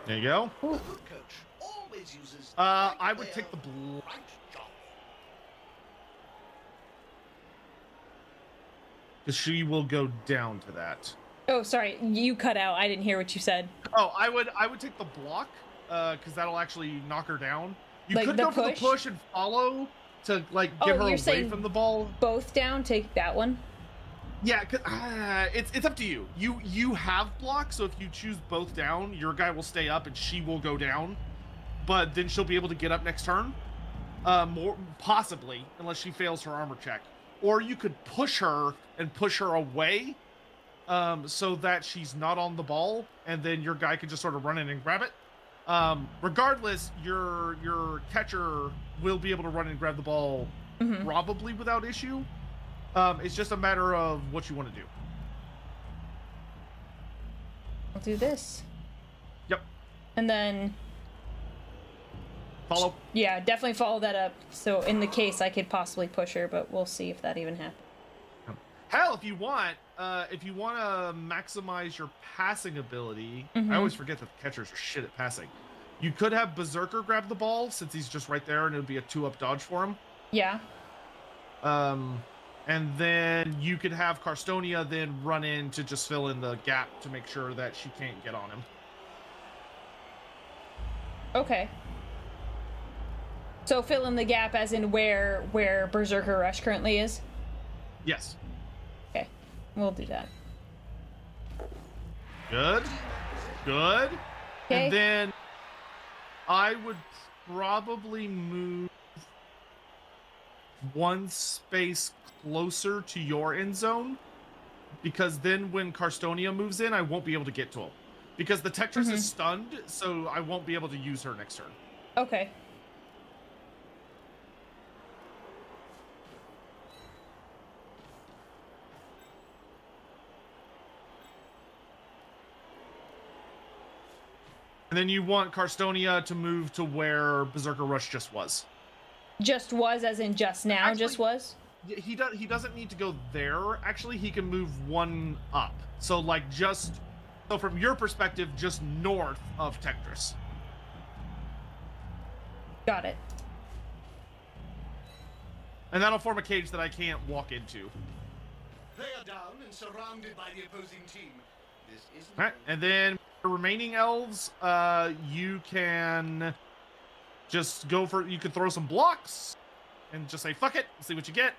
S3: There you go.
S4: Good coach always uses.
S3: I would take the blue.
S4: Right jump.
S3: Because she will go down to that.
S1: Oh, sorry, you cut out. I didn't hear what you said.
S3: Oh, I would take the block, because that'll actually knock her down. You
S1: Like
S3: could
S1: the
S3: go for the
S1: push?
S3: push and follow to like
S1: Oh,
S3: get her
S1: you're
S3: away
S1: saying
S3: from the ball.
S1: Both down, take that one.
S3: Yeah, it's up to you. You have block, so if you choose both down, your guy will stay up and she will go down, but then she'll be able to get up next turn. More possibly, unless she fails her armor check, or you could push her and push her away, so that she's not on the ball, and then your guy could just sort of run in and grab it. Regardless, your catcher will be able to run and grab the ball probably without issue. It's just a matter of what you want to do.
S1: I'll do this.
S3: Yep.
S1: And then
S3: Follow.
S1: yeah, definitely follow that up. So in the case I could possibly push her, but we'll see if that even happens.
S3: Hell, if you want to maximize your passing ability, I always forget that the catchers are shit at passing. You could have Berserker grab the ball since he's just right there, and it would be a 2-up dodge for him.
S1: Yeah.
S3: And then you could have Karstonia then run in to just fill in the gap to make sure that she can't get on him.
S1: Okay. So fill in the gap as in where Berserker Rush currently is?
S3: Yes.
S1: Okay. We'll do that.
S3: Good. Good.
S1: Okay.
S3: And then I would probably move one space closer to your end zone, because then when Karstonia moves in, I won't be able to get to him. Because the Tempris is stunned, so I won't be able to use her next turn.
S1: Okay.
S3: And then you want Karstonia to move to where Berserker Rush just was.
S1: Just was as in just now.
S3: Actually,
S1: just was?
S3: He doesn't need to go there. Actually, he can move one up. So like just so from your perspective, just north of Tempris.
S1: Got it.
S3: And that'll form a cage that I can't walk into.
S4: They are down and surrounded by the opposing team. This isn't.
S3: All right, and then the remaining elves, you can just go for. You can throw some blocks, and just say fuck it, see what you get.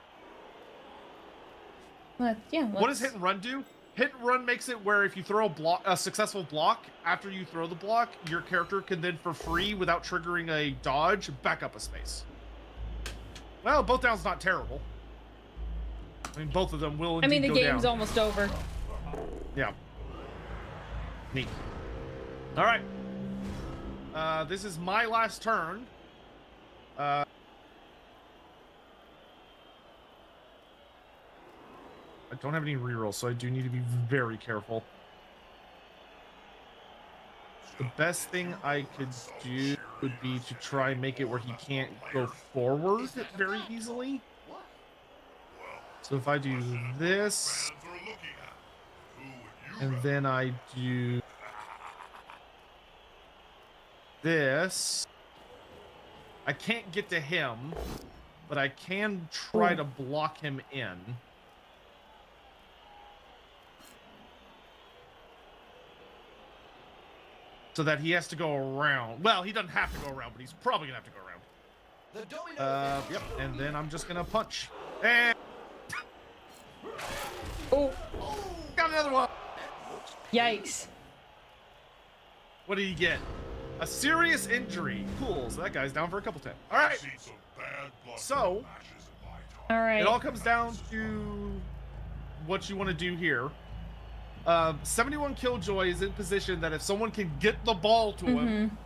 S1: Yeah.
S3: What does hit and run do? Hit and run makes it where if you throw a successful block, after you throw the block, your character can then for free, without triggering a dodge, back up a space. Well, both down's not terrible. I mean, both of them will indeed
S1: I mean, the
S3: go
S1: game's
S3: down.
S1: almost over.
S3: Yeah. Neat. All right. This is my last turn. I don't have any rerolls, so I do need to be very careful. The best thing I could do would be to try and make it where he can't go forward very easily. So if I do this,
S2: Plans we're looking at. Who would you
S3: and then I do this, I can't get to him, but I can try to block him in. So that he has to go around. Well, he doesn't have to go around, but he's probably gonna have to go around.
S4: The domino
S3: Yep, and then I'm just gonna punch. And
S1: Oh,
S3: got another one.
S1: yikes.
S3: What did he get? A serious injury. Cool, so that guy's down for a couple 10. All right,
S2: seen some bad blood
S3: So-
S2: matches in my time?
S1: All right.
S3: it all comes down to what you want to do here. 71 Killjoy is in position that if someone can get the ball to him,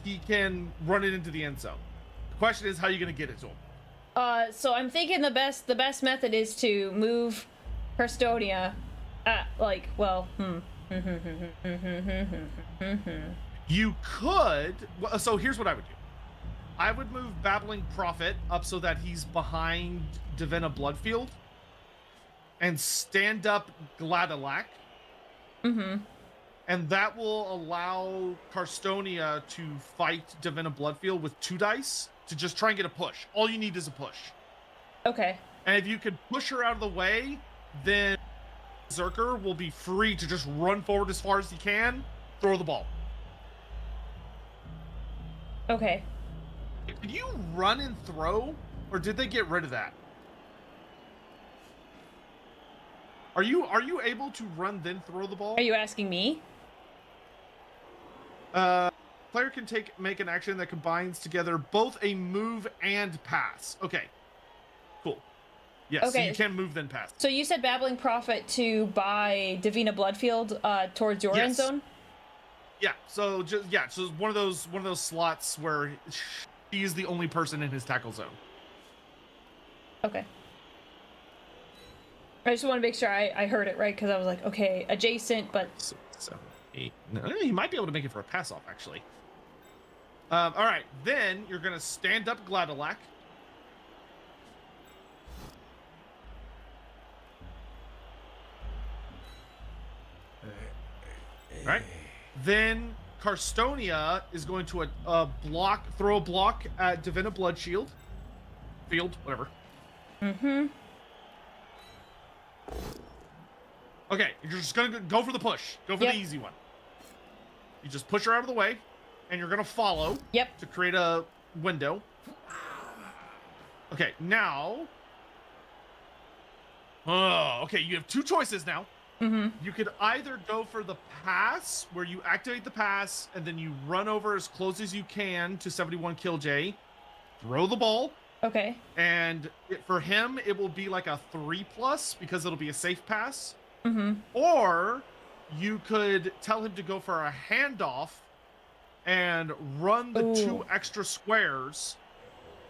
S3: he can run it into the end zone. The question is, how are you going to get it to him?
S1: So I'm thinking the best method is to move Custodia,
S3: You could. So here's what I would do. I would move Babbling Prophet up so that he's behind Divina Bloodfield, and stand up Gladalac. And that will allow Karstonia to fight Divina Bloodfield with 2 dice to just try and get a push. All you need is a push.
S1: Okay.
S3: And if you can push her out of the way, then Berserker will be free to just run forward as far as he can, throw the ball.
S1: Okay.
S3: Did you run and throw, or did they get rid of that? Are you able to run then throw the ball?
S1: Are you asking me?
S3: Player can make an action that combines together both a move and pass. Okay. Cool. Yes,
S1: Okay.
S3: so you can move then pass.
S1: So you said Babbling Prophet to buy Divina Bloodfield towards your end
S3: Yes.
S1: zone?
S3: Yeah, so so one of those slots where he is the only person in his tackle zone.
S1: Okay. I just want to make sure I heard it right, because I was like, okay, adjacent, but...
S3: 6, 7, 8. No, he might be able to make it for a pass off, actually. All right, then you're gonna stand up Gladalac. All right. Then Karstonia is going to throw a block at Divina Blood Shield. Field, whatever.
S1: Mm-hmm.
S3: Okay, you're just gonna go for the push. Go for
S1: Yep.
S3: the easy one. You just push her out of the way, and you're gonna follow
S1: Yep.
S3: to create a window. Okay, now... Oh, okay, you have two choices now.
S1: Mm-hmm.
S3: You could either go for the pass, where you activate the pass, and then you run over as close as you can to 71 Kill J, throw the ball,
S1: Okay.
S3: and for him, it will be like a 3+ because it'll be a safe pass.
S1: Mm-hmm.
S3: Or you could tell him to go for a handoff and run the 2 extra squares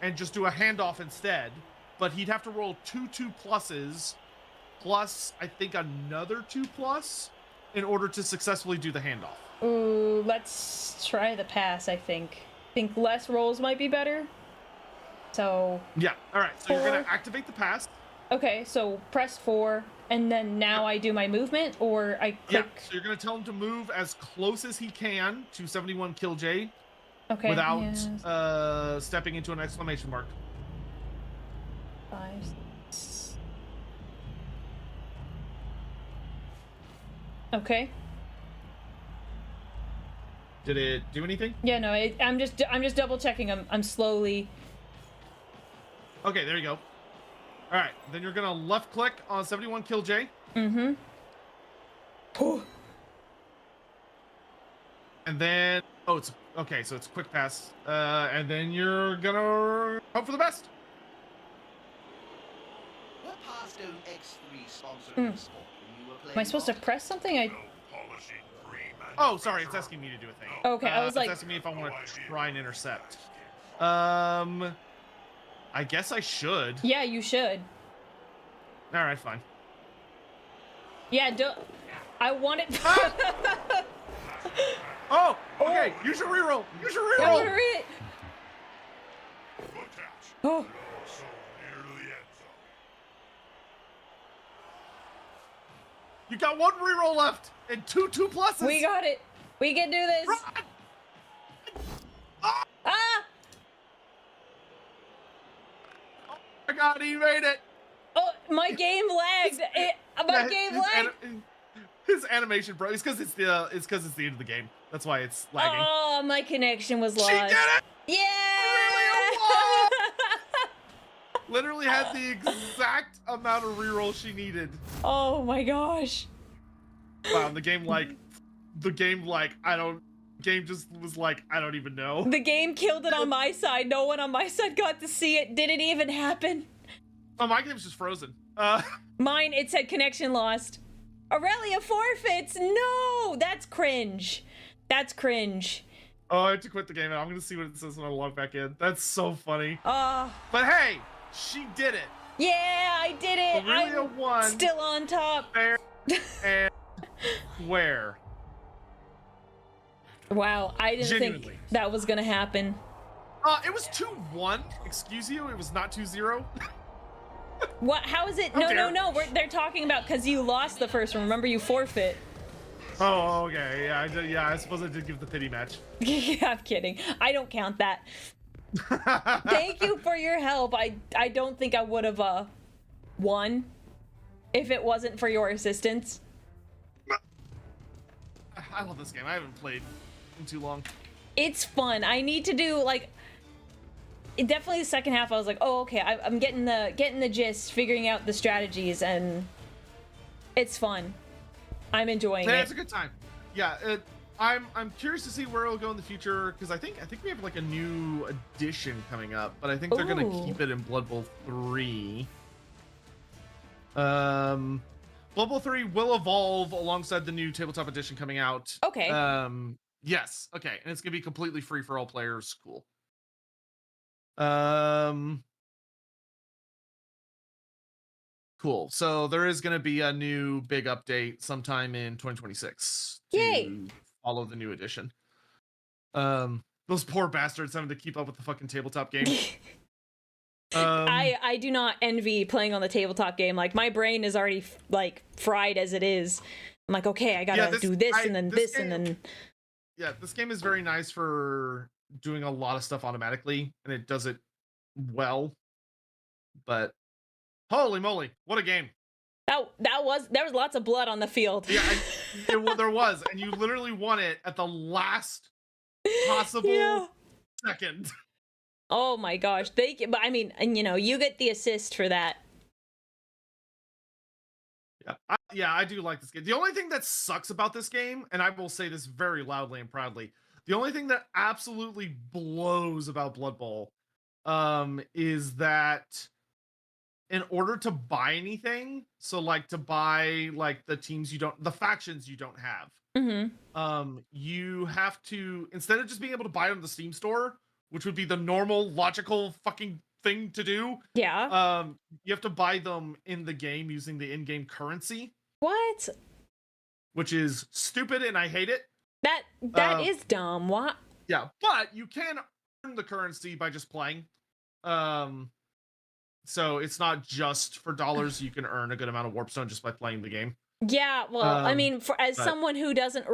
S3: and just do a handoff instead. But he'd have to roll 2 2+s plus, I think, another 2+ in order to successfully do the handoff.
S1: Ooh, let's try the pass, I think. Think less rolls might be better. So,
S3: Yeah, all right. So you're
S1: 4.
S3: going to activate the pass.
S1: okay, so press 4, and then now I do my movement, or I
S3: Yeah,
S1: click...
S3: so you're going to tell him to move as close as he can to 71 Kill J
S1: Okay,
S3: without
S1: yeah,
S3: stepping into an exclamation mark.
S1: 5, 6. Okay.
S3: Did it do anything?
S1: Yeah, no, I'm just double checking. I'm slowly...
S3: Okay, there you go. All right, then you're gonna left click on 71 Kill J,
S1: Mm-hmm.
S3: and then it's okay. So it's quick pass, and then you're gonna hope for the best.
S4: Were Hearthstone X3 sponsored the sport when you were playing?
S1: Am I supposed to
S4: Hearthstone?
S1: press something?
S2: No polishing cream and
S3: Oh, sorry, it's asking me to do a thing.
S1: Okay, I was
S3: it's
S1: like...
S3: asking me if I want to try and intercept. I guess I should.
S1: Yeah, you should.
S3: All right, fine.
S1: Yeah, don't... I want it...
S3: Oh, okay. You should reroll. You should
S1: Don't
S3: reroll.
S1: worry it.
S2: Look out.
S1: Oh,
S2: So near the end zone.
S3: You got 1 reroll left and 2 2+s.
S1: we got it. We can do this.
S3: Run!
S1: Ah!
S3: Oh my God, he made it.
S1: Oh, my game lagged. My game lagged.
S3: His animation, bro. It's because it's the end of the game. That's why it's lagging.
S1: Oh, my connection was lost.
S3: She did it!
S1: Yeah!
S3: Literally had the exact amount of reroll she needed.
S1: Oh my gosh.
S3: Wow, the game just was like, I don't even know.
S1: The game killed it on my side. No one on my side got to see it. Did it even happen?
S3: Oh, my game's just frozen.
S1: Mine, it said connection lost. Aurelia forfeits. No, that's cringe. That's cringe.
S3: Oh, I have to quit the game. I'm gonna see what it says when I log back in. That's so funny.
S1: But
S3: hey, she did it.
S1: yeah, I did it.
S3: Aurelia
S1: I'm
S3: won.
S1: still on top.
S3: Fair and square.
S1: Wow, I didn't
S3: Genuinely.
S1: think that was gonna happen.
S3: It was 2-1. Excuse you. It was not 2-0.
S1: What? How is it?
S3: How
S1: No,
S3: dare.
S1: no, no. They're talking about because you lost the first one. Remember, you forfeit.
S3: Oh, okay. Yeah, I did, yeah. I suppose I did give the pity match.
S1: Yeah, I'm kidding. I don't count that. Thank you for your help. I don't think I would have won if it wasn't for your assistance.
S3: I love this game. I haven't played in too long.
S1: It's fun. I need to do like definitely the second half. I was like, oh, okay. I'm getting the gist, figuring out the strategies, and It's fun. I'm enjoying
S3: Yeah,
S1: it.
S3: it's a good time. Yeah, I'm curious to see where it'll go in the future because I think we have like a new edition coming up, but I think they're gonna
S1: Ooh.
S3: keep it in Blood Bowl 3. Blood Bowl 3 will evolve alongside the new tabletop edition coming out.
S1: Okay.
S3: Yes. Okay, and it's gonna be completely free for all players. Cool. Cool. So there is gonna be a new big update sometime in 2026 to
S1: Yay.
S3: follow the new edition. Those poor bastards having to keep up with the fucking tabletop game.
S1: I do not envy playing on the tabletop game. Like, my brain is already like fried as it is. I'm like, okay, I gotta do this and then this and then.
S3: Yeah, this game is very nice for doing a lot of stuff automatically, and it does it well. But holy moly, what a game!
S1: There was lots of blood on the field.
S3: Yeah, there was, and you literally won it at the last possible second.
S1: Oh my gosh, but I mean, and you get the assist for that.
S3: Yeah, I do like this game. The only thing that sucks about this game, and I will say this very loudly and proudly, the only thing that absolutely blows about Blood Bowl, is that in order to buy anything, so like to buy like the factions you don't have, you have to, instead of just being able to buy it on the Steam store, which would be the normal logical fucking thing to do, you have to buy them in the game using the in-game currency.
S1: What?
S3: Which is stupid, and I hate it.
S1: That is dumb. What?
S3: Yeah, but you can earn the currency by just playing. So it's not just for dollars. You can earn a good amount of warpstone just by playing the game.
S1: Yeah, well, I mean, someone who doesn't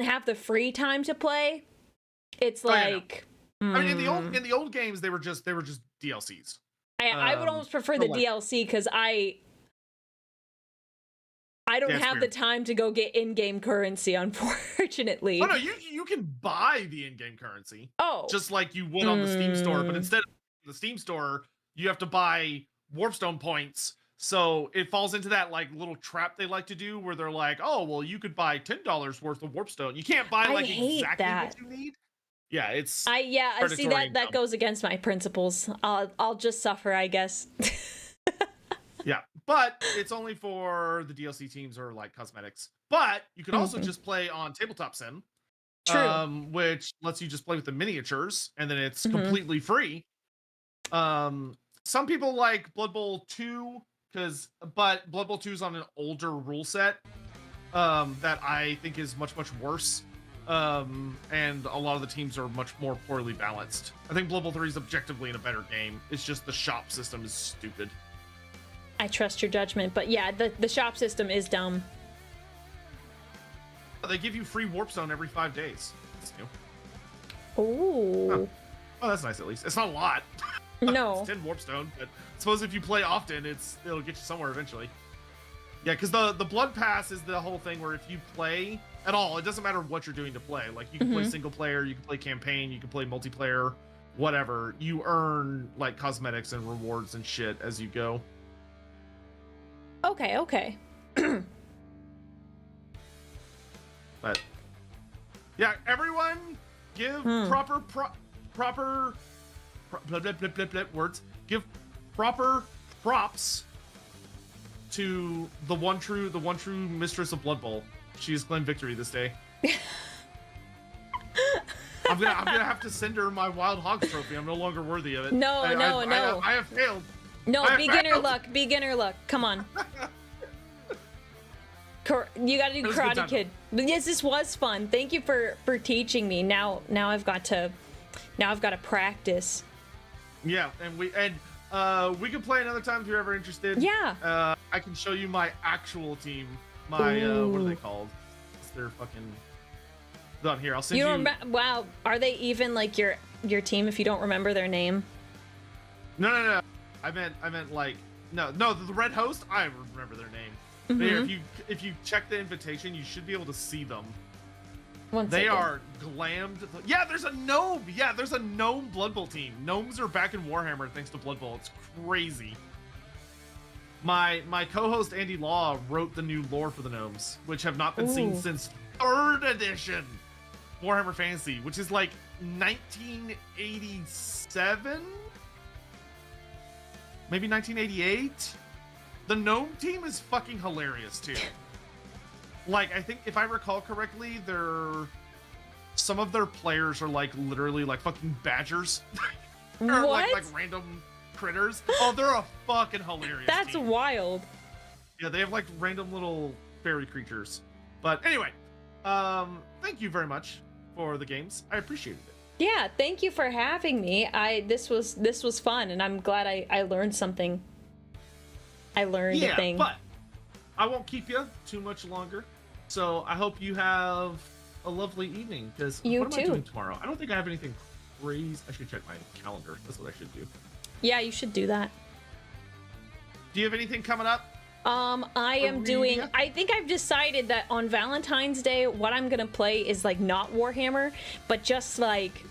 S1: have the free time to play, it's like.
S3: I mean, in the old games, they were just DLCs.
S1: I would almost prefer the DLC because I don't have the time to go get in-game currency, unfortunately.
S3: Oh no, you can buy the in-game currency.
S1: Oh,
S3: just like you would on the Steam store, but instead of the Steam store, you have to buy warpstone points. So it falls into that like little trap they like to do, where they're like, "Oh, well, you could buy $10 worth of warpstone. You can't buy like exactly what you need." Yeah,
S1: I see that goes against my principles. I'll just suffer, I guess.
S3: Yeah, but it's only for the DLC teams or like cosmetics. But you can also just play on Tabletop Sim, which lets you just play with the miniatures, and then it's completely free. Some people like Blood Bowl 2 but Blood Bowl 2 is on an older rule set that I think is much worse. And a lot of the teams are much more poorly balanced. I think Blood Bowl 3 is objectively in a better game. It's just the shop system is stupid.
S1: I trust your judgment, but yeah, the shop system is dumb.
S3: They give you free warpstone every 5 days. That's new.
S1: Ooh.
S3: Huh. Oh, that's nice at least. It's not a lot.
S1: No.
S3: It's 10 warpstone, but I suppose if you play often, it'll get you somewhere eventually. Yeah, because the blood pass is the whole thing where if you play at all, it doesn't matter what you're doing to play. Like you can play single player, you can play campaign, you can play multiplayer, whatever. You earn like cosmetics and rewards and shit as you go.
S1: Okay.
S3: But yeah, everyone give proper words. Give proper props to the one true mistress of Blood Bowl. She has claimed victory this day. I'm gonna have to send her my Wild Hogs trophy. I'm no longer worthy of it.
S1: No.
S3: I have failed.
S1: No, beginner luck. Come on. You gotta do Karate Kid. But yes, this was fun. Thank you for teaching me. Now I've got to practice.
S3: Yeah, and we can play another time if you're ever interested.
S1: Yeah.
S3: I can show you my actual team. My what are they called? It's their fucking. Hold on, here. I'll send you.
S1: Wow, are they even like your team if you don't remember their name?
S3: No. I meant like no. The Red Host. I remember their name. But here, if you check the invitation, you should be able to see them. They are glammed. Yeah, there's a gnome. Yeah, there's a gnome Blood Bowl team. Gnomes are back in Warhammer thanks to Blood Bowl. It's crazy. My co-host Andy Law wrote the new lore for the gnomes, which have not been seen
S1: Ooh.
S3: since 3rd edition Warhammer Fantasy, which is like 1987, maybe 1988. The gnome team is fucking hilarious too. Like, I think if I recall correctly, some of their players are like literally like fucking badgers. Or
S1: What?
S3: like random critters. Oh, they're a fucking hilarious
S1: That's
S3: team.
S1: wild.
S3: Yeah, they have like random little fairy creatures. But anyway, thank you very much for the games. I appreciated it.
S1: Yeah, thank you for having me. This was fun, and I'm glad I learned something. I learned a thing.
S3: But I won't keep you too much longer. So I hope you have a lovely evening. Because
S1: You
S3: what am I
S1: too.
S3: doing tomorrow? I don't think I have anything crazy. I should check my calendar. That's what I should do.
S1: Yeah, you should do that.
S3: Do you have anything coming up?
S1: I am doing.
S3: Aurelia?
S1: I think I've decided that on Valentine's Day, what I'm gonna play is like not Warhammer, but just like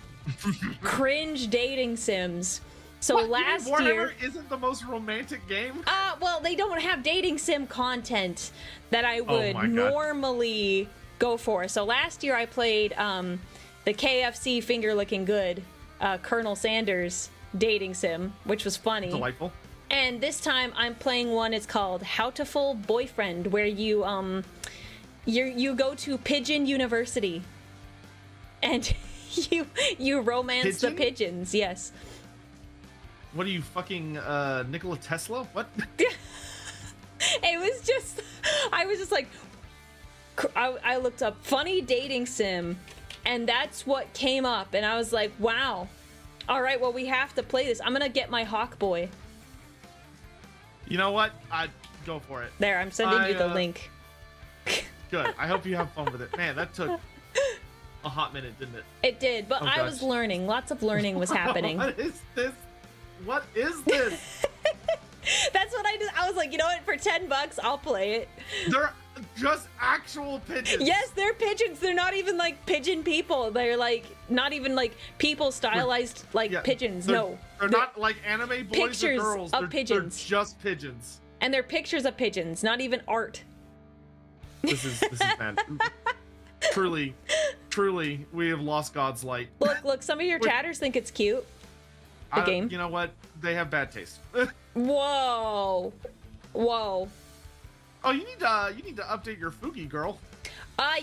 S1: cringe dating sims. So
S3: What? You mean
S1: last
S3: Warhammer
S1: year,
S3: isn't the most romantic game?
S1: well, they don't have dating sim content that I would
S3: my God.
S1: normally go for. So last year I played the KFC finger looking good Colonel Sanders dating sim, which was funny.
S3: Delightful.
S1: And this time I'm playing one. It's called Howtiful Boyfriend, where you you go to Pigeon University, and you romance the
S3: Pigeon?
S1: pigeons. Yes.
S3: What are you, fucking Nikola Tesla? What?
S1: It was just, I was just like, I looked up funny dating sim, and that's what came up, and I was like, wow. All right, well, we have to play this. I'm gonna get my Hawk Boy.
S3: You know what? I'd go for it.
S1: There, I'm sending you the
S3: I,
S1: link.
S3: Good. I hope you have fun with it. Man, that took a hot minute, didn't it?
S1: It did, but
S3: Oh,
S1: I
S3: gosh.
S1: was learning. Lots of learning was happening.
S3: What is this? What is this?
S1: That's what I did. I was like, you know what? For $10, I'll play it.
S3: They're just actual pigeons.
S1: Yes, they're pigeons. They're not even like pigeon people. They're like not even like people stylized like
S3: Yeah,
S1: pigeons.
S3: They're,
S1: No,
S3: they're not like anime boys
S1: pictures
S3: or girls.
S1: of
S3: They're
S1: pigeons.
S3: just pigeons.
S1: and they're pictures of pigeons, not even art.
S3: This is bad. Truly, we have lost God's light.
S1: Look. Some of your
S3: Wait.
S1: chatters think it's cute. The game.
S3: You know what? They have bad taste.
S1: Whoa.
S3: Oh, you need to update your Fugi, girl.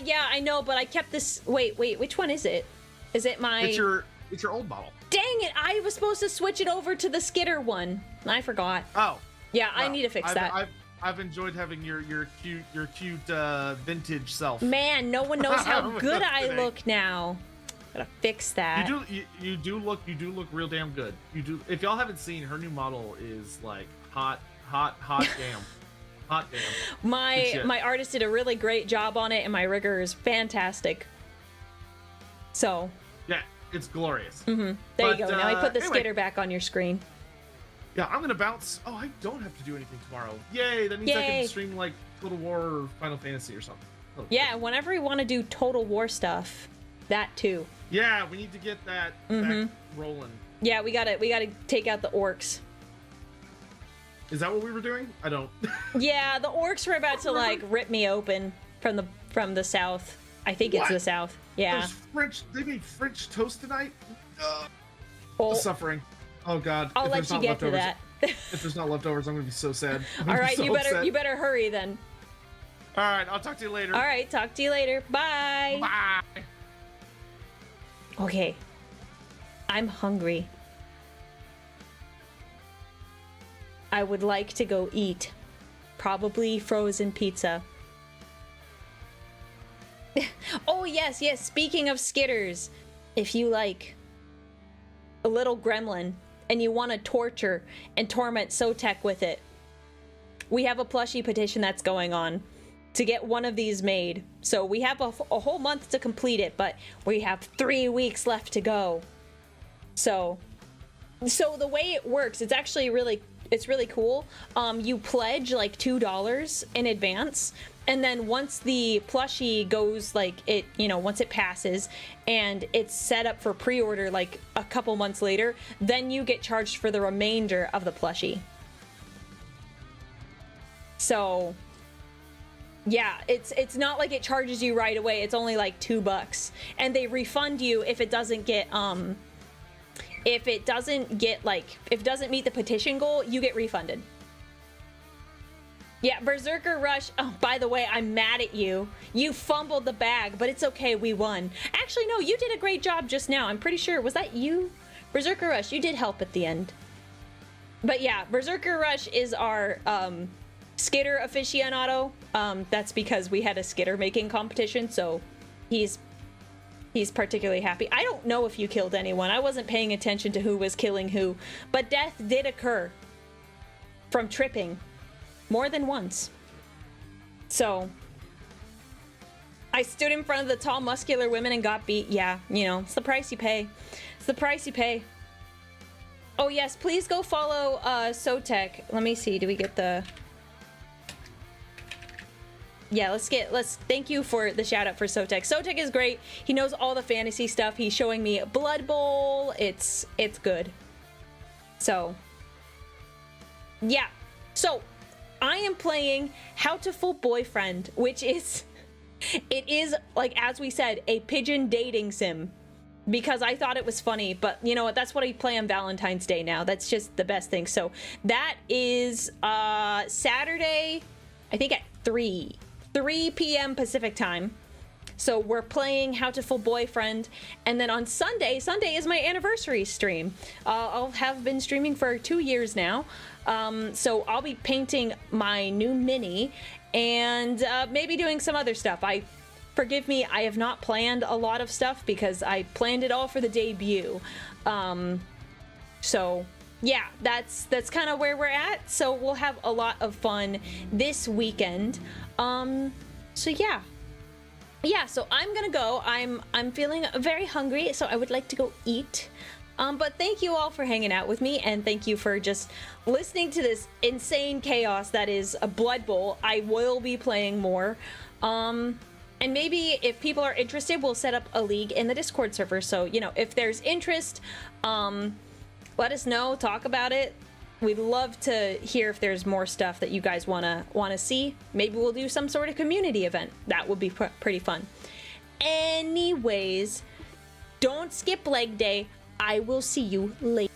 S1: Yeah, I know, but I kept this. Wait. Which one is it? Is it my?
S3: It's your old model.
S1: Dang it! I was supposed to switch it over to the Skitter one. I forgot.
S3: Oh.
S1: Yeah, I
S3: well,
S1: need to fix that.
S3: I've enjoyed having your cute vintage self.
S1: Man, no one knows how
S3: With
S1: good
S3: us
S1: I
S3: today.
S1: look now. Gotta fix that.
S3: You do look real damn good. You do. If y'all haven't seen, her new model is like hot damn. Hot damn. Good shit.
S1: My artist did a really great job on it, and my rigger is fantastic. So
S3: Yeah, it's glorious.
S1: there you go. Now I put the Skitter back on your screen.
S3: Yeah, I'm gonna bounce. Oh, I don't have to do anything tomorrow. Yay! That means I
S1: Yay.
S3: can stream like Total War or Final Fantasy or something. Oh,
S1: Yeah, whenever you want to do Total War stuff, that too.
S3: Yeah, we need to get that back rolling.
S1: Yeah, we gotta take out the orcs.
S3: Is that what we were doing? I don't.
S1: Yeah, the orcs were about to like rip me open from the south. I think it's
S3: What?
S1: the south. Yeah.
S3: They made French toast tonight.
S1: Oh,
S3: Suffering. Oh God.
S1: I'll
S3: If
S1: let
S3: there's
S1: you
S3: not
S1: get to
S3: leftovers-
S1: that.
S3: If there's not leftovers, I'm gonna be so sad. I'm
S1: All
S3: gonna be
S1: right,
S3: so upset.
S1: you better hurry then.
S3: All right, I'll talk to you later.
S1: All right, talk to you later. Bye.
S3: Bye.
S1: Okay. I'm hungry. I would like to go eat. Probably frozen pizza. Oh, yes. Speaking of Skitters, if you like a little gremlin and you want to torture and torment Sotek with it, we have a plushie petition that's going on to get one of these made. So we have a whole month to complete it, but we have 3 weeks left to go. So the way it works, it's actually really cool. You pledge like $2 in advance, and then once the plushie goes once it passes and it's set up for pre-order like a couple months later, then you get charged for the remainder of the plushie. So yeah, it's not like it charges you right away. It's only like $2, and they refund you if it doesn't get if it doesn't meet the petition goal, you get refunded. Yeah, Berserker Rush. Oh, by the way, I'm mad at you. You fumbled the bag, but it's okay. We won. Actually, no, you did a great job just now. I'm pretty sure. Was that you? Berserker Rush, you did help at the end. But yeah, Berserker Rush is our skitter aficionado. That's because we had a skitter making competition, so he's particularly happy. I don't know if you killed anyone. I wasn't paying attention to who was killing who, but death did occur from tripping. More than once. So I stood in front of the tall, muscular women and got beat. Yeah, you know, it's the price you pay. It's the price you pay. Oh yes, please go follow Sotek. Let me see, do we get the... Yeah, let's thank you for the shout out for Sotek. Sotek is great. He knows all the fantasy stuff. He's showing me Blood Bowl. It's good. So yeah. So I am playing How to Fool Boyfriend, which is, it is, like, as we said, a pigeon dating sim. Because I thought it was funny, but you know what? That's what I play on Valentine's Day now. That's just the best thing. So that is Saturday, I think at 3 p.m. Pacific time. So we're playing How to Fool Boyfriend, and then on Sunday is my anniversary stream. I'll have been streaming for 2 years now. So I'll be painting my new mini and maybe doing some other stuff. Forgive me, I have not planned a lot of stuff because I planned it all for the debut. So yeah, that's kind of where we're at. So we'll have a lot of fun this weekend. So yeah, so I'm gonna go. I'm feeling very hungry, so I would like to go eat. But thank you all for hanging out with me, and thank you for just listening to this insane chaos that is a Blood Bowl. I will be playing more. And maybe if people are interested, we'll set up a league in the Discord server. So, you know, if there's interest, let us know, talk about it. We'd love to hear if there's more stuff that you guys wanna see. Maybe we'll do some sort of community event. That would be pretty fun. Anyways, don't skip leg day. I will see you later.